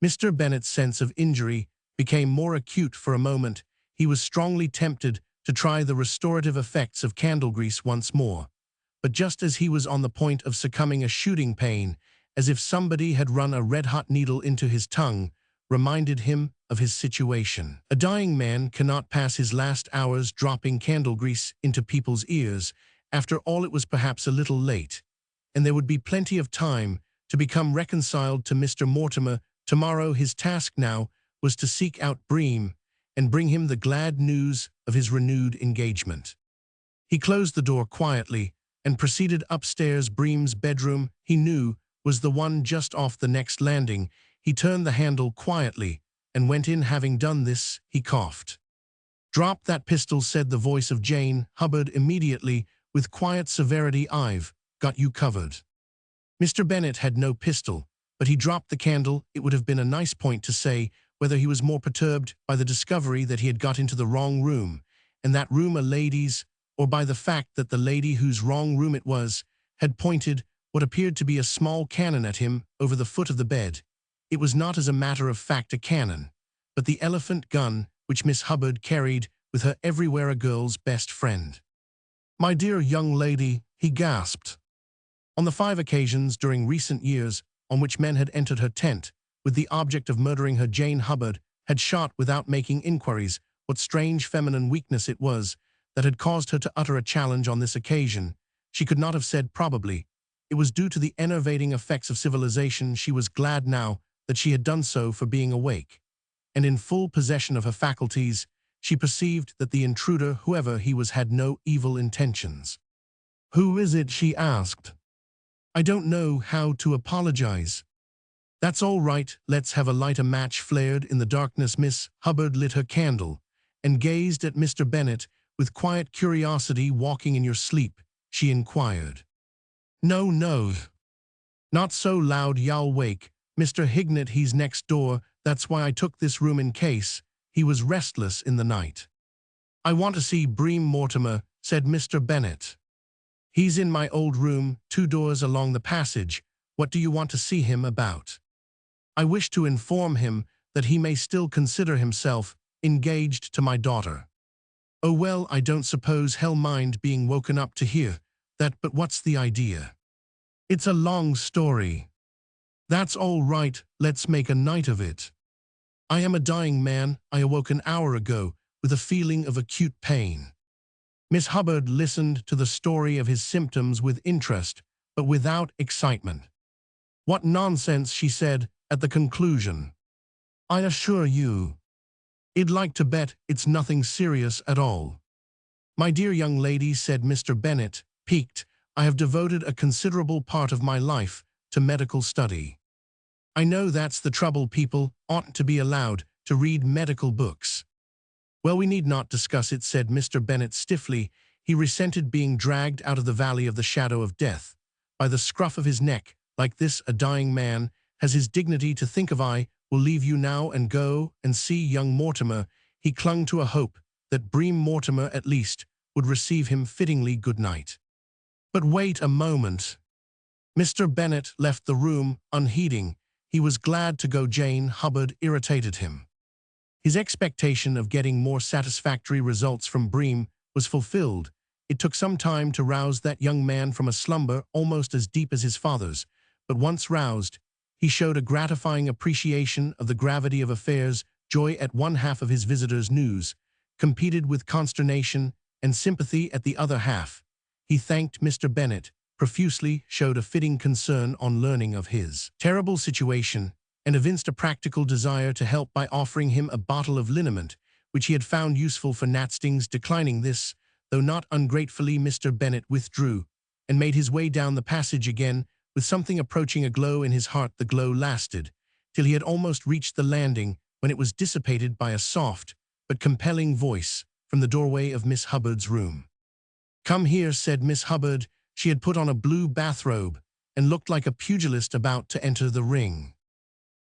Mr. Bennet's sense of injury became more acute for a moment. He was strongly tempted to try the restorative effects of candle grease once more. But just as he was on the point of succumbing, a shooting pain, as if somebody had run a red-hot needle into his tongue, reminded him of his situation. A dying man cannot pass his last hours dropping candle grease into people's ears. After all, it was perhaps a little late, and there would be plenty of time to become reconciled to Mr. Mortimer. Tomorrow his task now was to seek out Bream and bring him the glad news of his renewed engagement. He closed the door quietly and proceeded upstairs. Bream's bedroom, he knew, was the one just off the next landing. He turned the handle quietly and went in. Having done this, he coughed. "Drop that pistol," said the voice of Jane Hubbard immediately, with quiet severity. "I've got you covered." Mr. Bennet had no pistol, but he dropped the candle. It would have been a nice point to say whether he was more perturbed by the discovery that he had got into the wrong room, and that room a lady's, or by the fact that the lady whose wrong room it was had pointed what appeared to be a small cannon at him over the foot of the bed. It was not, as a matter of fact, a cannon, but the elephant gun which Miss Hubbard carried with her everywhere, a girl's best friend. "My dear young lady," he gasped. On the 5 occasions during recent years on which men had entered her tent with the object of murdering her, Jane Hubbard had shot without making inquiries. What strange feminine weakness it was that had caused her to utter a challenge on this occasion. She could not have said. Probably it was due to the enervating effects of civilization. She was glad now that she had done so, for being awake and in full possession of her faculties, she perceived that the intruder, whoever he was, had no evil intentions. "Who is it?" she asked. "I don't know how to apologize." "That's all right. Let's have a light." A match flared in the darkness. Miss Hubbard lit her candle and gazed at Mr. Bennet with quiet curiosity. "Walking in your sleep?" she inquired. "No, no. Not so loud, y'all wake Mr. Hignett. He's next door. That's why I took this room, in case he was restless in the night." "I want to see Bream Mortimer," said Mr. Bennet. "He's in my old room, 2 doors along the passage. What do you want to see him about?" "I wish to inform him that he may still consider himself engaged to my daughter. Oh well, I don't suppose he'll mind being woken up to hear that, but what's the idea? It's a long story. That's all right, let's make a night of it. I am a dying man. I awoke an hour ago with a feeling of acute pain. Miss Hubbard listened to the story of his symptoms with interest, but without excitement. What nonsense, she said at the conclusion. I assure you, I'd like to bet it's nothing serious at all. My dear young lady, said Mr. Bennet, piqued, I have devoted a considerable part of my life to medical study. I know that's the trouble, people oughtn't to be allowed to read medical books. Well, we need not discuss it, said Mr. Bennet stiffly. He resented being dragged out of the valley of the shadow of death by the scruff of his neck. Like this, a dying man has his dignity to think of. I will leave you now and go and see young Mortimer. He clung to a hope that Bream Mortimer at least would receive him fittingly good night. But wait a moment. Mr. Bennet left the room unheeding. He was glad to go. Jane Hubbard irritated him. His expectation of getting more satisfactory results from Bream was fulfilled. It took some time to rouse that young man from a slumber almost as deep as his father's, but once roused, he showed a gratifying appreciation of the gravity of affairs. Joy at one half of his visitor's news competed with consternation and sympathy at the other half. He thanked Mr. Bennet profusely, showed a fitting concern on learning of his terrible situation, and evinced a practical desire to help by offering him a bottle of liniment, which he had found useful for gnat stings. Declining this, though not ungratefully, Mr. Bennet withdrew, and made his way down the passage again, with something approaching a glow in his heart. The glow lasted till he had almost reached the landing, when it was dissipated by a soft but compelling voice from the doorway of Miss Hubbard's room. Come here, said Miss Hubbard. She had put on a blue bathrobe and looked like a pugilist about to enter the ring.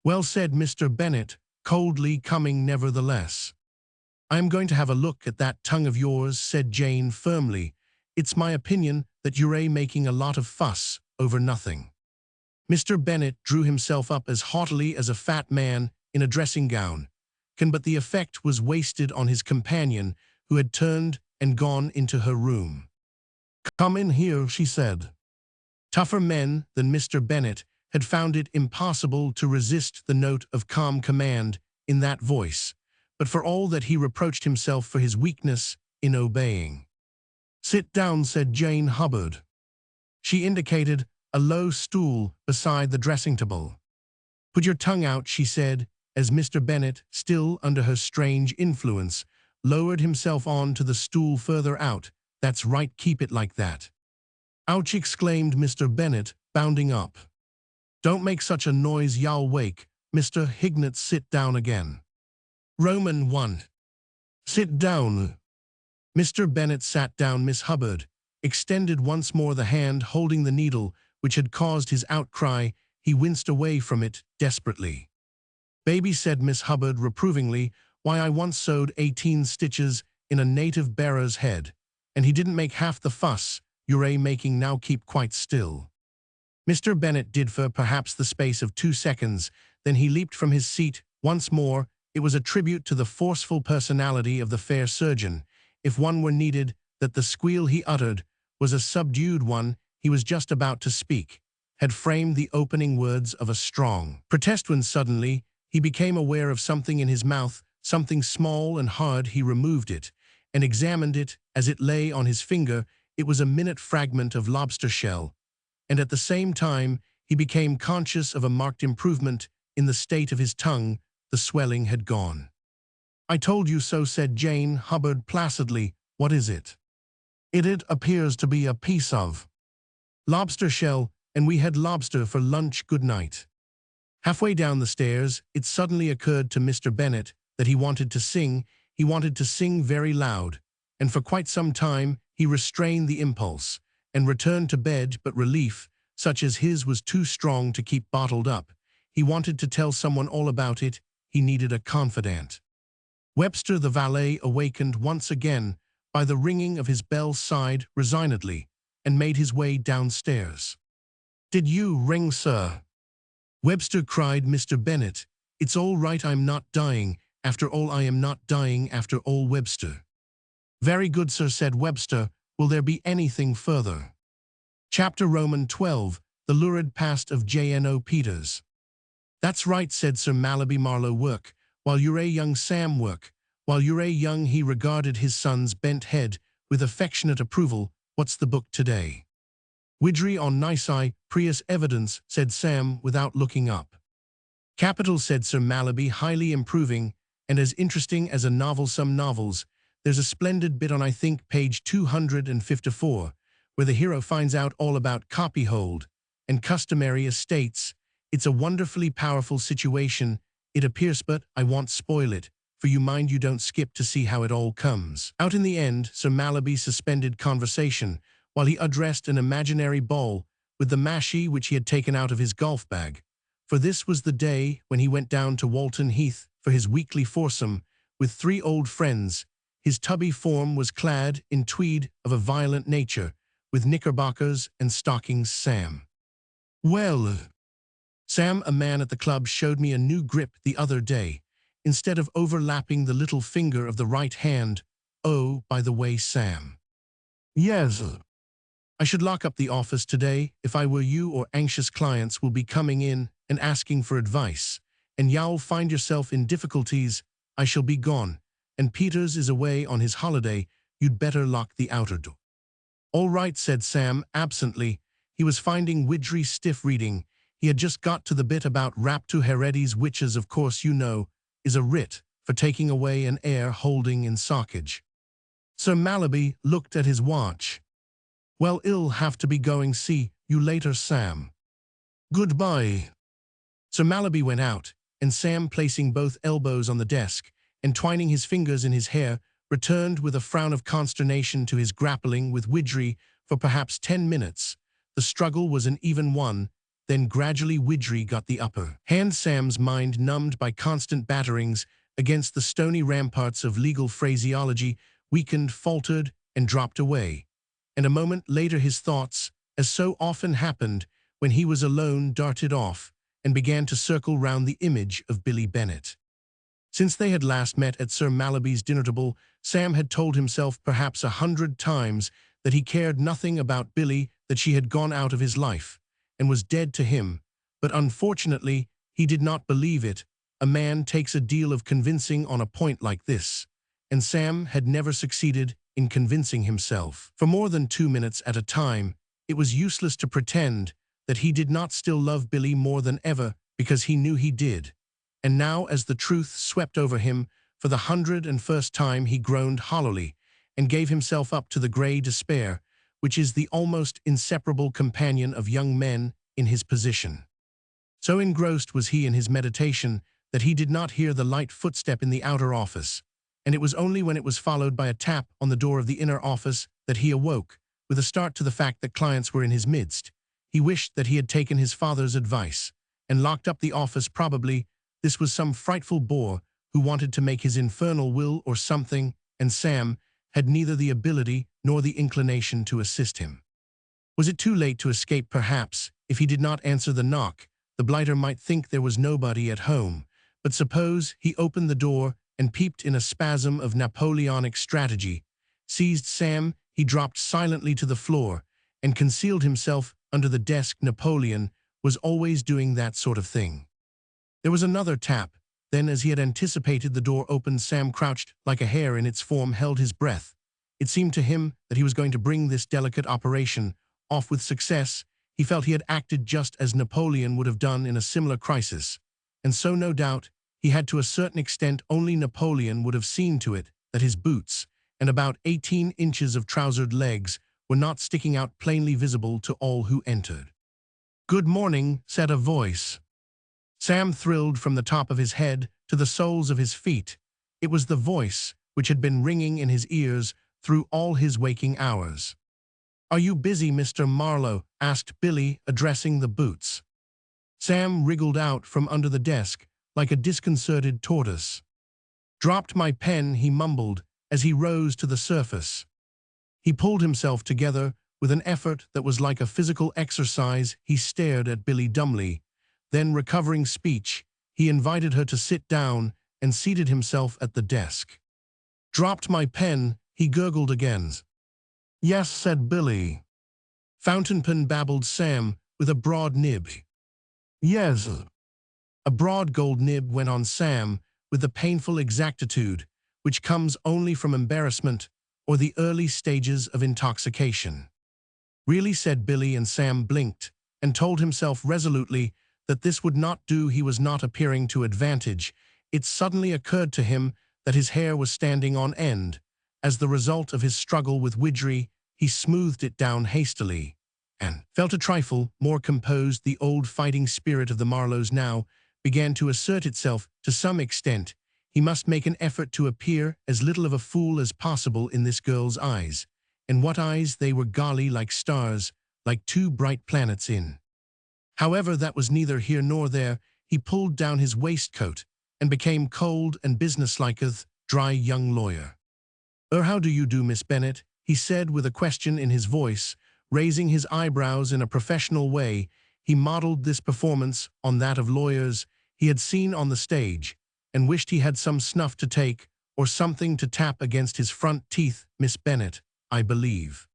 Well, said Mr. Bennet, coldly, coming nevertheless. I am going to have a look at that tongue of yours, said Jane firmly. It's my opinion that you're making a lot of fuss over nothing. Mr. Bennet drew himself up as haughtily as a fat man in a dressing gown, but the effect was wasted on his companion, who had turned and gone into her room. Come in here, she said. Tougher men than Mr. Bennet had found it impossible to resist the note of calm command in that voice, but for all that he reproached himself for his weakness in obeying. Sit down, said Jane Hubbard. She indicated a low stool beside the dressing table. Put your tongue out, she said, as Mr. Bennet, still under her strange influence, lowered himself on to the stool further out. That's right, keep it like that. Ouch, exclaimed Mr. Bennet, bounding up. Don't make such a noise, you'll wake Mr. Hignett. Sit down again. Roman 1. Sit down. Mr. Bennet sat down. Miss Hubbard extended once more the hand holding the needle which had caused his outcry. He winced away from it desperately. Baby, said Miss Hubbard reprovingly, why, I once sewed 18 stitches in a native bearer's head, and he didn't make half the fuss you're making now. Keep quite still. Mr. Bennet did for perhaps the space of 2 seconds, then he leaped from his seat once more. It was a tribute to the forceful personality of the fair surgeon, if one were needed, that the squeal he uttered was a subdued one. He was just about to speak, had framed the opening words of a strong protest, when suddenly he became aware of something in his mouth, something small and hard. He removed it and examined it as it lay on his finger. It was a minute fragment of lobster shell, and at the same time he became conscious of a marked improvement in the state of his tongue. The swelling had gone. I told you so, said Jane Hubbard placidly. What is it? It appears to be a piece of lobster shell, and we had lobster for lunch. Good night. Halfway down the stairs, it suddenly occurred to Mr. Bennet that he wanted to sing. He wanted to sing very loud, and for quite some time he restrained the impulse and returned to bed, but relief, such as his, was too strong to keep bottled up. He wanted to tell someone all about it. He needed a confidant. Webster the valet awakened once again by the ringing of his bell, sighed resignedly, and made his way downstairs. Did you ring, sir? Webster cried. Mr. Bennet, it's all right, I'm not dying. After all, I am not dying after all, Webster. Very good, sir, said Webster. Will there be anything further? Chapter Roman 12, The Lurid Past of J.N.O. Peters. That's right, said Sir Mallaby Marlowe. Work, while you're a young Sam, work. While you're a young, he regarded his son's bent head with affectionate approval. What's the book today? Widgery on Nisi, Prius Evidence, said Sam without looking up. Capital, said Sir Mallaby, highly improving, and as interesting as a novel. Some novels. There's a splendid bit on, I think, page 254, where the hero finds out all about copyhold and customary estates. It's a wonderfully powerful situation, it appears, but I won't spoil it, for you mind you don't skip to see how it all comes out in the end. Sir Mallaby suspended conversation while he addressed an imaginary ball with the mashie which he had taken out of his golf bag, for this was the day when he went down to Walton Heath for his weekly foursome with 3 old friends. His tubby form was clad in tweed of a violent nature, with knickerbockers and stockings. Sam. Well, Sam, a man at the club, showed me a new grip the other day. Instead of overlapping the little finger of the right hand. Oh, by the way, Sam. Yes. I should lock up the office today if I were you, or anxious clients will be coming in and asking for advice, and you'll find yourself in difficulties. I shall be gone, and Peters is away on his holiday. You'd better lock the outer door. All right, said Sam absently. He was finding Widgery stiff reading. He had just got to the bit about raptu heredis, which, as of course you know, is a writ for taking away an heir holding in sockage. Sir Mallaby looked at his watch. Well, I'll have to be going. See you later, Sam. Goodbye. Sir Mallaby went out, and Sam, placing both elbows on the desk and twining his fingers in his hair, returned with a frown of consternation to his grappling with Widgery for perhaps 10 minutes. The struggle was an even one. Then gradually Widgery got the upper hand. Sam's mind, numbed by constant batterings against the stony ramparts of legal phraseology, weakened, faltered, and dropped away. And a moment later his thoughts, as so often happened when he was alone, darted off and began to circle round the image of Billy Bennet. Since they had last met at Sir Mallaby's dinner table, Sam had told himself perhaps 100 times that he cared nothing about Billy, that she had gone out of his life and was dead to him, but unfortunately he did not believe it. A man takes a deal of convincing on a point like this, and Sam had never succeeded in convincing himself. For more than 2 minutes at a time, it was useless to pretend that he did not still love Billy more than ever, because he knew he did. And now, as the truth swept over him, for the 101st time he groaned hollowly and gave himself up to the grey despair, which is the almost inseparable companion of young men in his position. So engrossed was he in his meditation that he did not hear the light footstep in the outer office, and it was only when it was followed by a tap on the door of the inner office that he awoke, with a start, to the fact that clients were in his midst. He wished that he had taken his father's advice and locked up the office. Probably this was some frightful bore who wanted to make his infernal will or something, and Sam had neither the ability nor the inclination to assist him. Was it too late to escape? Perhaps, if he did not answer the knock, the blighter might think there was nobody at home. But suppose he opened the door and peeped in. A spasm of Napoleonic strategy seized Sam. He dropped silently to the floor and concealed himself under the desk. Napoleon was always doing that sort of thing. There was another tap. Then, as he had anticipated, the door opened. Sam crouched like a hare in its form, held his breath. It seemed to him that he was going to bring this delicate operation off with success. He felt he had acted just as Napoleon would have done in a similar crisis. And so, no doubt, he had to a certain extent. Only Napoleon would have seen to it that his boots and about 18 inches of trousered legs were not sticking out, plainly visible to all who entered. "Good morning," said a voice. Sam thrilled from the top of his head to the soles of his feet. It was the voice which had been ringing in his ears through all his waking hours. "Are you busy, Mr. Marlowe?" asked Billy, addressing the boots. Sam wriggled out from under the desk like a disconcerted tortoise. "Dropped my pen," he mumbled as he rose to the surface. He pulled himself together with an effort that was like a physical exercise. He stared at Billy dumbly. Then, recovering speech, he invited her to sit down and seated himself at the desk. "Dropped my pen," he gurgled again. "Yes," said Billy. "Fountain pen," babbled Sam, with a broad nib. "Yes." "A broad gold nib," went on Sam, with the painful exactitude which comes only from embarrassment or the early stages of intoxication. "Really," said Billy, and Sam blinked and told himself resolutely that this would not do. He was not appearing to advantage. It suddenly occurred to him that his hair was standing on end. As the result of his struggle with Widgery, he smoothed it down hastily and felt a trifle more composed. The old fighting spirit of the Marlowes now began to assert itself to some extent. He must make an effort to appear as little of a fool as possible in this girl's eyes. And what eyes they were! Golly, like stars, like two bright planets in. However, that was neither here nor there. He pulled down his waistcoat and became cold and businesslike as dry young lawyer. How do you do, Miss Bennet?" he said with a question in his voice. Raising his eyebrows in a professional way, he modeled this performance on that of lawyers he had seen on the stage, and wished he had some snuff to take or something to tap against his front teeth. "Miss Bennet, I believe."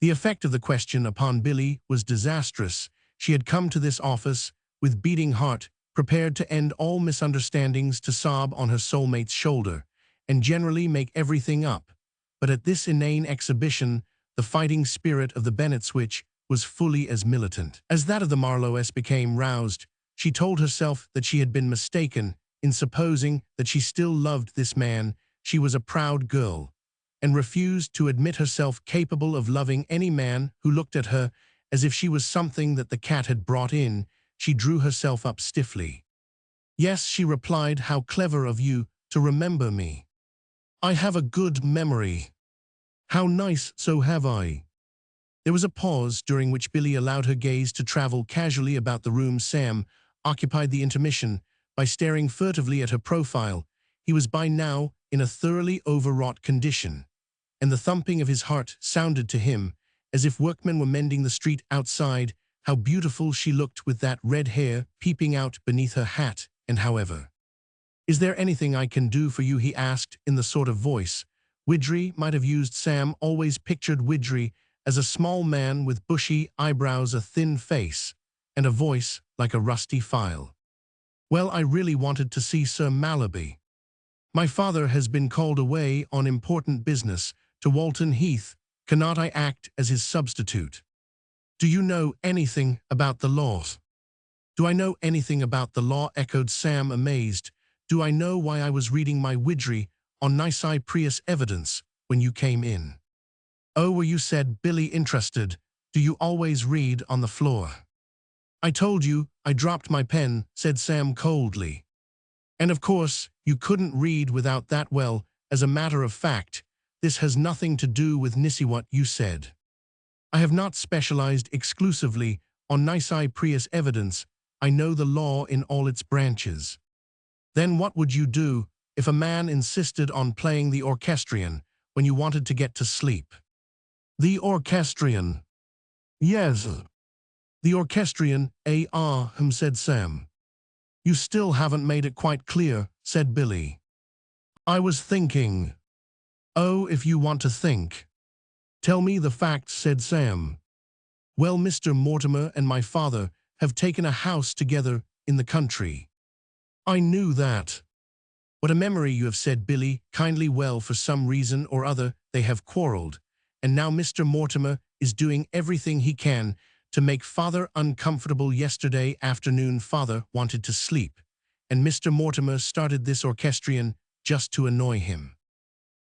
The effect of the question upon Billy was disastrous. She had come to this office with beating heart, prepared to end all misunderstandings, to sob on her soulmate's shoulder, and generally make everything up. But at this inane exhibition, the fighting spirit of the Bennets, which was fully as militant as that of the Marlowes, became roused. She told herself that she had been mistaken in supposing that she still loved this man. She was a proud girl, and refused to admit herself capable of loving any man who looked at her as if she was something that the cat had brought in. She drew herself up stiffly. "Yes," she replied. "How clever of you to remember me. I have a good memory." "How nice, so have I." There was a pause, during which Billy allowed her gaze to travel casually about the room. Sam occupied the intermission by staring furtively at her profile. He was by now in a thoroughly overwrought condition, and the thumping of his heart sounded to him as if workmen were mending the street outside. How beautiful she looked with that red hair peeping out beneath her hat. "And however, is there anything I can do for you?" he asked in the sort of voice Widgery might have used. Sam always pictured Widgery as a small man with bushy eyebrows, a thin face, and a voice like a rusty file. "Well, I really wanted to see Sir Mallaby. My father has been called away on important business to Walton Heath. Cannot I act as his substitute?" "Do you know anything about the law?" "Do I know anything about the law?" echoed Sam, amazed. "Do I know why I was reading my Widgery on nisi prius evidence when you came in?" "Oh, were you?" said Billy, interested. "Do you always read on the floor?" "I told you I dropped my pen," said Sam coldly. "And of course you couldn't read without that. Well, as a matter of fact, this has nothing to do with nisi what you said. I have not specialized exclusively on nisi prius evidence. I know the law in all its branches." "Then what would you do if a man insisted on playing the orchestrion when you wanted to get to sleep?" "The orchestrion?" "Yes, the orchestrion, said Sam. "You still haven't made it quite clear," said Billy. "I was thinking." "Oh, if you want to think. Tell me the facts," said Sam. "Well, Mr. Mortimer and my father have taken a house together in the country." "I knew that." "What a memory you have," said Billy kindly. "Well, for some reason or other they have quarreled, and now Mr. Mortimer is doing everything he can to make father uncomfortable. Yesterday afternoon father wanted to sleep, and Mr. Mortimer started this orchestrion just to annoy him."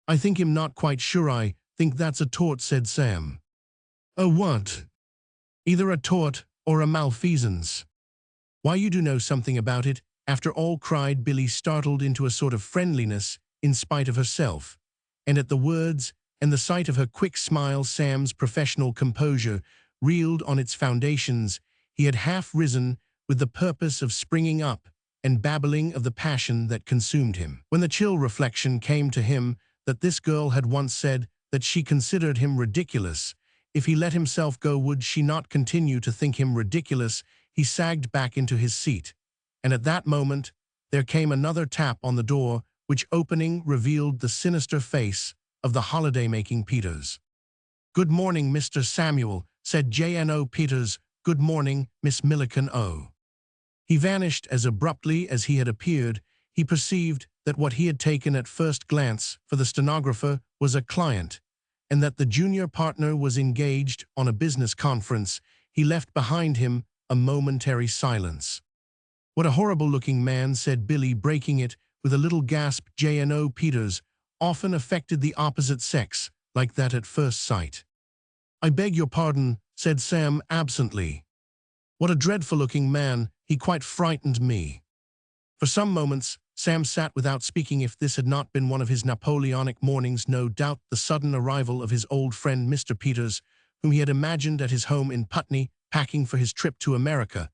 "I think him not quite sure. I think that's a tort," said Sam. "A what?" "Either a tort or a malfeasance." "Why, you do know something about it, after all," cried Billy, startled into a sort of friendliness in spite of herself. And at the words and the sight of her quick smile, Sam's professional composure reeled on its foundations. He had half risen with the purpose of springing up and babbling of the passion that consumed him, when the chill reflection came to him that this girl had once said that she considered him ridiculous. If he let himself go, would she not continue to think him ridiculous? He sagged back into his seat, and at that moment there came another tap on the door, which opening revealed the sinister face of the holiday-making Peters. "Good morning, Mr. Samuel," said J.N.O. Peters. "Good morning, Miss Milliken O." He vanished as abruptly as he had appeared. He perceived that what he had taken at first glance for the stenographer was a client, and that the junior partner was engaged on a business conference. He left behind him a momentary silence. "What a horrible-looking man," said Billy, breaking it with a little gasp. J.N.O. Peters often affected the opposite sex like that at first sight. "I beg your pardon," said Sam absently. "What a dreadful-looking man. He quite frightened me." For some moments, Sam sat without speaking. If this had not been one of his Napoleonic mornings, no doubt the sudden arrival of his old friend Mr. Peters, whom he had imagined at his home in Putney, packing for his trip to America,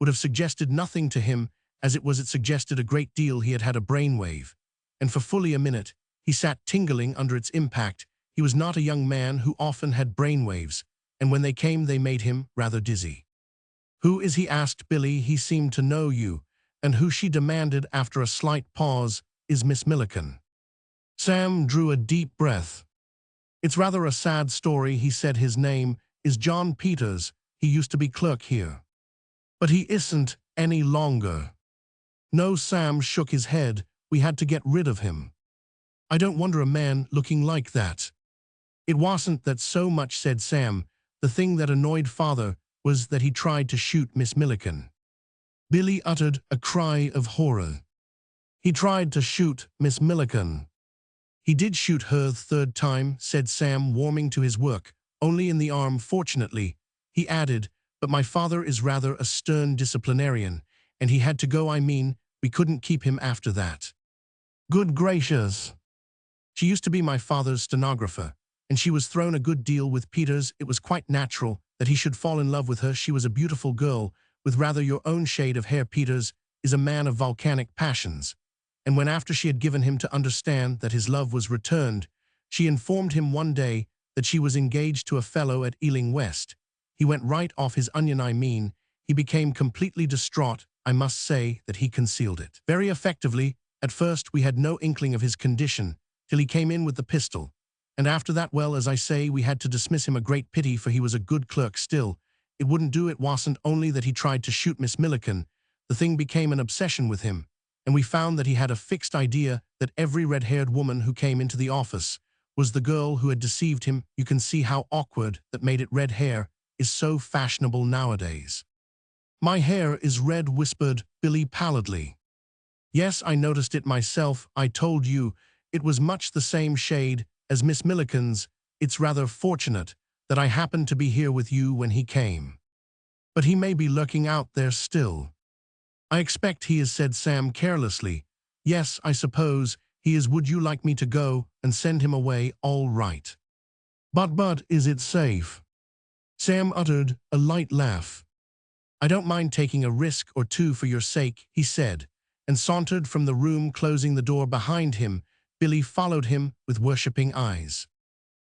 would have suggested nothing to him. As it was, it suggested a great deal. He had had a brainwave, and for fully a minute he sat tingling under its impact. He was not a young man who often had brainwaves, and when they came they made him rather dizzy. "Who is he?" asked Billy. "He seemed to know you." "And who?" she demanded after a slight pause. "Is Miss Milliken." Sam drew a deep breath. "It's rather a sad story," he said. "His name is John Peters. He used to be clerk here." "But he isn't any longer." "No." Sam shook his head. "We had to get rid of him." "I don't wonder a man looking like that." "It wasn't that so much," said Sam. "The thing that annoyed father was that he tried to shoot Miss Milliken." Billy uttered a cry of horror. "He tried to shoot Miss Milliken?" "He did shoot her the third time," said Sam, warming to his work. "Only in the arm, fortunately," he added. "But my father is rather a stern disciplinarian, and he had to go. I mean, we couldn't keep him after that." "Good gracious." "She used to be my father's stenographer, and she was thrown a good deal with Peters. It was quite natural that he should fall in love with her. She was a beautiful girl, with rather your own shade of hair. Peters is a man of volcanic passions, and when after she had given him to understand that his love was returned, she informed him one day that she was engaged to a fellow at Ealing West, he went right off his onion. I mean, he became completely distraught. I must say that he concealed it very effectively. At first we had no inkling of his condition, till he came in with the pistol, and after that, well, as I say, we had to dismiss him. A great pity, for he was a good clerk. Still, it wouldn't do. It wasn't only that he tried to shoot Miss Milliken. The thing became an obsession with him, and we found that he had a fixed idea that every red-haired woman who came into the office was the girl who had deceived him. You can see how awkward that made it. Red hair is so fashionable nowadays." "My hair is red," whispered Billy pallidly. "Yes, I noticed it myself. I told you it was much the same shade as Miss Milliken's. It's rather fortunate that I happened to be here with you when he came. But he may be lurking out there still." "I expect he is," said Sam carelessly. "Yes, I suppose he is. Would you like me to go and send him away?" "All right." But is it safe?" Sam uttered a light laugh. "I don't mind taking a risk or two for your sake," he said, and sauntered from the room, closing the door behind him. Billy followed him with worshipping eyes.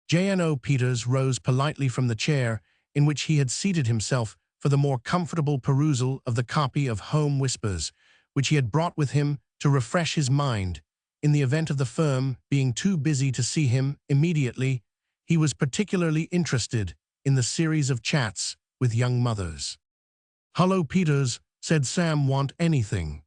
J.N.O. Peters rose politely from the chair in which he had seated himself for the more comfortable perusal of the copy of Home Whispers, which he had brought with him to refresh his mind. In the event of the firm being too busy to see him immediately, he was particularly interested in the series of chats with young mothers. "Hullo, Peters," said Sam. "Want anything?"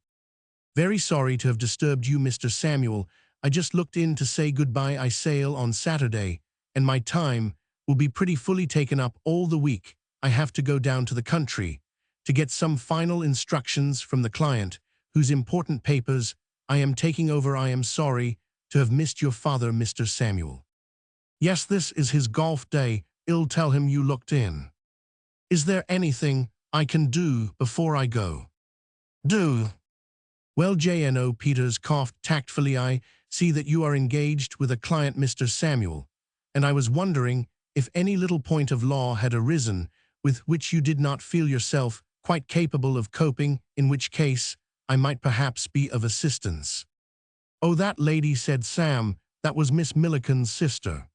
"Very sorry to have disturbed you, Mr. Samuel. I just looked in to say goodbye. I sail on Saturday, and my time will be pretty fully taken up all the week. I have to go down to the country to get some final instructions from the client, whose important papers I am taking over. I am sorry to have missed your father, Mr. Samuel." "Yes, this is his golf day. I'll tell him you looked in." "Is there anything I can do before I go?" "Do?" "Well," J.N.O. Peters coughed tactfully, "I see that you are engaged with a client, Mr. Samuel, and I was wondering if any little point of law had arisen with which you did not feel yourself quite capable of coping, in which case I might perhaps be of assistance." "Oh, that lady," said Sam. "That was Miss Milliken's sister."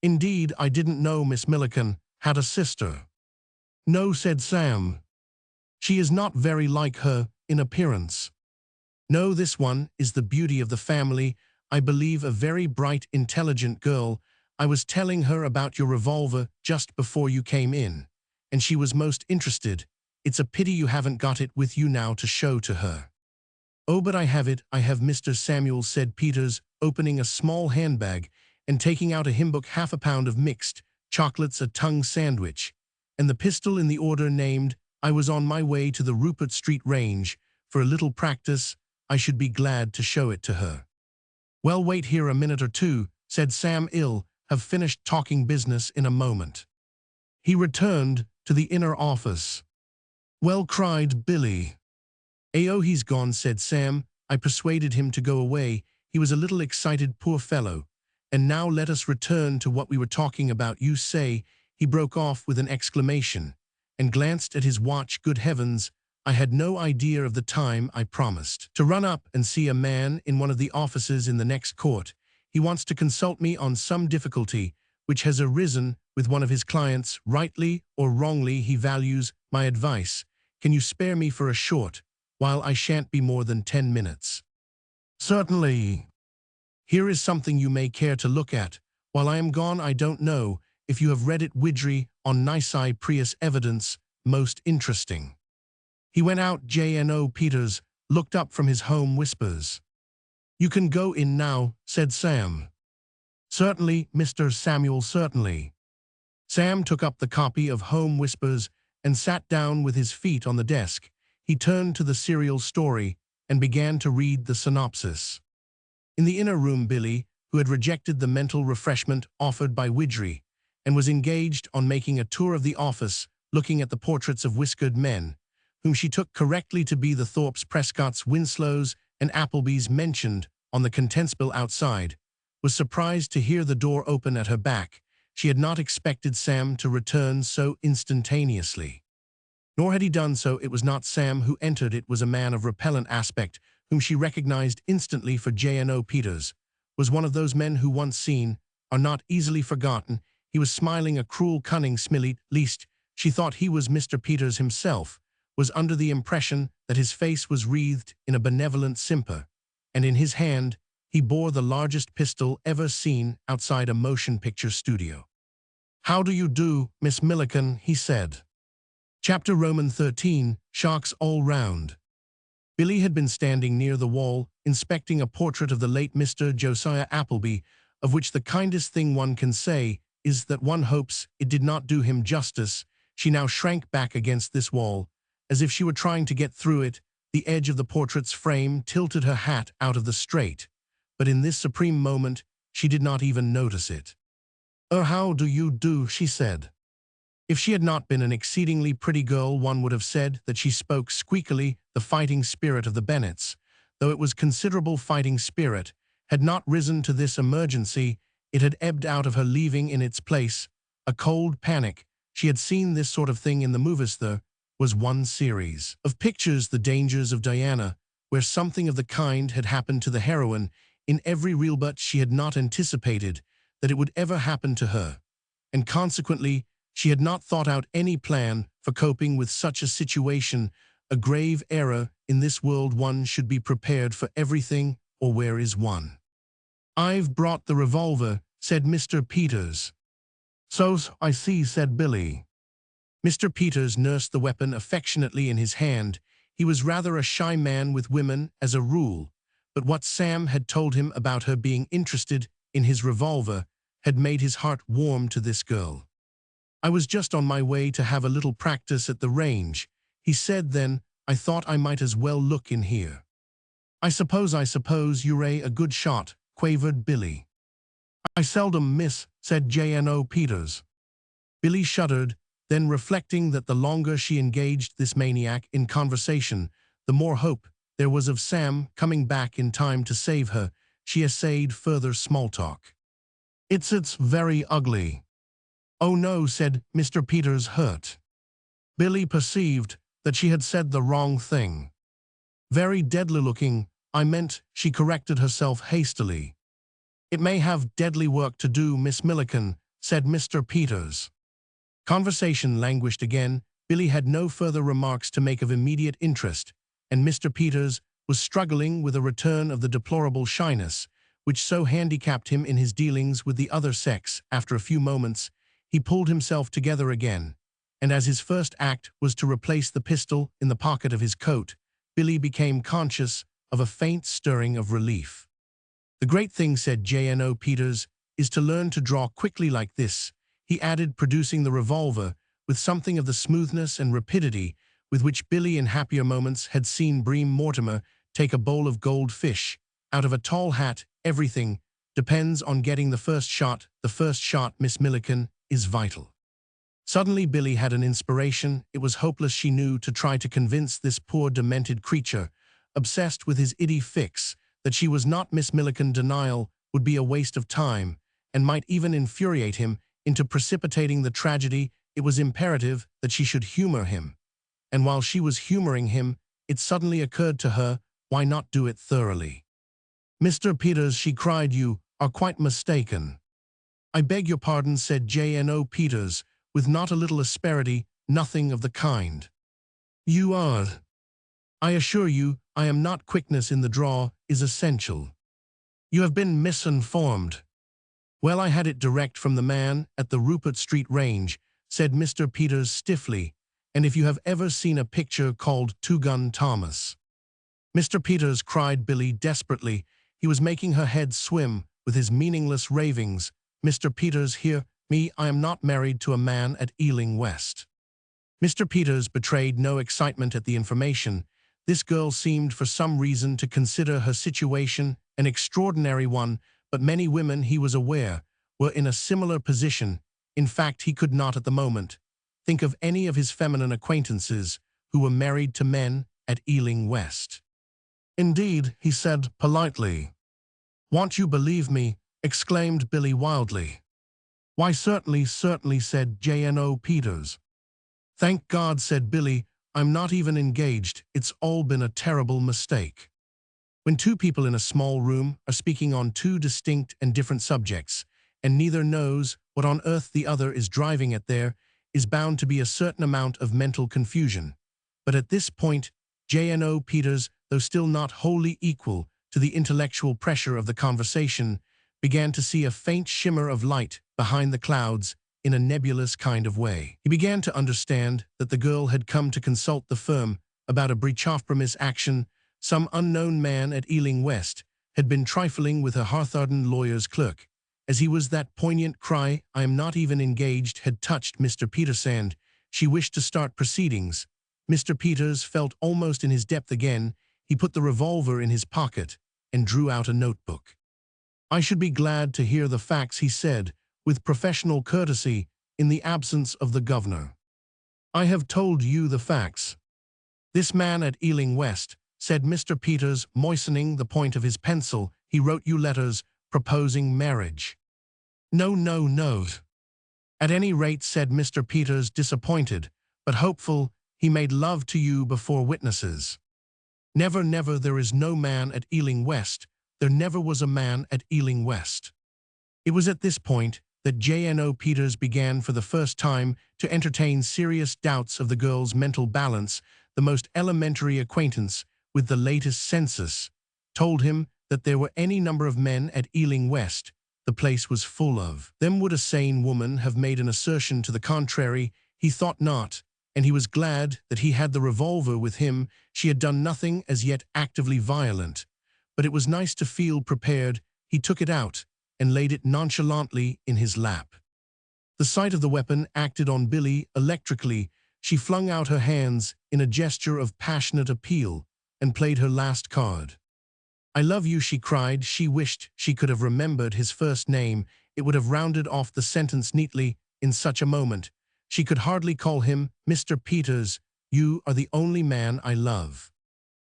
"Indeed, I didn't know Miss Milliken had a sister." "No," said Sam. "She is not very like her in appearance." No, this one is the beauty of the family. I believe a very bright, intelligent girl. I was telling her about your revolver just before you came in, and she was most interested. It's a pity you haven't got it with you now to show to her." "Oh, but I have it, I have, Mr. Samuel," said Peters, opening a small handbag and taking out a hymn book, half a pound of mixed chocolates, a tongue sandwich, and the pistol in the order named. "I was on my way to the Rupert Street range for a little practice. I should be glad to show it to her." "Well, wait here a minute or two," said Sam. "I'll have finished talking business in a moment." He returned to the inner office. "Well," cried Billy. "Oh, he's gone," said Sam. "I persuaded him to go away. He was a little excited, poor fellow. And now let us return to what we were talking about. You say," he broke off with an exclamation, and glanced at his watch. "Good heavens, I had no idea of the time. I promised to run up and see a man in one of the offices in the next court. He wants to consult me on some difficulty which has arisen with one of his clients. Rightly or wrongly, he values my advice. Can you spare me for a short while? I shan't be more than 10 minutes. "Certainly. Here is something you may care to look at. While I am gone, I don't know if you have read it, Widgery, on nisi prius evidence, most interesting." He went out. J.N.O. Peters looked up from his home whispers. "You can go in now," said Sam. "Certainly, Mr. Samuel, certainly." Sam took up the copy of Home Whispers and sat down with his feet on the desk. He turned to the serial story and began to read the synopsis. In the inner room, Billy, who had rejected the mental refreshment offered by Widgery and was engaged on making a tour of the office, looking at the portraits of whiskered men, whom she took correctly to be the Thorpes, Prescotts, Winslows, and Applebys mentioned on the contents bill outside, was surprised to hear the door open at her back. She had not expected Sam to return so instantaneously. Nor had he done so. It was not Sam who entered. It was a man of repellent aspect, whom she recognized instantly, for J.N.O. Peters was one of those men who, once seen, are not easily forgotten. He was smiling a cruel, cunning smile. Least she thought he was Mr. Peters himself, was under the impression that his face was wreathed in a benevolent simper, and in his hand he bore the largest pistol ever seen outside a motion picture studio. "How do you do, Miss Milliken?" he said. Chapter Roman 13, Sharks All Round. Billy had been standing near the wall, inspecting a portrait of the late Mr. Josiah Appleby, of which the kindest thing one can say is that one hopes it did not do him justice. She now shrank back against this wall, as if she were trying to get through it. The edge of the portrait's frame tilted her hat out of the straight, but in this supreme moment she did not even notice it. How do you do?" she said. If she had not been an exceedingly pretty girl, one would have said that she spoke squeakily. The fighting spirit of the Bennets, though it was considerable fighting spirit, had not risen to this emergency. It had ebbed out of her, leaving in its place a cold panic. She had seen this sort of thing in the movies. There was one series of pictures, The Dangers of Diana, where something of the kind had happened to the heroine in every reel, but she had not anticipated that it would ever happen to her, and consequently she had not thought out any plan for coping with such a situation. A grave error in this world. One should be prepared for everything, or where is one? "I've brought the revolver," said Mr. Peters. "So I see," said Billy. Mr. Peters nursed the weapon affectionately in his hand. He was rather a shy man with women as a rule, but what Sam had told him about her being interested in his revolver had made his heart warm to this girl. "I was just on my way to have a little practice at the range," he said. "Then I thought I might as well look in here." I suppose you're a good shot," quavered Billy. "I seldom miss," said J.N.O. Peters. Billy shuddered, then, reflecting that the longer she engaged this maniac in conversation, the more hope there was of Sam coming back in time to save her, she essayed further small talk. It's very ugly." "Oh no," said Mr. Peters, hurt. Billy perceived that she had said the wrong thing. "Very deadly looking, I meant," she corrected herself hastily. "It may have deadly work to do, Miss Milliken," said Mr. Peters. Conversation languished again. Billy had no further remarks to make of immediate interest, and Mr. Peters was struggling with a return of the deplorable shyness, which so handicapped him in his dealings with the other sex. After a few moments, he pulled himself together again, and as his first act was to replace the pistol in the pocket of his coat, Billy became conscious of a faint stirring of relief. "The great thing," said J.N.O. Peters, "is to learn to draw quickly like this," he added, producing the revolver with something of the smoothness and rapidity with which Billy in happier moments had seen Bream Mortimer take a bowl of gold fish out of a tall hat. "Everything depends on getting the first shot. The first shot, Miss Milliken, is vital." Suddenly Billy had an inspiration. It was hopeless, she knew, to try to convince this poor demented creature, obsessed with his idee fix, that she was not Miss Milliken. Denial would be a waste of time, and might even infuriate him into precipitating the tragedy. It was imperative that she should humor him. And while she was humoring him, it suddenly occurred to her, why not do it thoroughly? "Mr. Peters," she cried, "you are quite mistaken." "I beg your pardon," said J.N.O. Peters, with not a little asperity. "Nothing of the kind. You are. I assure you, I am not. Quickness in the draw is essential. You have been misinformed." "Well, I had it direct from the man at the Rupert Street range," said Mr. Peters stiffly, "and if you have ever seen a picture called Two-Gun Thomas—" "Mr. Peters," cried Billy desperately. He was making her head swim with his meaningless ravings. "Mr. Peters, hear me. I am not married to a man at Ealing West." Mr. Peters betrayed no excitement at the information. This girl seemed for some reason to consider her situation an extraordinary one, but many women, he was aware, were in a similar position. In fact, he could not at the moment think of any of his feminine acquaintances who were married to men at Ealing West. "Indeed," he said politely. "Won't you believe me?" exclaimed Billy wildly. "Why, certainly, certainly," said J.N.O. Peters. "Thank God," said Billy, "I'm not even engaged. It's all been a terrible mistake." When two people in a small room are speaking on two distinct and different subjects, and neither knows what on earth the other is driving at, there is bound to be a certain amount of mental confusion. But at this point, J.N.O. Peters, though still not wholly equal to the intellectual pressure of the conversation, began to see a faint shimmer of light behind the clouds in a nebulous kind of way. He began to understand that the girl had come to consult the firm about a breach of promise action. Some unknown man at Ealing West had been trifling with her Hartharden lawyer's clerk. As he was, that poignant cry, "I am not even engaged," had touched Mr. Peters, and she wished to start proceedings. Mr. Peters felt almost in his depth again. He put the revolver in his pocket and drew out a notebook. "I should be glad to hear the facts," he said, with professional courtesy, in the absence of the governor. "I have told you the facts." "This man at Ealing West," said Mr. Peters, moistening the point of his pencil, "he wrote you letters proposing marriage." "No, no, no." "At any rate," said Mr. Peters, disappointed, but hopeful, "he made love to you before witnesses." "Never, never. There is no man at Ealing West. There never was a man at Ealing West." It was at this point that J.N.O. Peters began for the first time to entertain serious doubts of the girl's mental balance. The most elementary acquaintance with the latest census told him that there were any number of men at Ealing West. The place was full of them. Would a sane woman have made an assertion to the contrary? He thought not, and he was glad that he had the revolver with him. She had done nothing as yet actively violent, but it was nice to feel prepared. He took it out and laid it nonchalantly in his lap. The sight of the weapon acted on Billy electrically. She flung out her hands in a gesture of passionate appeal and played her last card. "I love you," she cried. She wished she could have remembered his first name. It would have rounded off the sentence neatly in such a moment. She could hardly call him Mr. Peters. "You are the only man I love."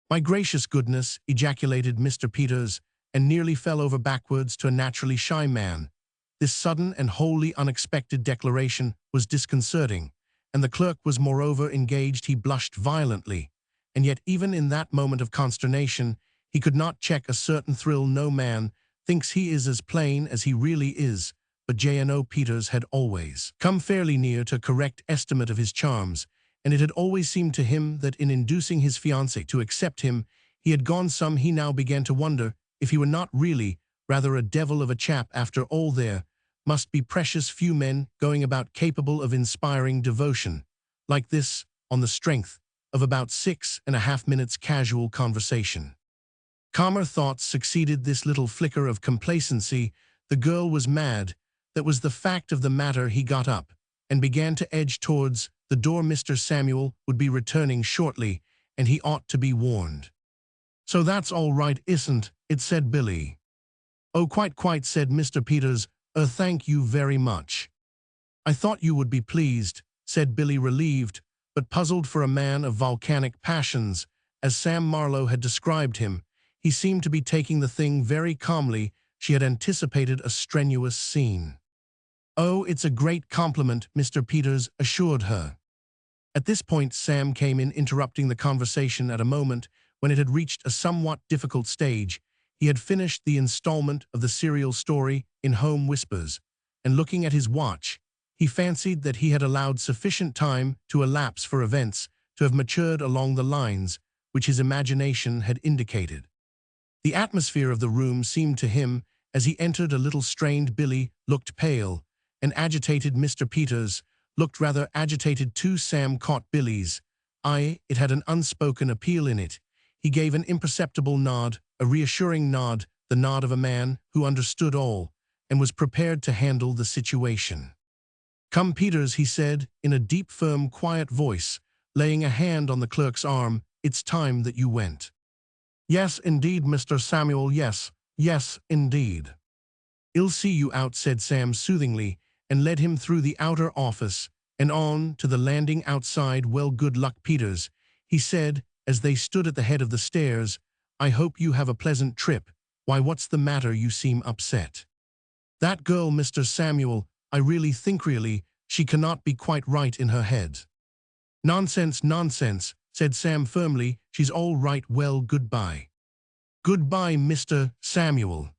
"My gracious goodness," ejaculated Mr. Peters, and nearly fell over backwards to a naturally shy man. This sudden and wholly unexpected declaration was disconcerting, and the clerk was moreover engaged. He blushed violently, and yet even in that moment of consternation, he could not check a certain thrill. No man thinks he is as plain as he really is, but J.N.O. Peters had always come fairly near to a correct estimate of his charms, and it had always seemed to him that in inducing his fiancée to accept him, He had gone some. He now began to wonder if he were not really rather a devil of a chap after all. There must be precious few men going about capable of inspiring devotion like this on the strength of about 6.5 minutes casual conversation. Calmer thoughts succeeded this little flicker of complacency. The girl was mad. That was the fact of the matter. He got up and began to edge towards the door. Mr. Samuel would be returning shortly, and he ought to be warned. "So that's all right, isn't it?" said Billy. "Oh, quite," said Mr. Peters. Thank you very much." "I thought you would be pleased," said Billy, relieved, but puzzled. For a man of volcanic passions, as Sam Marlowe had described him, he seemed to be taking the thing very calmly. She had anticipated a strenuous scene. "Oh, it's a great compliment," Mr. Peters assured her. At this point Sam came in, interrupting the conversation at a moment when it had reached a somewhat difficult stage. He had finished the installment of the serial story in Home Whispers, and looking at his watch, he fancied that he had allowed sufficient time to elapse for events to have matured along the lines which his imagination had indicated. The atmosphere of the room seemed to him, as he entered, a little strained. Billy looked pale and agitated. Mr. Peters looked rather agitated too. Sam caught Billy's eye. It had an unspoken appeal in it. He gave an imperceptible nod, a reassuring nod, the nod of a man who understood all and was prepared to handle the situation. "Come, Peters," he said, in a deep, firm, quiet voice, laying a hand on the clerk's arm. "It's time that you went." "Yes, indeed, Mr. Samuel, yes, indeed." "I'll see you out," said Sam soothingly, and led him through the outer office and on to the landing outside. "Well, good luck, Peters," he said, as they stood at the head of the stairs. "I hope you have a pleasant trip. Why, what's the matter? You seem upset." "That girl, Mr. Samuel, I really think she cannot be quite right in her head." Nonsense," said Sam firmly. "She's all right. Well, goodbye." "Goodbye, Mr. Samuel.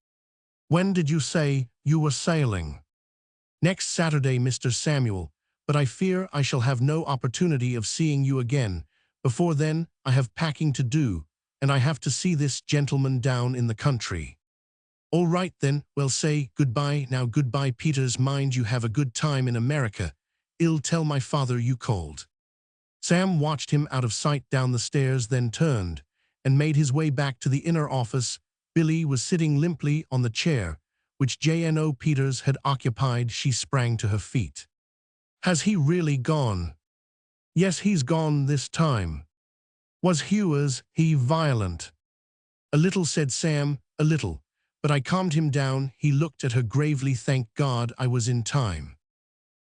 When did you say you were sailing?" "Next Saturday, Mr. Samuel, but I fear I shall have no opportunity of seeing you again. Before then I have packing to do, and I have to see this gentleman down in the country." "All right then, well, say goodbye now." "Goodbye, Peters. Mind you have a good time in America. I'll tell my father you called." Sam watched him out of sight down the stairs, then turned and made his way back to the inner office. Billy was sitting limply on the chair which J.N.O. Peters had occupied. She sprang to her feet. "Has he really gone?" "Yes, he's gone this time." "Was he violent?" "A little," said Sam, "a little. But I calmed him down." He looked at her gravely. "Thank God I was in time."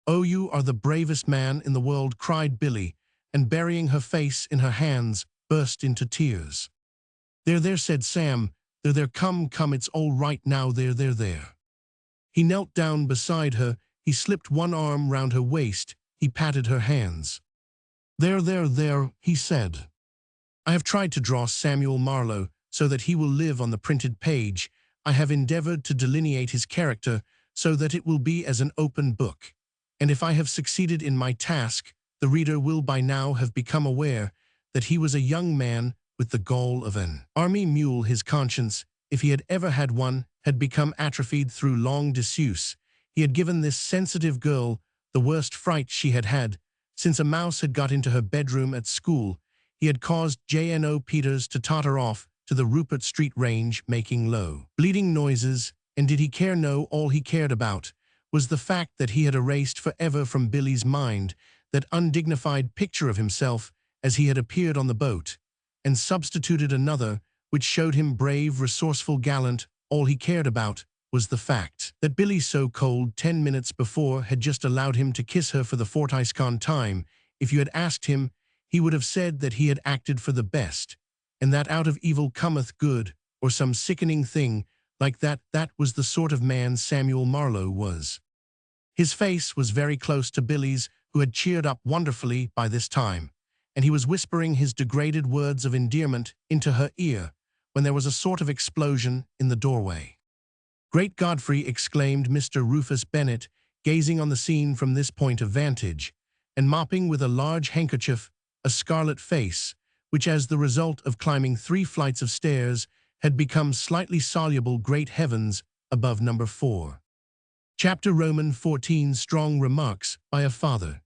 "Oh, you are the bravest man in the world," cried Billy, and burying her face in her hands, burst into tears. There," said Sam. There, come, it's all right now. There. He knelt down beside her. He slipped one arm round her waist. He patted her hands. There, he said. "I have tried to draw Samuel Marlowe so that he will live on the printed page. I have endeavored to delineate his character so that it will be as an open book. And if I have succeeded in my task, the reader will by now have become aware that he was a young man with the gall of an army mule. His conscience, if he had ever had one, had become atrophied through long disuse. He had given this sensitive girl the worst fright she had had since a mouse had got into her bedroom at school. He had caused J.N.O. Peters to totter off to the Rupert Street range, making low, bleating noises. And did he care? No, all he cared about was the fact that he had erased forever from Billy's mind that undignified picture of himself as he had appeared on the boat, and substituted another which showed him brave, resourceful, gallant. All he cared about was the fact that Billy, so cold 10 minutes before, had just allowed him to kiss her for the 42nd time. If you had asked him, he would have said that he had acted for the best, and that out of evil cometh good, or some sickening thing like that. That was the sort of man Samuel Marlowe was. His face was very close to Billy's, who had cheered up wonderfully by this time, and he was whispering his degraded words of endearment into her ear when there was a sort of explosion in the doorway. "Great Godfrey!" exclaimed Mr. Rufus Bennett, gazing on the scene from this point of vantage, and mopping with a large handkerchief a scarlet face, which as the result of climbing 3 flights of stairs had become slightly soluble great heavens above number 4. Chapter Roman 14 Strong Remarks by a Father.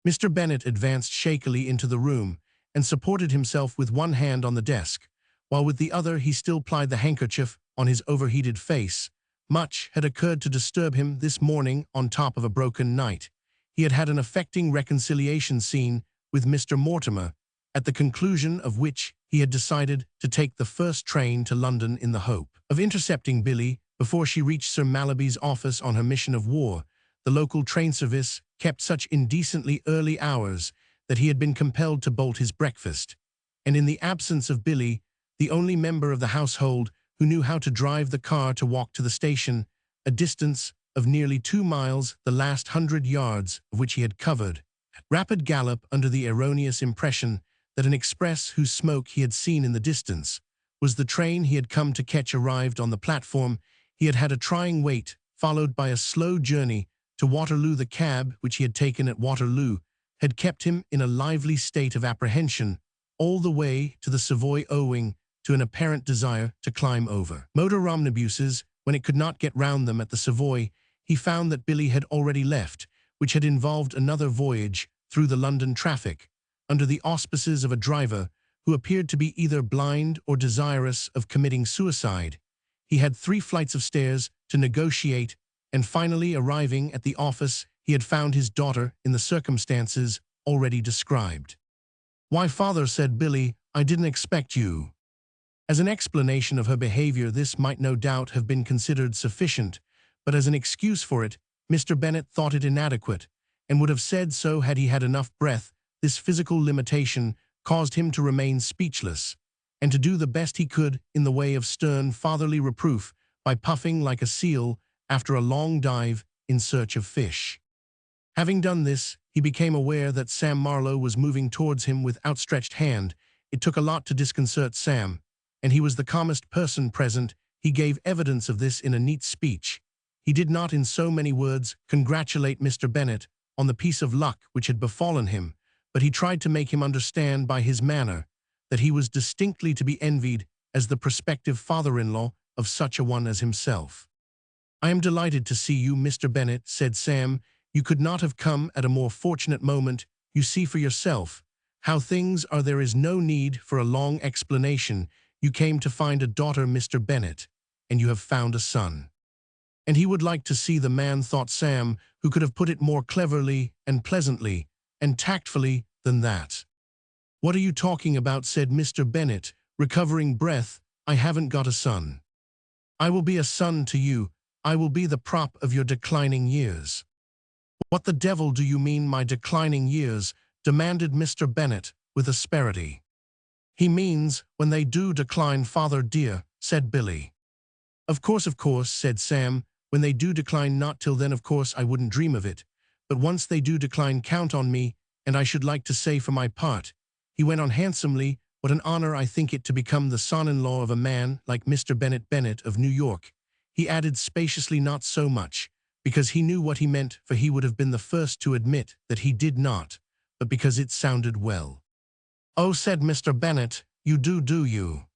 Mr. Bennet advanced shakily into the room and supported himself with one hand on the desk, while with the other he still plied the handkerchief on his overheated face. Much had occurred to disturb him this morning on top of a broken night. He had had an affecting reconciliation scene with Mr. Mortimer, at the conclusion of which he had decided to take the first train to London in the hope of intercepting Billy before she reached Sir Mallaby's office on her mission of war. The local train service kept such indecently early hours that he had been compelled to bolt his breakfast, and in the absence of Billy, the only member of the household who knew how to drive the car to walk to the station, a distance of nearly 2 miles, the last 100 yards of which he had covered, at rapid gallop under the erroneous impression that an express whose smoke he had seen in the distance was the train he had come to catch arrived on the platform. He had had a trying wait, followed by a slow journey to Waterloo. The cab which he had taken at Waterloo had kept him in a lively state of apprehension all the way to the Savoy, owing to an apparent desire to climb over motor omnibuses. When it could not get round them at the Savoy, he found that Billy had already left, which had involved another voyage through the London traffic, under the auspices of a driver who appeared to be either blind or desirous of committing suicide. He had 3 flights of stairs to negotiate, and finally arriving at the office, he had found his daughter in the circumstances already described. "Why, father," said Billy, "I didn't expect you." As an explanation of her behavior, this might no doubt have been considered sufficient, but as an excuse for it, Mr. Bennet thought it inadequate, and would have said so had he had enough breath. This physical limitation caused him to remain speechless, and to do the best he could in the way of stern fatherly reproof by puffing like a seal after a long dive in search of fish. Having done this, he became aware that Sam Marlowe was moving towards him with outstretched hand. It took a lot to disconcert Sam, and he was the calmest person present. He gave evidence of this in a neat speech. He did not in so many words congratulate Mr. Bennet on the piece of luck which had befallen him, but he tried to make him understand by his manner that he was distinctly to be envied as the prospective father-in-law of such a one as himself. "I am delighted to see you, Mr. Bennet," said Sam. "You could not have come at a more fortunate moment. You see for yourself how things are. There is no need for a long explanation. You came to find a daughter, Mr. Bennet, and you have found a son." And he would like to see the man, thought Sam, who could have put it more cleverly and pleasantly and tactfully than that. "What are you talking about?" said Mr. Bennet, recovering breath. "I haven't got a son." "I will be a son to you. I will be the prop of your declining years." "What the devil do you mean, my declining years?" demanded Mr. Bennet with asperity. "He means when they do decline, father dear," said Billy. Of course," said Sam. "When they do decline, not till then, of course, I wouldn't dream of it. But once they do decline, count on me, and I should like to say for my part," he went on handsomely, "what an honor I think it to become the son-in-law of a man like Mr. Bennet of New York." He added spaciously, not so much because he knew what he meant, for he would have been the first to admit that he did not, but because it sounded well. "Oh," said Mr. Bennet, "you do you?"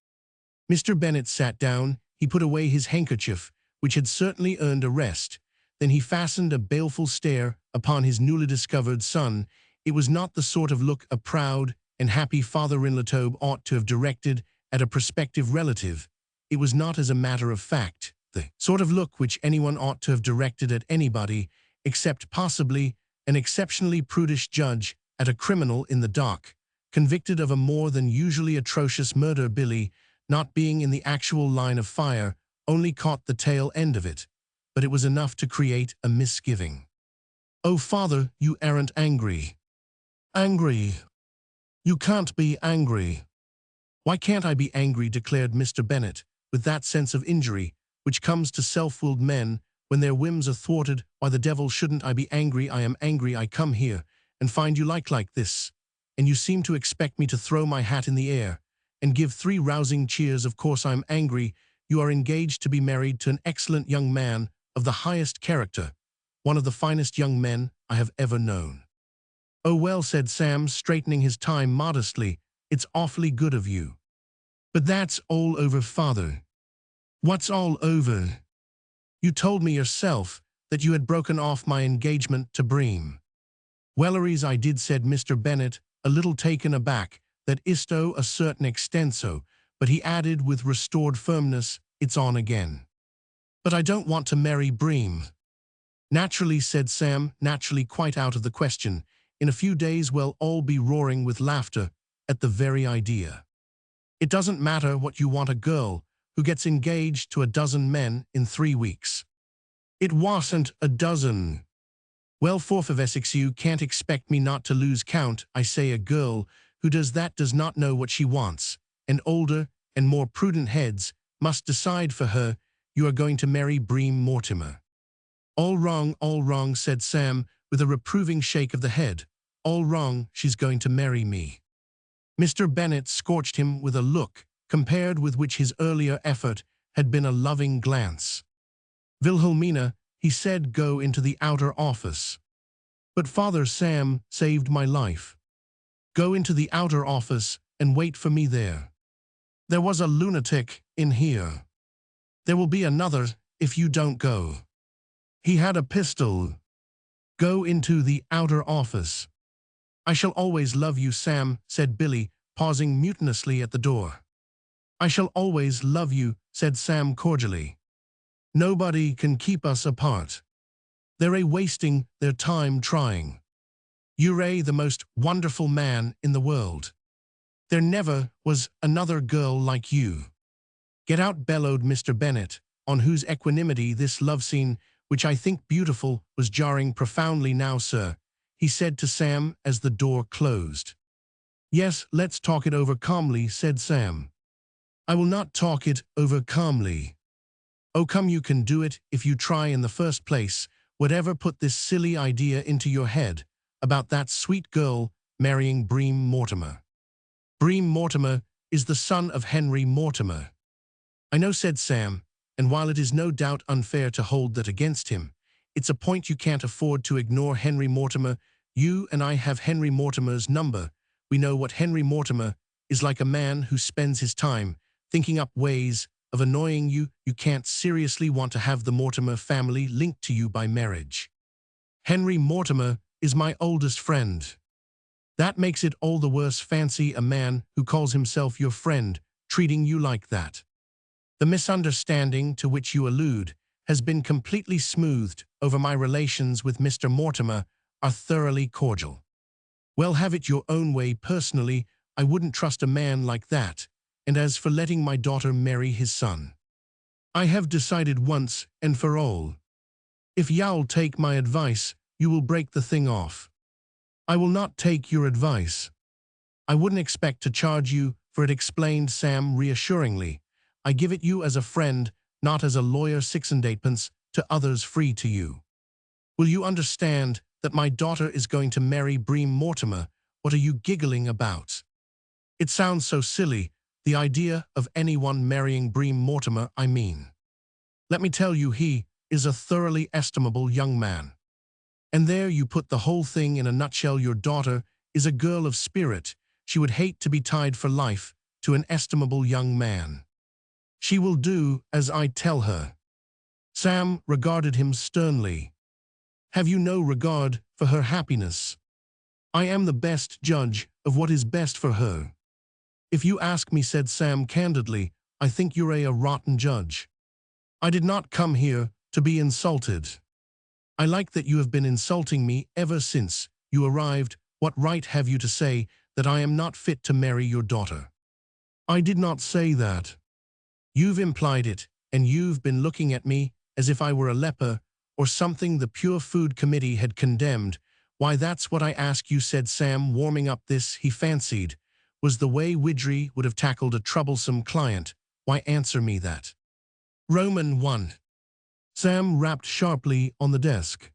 Mr. Bennet sat down. He put away his handkerchief, which had certainly earned a rest. Then he fastened a baleful stare upon his newly discovered son. It was not the sort of look a proud and happy father-in-law ought to have directed at a prospective relative. It was not, as a matter of fact, the sort of look which anyone ought to have directed at anybody, except possibly an exceptionally prudish judge at a criminal in the dock, convicted of a more than usually atrocious murder. Billy, not being in the actual line of fire, only caught the tail end of it, but it was enough to create a misgiving. "Oh, father, you aren't angry." "Angry? You can't be angry." "Why can't I be angry?" declared Mr. Bennet, with that sense of injury which comes to self-willed men when their whims are thwarted. "Why the devil shouldn't I be angry? I am angry. I come here and find you like this, and you seem to expect me to throw my hat in the air and give 3 rousing cheers. Of course I'm angry. You are engaged to be married to an excellent young man of the highest character, one of the finest young men I have ever known." "Oh well," said Sam, straightening his tie modestly, It's awfully good of you. But that's all over, father. What's all over? You told me yourself that you had broken off my engagement to Bream. Welleries I did, said Mr. Bennet, a little taken aback, that is to a certain extent so, but he added with restored firmness, it's on again. But I don't want to marry Bream. Naturally, said Sam, naturally quite out of the question. In a few days we'll all be roaring with laughter at the very idea. It doesn't matter what you want, a girl who gets engaged to a dozen men in 3 weeks. It wasn't a dozen. Well, for Essex, you can't expect me not to lose count. I say a girl who does that does not know what she wants, and older and more prudent heads must decide for her. You are going to marry Bream Mortimer. All wrong, said Sam, with a reproving shake of the head. All wrong, she's going to marry me. Mr. Bennet scorched him with a look, compared with which his earlier effort had been a loving glance. Wilhelmina, he said, go into the outer office. But Father, Sam saved my life. Go into the outer office and wait for me there. There was a lunatic in here. There will be another if you don't go. He had a pistol. Go into the outer office. I shall always love you, Sam, said Billy, pausing mutinously at the door. I shall always love you, said Sam cordially. Nobody can keep us apart. They're wasting their time trying. You're the most wonderful man in the world. There never was another girl like you. Get out, bellowed Mr. Bennet, on whose equanimity this love scene, which I think beautiful, was jarring profoundly. Now, sir, he said to Sam as the door closed. Yes, let's talk it over calmly, said Sam. I will not talk it over calmly. Oh, come, you can do it if you try. In the first place, whatever put this silly idea into your head about that sweet girl marrying Bream Mortimer? Bream Mortimer is the son of Henry Mortimer. I know, said Sam, and while it is no doubt unfair to hold that against him, it's a point you can't afford to ignore. Henry Mortimer, you and I have Henry Mortimer's number. We know what Henry Mortimer is like, a man who spends his time thinking up ways of annoying you. You can't seriously want to have the Mortimer family linked to you by marriage. Henry Mortimer is my oldest friend. That makes it all the worse. Fancy a man who calls himself your friend treating you like that. The misunderstanding to which you allude has been completely smoothed over. My relations with Mr. Mortimer are thoroughly cordial. Well, have it your own way. Personally, I wouldn't trust a man like that, and as for letting my daughter marry his son, I have decided once and for all. If you'll take my advice, you will break the thing off. I will not take your advice. I wouldn't expect to charge you for it, explained Sam reassuringly. I give it you as a friend, not as a lawyer. 6 and 8pence to others, free to you. Will you understand that my daughter is going to marry Bream Mortimer? What are you giggling about? It sounds so silly, the idea of anyone marrying Bream Mortimer. I mean, let me tell you, he is a thoroughly estimable young man. And there you put the whole thing in a nutshell. Your daughter is a girl of spirit. She would hate to be tied for life to an estimable young man. She will do as I tell her. Sam regarded him sternly. Have you no regard for her happiness? I am the best judge of what is best for her. If you ask me, said Sam candidly, I think you're a rotten judge. I did not come here to be insulted. I like that you have been insulting me ever since you arrived. What right have you to say that I am not fit to marry your daughter? I did not say that. You've implied it, and you've been looking at me as if I were a leper or something the Pure Food Committee had condemned. Why, that's what I ask you, said Sam, warming up. This, he fancied, was the way Widgery would have tackled a troublesome client. Why, answer me that. Roman 1. Sam rapped sharply on the desk.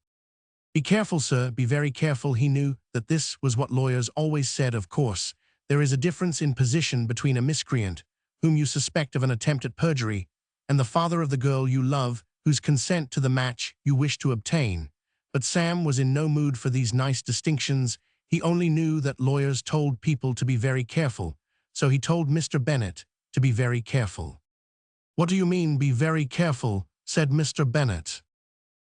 Be careful, sir, be very careful. He knew that this was what lawyers always said. Of course, there is a difference in position between a miscreant, whom you suspect of an attempt at perjury, and the father of the girl you love, whose consent to the match you wish to obtain. But Sam was in no mood for these nice distinctions. He only knew that lawyers told people to be very careful, so he told Mr. Bennet to be very careful. "What do you mean, be very careful?" said Mr. Bennet.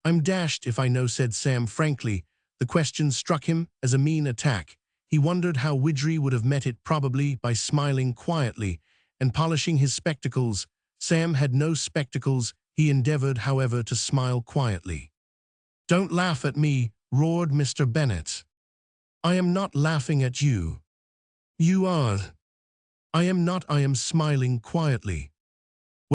"I'm dashed if I know," said Sam frankly. The question struck him as a mean attack. He wondered how Widgery would have met it, probably by smiling quietly and polishing his spectacles. Sam had no spectacles. He endeavored, however, to smile quietly. "Don't laugh at me," roared Mr. Bennet. "I am not laughing at you." "You are." "I am not. I am smiling quietly."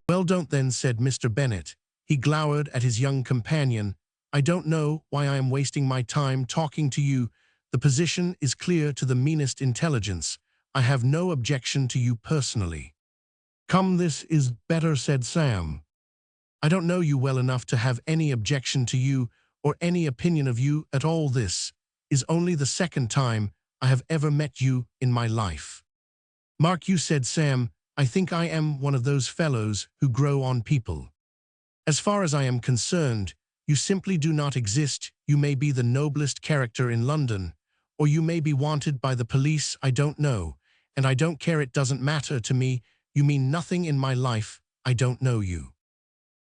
"Well, don't then," said Mr. Bennet. He glowered at his young companion. "I don't know why I am wasting my time talking to you. The position is clear to the meanest intelligence. I have no objection to you personally." "Come, this is better," said Sam. "I don't know you well enough to have any objection to you or any opinion of you at all. This is only the second time I have ever met you in my life." "Mark you," said Sam, "I think I am one of those fellows who grow on people. As far as I am concerned, you simply do not exist. You may be the noblest character in London, or you may be wanted by the police. I don't know, and I don't care. It doesn't matter to me. You mean nothing in my life. I don't know you."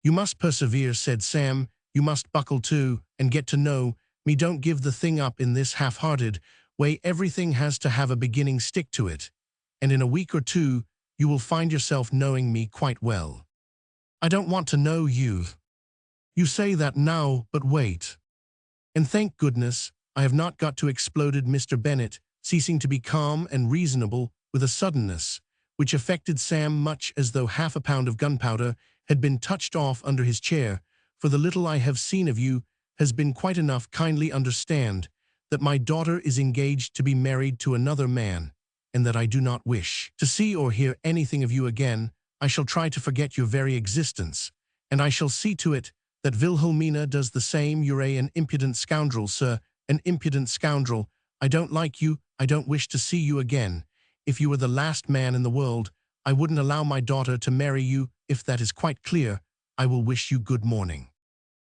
"You must persevere," said Sam. "You must buckle to and get to know me. Don't give the thing up in this half-hearted way. Everything has to have a beginning. Stick to it, and in a week or two you will find yourself knowing me quite well." "I don't want to know you." "You say that now, but wait." "And thank goodness I have not got to," exploded Mr. Bennet, ceasing to be calm and reasonable with a suddenness which affected Sam much as though half a pound of gunpowder had been touched off under his chair. "For the little I have seen of you has been quite enough. Kindly understand that my daughter is engaged to be married to another man, and that I do not wish to see or hear anything of you again. I shall try to forget your very existence, and I shall see to it that Wilhelmina does the same. You're an impudent scoundrel, sir, an impudent scoundrel. I don't like you. I don't wish to see you again. If you were the last man in the world, I wouldn't allow my daughter to marry you. If that is quite clear, I will wish you good morning."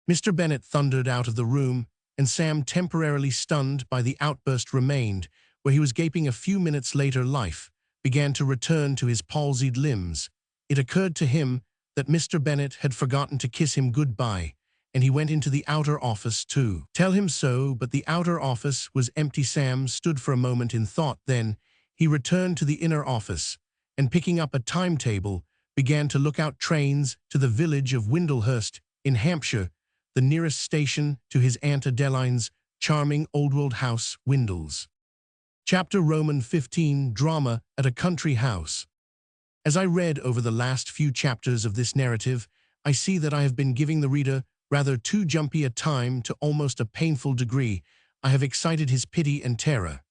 Mr. Bennet thundered out of the room, and Sam, temporarily stunned by the outburst, remained where he was gaping. A few minutes later life began to return to his palsied limbs. It occurred to him that Mr. Bennet had forgotten to kiss him good-bye, and he went into the outer office to tell him so, but the outer office was empty. Sam stood for a moment in thought. Then he returned to the inner office, and picking up a timetable, began to look out trains to the village of Windlehurst in Hampshire, the nearest station to his Aunt Adeline's charming old-world house, Windles. Chapter Roman 15, Drama at a Country House. As I read over the last few chapters of this narrative, I see that I have been giving the reader rather too jumpy a time to almost a painful degree. I have excited his pity and terror,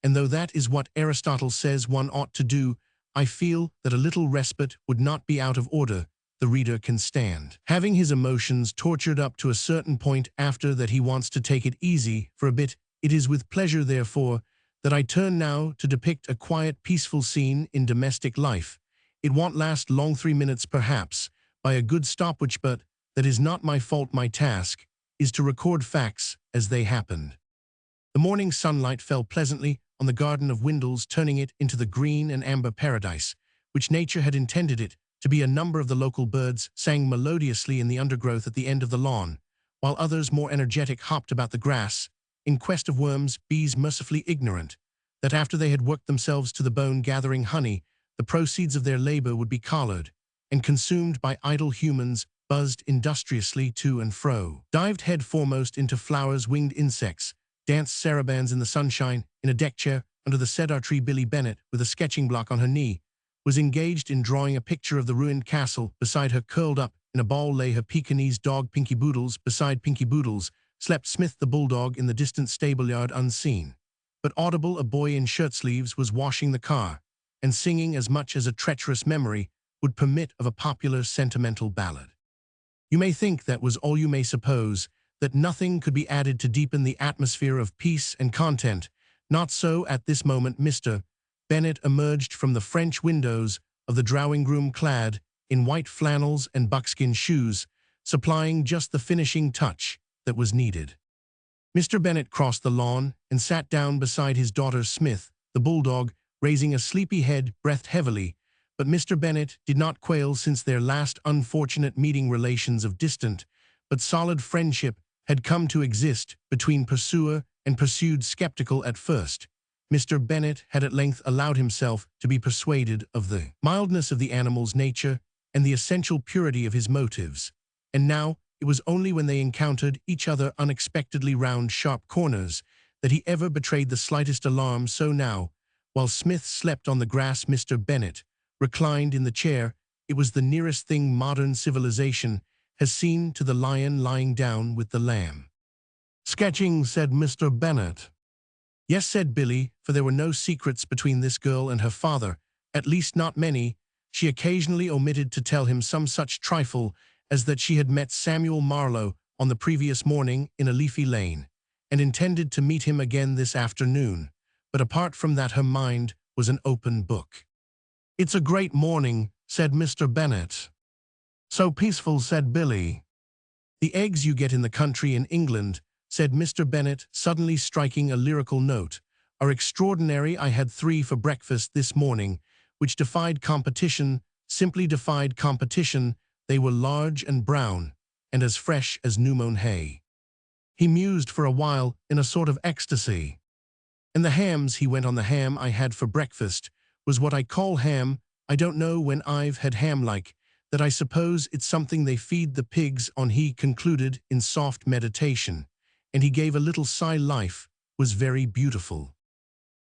and though that is what Aristotle says one ought to do, I feel that a little respite would not be out of order. The reader can stand having his emotions tortured up to a certain point. After that, he wants to take it easy for a bit. It is with pleasure, therefore, that I turn now to depict a quiet, peaceful scene in domestic life. It won't last long, 3 minutes perhaps, by a good stopwatch, but that is not my fault. My task is to record facts as they happened. The morning sunlight fell pleasantly on the garden of Windles, turning it into the green and amber paradise which nature had intended it to be. A number of the local birds sang melodiously in the undergrowth at the end of the lawn, while others, more energetic, hopped about the grass in quest of worms. Bees, mercifully ignorant that after they had worked themselves to the bone gathering honey, the proceeds of their labor would be collared and consumed by idle humans, buzzed industriously to and fro, dived head foremost into flowers. Winged insects danced sarabands in the sunshine. In a deck chair under the cedar tree, Billy Bennet, with a sketching block on her knee, was engaged in drawing a picture of the ruined castle. Beside her, curled up in a ball, lay her Pekingese dog, Pinky Boodles. Beside Pinky Boodles slept Smith the bulldog. In the distant stable-yard, unseen but audible, a boy in shirt-sleeves was washing the car and singing as much as a treacherous memory would permit of a popular sentimental ballad. You may think that was all. You may suppose that nothing could be added to deepen the atmosphere of peace and content. Not so. At this moment Mr. Bennet emerged from the French windows of the drawing-room, clad in white flannels and buckskin shoes, supplying just the finishing touch that was needed. Mr. Bennet crossed the lawn and sat down beside his daughter. Smith, the bulldog, raising a sleepy head, breathed heavily, but Mr. Bennet did not quail since their last unfortunate meeting. Relations of distant but solid friendship had come to exist between pursuer and pursued. Skeptical at first, Mr. Bennet had at length allowed himself to be persuaded of the mildness of the animal's nature and the essential purity of his motives, and now it was only when they encountered each other unexpectedly round sharp corners that he ever betrayed the slightest alarm. So now, while Smith slept on the grass, Mr. Bennet reclined in the chair. It was the nearest thing modern civilization has seen to the lion lying down with the lamb. "Sketching," said Mr. Bennet. "Yes," said Billy, for there were no secrets between this girl and her father, at least not many. She occasionally omitted to tell him some such trifle as that she had met Samuel Marlowe on the previous morning in a leafy lane, and intended to meet him again this afternoon, but apart from that her mind was an open book. "It's a great morning," said Mr. Bennet. "So peaceful," said Billy. "The eggs you get in the country in England," said Mr. Bennet, suddenly striking a lyrical note, "are extraordinary. I had 3 for breakfast this morning, which defied competition, simply defied competition. They were large and brown, and as fresh as new-mown hay." He mused for a while in a sort of ecstasy. "And the hams," he went on, "the ham I had for breakfast was what I call ham. I don't know when I've had ham like that. I suppose it's something they feed the pigs on," he concluded in soft meditation, and he gave a little sigh. "Life was very beautiful."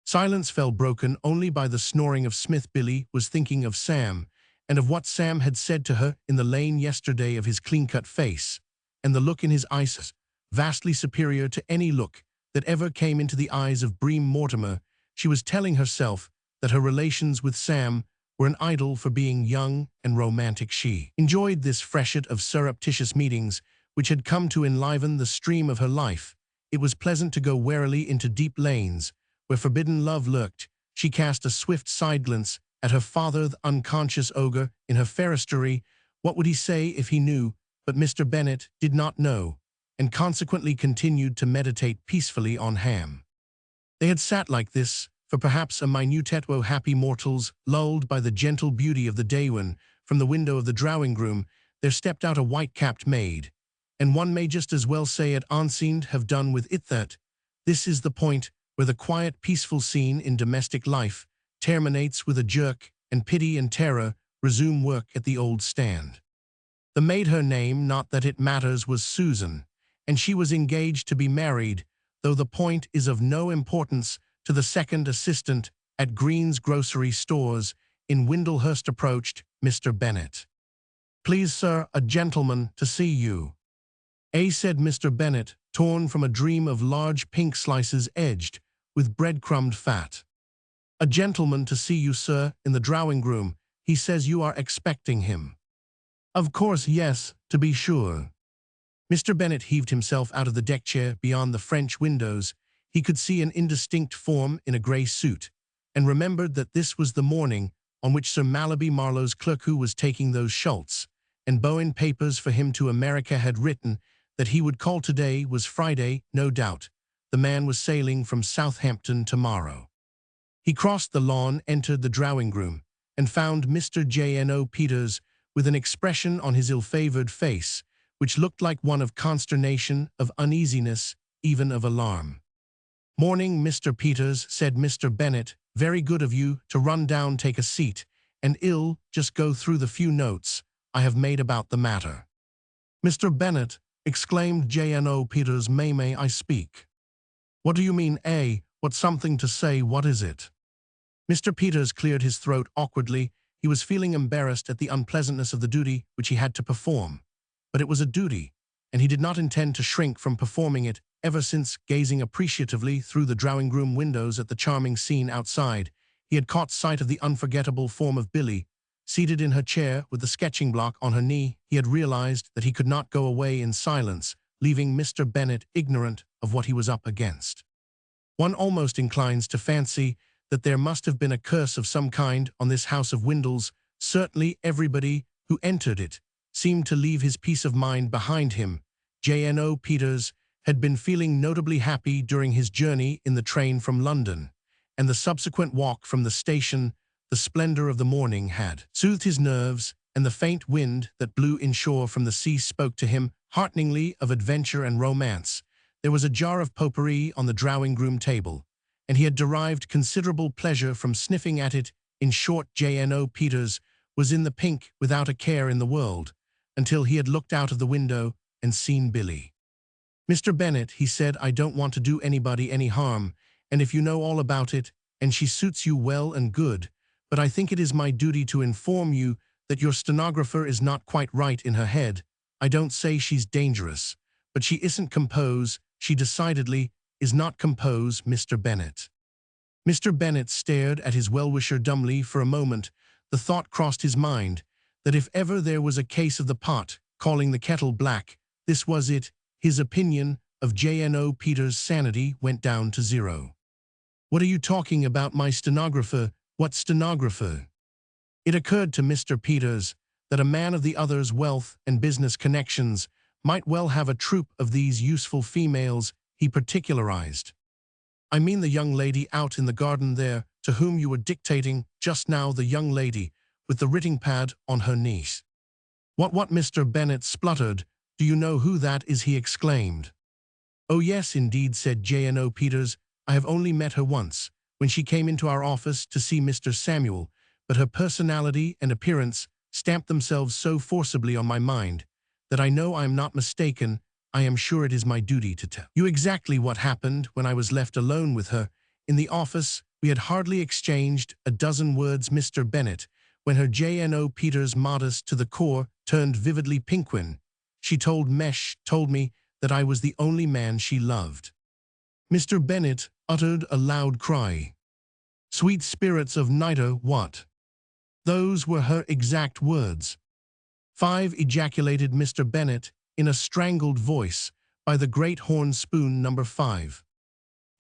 Silence fell, broken only by the snoring of Smith. Billy was thinking of Sam, and of what Sam had said to her in the lane yesterday, of his clean-cut face, and the look in his eyes, vastly superior to any look that ever came into the eyes of Bream Mortimer. She was telling herself that her relations with Sam were an idol for being young and romantic. She enjoyed this freshet of surreptitious meetings which had come to enliven the stream of her life. It was pleasant to go warily into deep lanes where forbidden love lurked. She cast a swift side glance at her father, the unconscious ogre in her pharistrory. What would he say if he knew? But Mr. Bennet did not know, and consequently continued to meditate peacefully on ham. They had sat like this for perhaps a minute while, happy mortals, lulled by the gentle beauty of the day, when, from the window of the drawing-room, there stepped out a white-capped maid. And one may just as well say it unseen have done with it that this is the point where the quiet, peaceful scene in domestic life terminates with a jerk, and pity and terror resume work at the old stand. The maid, her name, not that it matters, was Susan, and she was engaged to be married, though the point is of no importance, to the second assistant at Green's grocery stores in Windlehurst. Approached Mr. Bennet. "Please, sir, a gentleman to see you." Said Mr. Bennet, torn from a dream of large pink slices edged with breadcrumbed fat. "A gentleman to see you, sir, in the drawing-room. He says you are expecting him." "Of course, yes, to be sure." Mr. Bennet heaved himself out of the deck chair. Beyond the French windows he could see an indistinct form in a grey suit, and remembered that this was the morning on which Sir Mallaby Marlowe's clerk, who was taking those Schultz and Bowen papers for him to America, had written that he would call today. Was Friday, no doubt. The man was sailing from Southampton tomorrow. He crossed the lawn, entered the drawing-room, and found Mr. J.N.O. Peters with an expression on his ill-favoured face which looked like one of consternation, of uneasiness, even of alarm. "Morning, Mr. Peters," said Mr. Bennet. "Very good of you to run down. Take a seat, and I'll just go through the few notes I have made about the matter." "Mr. Bennet," exclaimed J.N.O. Peters, may I speak?" "What do you mean, what something to say? What is it?" Mr. Peters cleared his throat awkwardly. He was feeling embarrassed at the unpleasantness of the duty which he had to perform. But it was a duty, and he did not intend to shrink from performing it. Ever since, gazing appreciatively through the drawing-room windows at the charming scene outside, he had caught sight of the unforgettable form of Billy, seated in her chair with the sketching block on her knee. He had realized that he could not go away in silence, leaving Mr. Bennet ignorant of what he was up against. One almost inclines to fancy that there must have been a curse of some kind on this house of Windles. Certainly everybody who entered it seemed to leave his peace of mind behind him. J.N.O. Peters had been feeling notably happy during his journey in the train from London, and the subsequent walk from the station, the splendor of the morning had soothed his nerves, and the faint wind that blew inshore from the sea spoke to him hearteningly of adventure and romance. There was a jar of potpourri on the drawing-room table, and he had derived considerable pleasure from sniffing at it. In short, J.N.O. Peters was in the pink without a care in the world, until he had looked out of the window and seen Billy. "Mr. Bennet," he said, "I don't want to do anybody any harm, and if you know all about it, and she suits you well and good, but I think it is my duty to inform you that your stenographer is not quite right in her head. I don't say she's dangerous, but she isn't compose. She decidedly is not compose, Mr. Bennet." Mr. Bennet stared at his well-wisher dumbly for a moment. The thought crossed his mind that if ever there was a case of the pot calling the kettle black, this was it. His opinion of J.N.O. Peters' sanity went down to zero. "What are you talking about, my stenographer? What stenographer?" It occurred to Mr. Peters that a man of the other's wealth and business connections might well have a troop of these useful females. He particularized. "I mean the young lady out in the garden there, to whom you were dictating just now, the young lady with the writing pad on her knees." What, Mr. Bennet spluttered. "Do you know who that is?" he exclaimed. "Oh yes, indeed," said J.N.O. Peters. "I have only met her once, when she came into our office to see Mr. Samuel, but her personality and appearance stamped themselves so forcibly on my mind that I know I am not mistaken. I am sure it is my duty to tell you exactly what happened when I was left alone with her in the office. We had hardly exchanged a dozen words, Mr. Bennet, when her J.N.O. Peters, modest to the core, turned vividly pinkwin. She told me that I was the only man she loved." Mr. Bennet uttered a loud cry. "Sweet spirits of nitre, what?" "Those were her exact words." "Five," ejaculated Mr. Bennet in a strangled voice. "By the great horn spoon, number 5.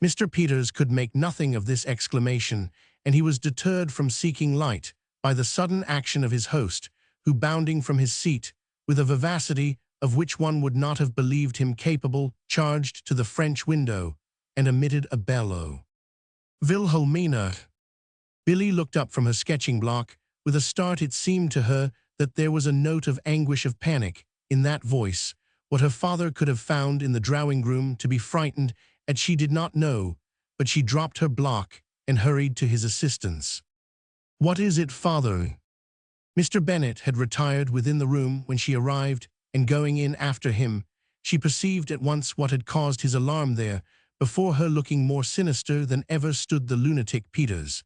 Mr. Peters could make nothing of this exclamation, and he was deterred from seeking light by the sudden action of his host, who, bounding from his seat, with a vivacity of which one would not have believed him capable, charged to the French window, and emitted a bellow. "Wilhelmina!" Billy looked up from her sketching block. With a start it seemed to her that there was a note of anguish, of panic, in that voice. What her father could have found in the drawing-room to be frightened at she did not know, but she dropped her block and hurried to his assistance. "What is it, father?" Mr. Bennet had retired within the room when she arrived, and going in after him, she perceived at once what had caused his alarm there. Before her, looking more sinister than ever, stood the lunatic Peters,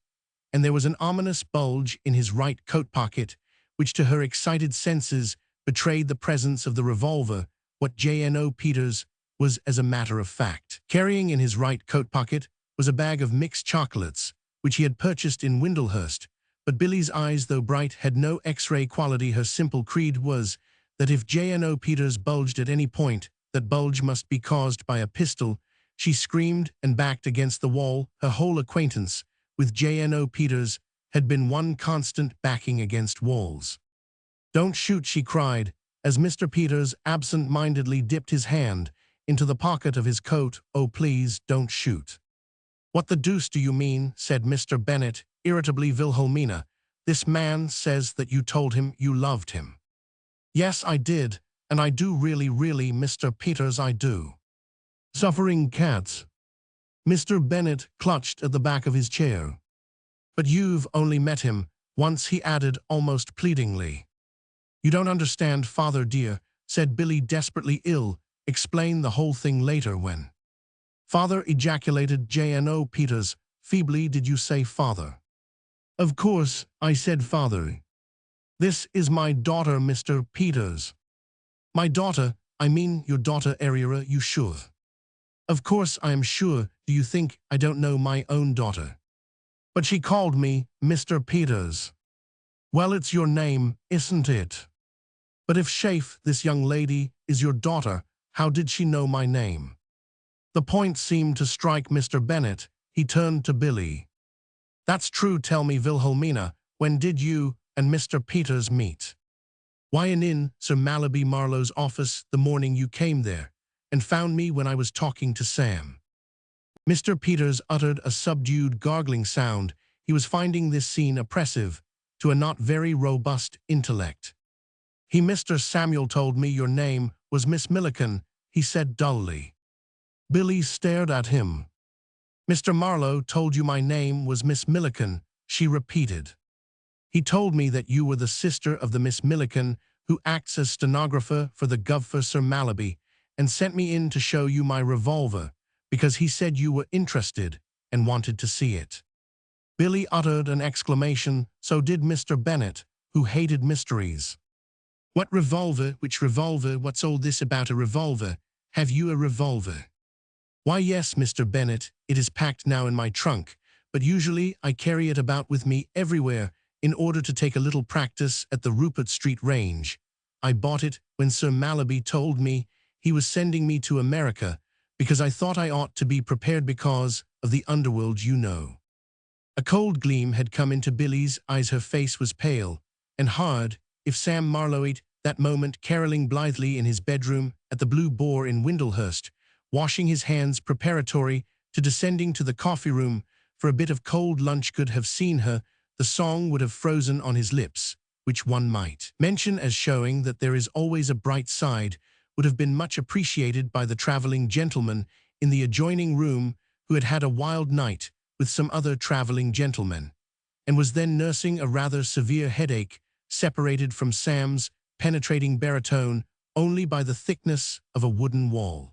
and there was an ominous bulge in his right coat pocket, which to her excited senses betrayed the presence of the revolver. What J.N.O. Peters was, as a matter of fact, carrying in his right coat pocket was a bag of mixed chocolates, which he had purchased in Windlehurst. But Billy's eyes, though bright, had no X-ray quality. Her simple creed was that if J.N.O. Peters bulged at any point, that bulge must be caused by a pistol. She screamed and backed against the wall. Her whole acquaintance with J.N.O. Peters had been one constant backing against walls. "Don't shoot," she cried, as Mr. Peters absent-mindedly dipped his hand into the pocket of his coat. "Oh, please, don't shoot." "What the deuce do you mean?" said Mr. Bennet irritably. "Wilhelmina, this man says that you told him you loved him." "Yes, I did, and I do really, Mr. Peters, I do." "Suffering cats." Mr. Bennet clutched at the back of his chair. "But you've only met him once," he added almost pleadingly. "You don't understand, father dear," said Billy, desperately ill. "Explain the whole thing later when—" "Father," ejaculated J.N.O. Peters feebly. "Did you say father?" "Of course I said father. This is my daughter, Mr. Peters." "My daughter? I mean your daughter Ariera, you sure?" "Of course I am sure. Do you think I don't know my own daughter?" "But she called me Mr. Peters." "Well, it's your name, isn't it?" "But if Shafe, this young lady, is your daughter, how did she know my name?" The point seemed to strike Mr. Bennet. He turned to Billy. "That's true. Tell me, Wilhelmina, when did you and Mr. Peters meet?" "Why, in Sir Mallaby Marlowe's office the morning you came there, and found me when I was talking to Sam." Mr. Peters uttered a subdued gargling sound. He was finding this scene oppressive to a not very robust intellect. Mr. Samuel told me your name was Miss Milliken, he said dully. Billy stared at him. Mr. Marlowe told you my name was Miss Milliken, she repeated. He told me that you were the sister of the Miss Milliken who acts as stenographer for the Gov for Sir Mallaby, and sent me in to show you my revolver, because he said you were interested and wanted to see it. Billy uttered an exclamation, so did Mr. Bennet, who hated mysteries. What revolver? Which revolver? What's all this about a revolver? Have you a revolver? Why, yes, Mr. Bennet, it is packed now in my trunk, but usually I carry it about with me everywhere in order to take a little practice at the Rupert Street range. I bought it when Sir Mallaby told me he was sending me to America, because I thought I ought to be prepared because of the underworld, you know. A cold gleam had come into Billy's eyes. Her face was pale and hard. If Sam Marlowe that moment caroling blithely in his bedroom at the Blue Boar in Windlehurst, washing his hands preparatory to descending to the coffee room for a bit of cold lunch, could have seen her, the song would have frozen on his lips, which one might mention as showing that there is always a bright side, would have been much appreciated by the traveling gentleman in the adjoining room who had had a wild night with some other traveling gentlemen, and was then nursing a rather severe headache, separated from Sam's penetrating baritone only by the thickness of a wooden wall.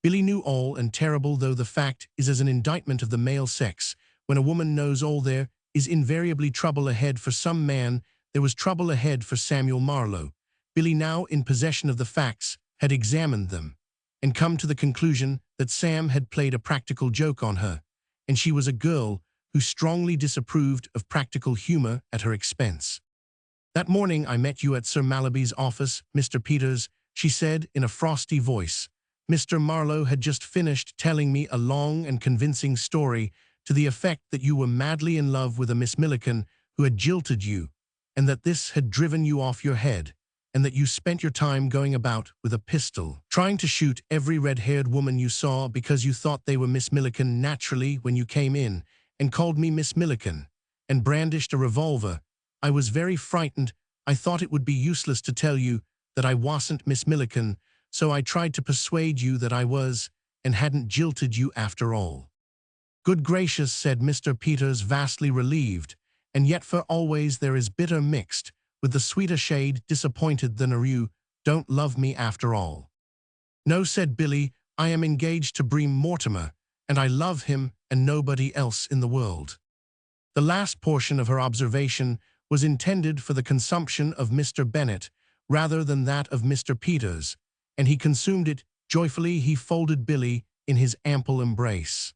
Billy knew all, and terrible though the fact is as an indictment of the male sex, when a woman knows all, there is invariably trouble ahead for some man. There was trouble ahead for Samuel Marlowe. Billy, now in possession of the facts, had examined them, and come to the conclusion that Sam had played a practical joke on her, and she was a girl who strongly disapproved of practical humor at her expense. That morning I met you at Sir Mallaby's office, Mr. Peters, she said in a frosty voice. Mr. Marlowe had just finished telling me a long and convincing story to the effect that you were madly in love with a Miss Milliken who had jilted you, and that this had driven you off your head, and that you spent your time going about with a pistol, trying to shoot every red-haired woman you saw because you thought they were Miss Milliken naturally when you came in, and called me Miss Milliken, and brandished a revolver. I was very frightened. I thought it would be useless to tell you that I wasn't Miss Milliken, so I tried to persuade you that I was, and hadn't jilted you after all. Good gracious, said Mr. Peters, vastly relieved, and yet for always there is bitter mixed with the sweeter shade disappointed than you don't love me after all. No, said Billy, I am engaged to Bream Mortimer, and I love him and nobody else in the world. The last portion of her observation was intended for the consumption of Mr. Bennet rather than that of Mr. Peters, and he consumed it joyfully. He folded Billy in his ample embrace.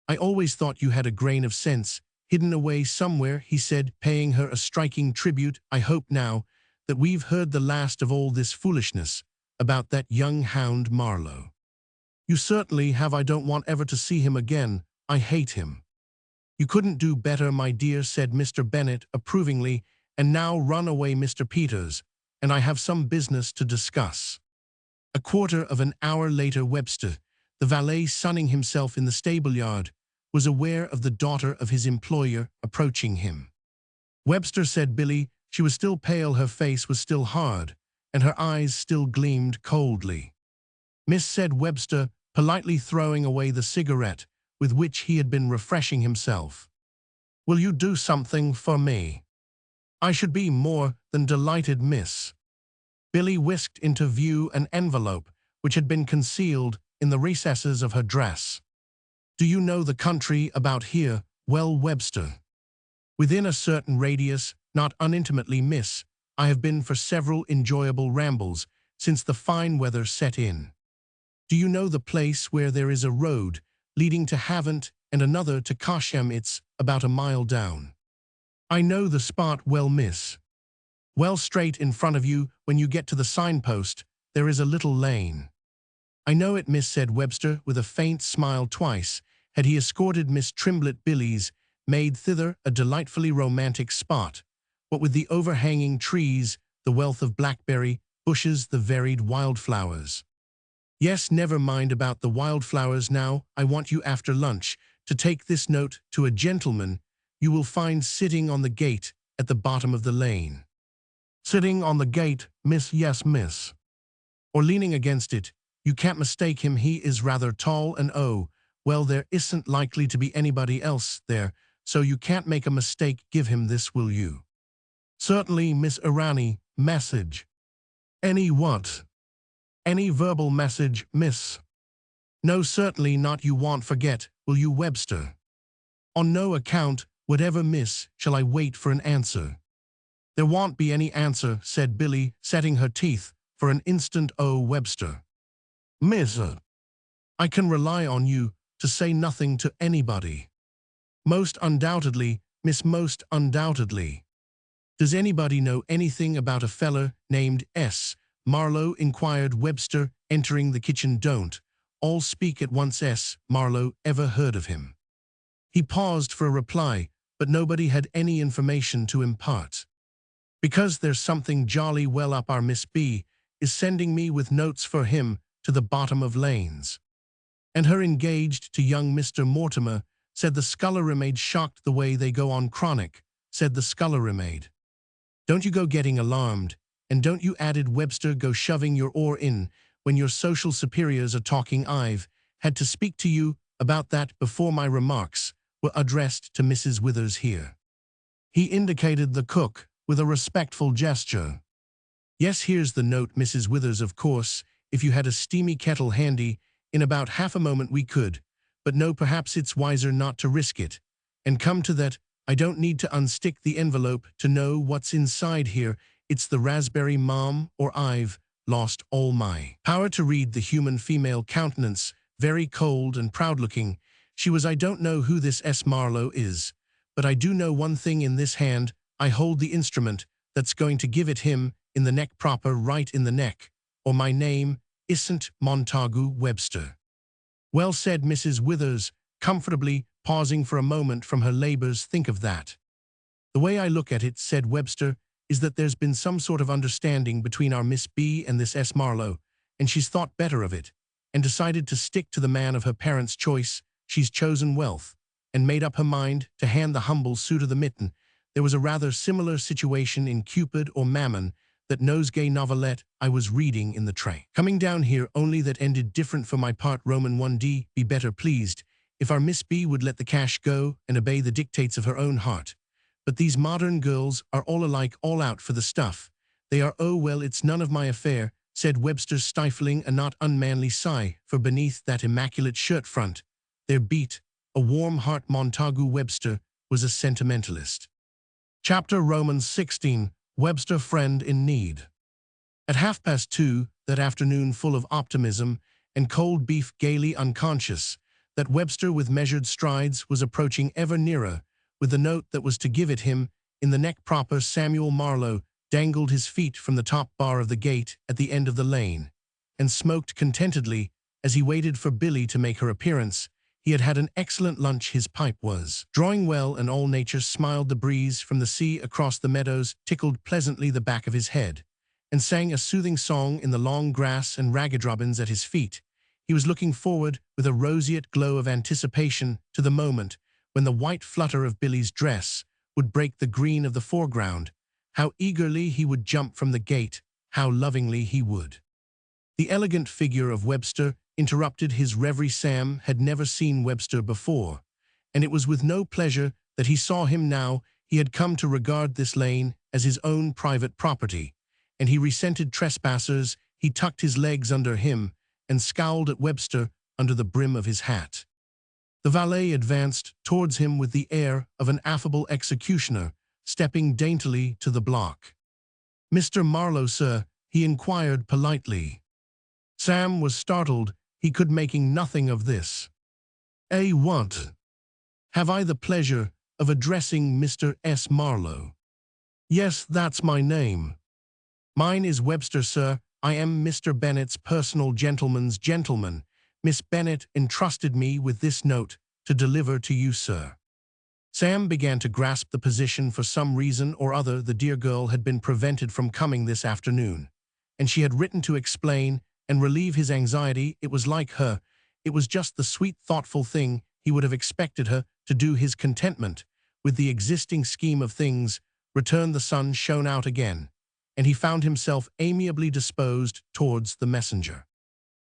I always thought you had a grain of sense hidden away somewhere, he said, paying her a striking tribute. I hope now that we've heard the last of all this foolishness about that young hound Marlowe. You certainly have. I don't want ever to see him again. I hate him. You couldn't do better, my dear, said Mr. Bennet approvingly. And now run away, Mr. Peters, and I have some business to discuss. A quarter of an hour later, Webster, the valet sunning himself in the stable-yard, was aware of the daughter of his employer approaching him. Webster, said Billy. She was still pale, her face was still hard, and her eyes still gleamed coldly. Miss, said Webster, politely throwing away the cigarette with which he had been refreshing himself. Will you do something for me? I should be more than delighted, miss. Billy whisked into view an envelope which had been concealed in the recesses of her dress. Do you know the country about here? Well, Webster. Within a certain radius, not unintimately, miss. I have been for several enjoyable rambles since the fine weather set in. Do you know the place where there is a road leading to Havant and another to Casham? It's about a mile down. I know the spot well, miss. Well, straight in front of you, when you get to the signpost, there is a little lane. I know it, miss, said Webster with a faint smile. Twice had he escorted Miss Trimblett. Billy's made thither a delightfully romantic spot, what with the overhanging trees, the wealth of blackberry bushes, the varied wildflowers. Yes, never mind about the wildflowers now. I want you after lunch to take this note to a gentleman you will find sitting on the gate at the bottom of the lane. Sitting on the gate, miss, yes, miss. Or leaning against it. You can't mistake him, he is rather tall and oh, well, there isn't likely to be anybody else there, so you can't make a mistake. Give him this, will you? Certainly, Miss Irani. Message. Any what? Any verbal message, miss? No, certainly not. You won't forget, will you, Webster? On no account, whatever, miss. Shall I wait for an answer? There won't be any answer, said Billy, setting her teeth for an instant. Oh, Webster. Miss, I can rely on you to say nothing to anybody. Most undoubtedly, miss, most undoubtedly. Does anybody know anything about a feller named S. Marlowe? Inquired Webster, entering the kitchen. Don't all speak at once. S. Marlowe, ever heard of him? He paused for a reply, but nobody had any information to impart. Because there's something jolly well up our Miss B is sending me with notes for him to the bottom of lanes. And her engaged to young Mr. Mortimer, said the scullery maid. Shocked the way they go on, chronic, said the scullery maid. Don't you go getting alarmed, and don't you, added Webster, go shoving your oar in when your social superiors are talking. I've had to speak to you about that before. My remarks were addressed to Mrs. Withers here. He indicated the cook with a respectful gesture. Yes, here's the note, Mrs. Withers. Of course, if you had a steamy kettle handy, in about half a moment we could, but no, perhaps it's wiser not to risk it. And come to that, I don't need to unstick the envelope to know what's inside here. It's the raspberry, Mom, or I've lost all my power to read the human female countenance, very cold and proud-looking. She was. I don't know who this S. Marlowe is, but I do know one thing. In this hand I hold the instrument that's going to give it him in the neck proper, right in the neck, or my name isn't Montagu Webster. Well, said Mrs. Withers, comfortably, pausing for a moment from her labors. Think of that. The way I look at it, said Webster, is that there's been some sort of understanding between our Miss B and this S. Marlowe, and she's thought better of it, and decided to stick to the man of her parents' choice. She's chosen wealth, and made up her mind to hand the humble suitor the mitten. There was a rather similar situation in Cupid or Mammon, that nosegay novelette I was reading in the train coming down here, only that ended different. For my part, Roman 1D, be better pleased if our Miss B would let the cash go and obey the dictates of her own heart. But these modern girls are all alike, all out for the stuff. They are. Oh, well, it's none of my affair, said Webster, stifling a not unmanly sigh, for beneath that immaculate shirt front there beat a warm heart. Montagu Webster was a sentimentalist. Chapter Romans 16. Webster, friend in need. At 2:30 that afternoon, full of optimism and cold beef, gaily unconscious that Webster with measured strides was approaching ever nearer with the note that was to give it him in the neck proper, Samuel Marlowe dangled his feet from the top bar of the gate at the end of the lane and smoked contentedly as he waited for Billy to make her appearance. He had had an excellent lunch. His pipe was drawing well, and all nature smiled. The breeze from the sea across the meadows tickled pleasantly the back of his head and sang a soothing song in the long grass and ragged robins at his feet. He was looking forward with a roseate glow of anticipation to the moment when the white flutter of Billy's dress would break the green of the foreground. How eagerly he would jump from the gate, how lovingly he would. The elegant figure of Webster interrupted his reverie. Sam had never seen Webster before, and it was with no pleasure that he saw him now. He had come to regard this lane as his own private property, and he resented trespassers. He tucked his legs under him and scowled at Webster under the brim of his hat. The valet advanced towards him with the air of an affable executioner, stepping daintily to the block. "Mr. Marlowe, sir?" he inquired politely. Sam was startled. He could making nothing of this. What? Have I the pleasure of addressing Mr. S. Marlowe? Yes, that's my name. Mine is Webster, sir. I am Mr. Bennet's personal gentleman's gentleman. Miss Bennet entrusted me with this note to deliver to you, sir. Sam began to grasp the position. For some reason or other, the dear girl had been prevented from coming this afternoon, and she had written to explain and relieve his anxiety. It was like her. It was just the sweet, thoughtful thing he would have expected her to do. His contentment with the existing scheme of things returned. The sun shone out again, and he found himself amiably disposed towards the messenger.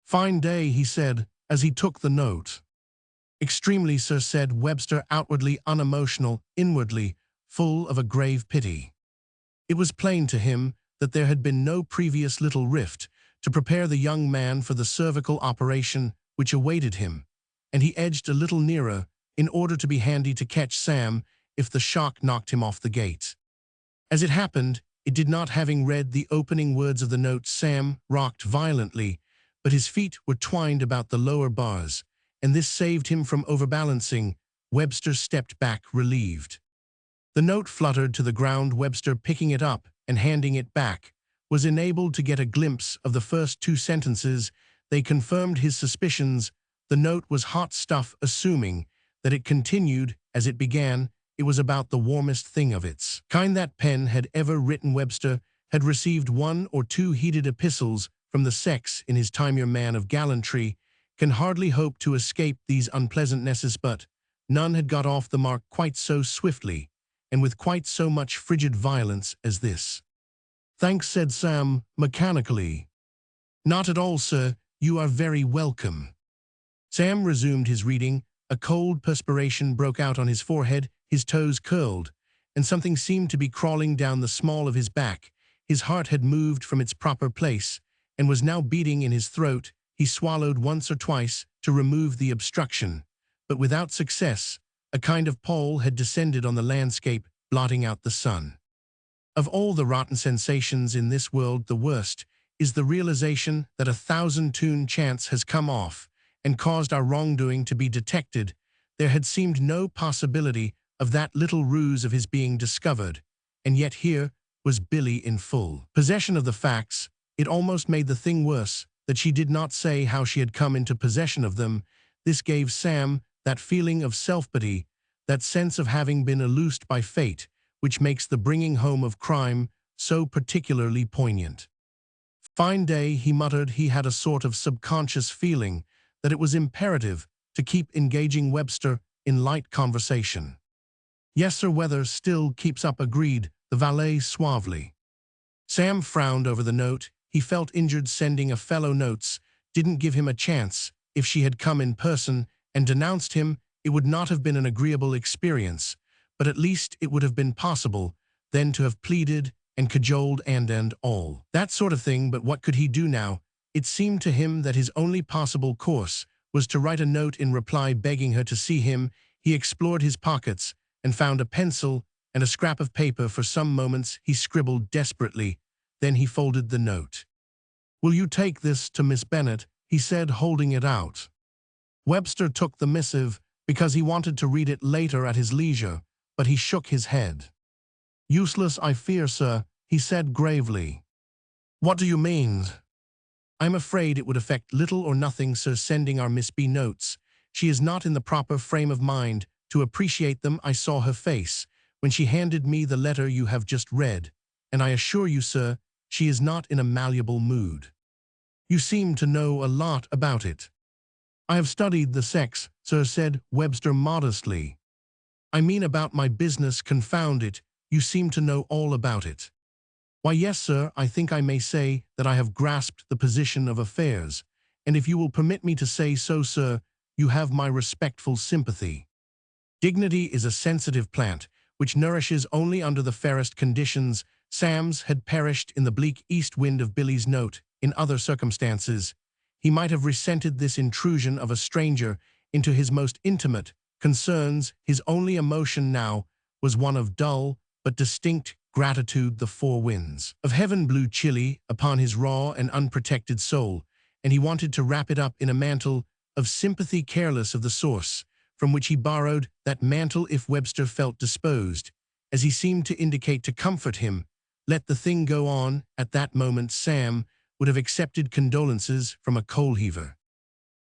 "Fine day," he said, as he took the note. "Extremely, sir," said Webster, outwardly unemotional, inwardly full of a grave pity. It was plain to him that there had been no previous little rift to prepare the young man for the cervical operation which awaited him, and he edged a little nearer in order to be handy to catch Sam if the shock knocked him off the gate. As it happened, it did not. Having read the opening words of the note, Sam rocked violently, but his feet were twined about the lower bars, and this saved him from overbalancing. Webster stepped back, relieved. The note fluttered to the ground. Webster, picking it up and handing it back, was enabled to get a glimpse of the first two sentences. They confirmed his suspicions. The note was hot stuff, assuming that it continued as it began. It was about the warmest thing of its kind that pen had ever written. Webster had received one or two heated epistles from the sex in his time. Your man of gallantry can hardly hope to escape these unpleasantnesses, but none had got off the mark quite so swiftly and with quite so much frigid violence as this. "Thanks," said Sam mechanically. "Not at all, sir. You are very welcome." Sam resumed his reading. A cold perspiration broke out on his forehead, his toes curled, and something seemed to be crawling down the small of his back. His heart had moved from its proper place and was now beating in his throat. He swallowed once or twice to remove the obstruction, but without success. A kind of pall had descended on the landscape, blotting out the sun. Of all the rotten sensations in this world, the worst is the realization that 1,000-tune chance has come off and caused our wrongdoing to be detected. There had seemed no possibility of that little ruse of his being discovered, and yet here was Billy in full possession of the facts. It almost made the thing worse that she did not say how she had come into possession of them. This gave Sam that feeling of self-pity, that sense of having been illused by fate, which makes the bringing home of crime so particularly poignant. "Fine day," he muttered. He had a sort of subconscious feeling that it was imperative to keep engaging Webster in light conversation. "Yes, sir, weather still keeps up," agreed the valet suavely. Sam frowned over the note. He felt injured. Sending a fellow notes didn't give him a chance. If she had come in person and denounced him, it would not have been an agreeable experience, but at least it would have been possible then to have pleaded and cajoled and all that sort of thing. But what could he do now? It seemed to him that his only possible course was to write a note in reply begging her to see him. He explored his pockets and found a pencil and a scrap of paper. For some moments he scribbled desperately. Then he folded the note. "Will you take this to Miss Bennet?" he said, holding it out. Webster took the missive because he wanted to read it later at his leisure, but he shook his head. "Useless, I fear, sir," he said gravely. "What do you mean?" "I'm afraid it would affect little or nothing, sir, sending our Miss B notes. She is not in the proper frame of mind to appreciate them. I saw her face when she handed me the letter you have just read, and I assure you, sir, she is not in a malleable mood. You seem to know a lot about it." "I have studied the sex, sir," said Webster modestly. "I mean about my business, confound it. You seem to know all about it." "Why, yes, sir, I think I may say that I have grasped the position of affairs, and if you will permit me to say so, sir, you have my respectful sympathy. Dignity is a sensitive plant, which nourishes only under the fairest conditions. Sam's had perished in the bleak east wind of Billy's note. In other circumstances, he might have resented this intrusion of a stranger into his most intimate concerns. His only emotion now was one of dull but distinct gratitude. The four winds of heaven blew chilly upon his raw and unprotected soul, and he wanted to wrap it up in a mantle of sympathy, careless of the source from which he borrowed that mantle. If Webster felt disposed, as he seemed to indicate, to comfort him, let the thing go on. At that moment Sam would have accepted condolences from a coal-heaver.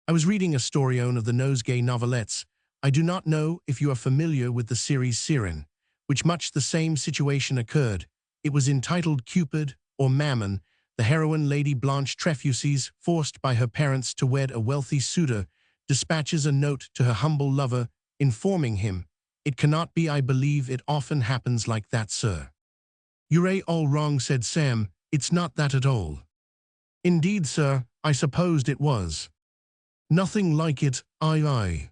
"I was reading a story-on of the Nosegay novelettes. I do not know if you are familiar with the series Siren, which much the same situation occurred. It was entitled Cupid or Mammon. the heroine Lady Blanche Trefusis, forced by her parents to wed a wealthy suitor, dispatches a note to her humble lover, informing him, "It cannot be, I believe it often happens like that, sir." "You're all wrong," said Sam. "It's not that at all." "Indeed, sir, I supposed it was." "Nothing like it, aye.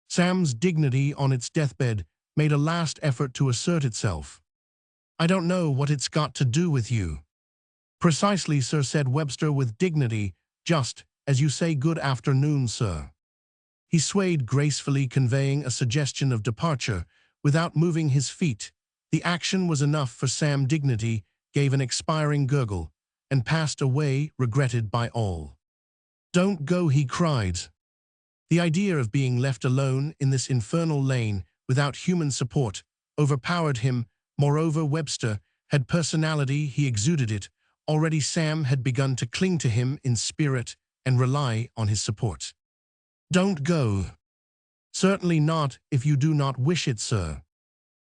Sam's dignity on its deathbed made a last effort to assert itself. "I don't know what it's got to do with you." "Precisely, sir," said Webster with dignity, "just as you say good afternoon, sir." He swayed gracefully, conveying a suggestion of departure, without moving his feet. The action was enough for Sam. Dignity gave an expiring gurgle, and passed away, regretted by all. "Don't go," he cried. The idea of being left alone in this infernal lane, without human support, overpowered him. Moreover, Webster had personality, he exuded it. Already Sam had begun to cling to him in spirit and rely on his support. "Don't go." "Certainly not, if you do not wish it, sir."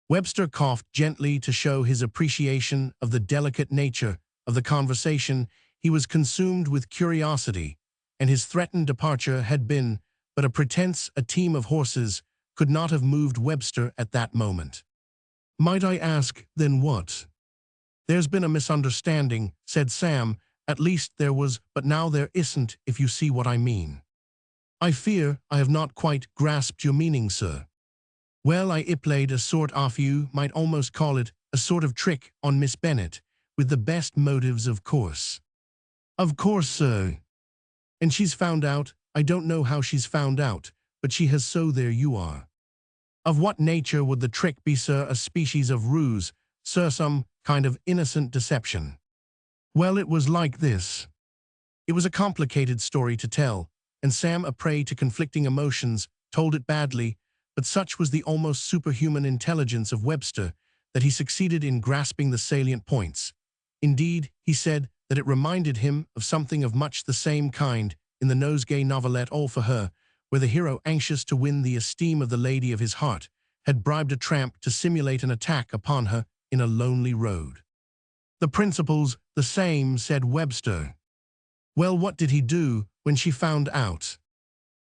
Webster coughed gently to show his appreciation of the delicate nature of the conversation. He was consumed with curiosity, and his threatened departure had been but a pretense. A team of horses could not have moved Webster at that moment. "Might I ask, then, what?" "There's been a misunderstanding," said Sam. "At least there was, but now there isn't, if you see what I mean." "I fear I have not quite grasped your meaning, sir." "Well, I played a sort of, you might almost call it, a sort of trick on Miss Bennet, with the best motives, of course." "Of course, sir." "And she's found out. I don't know how she's found out, but she has, so there you are." "Of what nature would the trick be, sir?" "A species of ruse, sir, some kind of innocent deception." "Well, it was like this." It was a complicated story to tell, and Sam, a prey to conflicting emotions, told it badly, but such was the almost superhuman intelligence of Webster that he succeeded in grasping the salient points. Indeed, he said that it reminded him of something of much the same kind in the Nosegay novelette All for Her, where the hero, anxious to win the esteem of the lady of his heart, had bribed a tramp to simulate an attack upon her in a lonely road. "The principle's the same," said Webster. "Well, what did he do when she found out?"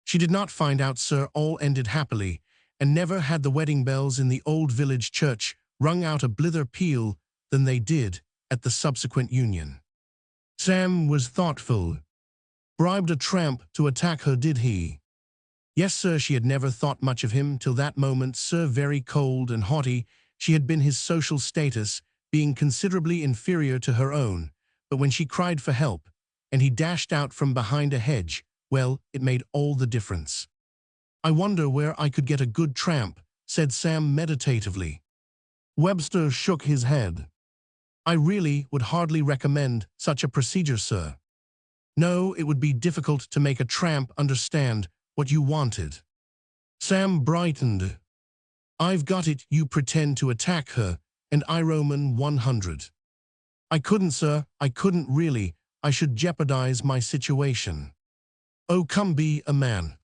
"She did not find out, sir. All ended happily, and never had the wedding bells in the old village church rung out a blither peal than they did at the subsequent union." Sam was thoughtful. "Bribed a tramp to attack her, did he?" "Yes, sir. She had never thought much of him till that moment, sir. Very cold and haughty she had been, his social status being considerably inferior to her own. But when she cried for help, and he dashed out from behind a hedge, well, it made all the difference." "I wonder where I could get a good tramp," said Sam meditatively. Webster shook his head. "I really would hardly recommend such a procedure, sir. No, it would be difficult to make a tramp understand what you wanted." Sam brightened. "I've got it. You pretend to attack her, and I Roman 100. "I couldn't, sir. I couldn't really. I should jeopardize my situation." "Oh, come, be a man."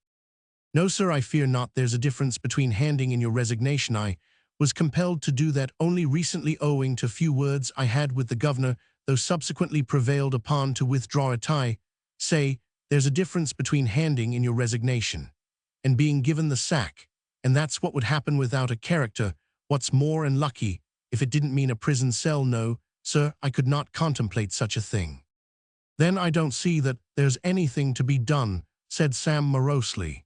"No, sir, I fear not. There's a difference between handing in your resignation. I was compelled to do that only recently owing to few words I had with the governor, though subsequently prevailed upon to withdraw it. I say, there's a difference between handing in your resignation and being given the sack, and that's what would happen without a character. What's more, and lucky, if it didn't mean a prison cell. No, sir, I could not contemplate such a thing." "Then I don't see that there's anything to be done," said Sam morosely.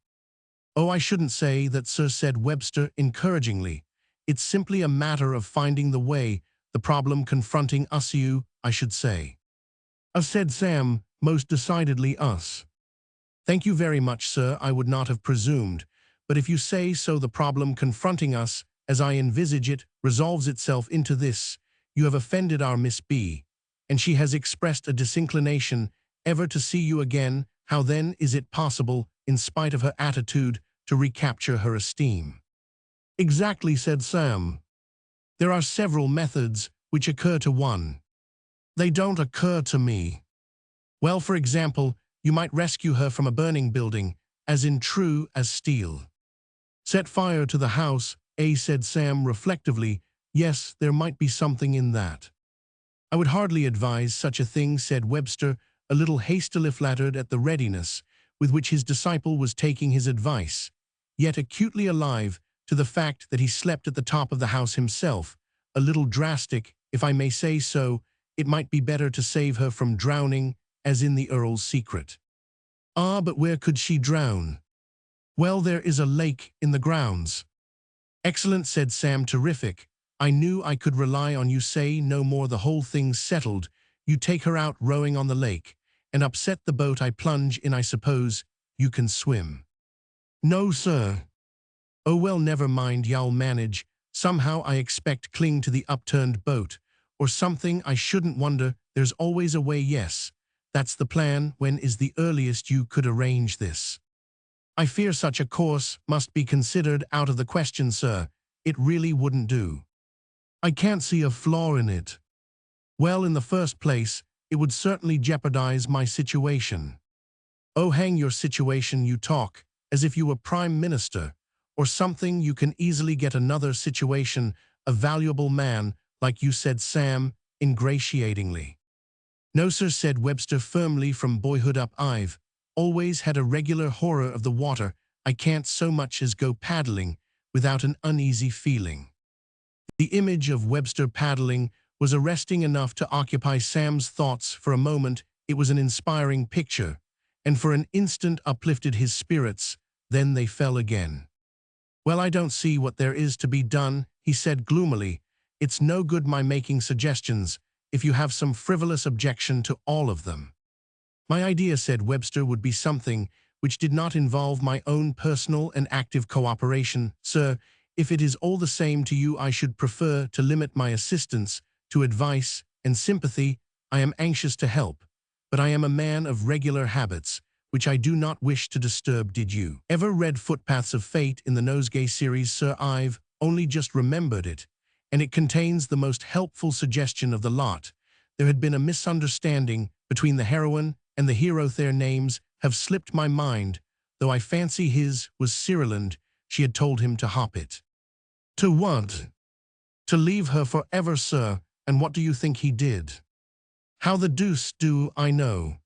"Oh, I shouldn't say that, sir," said Webster encouragingly. "It's simply a matter of finding the way, the problem confronting us, you, I should say." "Us," said Sam, "most decidedly us." "Thank you very much, sir. I would not have presumed. But if you say so, the problem confronting us, as I envisage it, resolves itself into this. You have offended our Miss B, and she has expressed a disinclination ever to see you again. How then is it possible, in spite of her attitude, to recapture her esteem?" "Exactly," said Sam. "There are several methods which occur to one." "They don't occur to me." "Well, for example, you might rescue her from a burning building, as in True as Steel." "Set fire to the house," said Sam reflectively. "Yes, there might be something in that." I would hardly advise such a thing, said Webster, a little hastily flattered at the readiness with which his disciple was taking his advice, yet acutely alive to the fact that he slept at the top of the house himself, a little drastic, if I may say so. It might be better to save her from drowning, as in the Earl's Secret. Ah, but where could she drown? Well, there is a lake in the grounds. Excellent, said Sam, terrific. I knew I could rely on you. Say no more, the whole thing's settled. You take her out rowing on the lake, and upset the boat I plunge in. I suppose you can swim. No, sir. Oh well, never mind, y'all manage. Somehow I expect cling to the upturned boat, or something. I shouldn't wonder, there's always a way. Yes, that's the plan. When is the earliest you could arrange this? I fear such a course must be considered out of the question, sir. It really wouldn't do. I can't see a flaw in it. Well, in the first place, it would certainly jeopardize my situation. Oh, hang your situation, you talk as if you were Prime Minister or something. You can easily get another situation, a valuable man, like you, said Sam, ingratiatingly. No, sir, said Webster firmly. From boyhood up I've always had a regular horror of the water. I can't so much as go paddling without an uneasy feeling. The image of Webster paddling was arresting enough to occupy Sam's thoughts for a moment. It was an inspiring picture, and for an instant uplifted his spirits. Then they fell again. Well, I don't see what there is to be done, he said gloomily. It's no good my making suggestions if you have some frivolous objection to all of them. My idea, said Webster, would be something which did not involve my own personal and active cooperation. Sir, if it is all the same to you, I should prefer to limit my assistance to advice and sympathy. I am anxious to help, but I am a man of regular habits, which I do not wish to disturb. Did you ever read Footpaths of Fate in the Nosegay series, sir? I've only just remembered it, and it contains the most helpful suggestion of the lot. There had been a misunderstanding between the heroine and the hero. Their names have slipped my mind, though I fancy his was Cyriland. She had told him to hop it. To what? To leave her forever, sir. And what do you think he did? How the deuce do I know?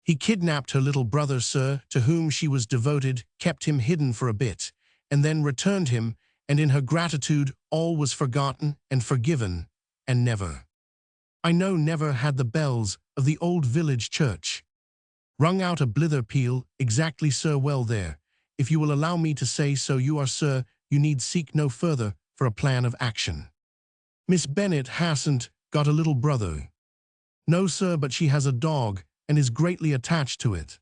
He kidnapped her little brother, sir, to whom she was devoted, kept him hidden for a bit, and then returned him, and in her gratitude all was forgotten and forgiven, and never, I know, never had the bells of the old village church rung out a blither peal. Exactly, sir. Well, there, if you will allow me to say so, you are, sir, you need seek no further for a plan of action. Miss Bennet hasn't got a little brother. No, sir, but she has a dog and is greatly attached to it.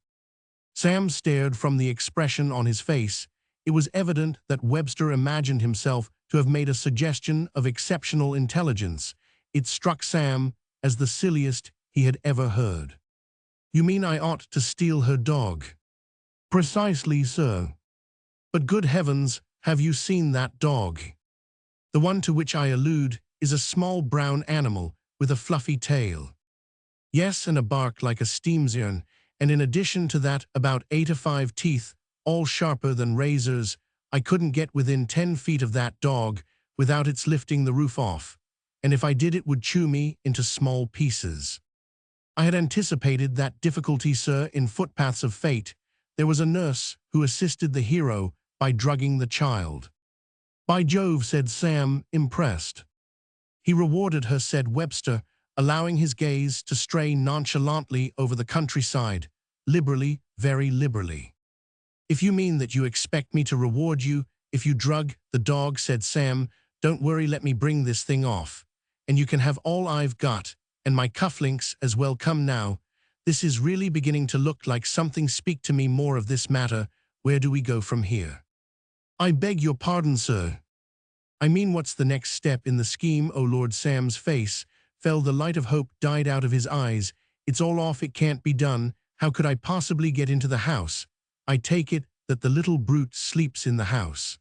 Sam stared from the expression on his face. It was evident that Webster imagined himself to have made a suggestion of exceptional intelligence. It struck Sam as the silliest he had ever heard. You mean I ought to steal her dog? Precisely, sir. But good heavens, have you seen that dog? The one to which I allude is a small brown animal with a fluffy tail. Yes, and a bark like a steam-siren, and in addition to that about 8 or 5 teeth, all sharper than razors. I couldn't get within 10 feet of that dog without its lifting the roof off, and if I did it would chew me into small pieces. I had anticipated that difficulty, sir. In Footpaths of Fate, there was a nurse who assisted the hero by drugging the child. By Jove, said Sam, impressed. He rewarded her, said Webster, allowing his gaze to stray nonchalantly over the countryside. Liberally, very liberally. If you mean that you expect me to reward you if you drug the dog, said Sam, don't worry, let me bring this thing off, and you can have all I've got, and my cufflinks as well. Come now, this is really beginning to look like something. Speak to me more of this matter. Where do we go from here? I beg your pardon, sir. I mean, what's the next step in the scheme? Oh Lord, Sam's face fell. The light of hope died out of his eyes. It's all off. It can't be done. How could I possibly get into the house? I take it that the little brute sleeps in the house.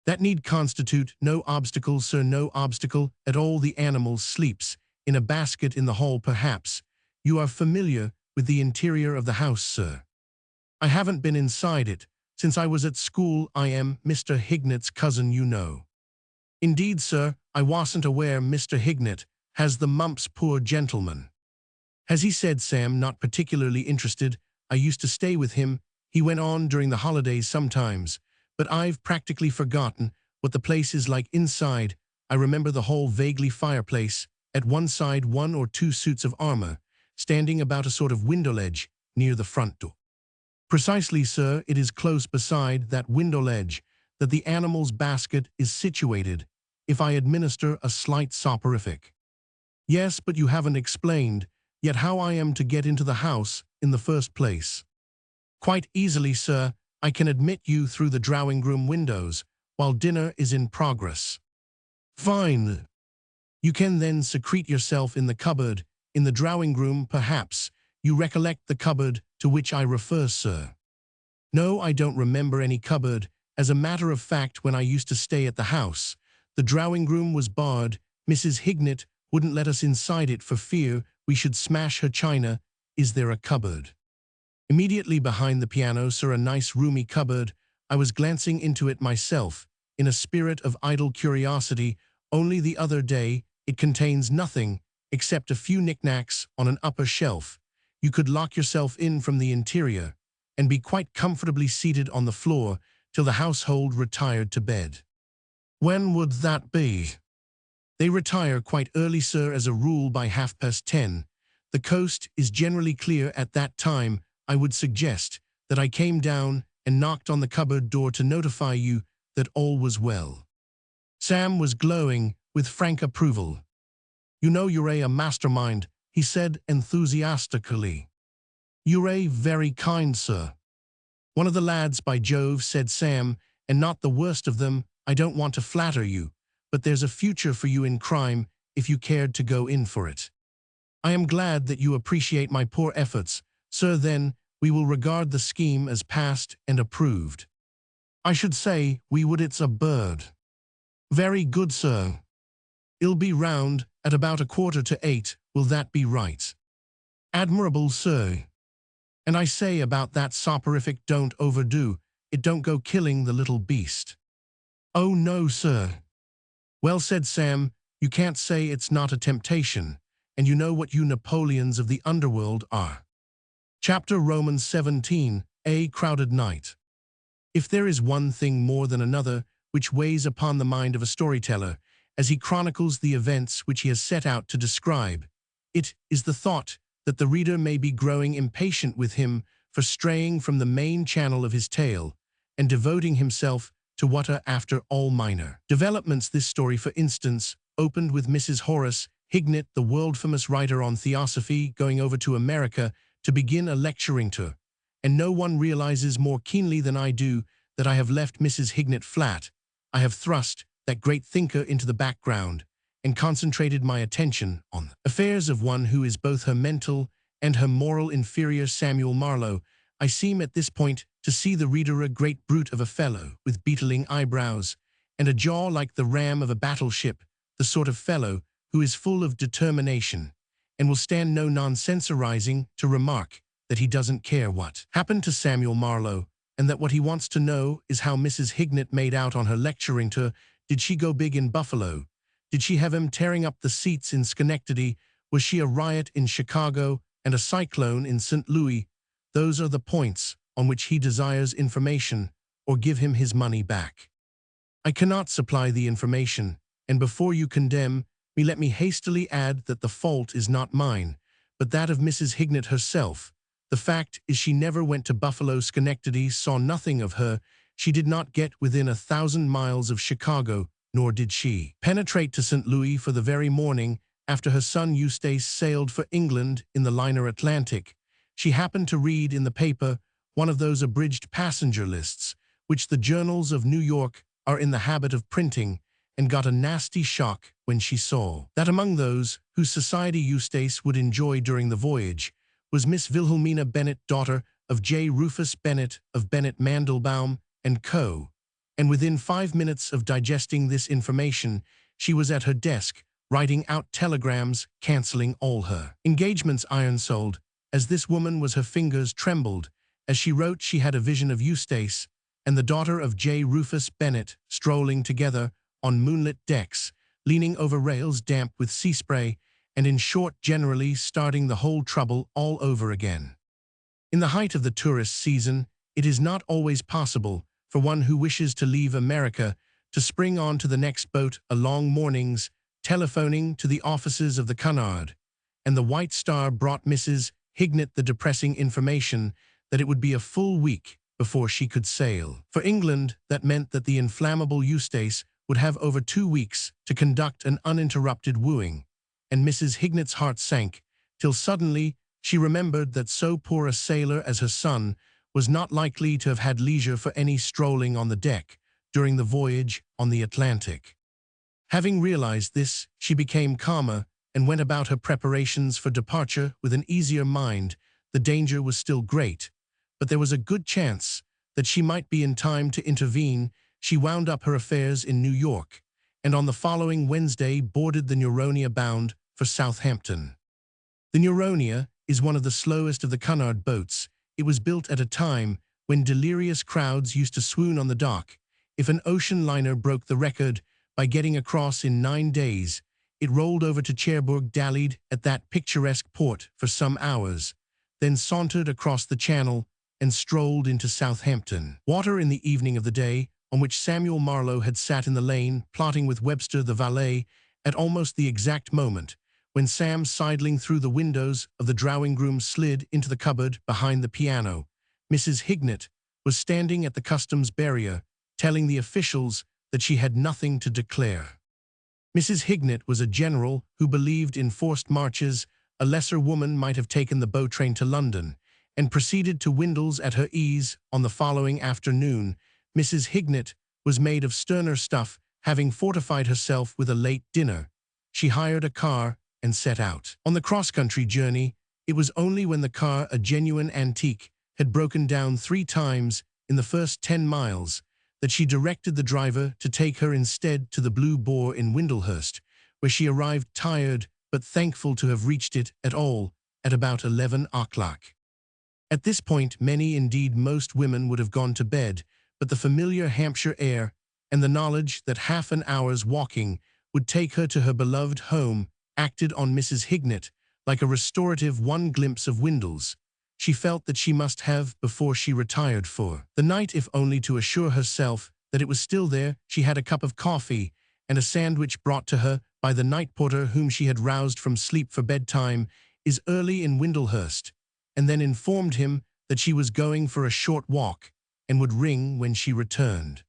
That need constitute no obstacle, sir, no obstacle at all. The animal sleeps in a basket in the hall, perhaps. You are familiar with the interior of the house, sir? I haven't been inside it since I was at school. I am Mr. Hignet's cousin, you know. Indeed, sir, I wasn't aware Mr. Hignet Has the mumps, poor gentleman. Has he, said Sam, not particularly interested. I used to stay with him, he went on, during the holidays sometimes, but I've practically forgotten what the place is like inside. I remember the whole vaguely: fireplace, at one side 1 or 2 suits of armor, standing about a sort of window ledge near the front door. Precisely, sir, it is close beside that window ledge that the animal's basket is situated, if I administer a slight soporific. Yes, but you haven't explained yet how I am to get into the house in the first place. Quite easily, sir. I can admit you through the drawing-room windows while dinner is in progress. Fine. You can then secrete yourself in the cupboard, in the drawing-room perhaps. You recollect the cupboard to which I refer, sir? No, I don't remember any cupboard. As a matter of fact, when I used to stay at the house, the drawing-room was barred. Mrs. Hignett wouldn't let us inside it for fear we should smash her china. Is there a cupboard? Immediately behind the piano, sir, a nice roomy cupboard. I was glancing into it myself, in a spirit of idle curiosity, only the other day. It contains nothing, except a few knickknacks on an upper shelf. You could lock yourself in from the interior, and be quite comfortably seated on the floor till the household retired to bed. When would that be? They retire quite early, sir, as a rule by 10:30. The coast is generally clear at that time. I would suggest that I came down and knocked on the cupboard door to notify you that all was well. Sam was glowing with frank approval. You know, you're a mastermind, he said enthusiastically. You're very kind, sir. One of the lads, by Jove, said Sam, and not the worst of them. I don't want to flatter you, but there's a future for you in crime if you cared to go in for it. I am glad that you appreciate my poor efforts, sir. Then we will regard the scheme as passed and approved. I should say we would. It's a bird. Very good, sir. It'll be round at about 7:15. Will that be right? Admirable, sir. And I say about that soporific, don't overdo it. Don't go killing the little beast. Oh no, sir. Well said, Sam. You can't say it's not a temptation, and you know what you Napoleons of the underworld are. Chapter Romans 17, A Crowded Night. If there is one thing more than another which weighs upon the mind of a storyteller, as he chronicles the events which he has set out to describe, it is the thought that the reader may be growing impatient with him for straying from the main channel of his tale, and devoting himself to what are, after all, minor developments. This story, for instance, opened with Mrs. Horace Hignett, the world-famous writer on theosophy, going over to America to begin a lecturing tour, and no one realizes more keenly than I do that I have left Mrs. Hignett flat. I have thrust that great thinker into the background and concentrated my attention on the affairs of one who is both her mental and her moral inferior, Samuel Marlowe. I seem at this point to see the reader a great brute of a fellow with beetling eyebrows and a jaw like the ram of a battleship, the sort of fellow who is full of determination and will stand no nonsensorizing to remark that he doesn't care what happened to Samuel Marlowe, and that what he wants to know is how Mrs. Hignett made out on her lecturing tour. Did she go big in Buffalo? Did she have him tearing up the seats in Schenectady? Was she a riot in Chicago and a cyclone in St. Louis? Those are the points on which he desires information, or give him his money back. I cannot supply the information, and before you condemn me, let me hastily add that the fault is not mine, but that of Mrs. Hignett herself. The fact is, she never went to Buffalo. Schenectady saw nothing of her. She did not get within 1,000 miles of Chicago, nor did she penetrate to St. Louis for the very morning after her son Eustace sailed for England in the liner Atlantic. She happened to read in the paper one of those abridged passenger lists which the journals of New York are in the habit of printing, and got a nasty shock when she saw that among those whose society Eustace would enjoy during the voyage was Miss Wilhelmina Bennet, daughter of J. Rufus Bennet of Bennet Mandelbaum and Co. And within 5 minutes of digesting this information, she was at her desk, writing out telegrams, cancelling all her engagements. Iron-souled as this woman was, her fingers trembled as she wrote. She had a vision of Eustace and the daughter of J. Rufus Bennet strolling together on moonlit decks, leaning over rails damp with sea spray, and in short generally starting the whole trouble all over again. In the height of the tourist season, it is not always possible for one who wishes to leave America to spring on to the next boat along mornings, telephoning to the offices of the Cunard, and the White Star brought Mrs. Hignett the depressing information that it would be a full week before she could sail. For England, that meant that the inflammable Eustace would have over 2 weeks to conduct an uninterrupted wooing, and Mrs. Hignett's heart sank, till suddenly she remembered that so poor a sailor as her son was not likely to have had leisure for any strolling on the deck during the voyage on the Atlantic. Having realized this, she became calmer and went about her preparations for departure with an easier mind. The danger was still great, but there was a good chance that she might be in time to intervene. She wound up her affairs in New York, and on the following Wednesday boarded the Nuronia bound for Southampton. The Nuronia is one of the slowest of the Cunard boats. It was built at a time when delirious crowds used to swoon on the dock. If an ocean liner broke the record by getting across in 9 days, it rolled over to Cherbourg, dallied at that picturesque port for some hours, then sauntered across the channel and strolled into Southampton. Water in the evening of the day on which Samuel Marlowe had sat in the lane plotting with Webster the valet at almost the exact moment when Sam, sidling through the windows of the drawing-room, slid into the cupboard behind the piano. Mrs. Hignett was standing at the customs barrier, telling the officials that she had nothing to declare. Mrs. Hignett was a general who believed in forced marches. A lesser woman might have taken the boat train to London and proceeded to Windles at her ease on the following afternoon. Mrs. Hignett was made of sterner stuff, having fortified herself with a late dinner. She hired a car and set out. On the cross-country journey, it was only when the car, a genuine antique, had broken down 3 times in the first 10 miles that she directed the driver to take her instead to the Blue Boar in Windlehurst, where she arrived tired but thankful to have reached it at all at about 11 o'clock. At this point, many, indeed most women would have gone to bed, but the familiar Hampshire air and the knowledge that half an hour's walking would take her to her beloved home acted on Mrs. Hignett like a restorative. One glimpse of Windles she felt that she must have before she retired for the night, if only to assure herself that it was still there. She had a cup of coffee and a sandwich brought to her by the night porter whom she had roused from sleep for bedtime is early in Windlehurst, and then informed him that she was going for a short walk and would ring when she returned.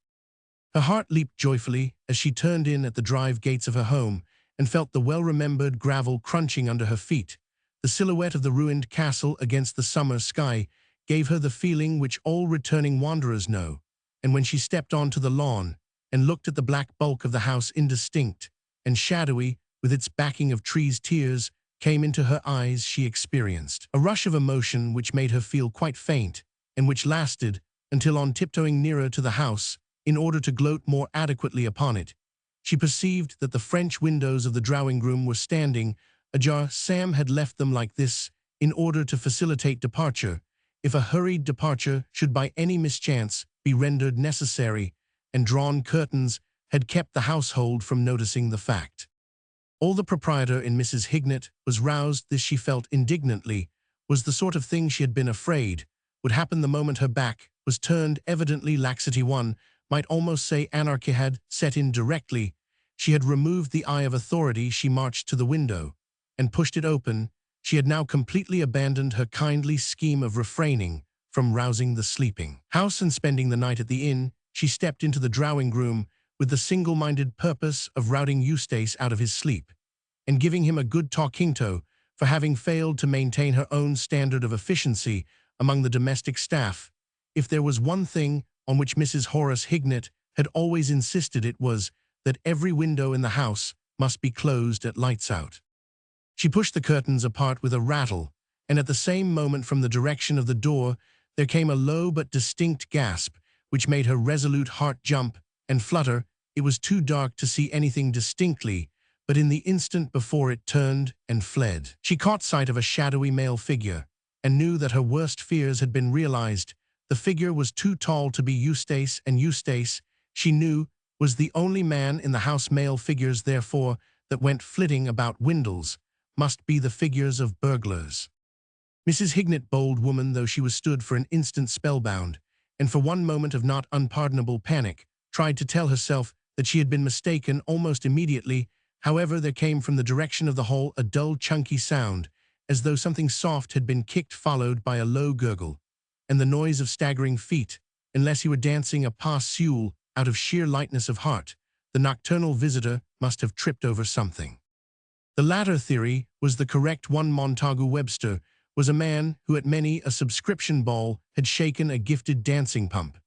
Her heart leaped joyfully as she turned in at the drive gates of her home and felt the well-remembered gravel crunching under her feet. The silhouette of the ruined castle against the summer sky gave her the feeling which all returning wanderers know, and when she stepped onto the lawn and looked at the black bulk of the house, indistinct and shadowy with its backing of trees, tears came into her eyes. She experienced a rush of emotion which made her feel quite faint, and which lasted until, on tiptoeing nearer to the house in order to gloat more adequately upon it, she perceived that the French windows of the drawing-room were standing ajar. Sam had left them like this in order to facilitate departure, if a hurried departure should by any mischance be rendered necessary, and drawn curtains had kept the household from noticing the fact. All the proprietor in Mrs. Hignett was roused. This, she felt indignantly, was the sort of thing she had been afraid would happen the moment her back was turned. Evidently laxity, one might almost say anarchy, had set in directly she had removed the eye of authority. She marched to the window and pushed it open. She had now completely abandoned her kindly scheme of refraining from rousing the sleeping house and spending the night at the inn. She stepped into the drawing-room with the single-minded purpose of routing Eustace out of his sleep and giving him a good talking to for having failed to maintain her own standard of efficiency among the domestic staff. If there was one thing on which Mrs. Horace Hignett had always insisted, it was that every window in the house must be closed at lights out. She pushed the curtains apart with a rattle, and at the same moment from the direction of the door there came a low but distinct gasp which made her resolute heart jump and flutter. It was too dark to see anything distinctly, but in the instant before it turned and fled, she caught sight of a shadowy male figure and knew that her worst fears had been realized. The figure was too tall to be Eustace, and Eustace, she knew, was the only man in the house. Male figures, therefore, that went flitting about Windles must be the figures of burglars. Mrs. Hignett, bold woman though she was, stood for an instant spellbound, and for one moment of not unpardonable panic, tried to tell herself that she had been mistaken. Almost immediately, however, there came from the direction of the hall a dull, chunky sound, as though something soft had been kicked, followed by a low gurgle, and the noise of staggering feet. Unless he were dancing a pas seul out of sheer lightness of heart, the nocturnal visitor must have tripped over something. The latter theory was the correct one. Montagu Webster was a man who at many a subscription ball had shaken a gifted dancing pump,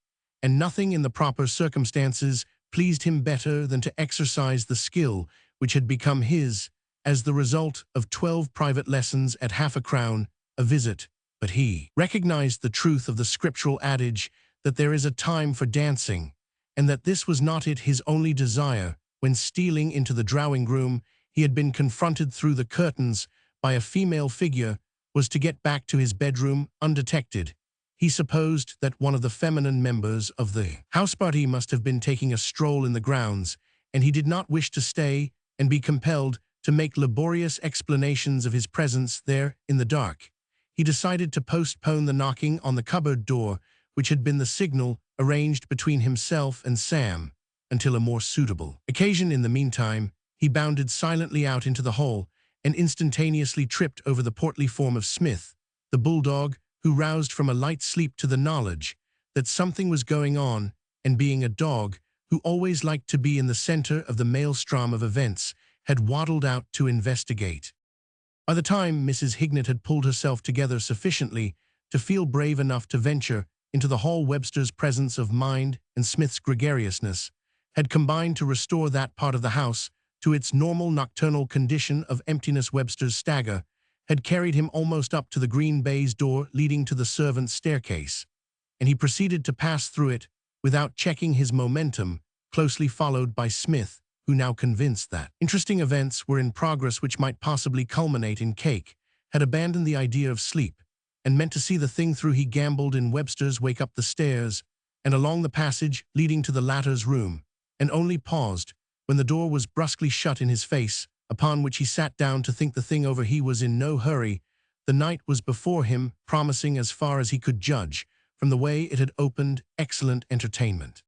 and nothing in the proper circumstances pleased him better than to exercise the skill which had become his as the result of 12 private lessons at half a crown a visit. But he recognized the truth of the scriptural adage that there is a time for dancing, and that this was not his only desire. When stealing into the drawing-room, he had been confronted through the curtains by a female figure, was to get back to his bedroom undetected. He supposed that one of the feminine members of the house party must have been taking a stroll in the grounds, and he did not wish to stay and be compelled to make laborious explanations of his presence there in the dark. He decided to postpone the knocking on the cupboard door, which had been the signal arranged between himself and Sam, until a more suitable occasion. In the meantime, he bounded silently out into the hall and instantaneously tripped over the portly form of Smith, the bulldog, who, roused from a light sleep to the knowledge that something was going on, and being a dog who always liked to be in the center of the maelstrom of events, had waddled out to investigate. By the time Mrs. Hignett had pulled herself together sufficiently to feel brave enough to venture into the hall, Webster's presence of mind and Smith's gregariousness had combined to restore that part of the house to its normal nocturnal condition of emptiness. Webster's stagger had carried him almost up to the green baize door leading to the servants' staircase, and he proceeded to pass through it without checking his momentum, closely followed by Smith, who, now convinced that interesting events were in progress which might possibly culminate in cake, had abandoned the idea of sleep and meant to see the thing through. He gambled in Webster's wake up the stairs and along the passage leading to the latter's room, and only paused when the door was brusquely shut in his face, upon which he sat down to think the thing over. He was in no hurry. The night was before him, promising, as far as he could judge from the way it had opened, excellent entertainment.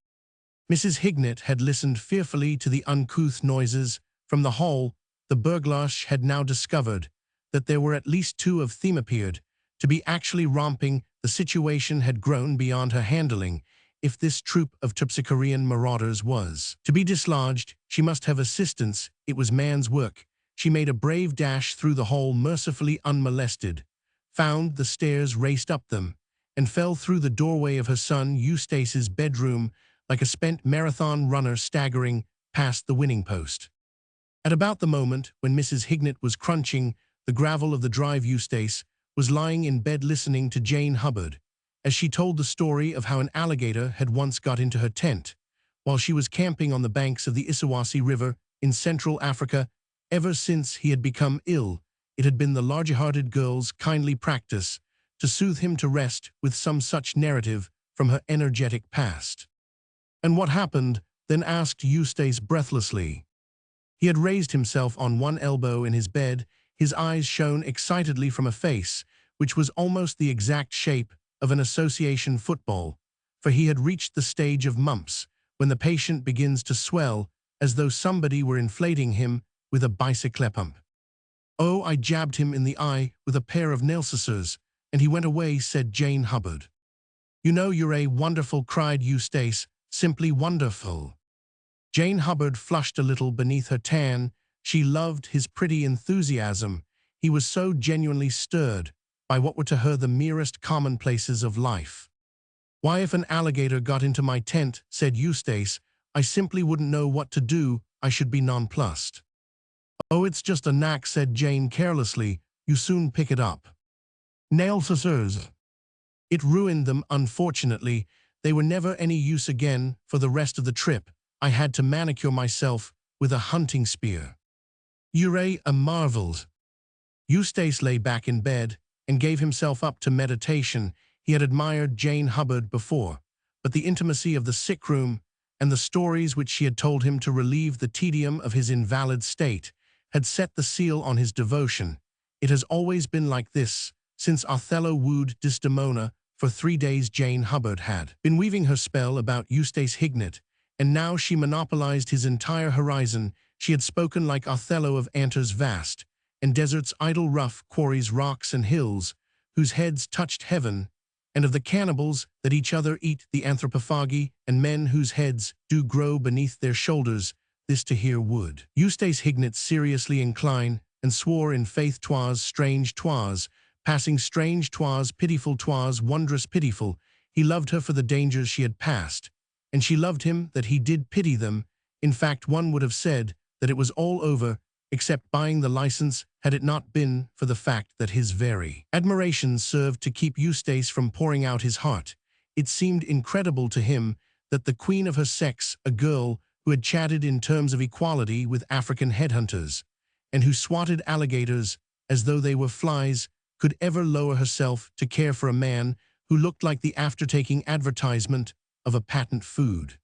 Mrs. Hignett had listened fearfully to the uncouth noises from the hall. The burglars had now discovered that there were at least two of them appeared to be actually romping. The situation had grown beyond her handling. If this troop of Terpsichorean marauders was to be dislodged, she must have assistance. It was man's work. She made a brave dash through the hall, mercifully unmolested, found the stairs, raced up them, and fell through the doorway of her son Eustace's bedroom like a spent marathon runner staggering past the winning post. At about the moment when Mrs. Hignett was crunching the gravel of the drive, Eustace was lying in bed listening to Jane Hubbard as she told the story of how an alligator had once got into her tent while she was camping on the banks of the Isawasi River in Central Africa. Ever since he had become ill, it had been the larger-hearted girl's kindly practice to soothe him to rest with some such narrative from her energetic past. "And what happened then?" asked Eustace breathlessly. He had raised himself on one elbow in his bed. His eyes shone excitedly from a face which was almost the exact shape of an association football, for he had reached the stage of mumps, when the patient begins to swell as though somebody were inflating him with a bicycle pump. "Oh, I jabbed him in the eye with a pair of nail scissors, and he went away," said Jane Hubbard. "You know, you're a wonderful," cried Eustace, "simply wonderful." Jane Hubbard flushed a little beneath her tan. She loved his pretty enthusiasm. He was so genuinely stirred by what were to her the merest commonplaces of life. "Why, if an alligator got into my tent," said Eustace, "I simply wouldn't know what to do. I should be nonplussed." "Oh, it's just a knack," said Jane carelessly. "You soon pick it up." "Nail scissors." "It ruined them, unfortunately. They were never any use again for the rest of the trip. I had to manicure myself with a hunting spear." "You're a marveled." Eustace lay back in bed and gave himself up to meditation. He had admired Jane Hubbard before, but the intimacy of the sick room and the stories which she had told him to relieve the tedium of his invalid state had set the seal on his devotion. It has always been like this. Since Othello wooed Desdemona, for 3 days Jane Hubbard had been weaving her spell about Eustace Hignett, and now she monopolized his entire horizon. She had spoken like Othello of Antaeus vast, and deserts idle rough quarries rocks and hills, whose heads touched heaven, and of the cannibals that each other eat the anthropophagi, and men whose heads do grow beneath their shoulders, this to hear would. Eustace Hignett seriously incline, and swore in faith 'twas strange 'twas, passing strange 'twas, pitiful 'twas, wondrous pitiful. He loved her for the dangers she had passed, and she loved him that he did pity them. In fact, one would have said that it was all over, except buying the license, had it not been for the fact that his very admiration served to keep Eustace from pouring out his heart. It seemed incredible to him that the queen of her sex, a girl who had chatted in terms of equality with African headhunters, and who swatted alligators as though they were flies, could ever lower herself to care for a man who looked like the after-taking advertisement of a patent food.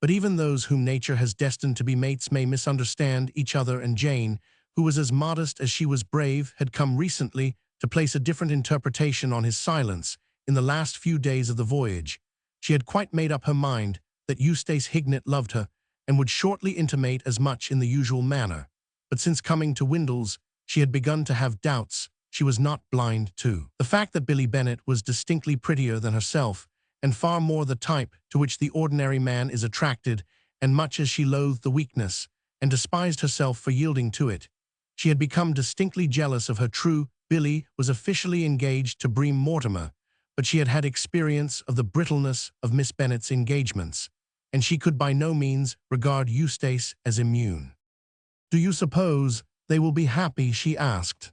But even those whom nature has destined to be mates may misunderstand each other, and Jane, who was as modest as she was brave, had come recently to place a different interpretation on his silence. In the last few days of the voyage, she had quite made up her mind that Eustace Hignett loved her, and would shortly intimate as much in the usual manner. But since coming to Windles, she had begun to have doubts. She was not blind to the fact that Billy Bennet was distinctly prettier than herself, and far more the type to which the ordinary man is attracted, and much as she loathed the weakness, and despised herself for yielding to it, she had become distinctly jealous of her true. Billy was officially engaged to Bream Mortimer, but she had had experience of the brittleness of Miss Bennet's engagements, and she could by no means regard Eustace as immune. "Do you suppose they will be happy?" she asked.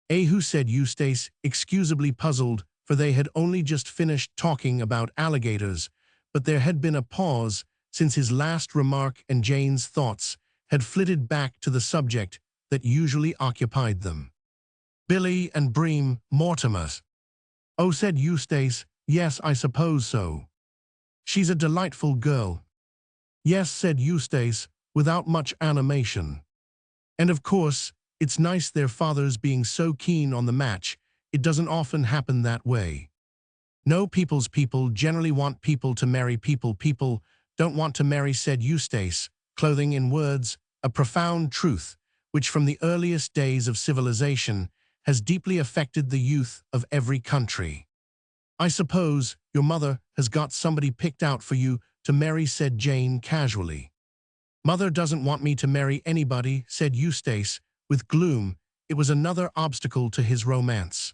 "Who?" said Eustace, excusably puzzled, for they had only just finished talking about alligators, but there had been a pause since his last remark, and Jane's thoughts had flitted back to the subject that usually occupied them. "Billy and Bream Mortimer." "Oh," said Eustace, "yes, I suppose so. She's a delightful girl." "Yes," said Eustace, without much animation. "And of course, it's nice their fathers being so keen on the match. It doesn't often happen that way. No, people's people generally want people to marry people. People don't want to marry," said Eustace, clothing in words a profound truth, which from the earliest days of civilization has deeply affected the youth of every country. "I suppose your mother has got somebody picked out for you to marry," said Jane casually. "Mother doesn't want me to marry anybody," said Eustace, with gloom. It was another obstacle to his romance.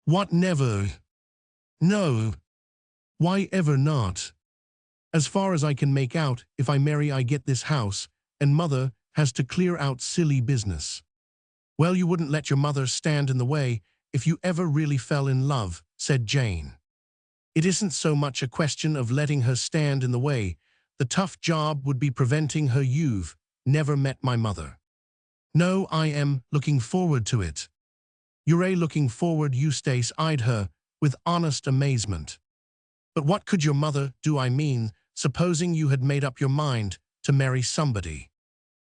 "What, never?" "No." "Why ever not?" "As far as I can make out, if I marry I get this house, and Mother has to clear out silly business." "Well, you wouldn't let your mother stand in the way if you ever really fell in love," said Jane. "It isn't so much a question of letting her stand in the way. The tough job would be preventing her. You've never met my mother." "No, I am looking forward to it." "You're looking forward?" Eustace eyed her with honest amazement. "But what could your mother do? I mean, supposing you had made up your mind to marry somebody.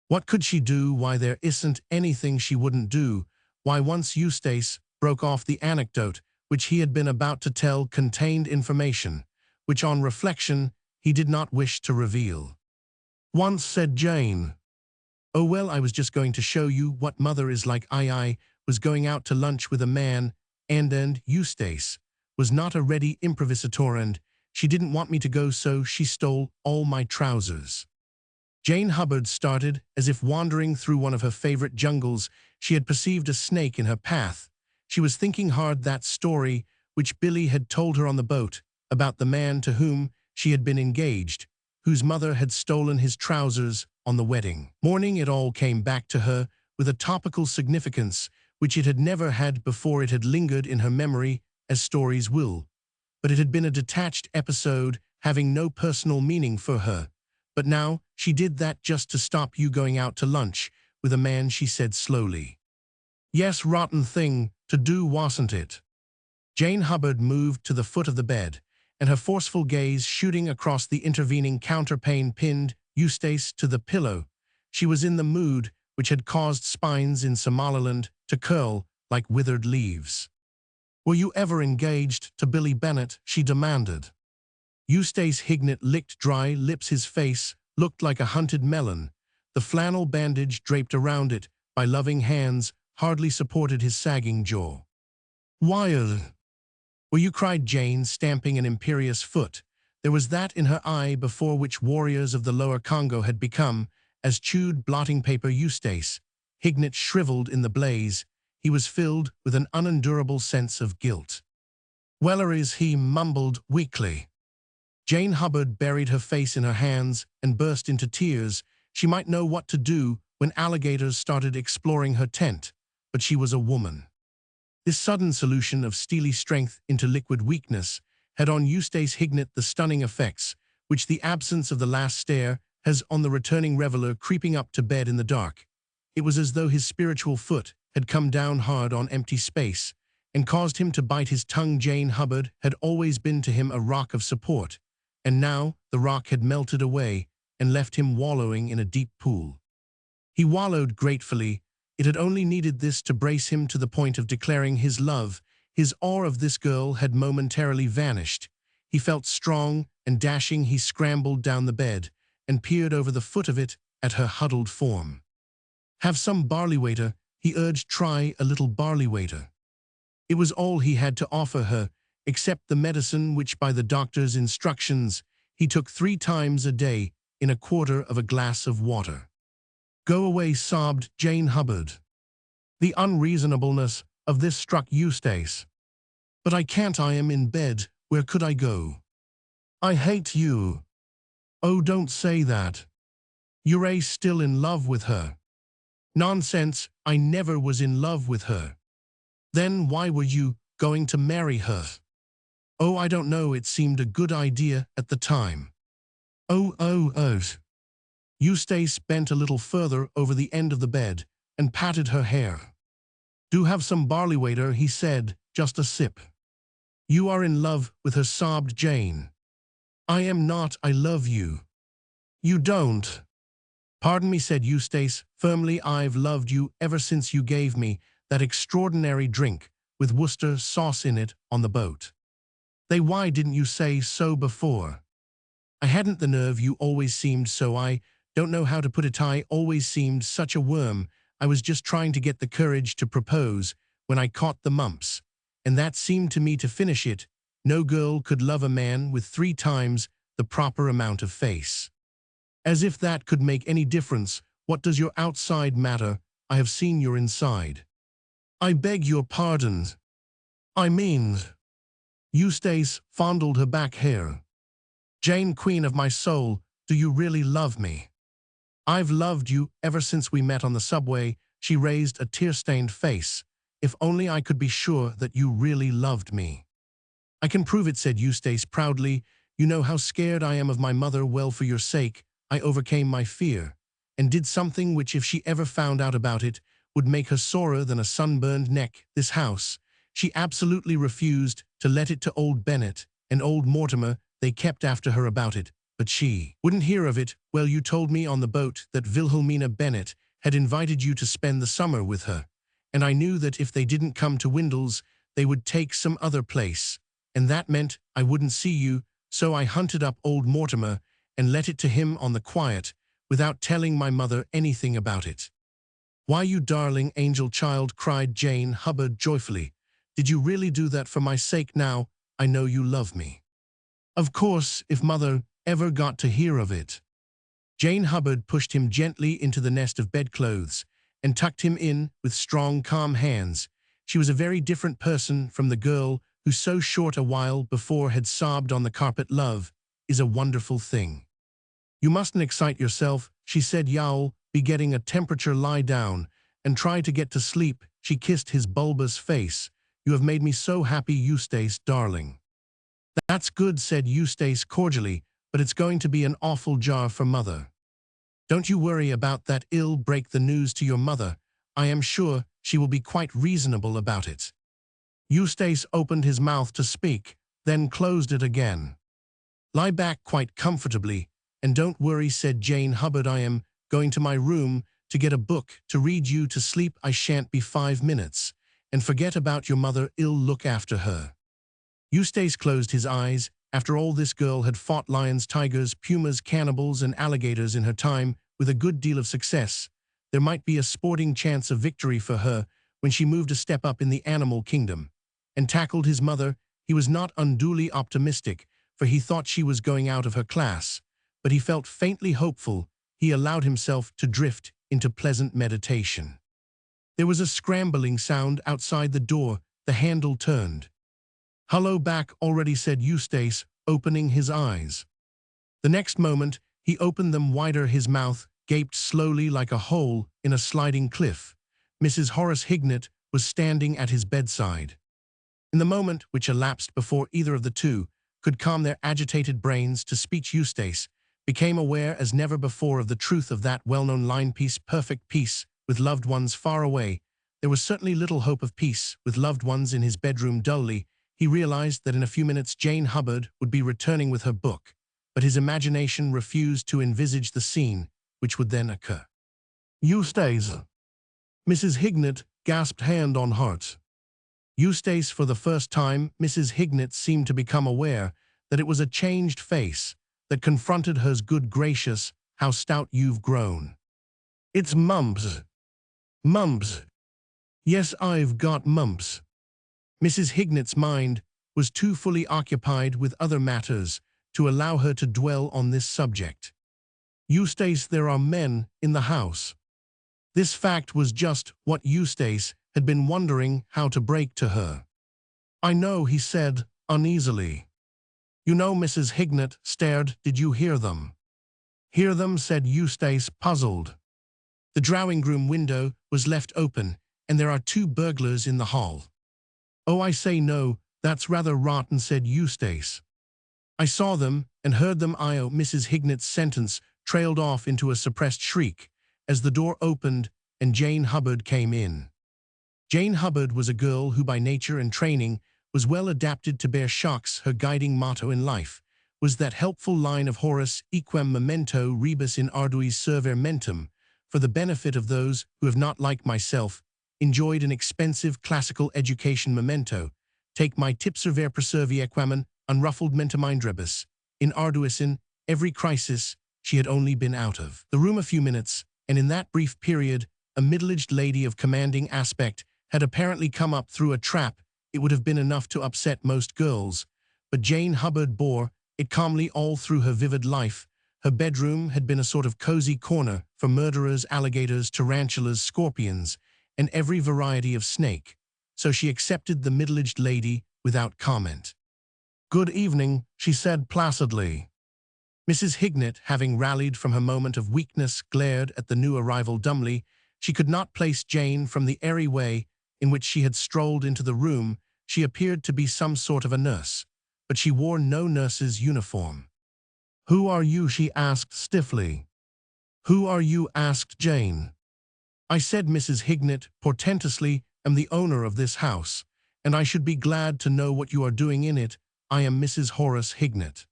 What could she do?" "Why, there isn't anything she wouldn't do." "Why?" Once Eustace broke off. The anecdote which he had been about to tell contained information which, on reflection, he did not wish to reveal. "Once," said Jane. "Oh, well, I was just going to show you what Mother is like. I was going out to lunch with a man, and Eustace was not a ready improvisator, and she didn't want me to go, so she stole all my trousers." Jane Hubbard started, as if wandering through one of her favorite jungles. She had perceived a snake in her path. She was thinking hard. That story which Billy had told her on the boat, about the man to whom she had been engaged, whose mother had stolen his trousers on the wedding morning. It all came back to her with a topical significance which it had never had before. It had lingered in her memory, as stories will, but it had been a detached episode, having no personal meaning for her. But now she did that just to stop you going out to lunch with a man, she said slowly. "Yes, rotten thing to do, wasn't it?" Jane Hubbard moved to the foot of the bed, and her forceful gaze shooting across the intervening counterpane pinned Eustace to the pillow. She was in the mood which had caused spines in Somaliland to curl like withered leaves. "Were you ever engaged to Billy Bennett?" she demanded. Eustace Hignett licked dry lips. His face looked like a hunted melon. The flannel bandage draped around it by loving hands hardly supported his sagging jaw. "Why, were you?" cried Jane, stamping an imperious foot. There was that in her eye before which warriors of the lower Congo had become as chewed blotting paper. Eustace Hignett shriveled in the blaze. He was filled with an unendurable sense of guilt. "Welleries," he mumbled weakly. Jane Hubbard buried her face in her hands and burst into tears. She might know what to do when alligators started exploring her tent, but she was a woman. This sudden solution of steely strength into liquid weakness had on Eustace Hignett the stunning effects which the absence of the last stare has on the returning reveler creeping up to bed in the dark. It was as though his spiritual foot had come down hard on empty space and caused him to bite his tongue. Jane Hubbard had always been to him a rock of support, and now the rock had melted away and left him wallowing in a deep pool. He wallowed gratefully. It had only needed this to brace him to the point of declaring his love. His awe of this girl had momentarily vanished. He felt strong and dashing. He scrambled down the bed and peered over the foot of it at her huddled form. "Have some barley water," he urged. "Try a little barley water." It was all he had to offer her, except the medicine which, by the doctor's instructions, he took 3 times a day in a quarter of a glass of water. "Go away," sobbed Jane Hubbard. The unreasonableness of this struck Eustace. "But I can't. I am in bed. Where could I go?" "I hate you." "Oh, don't say that. You're still in love with her." "Nonsense. I never was in love with her." "Then why were you going to marry her?" "Oh, I don't know. It seemed a good idea at the time." Oh. Eustace bent a little further over the end of the bed and patted her hair. "Do have some barley water," he said, "just a sip." "You are in love with her," sobbed Jane. "I am not. I love you." "You don't." "Pardon me," said Eustace firmly. "I've loved you ever since you gave me that extraordinary drink with Worcester sauce in it on the boat." Why didn't you say so before?" "I hadn't the nerve. You always seemed so, I don't know how to put it, I always seemed such a worm. I was just trying to get the courage to propose when I caught the mumps, and that seemed to me to finish it. No girl could love a man with 3 times the proper amount of face." "As if that could make any difference. What does your outside matter? I have seen your inside." "I beg your pardon. I mean—" Eustace fondled her back hair. "Jane, queen of my soul, do you really love me?" "I've loved you ever since we met on the subway." She raised a tear-stained face. "If only I could be sure that you really loved me." "I can prove it," said Eustace proudly. "You know how scared I am of my mother. Well, for your sake, I overcame my fear and did something which, if she ever found out about it, would make her sorer than a sunburned neck. This house, she absolutely refused to let it to old Bennett and old Mortimer. They kept after her about it, but she wouldn't hear of it. Well, you told me on the boat that Wilhelmina Bennett had invited you to spend the summer with her, and I knew that if they didn't come to Windles, they would take some other place, and that meant I wouldn't see you, so I hunted up old Mortimer and let it to him on the quiet, without telling my mother anything about it." "Why, you darling angel child," cried Jane Hubbard joyfully. "Did you really do that for my sake? Now I know you love me." "Of course, if mother ever got to hear of it." Jane Hubbard pushed him gently into the nest of bedclothes and tucked him in with strong, calm hands. She was a very different person from the girl who so short a while before had sobbed on the carpet. "Love is a wonderful thing. You mustn't excite yourself," she said. "You'll be getting a temperature. Lie down and try to get to sleep." She kissed his bulbous face. "You have made me so happy, Eustace, darling." "That's good," said Eustace cordially, "but it's going to be an awful jar for mother." "Don't you worry about that. I'll break the news to your mother. I am sure she will be quite reasonable about it." Eustace opened his mouth to speak, then closed it again. "Lie back quite comfortably, and don't worry," said Jane Hubbard. "I am going to my room to get a book to read you to sleep. I shan't be 5 minutes, and forget about your mother. I'll look after her." Eustace closed his eyes. After all, this girl had fought lions, tigers, pumas, cannibals, and alligators in her time with a good deal of success. There might be a sporting chance of victory for her when she moved a step up in the animal kingdom. And tackled his mother, he was not unduly optimistic, for he thought she was going out of her class. But he felt faintly hopeful. He allowed himself to drift into pleasant meditation. There was a scrambling sound outside the door. The handle turned. "Hello back already," said Eustace, opening his eyes. The next moment, he opened them wider. His mouth gaped slowly like a hole in a sliding cliff. Mrs. Horace Hignett was standing at his bedside. In the moment which elapsed before either of the two could calm their agitated brains to speech, Eustace became aware as never before of the truth of that well-known line, "Peace, perfect peace, with loved ones far away." There was certainly little hope of peace with loved ones in his bedroom. Dully, he realized that in a few minutes Jane Hubbard would be returning with her book, but his imagination refused to envisage the scene which would then occur. "Eustace!" Mrs. Hignett gasped, hand on heart. Eustace, for the first time, Mrs. Hignett seemed to become aware that it was a changed face that confronted hers. "Good gracious, how stout you've grown." "It's mumps." "Mumps? Yes, I've got mumps." Mrs. Hignett's mind was too fully occupied with other matters to allow her to dwell on this subject. "Eustace, there are men in the house." This fact was just what Eustace had been wondering how to break to her. "I know," he said uneasily. "You know," Mrs. Hignett stared. "Did you hear them?" "Hear them?" said Eustace, puzzled. "The drawing-room window was left open, and there are 2 burglars in the hall." "Oh, I say, no, that's rather rotten," said Eustace. "I saw them and heard them." Mrs. Hignett's sentence trailed off into a suppressed shriek as the door opened and Jane Hubbard came in. Jane Hubbard was a girl who by nature and training was well adapted to bear shocks. Her guiding motto in life was that helpful line of Horace, "Equem memento rebus in arduis servere mentem," for the benefit of those who have not, like myself, enjoyed an expensive classical education. Memento, take my tip, servere preservi equamen, unruffled mentamindrebus, in arduis. In every crisis she had only been out of the room a few minutes, and in that brief period a middle-aged lady of commanding aspect had apparently come up through a trap. It would have been enough to upset most girls, but Jane Hubbard bore it calmly all through her vivid life. Her bedroom had been a sort of cozy corner for murderers, alligators, tarantulas, scorpions, and every variety of snake, so she accepted the middle-aged lady without comment. "Good evening," she said placidly. Mrs. Hignett, having rallied from her moment of weakness, glared at the new arrival dumbly. She could not place Jane from the airy way in which she had strolled into the room. She appeared to be some sort of a nurse, but she wore no nurse's uniform. "Who are you?" she asked stiffly. "Who are you?" asked Jane. "I," said Mrs. Hignett portentously, "am the owner of this house, and I should be glad to know what you are doing in it. I am Mrs. Horace Hignett."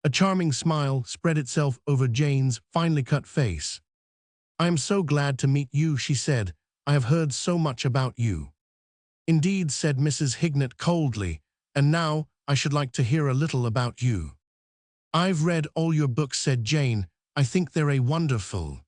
A charming smile spread itself over Jane's finely cut face. "I am so glad to meet you," she said. "I have heard so much about you." "Indeed," said Mrs. Hignett coldly, "and now I should like to hear a little about you." "I've read all your books," said Jane. "I think they're a wonderful."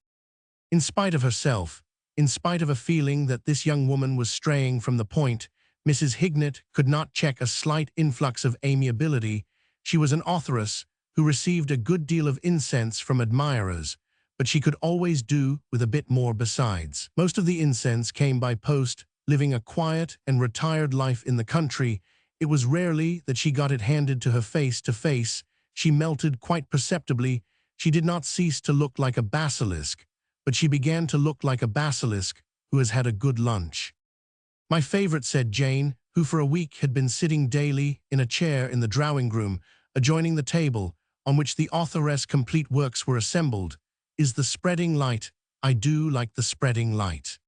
In spite of herself, in spite of a feeling that this young woman was straying from the point, Mrs. Hignett could not check a slight influx of amiability. She was an authoress who received a good deal of incense from admirers, but she could always do with a bit more besides. Most of the incense came by post. Living a quiet and retired life in the country, it was rarely that she got it handed to her face to face. She melted quite perceptibly. She did not cease to look like a basilisk, but she began to look like a basilisk who has had a good lunch. "My favorite," said Jane, who for a week had been sitting daily in a chair in the drawing-room adjoining the table on which the authoress' complete works were assembled, "is The Spreading Light. I do like The Spreading Light."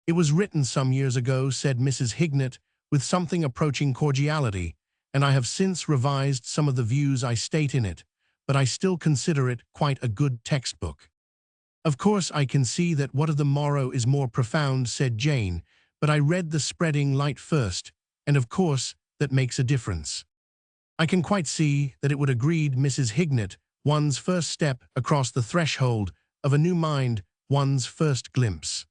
"It was written some years ago," said Mrs. Hignett with something approaching cordiality, "and I have since revised some of the views I state in it, but I still consider it quite a good textbook." Of course I can see that what of the morrow is more profound, said Jane, but I read the spreading light first, and of course that makes a difference. I can quite see that it would agreed Mrs. Hignett, one's first step across the threshold of a new mind, one's first glimpse.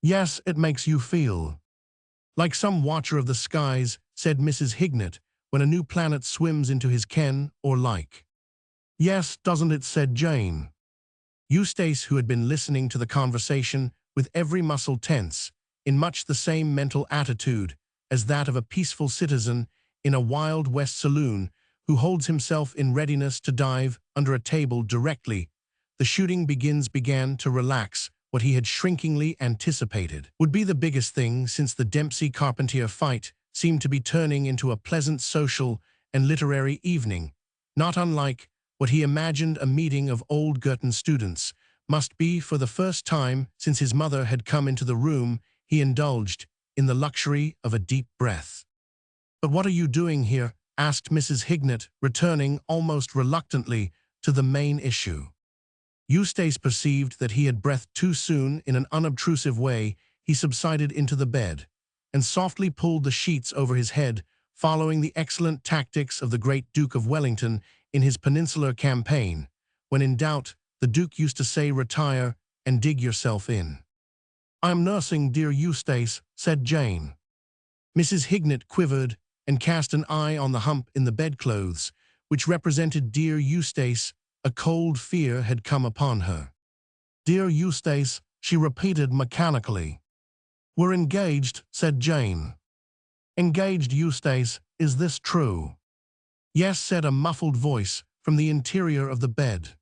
Yes, it makes you feel like some watcher of the skies, said Mrs. Hignett, when a new planet swims into his ken or like. Yes, doesn't it, said Jane. Eustace, who had been listening to the conversation with every muscle tense, in much the same mental attitude as that of a peaceful citizen in a Wild West saloon who holds himself in readiness to dive under a table directly the shooting began to relax what he had shrinkingly anticipated would be the biggest thing since the Dempsey-Carpentier fight seemed to be turning into a pleasant social and literary evening, not unlike what he imagined a meeting of old Girton students must be. For the first time since his mother had come into the room, he indulged in the luxury of a deep breath. "But what are you doing here?" asked Mrs. Hignett, returning almost reluctantly to the main issue. Eustace perceived that he had breathed too soon. In an unobtrusive way, he subsided into the bed and softly pulled the sheets over his head, following the excellent tactics of the great Duke of Wellington in his Peninsular campaign. When in doubt, the Duke used to say, "Retire and dig yourself in." "I am nursing dear Eustace," said Jane. Mrs. Hignett quivered and cast an eye on the hump in the bedclothes, which represented dear Eustace. A cold fear had come upon her. "Dear Eustace," she repeated mechanically. "We're engaged," said Jane. "Engaged, Eustace, is this true?" "Yes," said a muffled voice from the interior of the bed.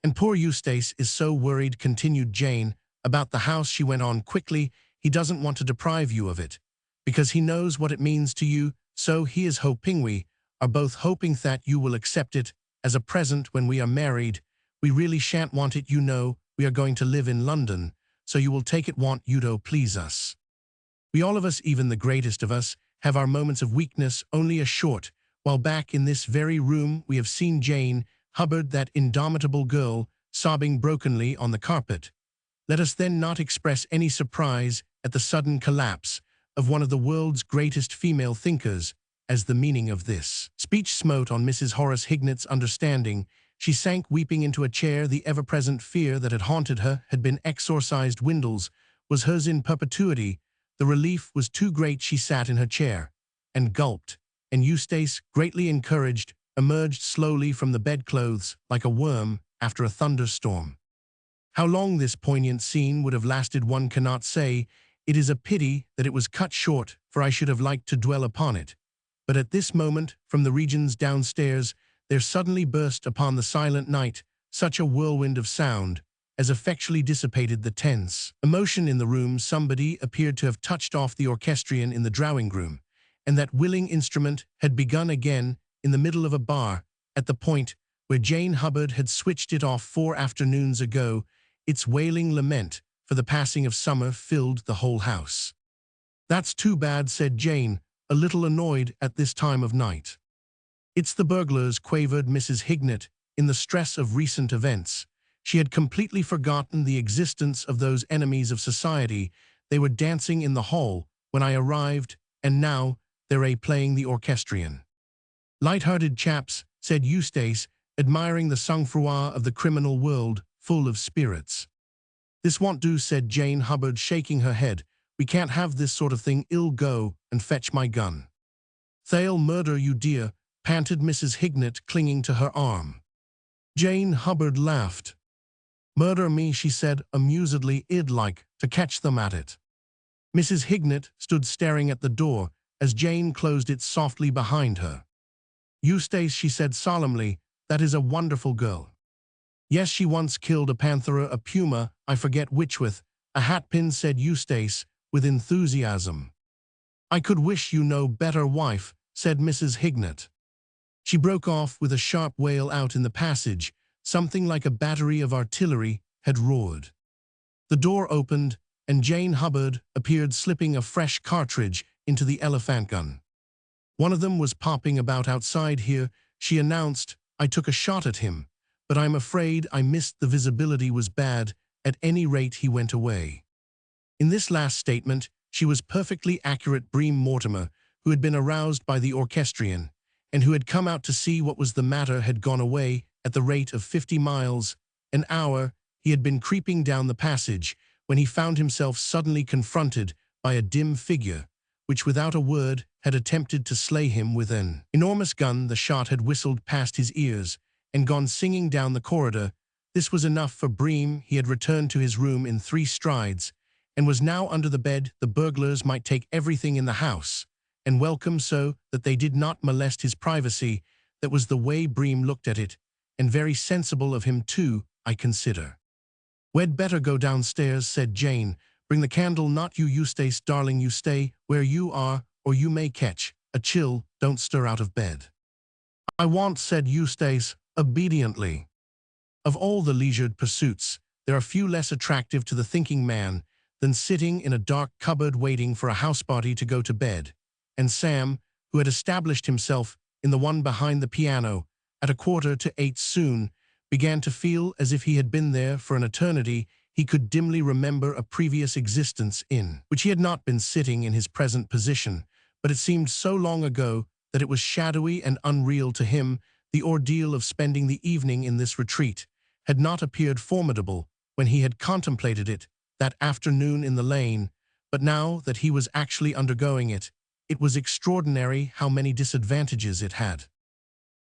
"And poor Eustace is so worried," continued Jane, "about the house," she went on quickly. "He doesn't want to deprive you of it, because he knows what it means to you, so he is hoping, we are both hoping, that you will accept it as a present when we are married. We really shan't want it, you know. We are going to live in London, so you will take it, want you to please us. We all of us, even the greatest of us, have our moments of weakness. Only a short while back in this very room we have seen Jane Hubbard, that indomitable girl, sobbing brokenly on the carpet. Let us then not express any surprise at the sudden collapse of one of the world's greatest female thinkers, as the meaning of this speech smote on Mrs. Horace Hignett's understanding. She sank weeping into a chair. The ever-present fear that had haunted her had been exorcised. Windles was hers in perpetuity. The relief was too great. She sat in her chair and gulped, and Eustace, greatly encouraged, emerged slowly from the bedclothes like a worm after a thunderstorm. How long this poignant scene would have lasted one cannot say. It is a pity that it was cut short, for I should have liked to dwell upon it. But at this moment, from the regions downstairs, there suddenly burst upon the silent night such a whirlwind of sound as effectually dissipated the tense emotion in the room. Somebody appeared to have touched off the orchestrion in the drawing-room, and that willing instrument had begun again in the middle of a bar, at the point where Jane Hubbard had switched it off 4 afternoons ago. Its wailing lament for the passing of summer filled the whole house. "That's too bad," said Jane, a little annoyed at this time of night. "It's the burglars," quavered Mrs. Hignett. In the stress of recent events, she had completely forgotten the existence of those enemies of society. They were dancing in the hall when I arrived, and now they're playing the orchestrion. "Light-hearted chaps," said Eustace, admiring the sang-froid of the criminal world, full of spirits. "This won't do," said Jane Hubbard, shaking her head. "We can't have this sort of thing. I'll go and fetch my gun." "They'll murder you, dear," panted Mrs. Hignett, clinging to her arm. Jane Hubbard laughed. "Murder me," she said amusedly. "I'd like to catch them at it." Mrs. Hignett stood staring at the door as Jane closed it softly behind her. "Eustace," she said solemnly, "that is a wonderful girl. Yes, she once killed a panther, a puma, I forget which, with a hatpin," said Eustace with enthusiasm. "I could wish you no better wife," said Mrs. Hignett. She broke off with a sharp wail. Out in the passage, something like a battery of artillery had roared. The door opened, and Jane Hubbard appeared, slipping a fresh cartridge into the elephant gun. "One of them was popping about outside here," she announced. "I took a shot at him, but I'm afraid I missed the visibility was bad. At any rate, he went away." In this last statement, she was perfectly accurate. Bream Mortimer, who had been aroused by the orchestrion, and who had come out to see what was the matter, had gone away at the rate of 50 miles an hour. He had been creeping down the passage when he found himself suddenly confronted by a dim figure, which without a word had attempted to slay him with an enormous gun. The shot had whistled past his ears and gone singing down the corridor. This was enough for Bream. He had returned to his room in 3 strides and was now under the bed. The burglars might take everything in the house, and welcome, so that they did not molest his privacy. That was the way Bream looked at it, and very sensible of him too, I consider. "We'd better go downstairs," said Jane. "Bring the candle." "Not you, Eustace, darling. You stay where you are, or you may catch a chill. Don't stir out of bed." "I won't," said Eustace, obediently. Of all the leisured pursuits, there are few less attractive to the thinking man than sitting in a dark cupboard waiting for a housebody to go to bed, and Sam, who had established himself in the one behind the piano at 7:45 soon, began to feel as if he had been there for an eternity. He could dimly remember a previous existence in which he had not been sitting in his present position, but it seemed so long ago that it was shadowy and unreal to him. The ordeal of spending the evening in this retreat had not appeared formidable when he had contemplated it that afternoon in the lane, but now that he was actually undergoing it, it was extraordinary how many disadvantages it had.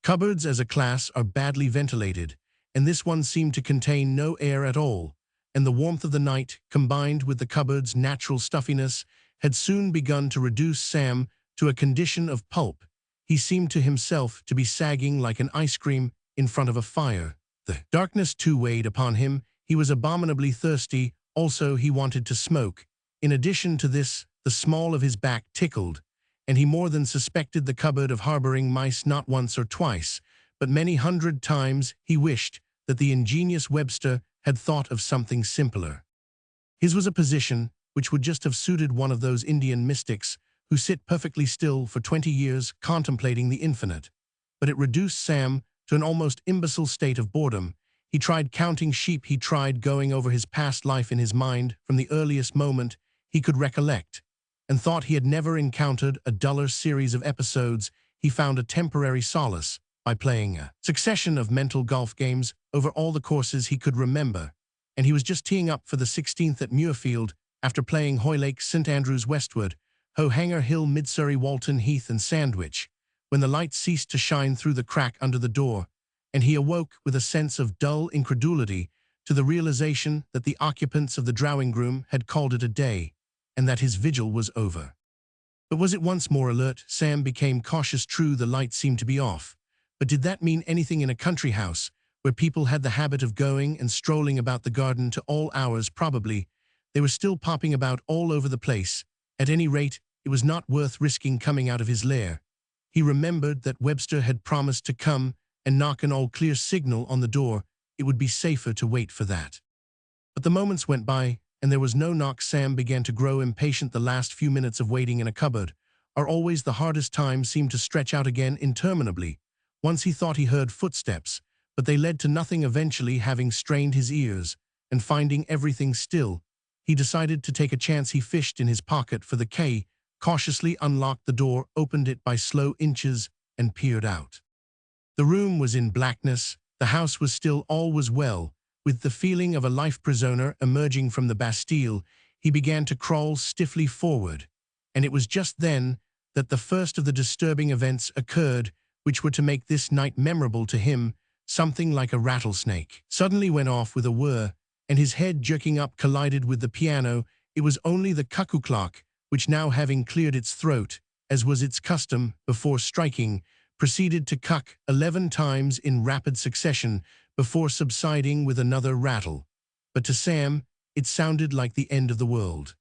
Cupboards as a class are badly ventilated, and this one seemed to contain no air at all, and the warmth of the night, combined with the cupboard's natural stuffiness, had soon begun to reduce Sam to a condition of pulp. He seemed to himself to be sagging like an ice cream in front of a fire. The darkness too weighed upon him. He was abominably thirsty. Also, he wanted to smoke. In addition to this, the small of his back tickled, and he more than suspected the cupboard of harboring mice. Not once or twice, but many 100 times, he wished that the ingenious Webster had thought of something simpler. His was a position which would just have suited one of those Indian mystics who sit perfectly still for 20 years contemplating the infinite. But it reduced Sam to an almost imbecile state of boredom. He tried counting sheep. He tried going over his past life in his mind from the earliest moment he could recollect, and thought he had never encountered a duller series of episodes. He found a temporary solace by playing a succession of mental golf games over all the courses he could remember, and he was just teeing up for the 16th at Muirfield after playing Hoylake, St Andrews, Westwood, Hanger Hill, Midsurrey, Walton Heath, and Sandwich, when the light ceased to shine through the crack under the door, and he awoke with a sense of dull incredulity to the realization that the occupants of the drawing-room had called it a day, and that his vigil was over. But was it once more alert? Sam became cautious. True, the light seemed to be off, but did that mean anything in a country house where people had the habit of going and strolling about the garden to all hours? Probably. They were still popping about all over the place. At any rate, it was not worth risking coming out of his lair. He remembered that Webster had promised to come and knock an all-clear signal on the door. It would be safer to wait for that. But the moments went by, and there was no knock. Sam began to grow impatient. The last few minutes of waiting in a cupboard are always the hardest. Time seemed to stretch out again interminably. Once he thought he heard footsteps, but they led to nothing. Eventually, having strained his ears and finding everything still, he decided to take a chance. He fished in his pocket for the key, cautiously unlocked the door, opened it by slow inches, and peered out. The room was in blackness. The house was still. All was well. With the feeling of a life prisoner emerging from the Bastille, he began to crawl stiffly forward, and it was just then that the first of the disturbing events occurred which were to make this night memorable to him. Something like a rattlesnake suddenly went off with a whir, and his head, jerking up, collided with the piano. It was only the cuckoo clock, which, now having cleared its throat, as was its custom before striking, proceeded to cuck 11 times in rapid succession before subsiding with another rattle. But to Sam, it sounded like the end of the world.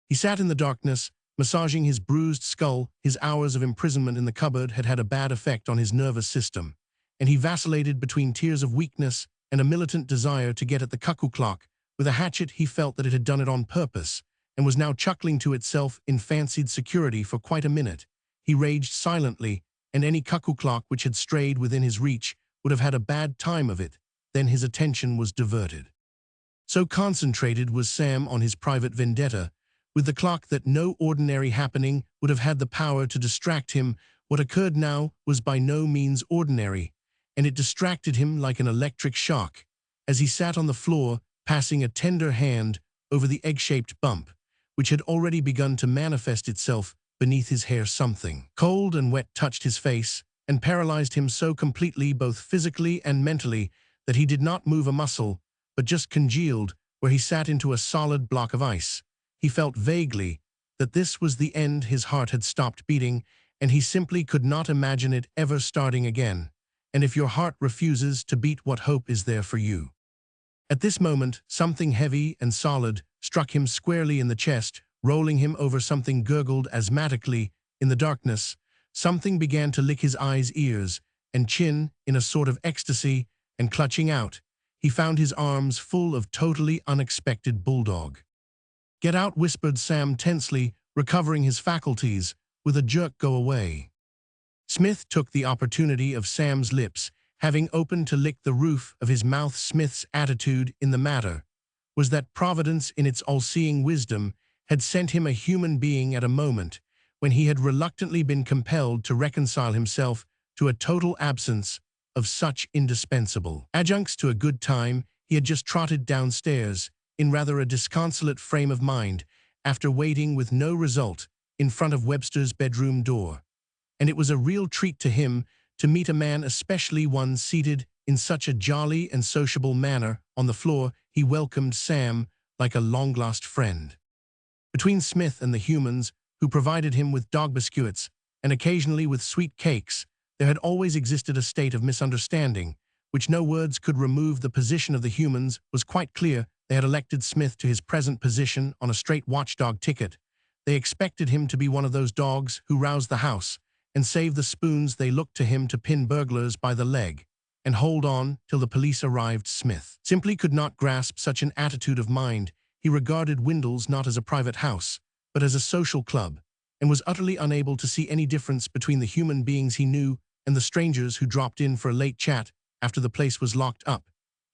He sat in the darkness, massaging his bruised skull. His hours of imprisonment in the cupboard had had a bad effect on his nervous system, and he vacillated between tears of weakness and a militant desire to get at the cuckoo clock. With a hatchet, he felt that it had done it on purpose, and was now chuckling to itself in fancied security. For quite a minute, he raged silently, and any cuckoo clock which had strayed within his reach would have had a bad time of it. then his attention was diverted. So concentrated was Sam on his private vendetta, with the clock, that no ordinary happening would have had the power to distract him. What occurred now was by no means ordinary, and it distracted him like an electric shock, as he sat on the floor, passing a tender hand over the egg-shaped bump, which had already begun to manifest itself beneath his hair. Something cold and wet touched his face and paralyzed him so completely, both physically and mentally, that he did not move a muscle, but just congealed where he sat into a solid block of ice. He felt vaguely that this was the end. His heart had stopped beating, and he simply could not imagine it ever starting again. And if your heart refuses to beat, what hope is there for you? At this moment, something heavy and solid struck him squarely in the chest, rolling him over. Something gurgled asthmatically in the darkness. Something began to lick his eyes, ears, and chin in a sort of ecstasy, and clutching out, he found his arms full of totally unexpected bulldog. "Get out," whispered Sam tensely, recovering his faculties. With a jerk, "Go away." Smith took the opportunity of Sam's lips having opened to lick the roof of his mouth. Smith's attitude in the matter was that Providence, in its all-seeing wisdom, had sent him a human being at a moment when he had reluctantly been compelled to reconcile himself to a total absence of such indispensable adjuncts to a good time. He had just trotted downstairs, in rather a disconsolate frame of mind, after waiting with no result in front of Webster's bedroom door. And it was a real treat to him to meet a man, especially one seated in such a jolly and sociable manner on the floor. He welcomed Sam like a long-lost friend. Between Smith and the humans, who provided him with dog biscuits and occasionally with sweet cakes, there had always existed a state of misunderstanding, which no words could remove. The position of the humans was quite clear. They had elected Smith to his present position on a straight watchdog ticket. They expected him to be one of those dogs who rouse the house and save the spoons. They looked to him to pin burglars by the leg and hold on till the police arrived. Smith simply could not grasp such an attitude of mind. He regarded Windles not as a private house, but as a social club, and was utterly unable to see any difference between the human beings he knew and the strangers who dropped in for a late chat after the place was locked up.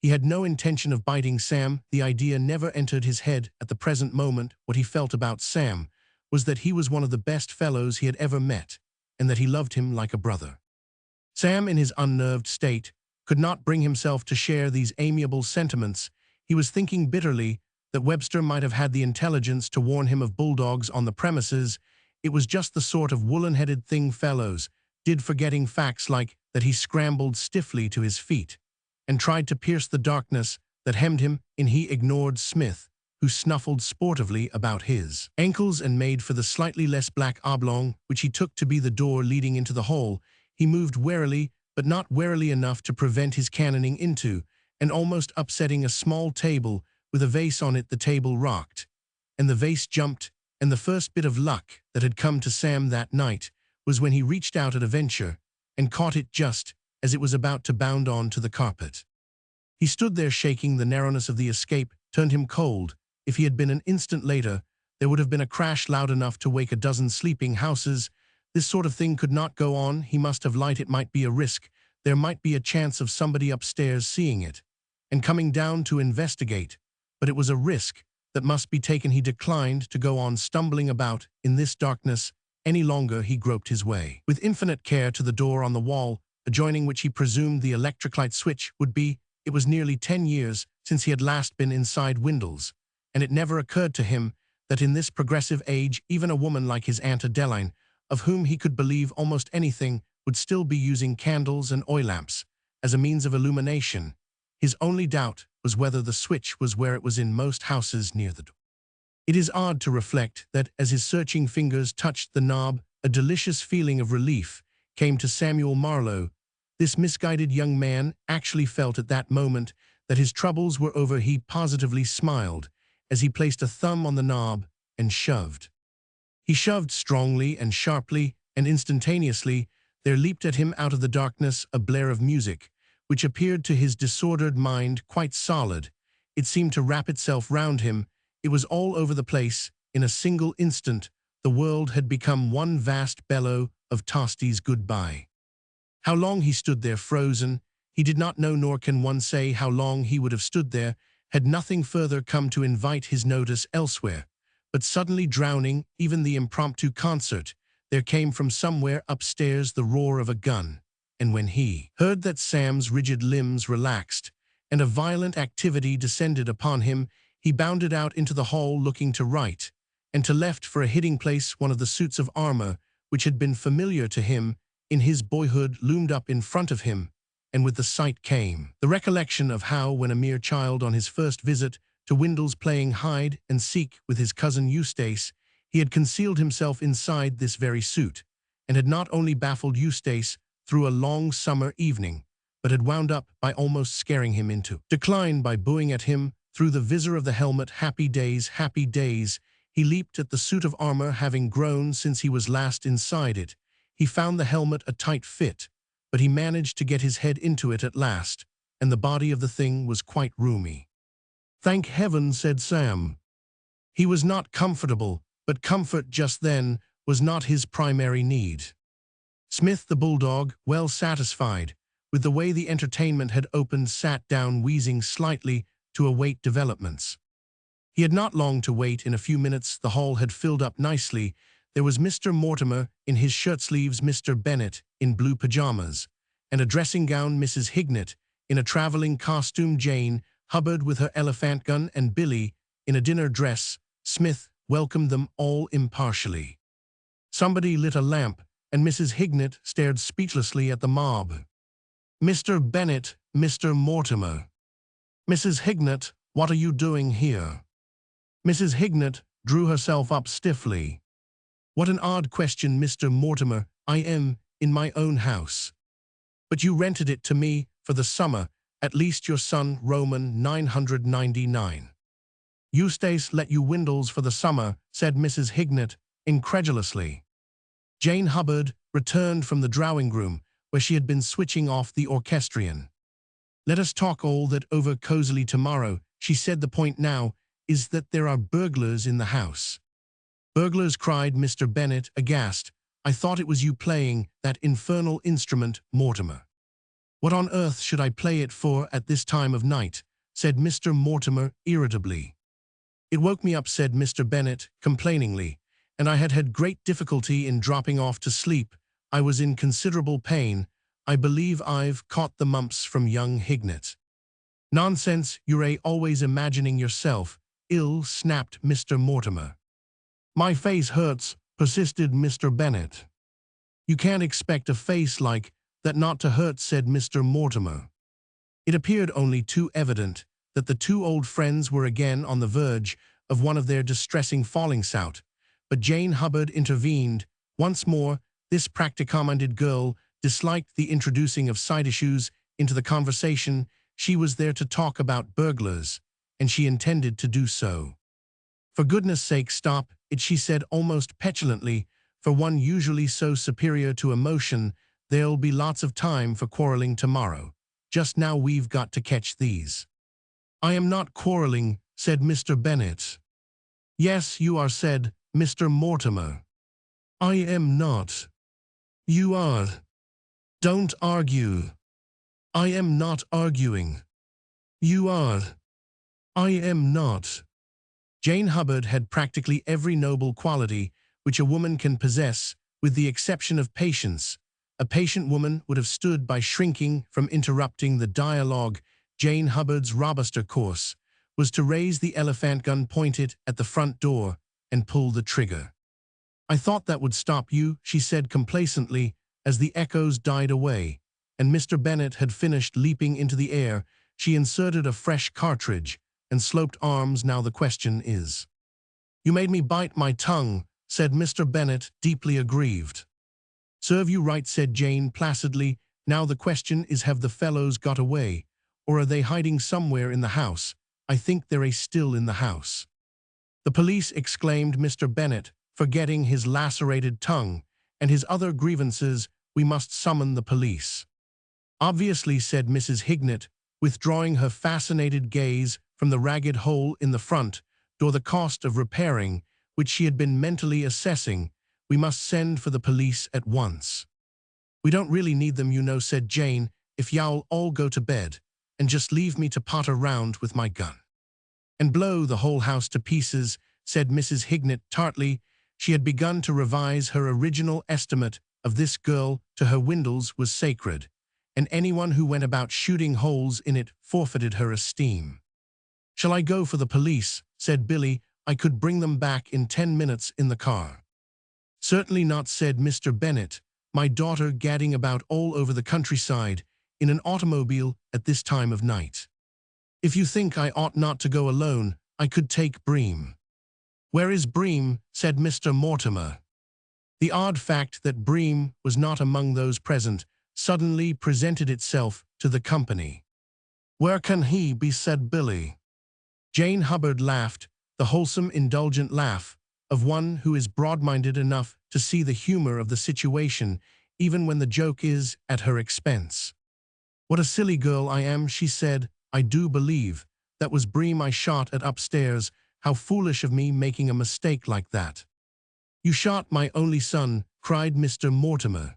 He had no intention of biting Sam. The idea never entered his head at the present moment. What he felt about Sam was that he was one of the best fellows he had ever met, and that he loved him like a brother. Sam, in his unnerved state, could not bring himself to share these amiable sentiments. He was thinking bitterly that Webster might have had the intelligence to warn him of bulldogs on the premises. It was just the sort of woolen-headed thing fellows did, forgetting facts like that. He scrambled stiffly to his feet and tried to pierce the darkness that hemmed him in. He ignored Smith, who snuffled sportively about his ankles, and made for the slightly less black oblong which he took to be the door leading into the hall. He moved warily, but not warily enough to prevent his cannoning into and almost upsetting a small table with a vase on it. The table rocked, and the vase jumped, and the first bit of luck that had come to Sam that night was when he reached out at a venture and caught it just as it was about to bound on to the carpet. He stood there shaking. The narrowness of the escape turned him cold. If he had been an instant later, there would have been a crash loud enough to wake a dozen sleeping houses. This sort of thing could not go on. He must have light. It might be a risk. There might be a chance of somebody upstairs seeing it and coming down to investigate. But it was a risk that must be taken. He declined to go on stumbling about in this darkness any longer. He groped his way with infinite care to the door on the wall, adjoining which he presumed the electric light switch would be. It was nearly 10 years since he had last been inside Windles, and it never occurred to him that in this progressive age, even a woman like his Aunt Adeline, of whom he could believe almost anything, would still be using candles and oil lamps as a means of illumination. His only doubt was whether the switch was where it was in most houses near the door. It is odd to reflect that as his searching fingers touched the knob, a delicious feeling of relief came to Samuel Marlowe. This misguided young man actually felt at that moment that his troubles were over. He positively smiled as he placed a thumb on the knob and shoved. He shoved strongly and sharply, and instantaneously there leaped at him out of the darkness a blare of music, which appeared to his disordered mind quite solid. It seemed to wrap itself round him. It was all over the place. In a single instant, the world had become one vast bellow of Tosti's goodbye. How long he stood there frozen. He did not know, nor can one say how long he would have stood there, had nothing further come to invite his notice elsewhere. But suddenly drowning even the impromptu concert, there came from somewhere upstairs the roar of a gun, and when he heard that, Sam's rigid limbs relaxed, and a violent activity descended upon him, he bounded out into the hall, looking to right and to left for a hiding place. One of the suits of armor, which had been familiar to him in his boyhood, loomed up in front of him, and with the sight came the recollection of how, when a mere child on his first visit to Windles, playing hide and seek with his cousin Eustace, he had concealed himself inside this very suit, and had not only baffled Eustace through a long summer evening, but had wound up by almost scaring him into decline by booing at him through the visor of the helmet. Happy days, happy days! He leaped at the suit of armor, having grown since he was last inside it. He found the helmet a tight fit, but he managed to get his head into it at last, and the body of the thing was quite roomy. "Thank heaven," said Sam. He was not comfortable, but comfort just then was not his primary need. Smith the bulldog, well satisfied with the way the entertainment had opened, sat down, wheezing slightly, to await developments. He had not long to wait. In a few minutes the hall had filled up nicely. There was Mr. Mortimer in his shirt-sleeves, Mr. Bennet in blue pajamas, and a dressing gown, Mrs. Hignett in a traveling costume, Jane Hubbard with her elephant gun, and Billy in a dinner dress. Smith welcomed them all impartially. Somebody lit a lamp, and Mrs. Hignett stared speechlessly at the mob. "Mr. Bennet, Mr. Mortimer." "Mrs. Hignett, what are you doing here?" Mrs. Hignett drew herself up stiffly. "What an odd question, Mr. Mortimer. I am in my own house." "But you rented it to me for the summer, at least your son, Roman 999. "Eustace let you Windles for the summer," said Mrs. Hignett incredulously. Jane Hubbard returned from the drawing-room, where she had been switching off the orchestrion. "Let us talk all that over cosily tomorrow," she said. "The point now is that there are burglars in the house." "Burglars!" cried Mr. Bennet, aghast. "I thought it was you playing that infernal instrument, Mortimer." "What on earth should I play it for at this time of night?" said Mr. Mortimer irritably. "It woke me up," said Mr. Bennet complainingly, "and I had had great difficulty in dropping off to sleep. I was in considerable pain. I believe I've caught the mumps from young Hignett." "Nonsense, you're always imagining yourself ill," snapped Mr. Mortimer. "My face hurts," persisted Mr. Bennet. "You can't expect a face like that not to hurt," said Mr. Mortimer. It appeared only too evident that the two old friends were again on the verge of one of their distressing fallings out, but Jane Hubbard intervened. Once more, this practicamanded girl disliked the introducing of side issues into the conversation. She was there to talk about burglars, and she intended to do so. "For goodness sake, stop it," she said almost petulantly. "For one usually so superior to emotion, there'll be lots of time for quarreling tomorrow. Just now we've got to catch these." "I am not quarreling," said Mr. Bennet. "Yes, you are," said Mr. Mortimer. "I am not." "You are." "Don't argue." "I am not arguing." "You are." "I am not." Jane Hubbard had practically every noble quality which a woman can possess, with the exception of patience. A patient woman would have stood by, shrinking from interrupting the dialogue. Jane Hubbard's robuster course was to raise the elephant gun, point it at the front door, and pull the trigger. "I thought that would stop you," she said complacently, as the echoes died away, and Mr. Bennet had finished leaping into the air. She inserted a fresh cartridge and sloped arms. "Now the question is—" "You made me bite my tongue," said Mr. Bennet, deeply aggrieved. "Serve you right," said Jane placidly. "Now the question is, have the fellows got away, or are they hiding somewhere in the house? I think they're still in the house." "The police!" exclaimed Mr. Bennet, forgetting his lacerated tongue and his other grievances. "We must summon the police." "Obviously," said Mrs. Hignett, withdrawing her fascinated gaze from the ragged hole in the front door, the cost of repairing, which she had been mentally assessing. "We must send for the police at once." "We don't really need them, you know," said Jane, if y'all all go to bed and just leave me to potter round with my gun. And blow the whole house to pieces, said Mrs. Hignett tartly. She had begun to revise her original estimate of this girl to her Windles was sacred, and anyone who went about shooting holes in it forfeited her esteem. Shall I go for the police? Said Billy. I could bring them back in 10 minutes in the car. Certainly not, said Mr. Bennet. My daughter gadding about all over the countryside in an automobile at this time of night. If you think I ought not to go alone, I could take Bream. Where is Bream? Said Mr. Mortimer. The odd fact that Bream was not among those present suddenly presented itself to the company. Where can he be? Said Billy. Jane Hubbard laughed, the wholesome, indulgent laugh of one who is broad-minded enough to see the humor of the situation, even when the joke is at her expense. What a silly girl I am, she said. I do believe that was Bream I shot at upstairs. How foolish of me making a mistake like that. You shot my only son, cried Mr. Mortimer.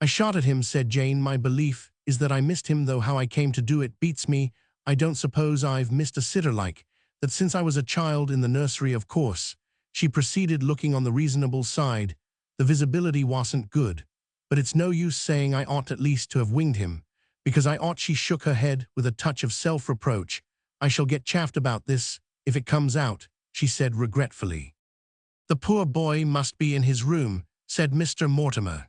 I shot at him, said Jane. My belief is that I missed him, though how I came to do it beats me. I don't suppose I've missed a sitter like that since I was a child in the nursery, of course. She proceeded, looking on the reasonable side. The visibility wasn't good, but it's no use saying I ought at least to have winged him, because I ought. She shook her head with a touch of self-reproach. I shall get chaffed about this if it comes out, she said regretfully. The poor boy must be in his room, said Mr. Mortimer.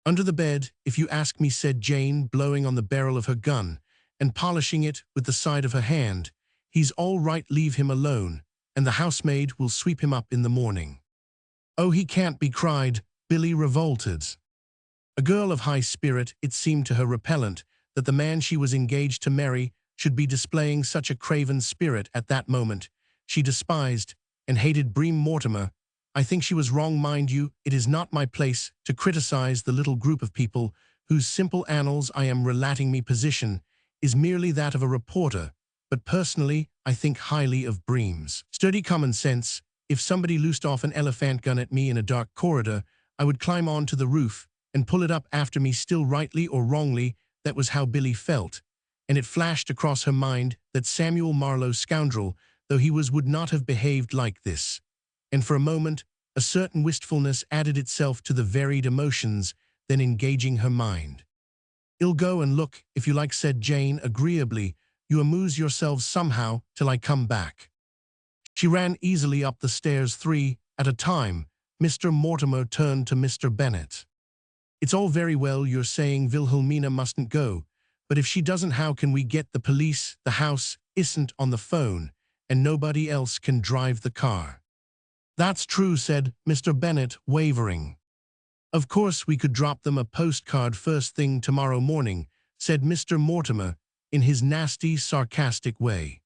Under the bed, if you ask me, said Jane, blowing on the barrel of her gun and polishing it with the side of her hand. He's all right, leave him alone, and the housemaid will sweep him up in the morning. Oh, he can't be, cried Billy, revolted. A girl of high spirit, it seemed to her repellent that the man she was engaged to marry should be displaying such a craven spirit at that moment. She despised and hated Bream Mortimer. I think she was wrong, mind you. It is not my place to criticize the little group of people whose simple annals I am relating. Me position is merely that of a reporter, but personally I think highly of Bream's sturdy common sense. If somebody loosed off an elephant gun at me in a dark corridor, I would climb on to the roof and pull it up after me. Still, rightly or wrongly, that was how Billy felt, and it flashed across her mind that Samuel Marlowe, scoundrel though he was, would not have behaved like this. And for a moment, a certain wistfulness added itself to the varied emotions then engaging her mind. "I'll go and look, if you like," said Jane agreeably. "You amuse yourselves somehow till I come back." She ran easily up the stairs, 3 at a time. Mr. Mortimer turned to Mr. Bennet. "It's all very well you're saying Wilhelmina mustn't go, but if she doesn't, how can we get the police? The house isn't on the phone, and nobody else can drive the car." "That's true," said Mr. Bennet, wavering. "Of course we could drop them a postcard first thing tomorrow morning," said Mr. Mortimer, in his nasty, sarcastic way.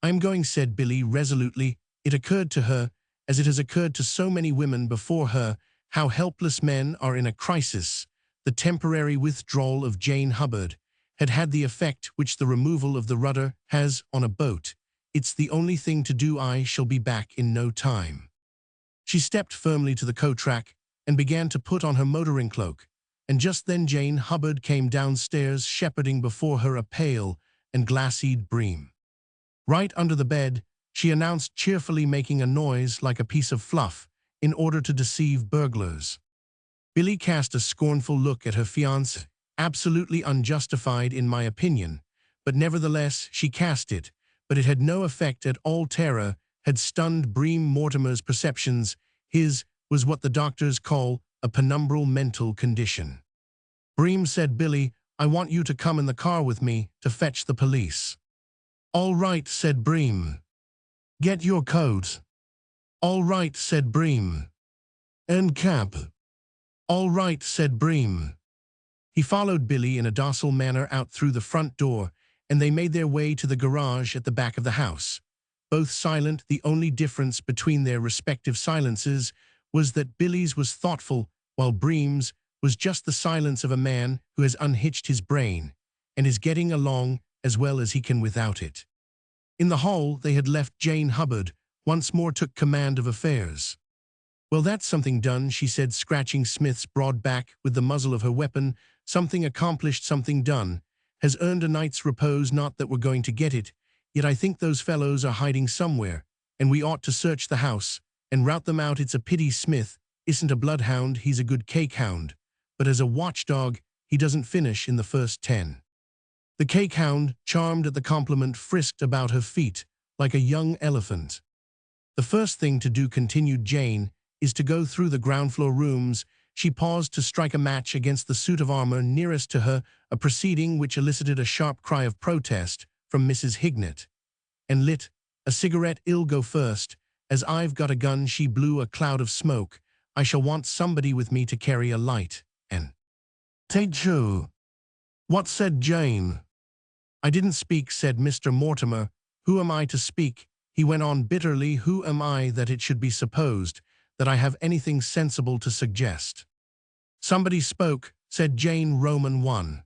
"I'm going," said Billy resolutely. It occurred to her, as it has occurred to so many women before her, how helpless men are in a crisis. The temporary withdrawal of Jane Hubbard had had the effect which the removal of the rudder has on a boat. "It's the only thing to do. I shall be back in no time." She stepped firmly to the coat-rack and began to put on her motoring cloak, and just then Jane Hubbard came downstairs, shepherding before her a pale and glassy-eyed Bream. Right under the bed, she announced cheerfully, making a noise like a piece of fluff in order to deceive burglars. Billy cast a scornful look at her fiancé, absolutely unjustified in my opinion, but nevertheless she cast it. But it had no effect at all. Terror had stunned Bream Mortimer's perceptions. His was what the doctors call a penumbral mental condition. "Bream," said Billy, "I want you to come in the car with me to fetch the police." "All right," said Bream. "Get your coat." "All right," said Bream. "And cap." "All right," said Bream. He followed Billy in a docile manner out through the front door, and they made their way to the garage at the back of the house. Both silent. The only difference between their respective silences was that Billy's was thoughtful, while Bream's was just the silence of a man who has unhitched his brain and is getting along as well as he can without it. In the hall they had left Jane Hubbard, once more took command of affairs. Well, that's something done, she said, scratching Smith's broad back with the muzzle of her weapon. Something accomplished, something done. Has earned a night's repose, not that we're going to get it. Yet I think those fellows are hiding somewhere, and we ought to search the house and rout them out. It's a pity Smith isn't a bloodhound, he's a good cakehound. But as a watchdog, he doesn't finish in the first 10. The cakehound, charmed at the compliment, frisked about her feet like a young elephant. The first thing to do, continued Jane, is to go through the ground floor rooms. She paused to strike a match against the suit of armor nearest to her, a proceeding which elicited a sharp cry of protest from Mrs. Hignett, and lit a cigarette. "I'll go first, as I've got a gun." She blew a cloud of smoke. "I shall want somebody with me to carry a light, and—" "Take you." "What?" said Jane. "I didn't speak," said Mr. Mortimer. "Who am I to speak?" he went on bitterly. "Who am I that it should be supposed that I have anything sensible to suggest?" "Somebody spoke," said Jane. Roman 1.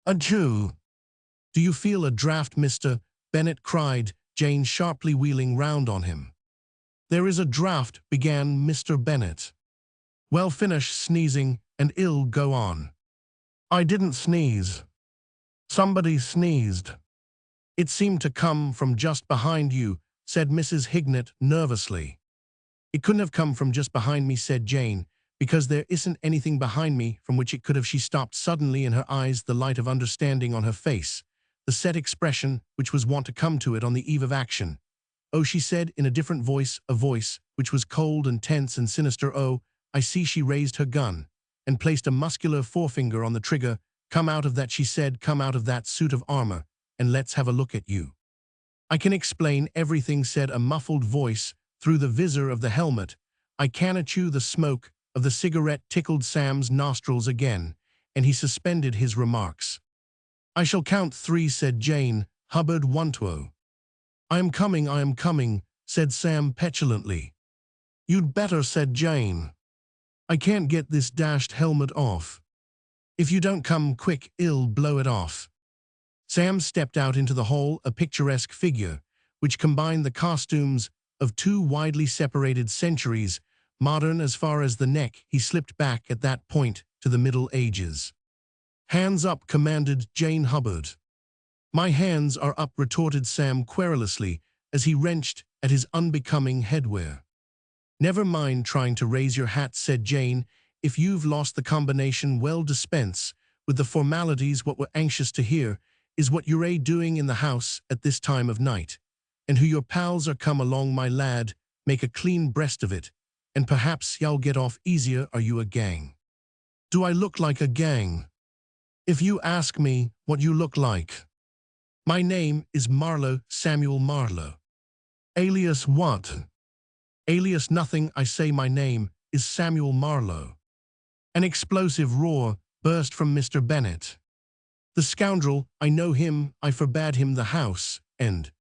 "A Jew." "Do you feel a draft, Mr. Bennet?" cried Jane, sharply wheeling round on him. "There is a draft," began Mr. Bennet. "Well, finish sneezing, and I'll go on." "I didn't sneeze. Somebody sneezed." "It seemed to come from just behind you," said Mrs. Hignett nervously. "It couldn't have come from just behind me," said Jane, "because there isn't anything behind me from which it could have." She stopped suddenly, in her eyes the light of understanding, on her face the set expression which was wont to come to it on the eve of action. "Oh," she said in a different voice, a voice which was cold and tense and sinister. "Oh, I see." She raised her gun and placed a muscular forefinger on the trigger. "Come out of that," she said. "Come out of that suit of armor, and let's have a look at you." "I can explain everything," said a muffled voice through the visor of the helmet. "I cannot you." The smoke of the cigarette tickled Sam's nostrils again, and he suspended his remarks. "I shall count 3, said Jane. Hubbard 1 2. "I am coming," said Sam petulantly. "You'd better," said Jane. "I can't get this dashed helmet off. If you don't come quick, I'll blow it off." Sam stepped out into the hall, a picturesque figure, which combined the costumes of 2 widely separated centuries. Modern as far as the neck, he slipped back at that point to the Middle Ages. "Hands up," commanded Jane. "Hubbard." "My hands are up," retorted Sam querulously, as he wrenched at his unbecoming headwear. "Never mind trying to raise your hat," said Jane. "If you've lost the combination, well, dispense with the formalities. What we're anxious to hear is what you're doing in the house at this time of night, and who your pals are. Come along, my lad, make a clean breast of it, and perhaps y'all get off easier. Are you a gang?" "Do I look like a gang?" "If you ask me what you look like." "My name is Marlowe, Samuel Marlowe." "Alias what?" "Alias nothing. I say my name is Samuel Marlowe." An explosive roar burst from Mr. Bennet. "The scoundrel! I know him. I forbade him the house, and—"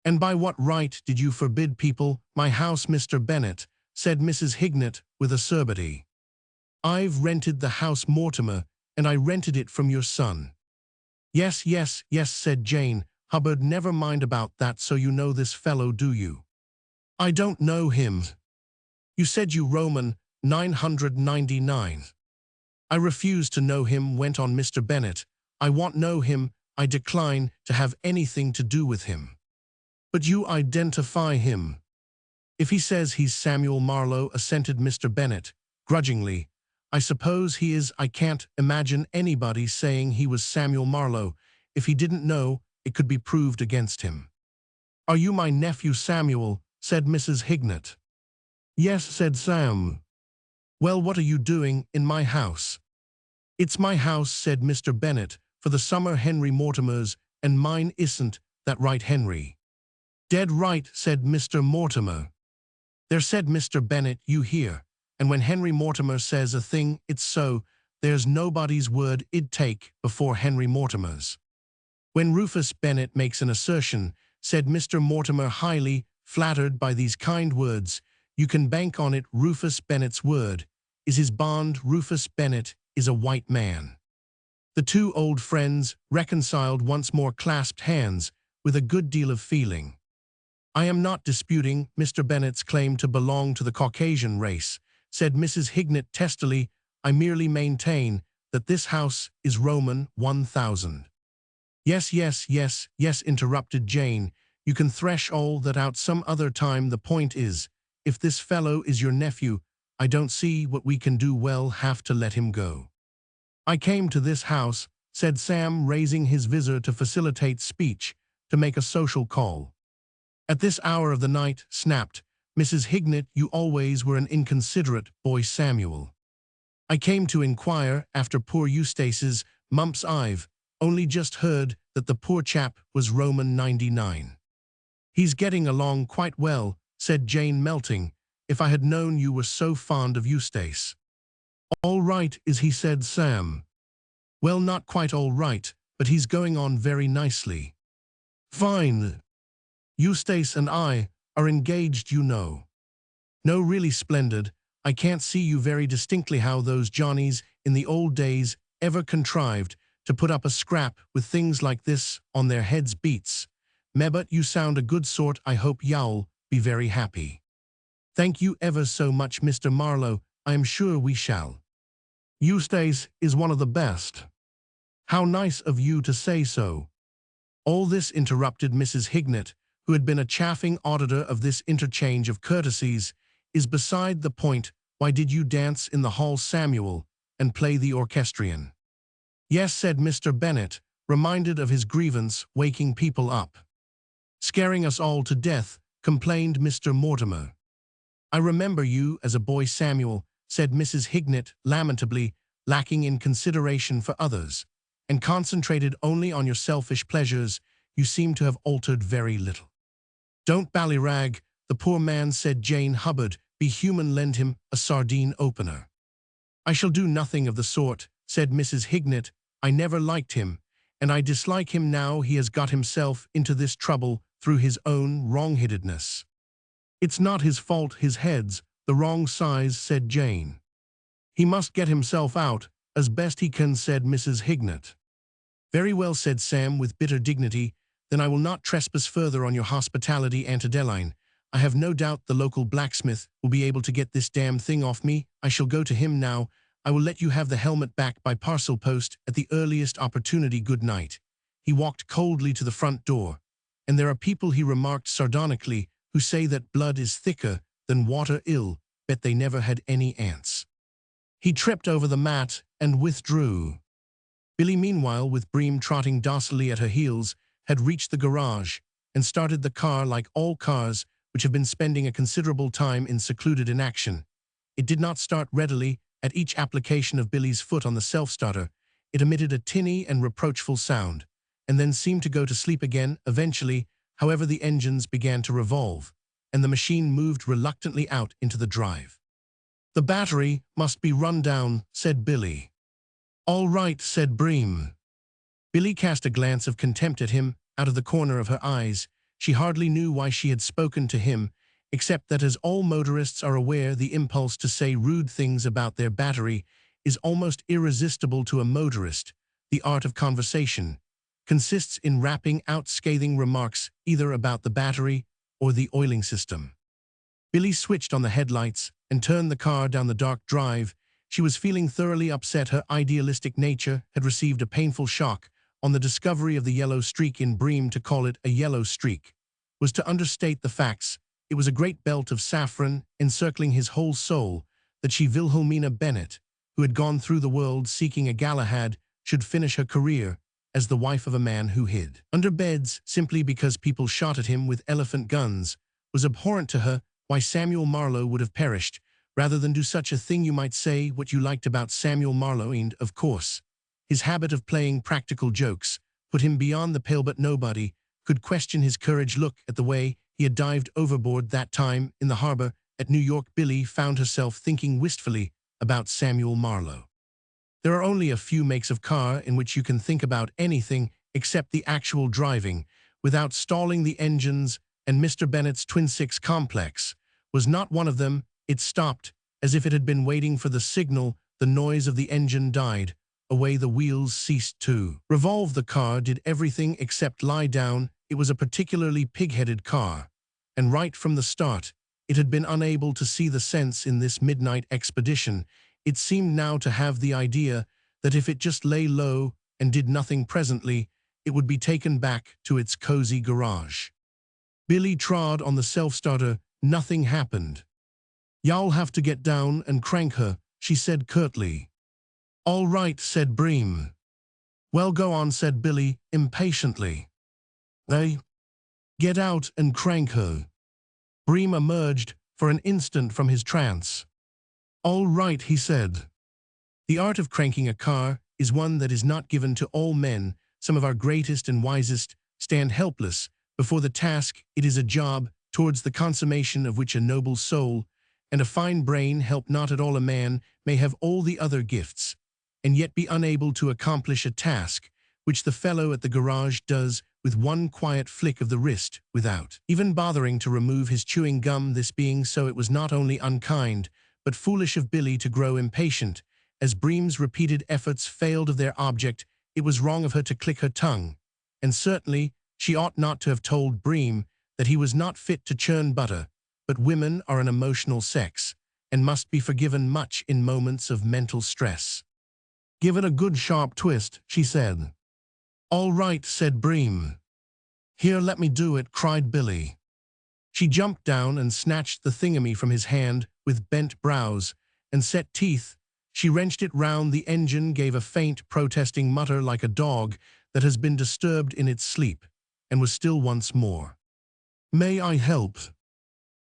"And by what right did you forbid people my house, Mr. Bennet?" said Mrs. Hignett with acerbity. "I've rented the house, Mortimer, and I rented it from your son." Yes, said Jane. "Hubbard, never mind about that. So you know this fellow, do you?" "I don't know him." "You said you Roman 999. "I refuse to know him," went on Mr. Bennet. "I want know him. I decline to have anything to do with him." "But you identify him." "If he says he's Samuel Marlowe," assented Mr. Bennet, grudgingly. "I suppose he is. I can't imagine anybody saying he was Samuel Marlowe. If he didn't know, it could be proved against him." "Are you my nephew Samuel?" said Mrs. Hignett. "Yes," said Sam. "Well, what are you doing in my house?" "It's my house," said Mr. Bennet, "for the summer. Henry Mortimer's, and mine isn't that right, Henry?" "Dead right," said Mr. Mortimer. "There," said Mr. Bennet, "you hear. And when Henry Mortimer says a thing, it's so. There's nobody's word I'd take before Henry Mortimer's." "When Rufus Bennet makes an assertion," said Mr. Mortimer, highly flattered by these kind words, "you can bank on it. Rufus Bennet's word is his bond. Rufus Bennet is a white man." The 2 old friends, reconciled once more, clasped hands with a good deal of feeling. "I am not disputing Mr. Bennet's claim to belong to the Caucasian race," said Mrs. Hignett testily. "I merely maintain that this house is Roman 1000. "Yes, yes, yes, yes," interrupted Jane. "You can thresh all that out some other time. The point is, if this fellow is your nephew, I don't see what we can do. Well, have to let him go." "I came to this house," said Sam, raising his visor to facilitate speech, "to make a social call." "At this hour of the night," snapped Mrs. Hignett. "You always were an inconsiderate boy, Samuel." "I came to inquire after poor Eustace's mumps. I've only just heard that the poor chap was Roman 99. "He's getting along quite well," said Jane, melting. "If I had known you were so fond of Eustace." "All right, is he?" said Sam. "Well, not quite all right, but he's going on very nicely." "Fine. Eustace and I are engaged, you know." "No, really splendid. I can't see you very distinctly how those Johnnies in the old days ever contrived to put up a scrap with things like this on their heads. Beats me, but you sound a good sort. I hope you'll be very happy." "Thank you ever so much, Mr. Marlowe. I am sure we shall. Eustace is one of the best." "How nice of you to say so." All this, interrupted Mrs. Hignett, who had been a chaffing auditor of this interchange of courtesies, "is beside the point. Why did you dance in the hall, Samuel, and play the orchestrion?" "Yes," said Mr. Bennet, reminded of his grievance, "waking people up." "Scaring us all to death," complained Mr. Mortimer. "I remember you as a boy, Samuel," said Mrs. Hignett lamentably, "lacking in consideration for others, and concentrated only on your selfish pleasures. You seem to have altered very little." "Don't ballyrag the poor man," said Jane Hubbard. "Be human, lend him a sardine opener." "I shall do nothing of the sort," said Mrs. Hignett. "I never liked him, and I dislike him now. He has got himself into this trouble through his own wrongheadedness." "It's not his fault. His head's the wrong size," said Jane. "He must get himself out as best he can," said Mrs. Hignett. "Very well," said Sam with bitter dignity. "Then I will not trespass further on your hospitality, Aunt Adeline. I have no doubt the local blacksmith will be able to get this damn thing off me. I shall go to him now. I will let you have the helmet back by parcel post at the earliest opportunity. Good night." He walked coldly to the front door. "And there are people," he remarked sardonically, "who say that blood is thicker than water. Ill bet they never had any aunts." He tripped over the mat and withdrew. Billy, meanwhile, with Bream trotting docilely at her heels, had reached the garage and started the car. Like all cars which have been spending a considerable time in secluded inaction, it did not start readily. At each application of Billy's foot on the self-starter, it emitted a tinny and reproachful sound, and then seemed to go to sleep again. Eventually, however, the engines began to revolve, and the machine moved reluctantly out into the drive. "The battery must be run down," said Billy. "All right," said Bream. Billy cast a glance of contempt at him out of the corner of her eyes. She hardly knew why she had spoken to him, except that, as all motorists are aware, the impulse to say rude things about their battery is almost irresistible to a motorist. The art of conversation consists in rapping out scathing remarks either about the battery or the oiling system. Billy switched on the headlights and turned the car down the dark drive. She was feeling thoroughly upset. Her idealistic nature had received a painful shock on the discovery of the yellow streak in Bream. To call it a yellow streak was to understate the facts. It was a great belt of saffron encircling his whole soul that she, Wilhelmina Bennett, who had gone through the world seeking a Galahad, should finish her career as the wife of a man who hid under beds simply because people shot at him with elephant guns was abhorrent to her. Why Samuel Marlowe would have perished rather than do such a thing. You might say what you liked about Samuel Marlowe, and, of course, his habit of playing practical jokes put him beyond the pale, but nobody could question his courage. Look at the way he had dived overboard that time in the harbor at New York. Billy found herself thinking wistfully about Samuel Marlowe. There are only a few makes of car in which you can think about anything except the actual driving without stalling the engines, and Mr. Bennett's twin-six complex was not one of them. It stopped as if it had been waiting for the signal. The noise of the engine died away. The wheels ceased to revolve. The car did everything except lie down. It was a particularly pig-headed car, and right from the start, it had been unable to see the sense in this midnight expedition. It seemed now to have the idea that if it just lay low and did nothing presently, it would be taken back to its cozy garage. Billy trod on the self-starter. Nothing happened. "You'll have to get down and crank her," she said curtly. "All right," said Bream. "Well, go on," said Billy impatiently. "They get out and crank her." Bream emerged for an instant from his trance. "All right," he said. The art of cranking a car is one that is not given to all men. Some of our greatest and wisest stand helpless before the task. It is a job towards the consummation of which a noble soul and a fine brain help not at all. A man may have all the other gifts, and yet be unable to accomplish a task which the fellow at the garage does with one quiet flick of the wrist, without even bothering to remove his chewing gum. This being so, it was not only unkind, but foolish of Billy to grow impatient. As Bream's repeated efforts failed of their object, it was wrong of her to click her tongue, and certainly she ought not to have told Bream that he was not fit to churn butter. But women are an emotional sex, and must be forgiven much in moments of mental stress. "Give it a good sharp twist," she said. "All right," said Bream. "Here, let me do it," cried Billy. She jumped down and snatched the thingamy from his hand with bent brows and set teeth. She wrenched it round. The engine gave a faint, protesting mutter like a dog that has been disturbed in its sleep, and was still once more. "May I help?"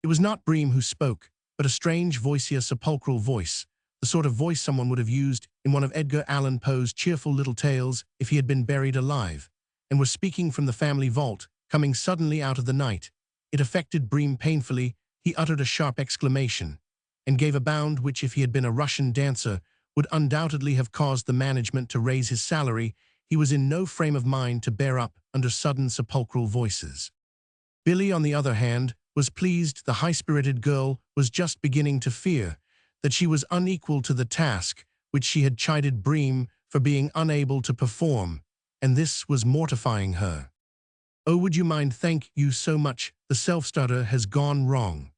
It was not Bream who spoke, but a strange, voicier, sepulchral voice, the sort of voice someone would have used in one of Edgar Allan Poe's cheerful little tales if he had been buried alive, and was speaking from the family vault, coming suddenly out of the night. It affected Bream painfully. He uttered a sharp exclamation, and gave a bound which, if he had been a Russian dancer, would undoubtedly have caused the management to raise his salary. He was in no frame of mind to bear up under sudden sepulchral voices. Billy, on the other hand, was pleased. The high-spirited girl was just beginning to fear that she was unequal to the task which she had chided Bream for being unable to perform, and this was mortifying her. "Oh, would you mind? Thank you so much. The self-starter has gone wrong."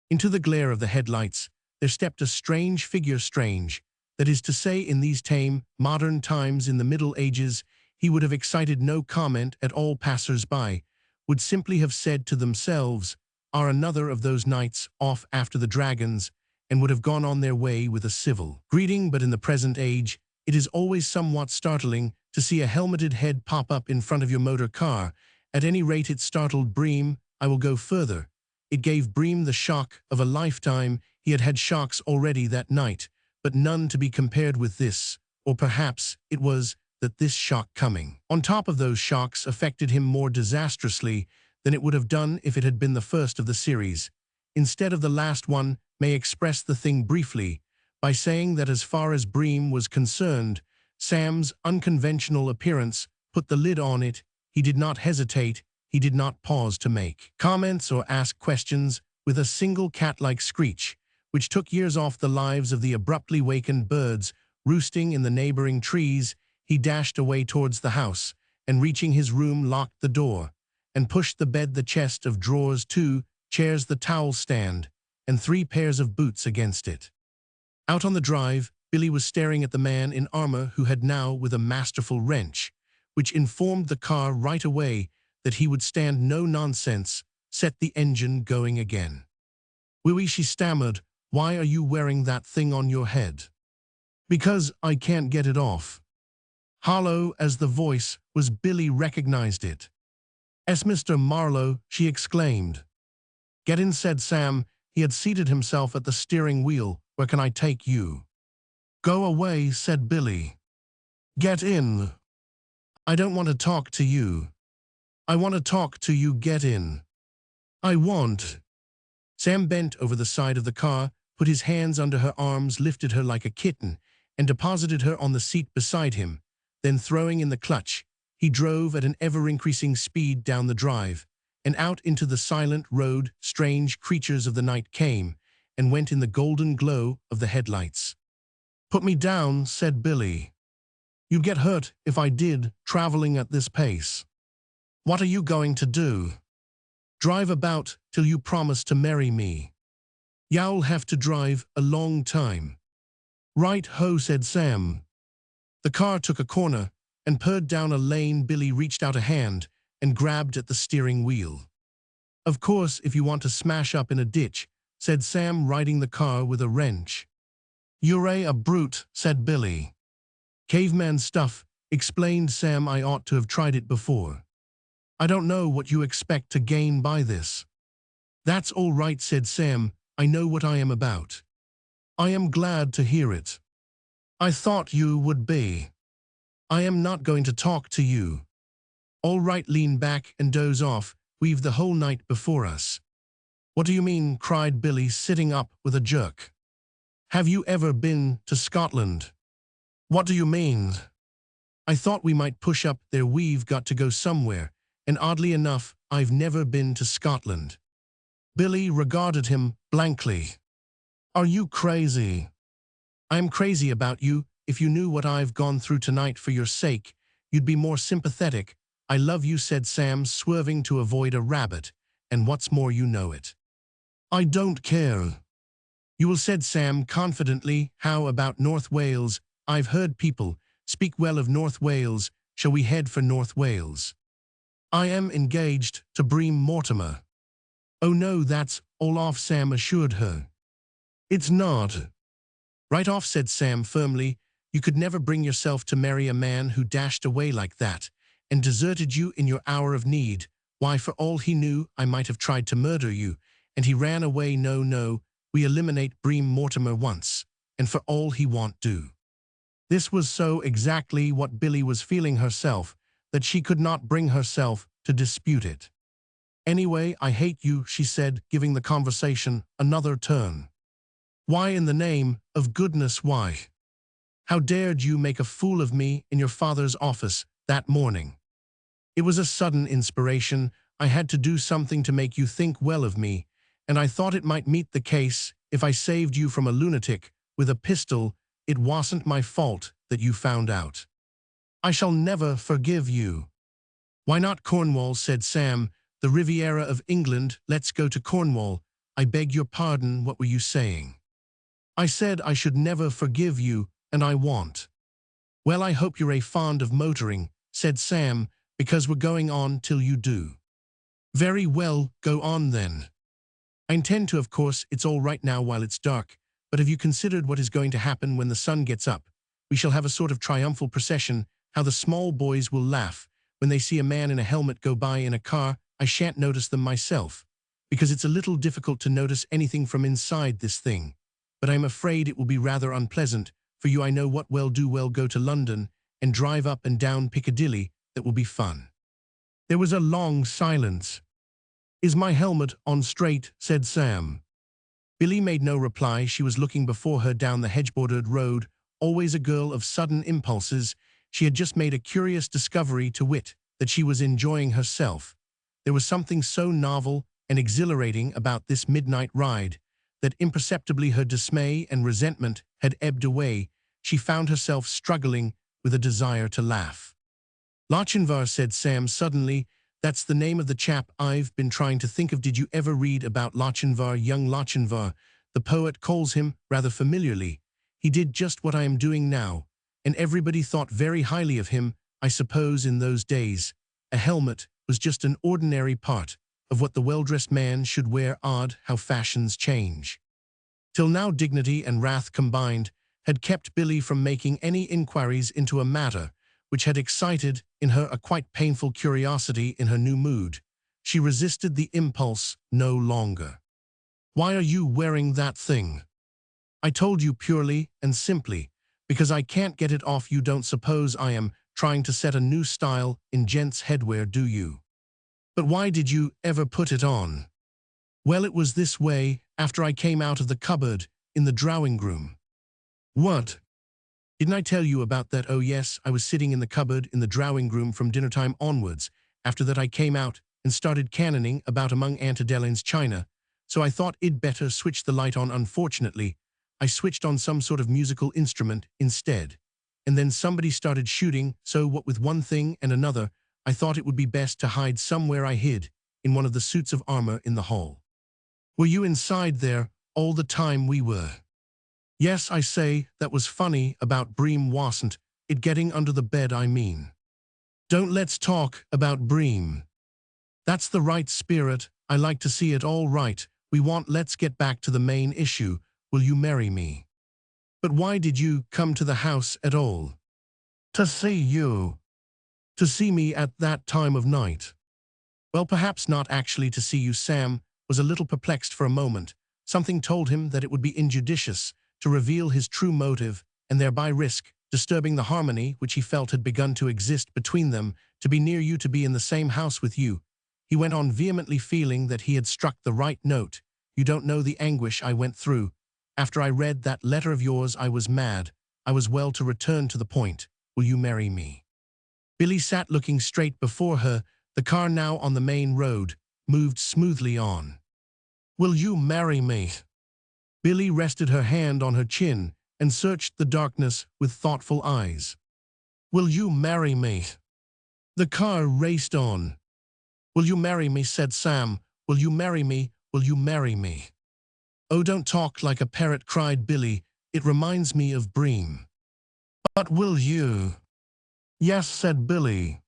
Into the glare of the headlights there stepped a strange figure. Strange, that is to say, in these tame, modern times. In the Middle Ages he would have excited no comment at all. Passers-by would simply have said to themselves, "Are another of those knights off after the dragons?" and would have gone on their way with a civil greeting. But in the present age, it is always somewhat startling to see a helmeted head pop up in front of your motor car. At any rate, it startled Bream. I will go further. It gave Bream the shock of a lifetime. He had had shocks already that night, but none to be compared with this. Or perhaps it was that this shock coming on top of those shocks affected him more disastrously than it would have done if it had been the first of the series. Instead of the last one, may express the thing briefly by saying that as far as Bream was concerned, Sam's unconventional appearance put the lid on it. He did not hesitate. He did not pause to make comments or ask questions. With a single cat-like screech, which took years off the lives of the abruptly wakened birds roosting in the neighboring trees, he dashed away towards the house, and reaching his room locked the door, and pushed the bed, the chest of drawers, 2 chairs, the towel stand, and 3 pairs of boots against it. Out on the drive, Billy was staring at the man in armor who had now, with a masterful wrench, which informed the car right away that he would stand no nonsense, set the engine going again. "Oui," she stammered. "Why are you wearing that thing on your head?" "Because I can't get it off." Hollow as the voice was, Billy recognized it. "Es Mr. Marlowe," she exclaimed. "Get in," said Sam. He had seated himself at the steering wheel. "Where can I take you?" "Go away," said Billy. "Get in." "I don't want to talk to you." "I want to talk to you. Get in." "I want." Sam bent over the side of the car, put his hands under her arms, lifted her like a kitten, and deposited her on the seat beside him. Then, throwing in the clutch, he drove at an ever-increasing speed down the drive and out into the silent road. Strange creatures of the night came and went in the golden glow of the headlights. "Put me down," said Billy. "You'd get hurt if I did, traveling at this pace." "What are you going to do?" Drive about till you promise to marry me. You'll have to drive a long time. Right ho, said Sam. The car took a corner and purred down a lane. Billy reached out a hand and grabbed at the steering wheel. Of course, if you want to smash up in a ditch, said Sam, riding the car with a wrench. You're a brute, said Billy. Caveman stuff, explained Sam. I ought to have tried it before. I don't know what you expect to gain by this. That's all right, said Sam. I know what I am about. I am glad to hear it. I thought you would be. I am not going to talk to you. All right, lean back and doze off. We've the whole night before us. What do you mean? Cried Billy, sitting up with a jerk. Have you ever been to Scotland? What do you mean? I thought we might push up there. We've got to go somewhere, and oddly enough, I've never been to Scotland. Billy regarded him blankly. Are you crazy? I'm crazy about you. If you knew what I've gone through tonight for your sake, you'd be more sympathetic. I love you, said Sam, swerving to avoid a rabbit, and what's more, you know it. I don't care. You will, said Sam confidently. How about North Wales? I've heard people speak well of North Wales. Shall we head for North Wales? I am engaged to Bream Mortimer. Oh no, that's all off, Sam assured her. It's not. Right off, said Sam firmly. You could never bring yourself to marry a man who dashed away like that and deserted you in your hour of need. Why, for all he knew, I might have tried to murder you, and he ran away. No, no, we eliminate Bream Mortimer once, and for all he won't do. This was so exactly what Billy was feeling herself that she could not bring herself to dispute it. Anyway, I hate you, she said, giving the conversation another turn. Why in the name of goodness, why? How dared you make a fool of me in your father's office that morning? It was a sudden inspiration. I had to do something to make you think well of me, and I thought it might meet the case if I saved you from a lunatic with a pistol. It wasn't my fault that you found out. I shall never forgive you. Why not Cornwall, said Sam, the Riviera of England. Let's go to Cornwall. I beg your pardon, what were you saying? I said I should never forgive you, and I won't. Well, I hope you're fond of motoring, said Sam, because we're going on till you do. Very well, go on then. I intend to, of course. It's all right now while it's dark, but have you considered what is going to happen when the sun gets up? We shall have a sort of triumphal procession. How the small boys will laugh when they see a man in a helmet go by in a car. I shan't notice them myself, because it's a little difficult to notice anything from inside this thing. But I'm afraid it will be rather unpleasant for you. I know what well do well go to London and drive up and down Piccadilly. That will be fun. There was a long silence. Is my helmet on straight? Said Sam. Billy made no reply. She was looking before her down the hedge-bordered road, always a girl of sudden impulses. She had just made a curious discovery, to wit, that she was enjoying herself. There was something so novel and exhilarating about this midnight ride that imperceptibly her dismay and resentment had ebbed away. She found herself struggling with a desire to laugh. Lochinvar, said Sam suddenly. That's the name of the chap I've been trying to think of. Did you ever read about Lochinvar? Young Lochinvar, the poet, calls him rather familiarly. He did just what I am doing now, and everybody thought very highly of him. I suppose in those days, a helmet was just an ordinary part of what the well-dressed man should wear. Odd how fashions change. Till now, dignity and wrath combined had kept Billy from making any inquiries into a matter which had excited in her a quite painful curiosity. In her new mood, she resisted the impulse no longer. Why are you wearing that thing? I told you purely and simply because I can't get it off. You don't suppose I am trying to set a new style in gents' headwear, do you? But why did you ever put it on? Well, it was this way after I came out of the cupboard in the drawing room. What? Didn't I tell you about that? Oh yes, I was sitting in the cupboard in the drawing room from dinner time onwards. After that I came out and started cannoning about among Aunt Adeline's china, so I thought it'd better switch the light on. Unfortunately, I switched on some sort of musical instrument instead, and then somebody started shooting, so what with one thing and another, I thought it would be best to hide somewhere. I hid in one of the suits of armor in the hall. Were you inside there all the time we were? Yes, I say, that was funny about Bream wasn't it getting under the bed I mean. Don't let's talk about Bream. That's the right spirit, I like to see it all right, let's get back to the main issue, will you marry me? But why did you come to the house at all? To see you. To see me at that time of night. Well, perhaps not actually to see you. Sam was a little perplexed for a moment. Something told him that it would be injudicious to reveal his true motive and thereby risk disturbing the harmony which he felt had begun to exist between them, to be near you, to be in the same house with you. He went on vehemently, feeling that he had struck the right note. You don't know the anguish I went through. After I read that letter of yours, I was mad. I was well to return to the point. Will you marry me? Billy sat looking straight before her. The car, now on the main road, moved smoothly on. Will you marry me? Billy rested her hand on her chin and searched the darkness with thoughtful eyes. Will you marry me? The car raced on. Will you marry me? Said Sam. Will you marry me? Will you marry me? Oh, don't talk like a parrot, cried Billy. It reminds me of Bream. But will you? Yes, said Billy.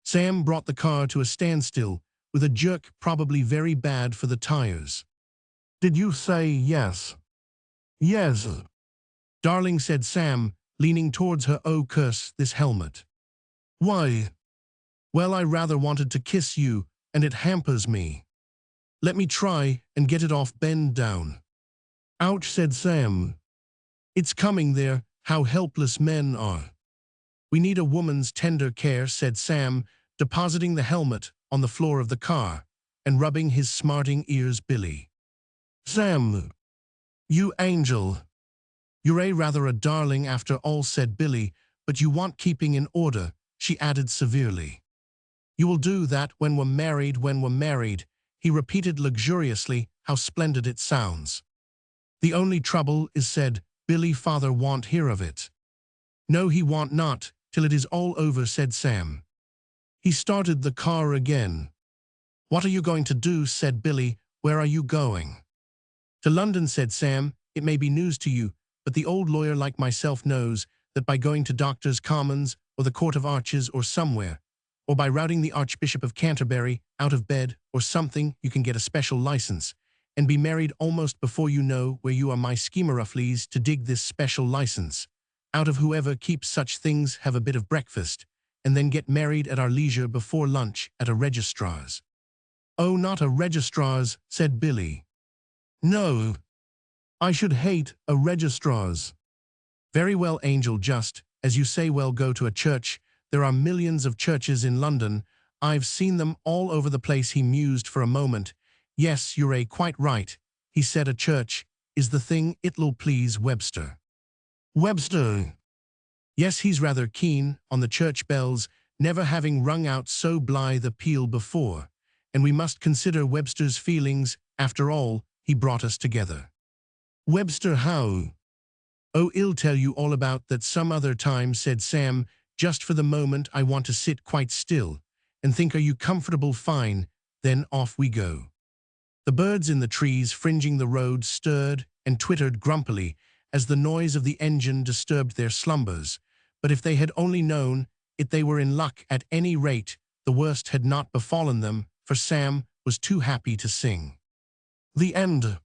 Sam brought the car to a standstill with a jerk, probably very bad for the tires. Did you say yes? Yes. Darling, said Sam, leaning towards her. Oh, curse this helmet. Why? Well, I rather wanted to kiss you, and it hampers me. Let me try and get it off. Bend down. Ouch, said Sam. It's coming there, how helpless men are. We need a woman's tender care, said Sam, depositing the helmet on the floor of the car and rubbing his smarting ears. Billy. Sam. You angel. You're rather a darling after all, said Billy, but you want keeping in order, she added severely. You will do that when we're married, he repeated luxuriously. How splendid it sounds. The only trouble is, said Billy, father won't hear of it. No, he won't not, till it is all over, said Sam. He started the car again. What are you going to do? Said Billy. Where are you going? To London, said Sam. It may be news to you, but the old lawyer like myself knows that by going to Doctors' Commons or the Court of Arches or somewhere, or by routing the Archbishop of Canterbury out of bed or something, you can get a special license and be married almost before you know where you are. My schemeruflies to dig this special license out of whoever keeps such things, have a bit of breakfast, and then get married at our leisure before lunch at a registrar's. Oh, not a registrar's, said Billy. No. I should hate a registrar's. Very well, Angel, just as you say. Well, go to a church. There are millions of churches in London. I've seen them all over the place. He mused for a moment. Yes, you're quite right, he said. A church is the thing. It'll please Webster. Webster? Yes, he's rather keen on the church bells, never having rung out so blithe a peal before. And we must consider Webster's feelings. After all, he brought us together. Webster how? Oh, I'll tell you all about that some other time, said Sam. Just for the moment I want to sit quite still and think. Are you comfortable? Fine, then off we go. The birds in the trees fringing the road stirred and twittered grumpily as the noise of the engine disturbed their slumbers, but if they had only known it, they were in luck. At any rate, the worst had not befallen them, for Sam was too happy to sing. The end.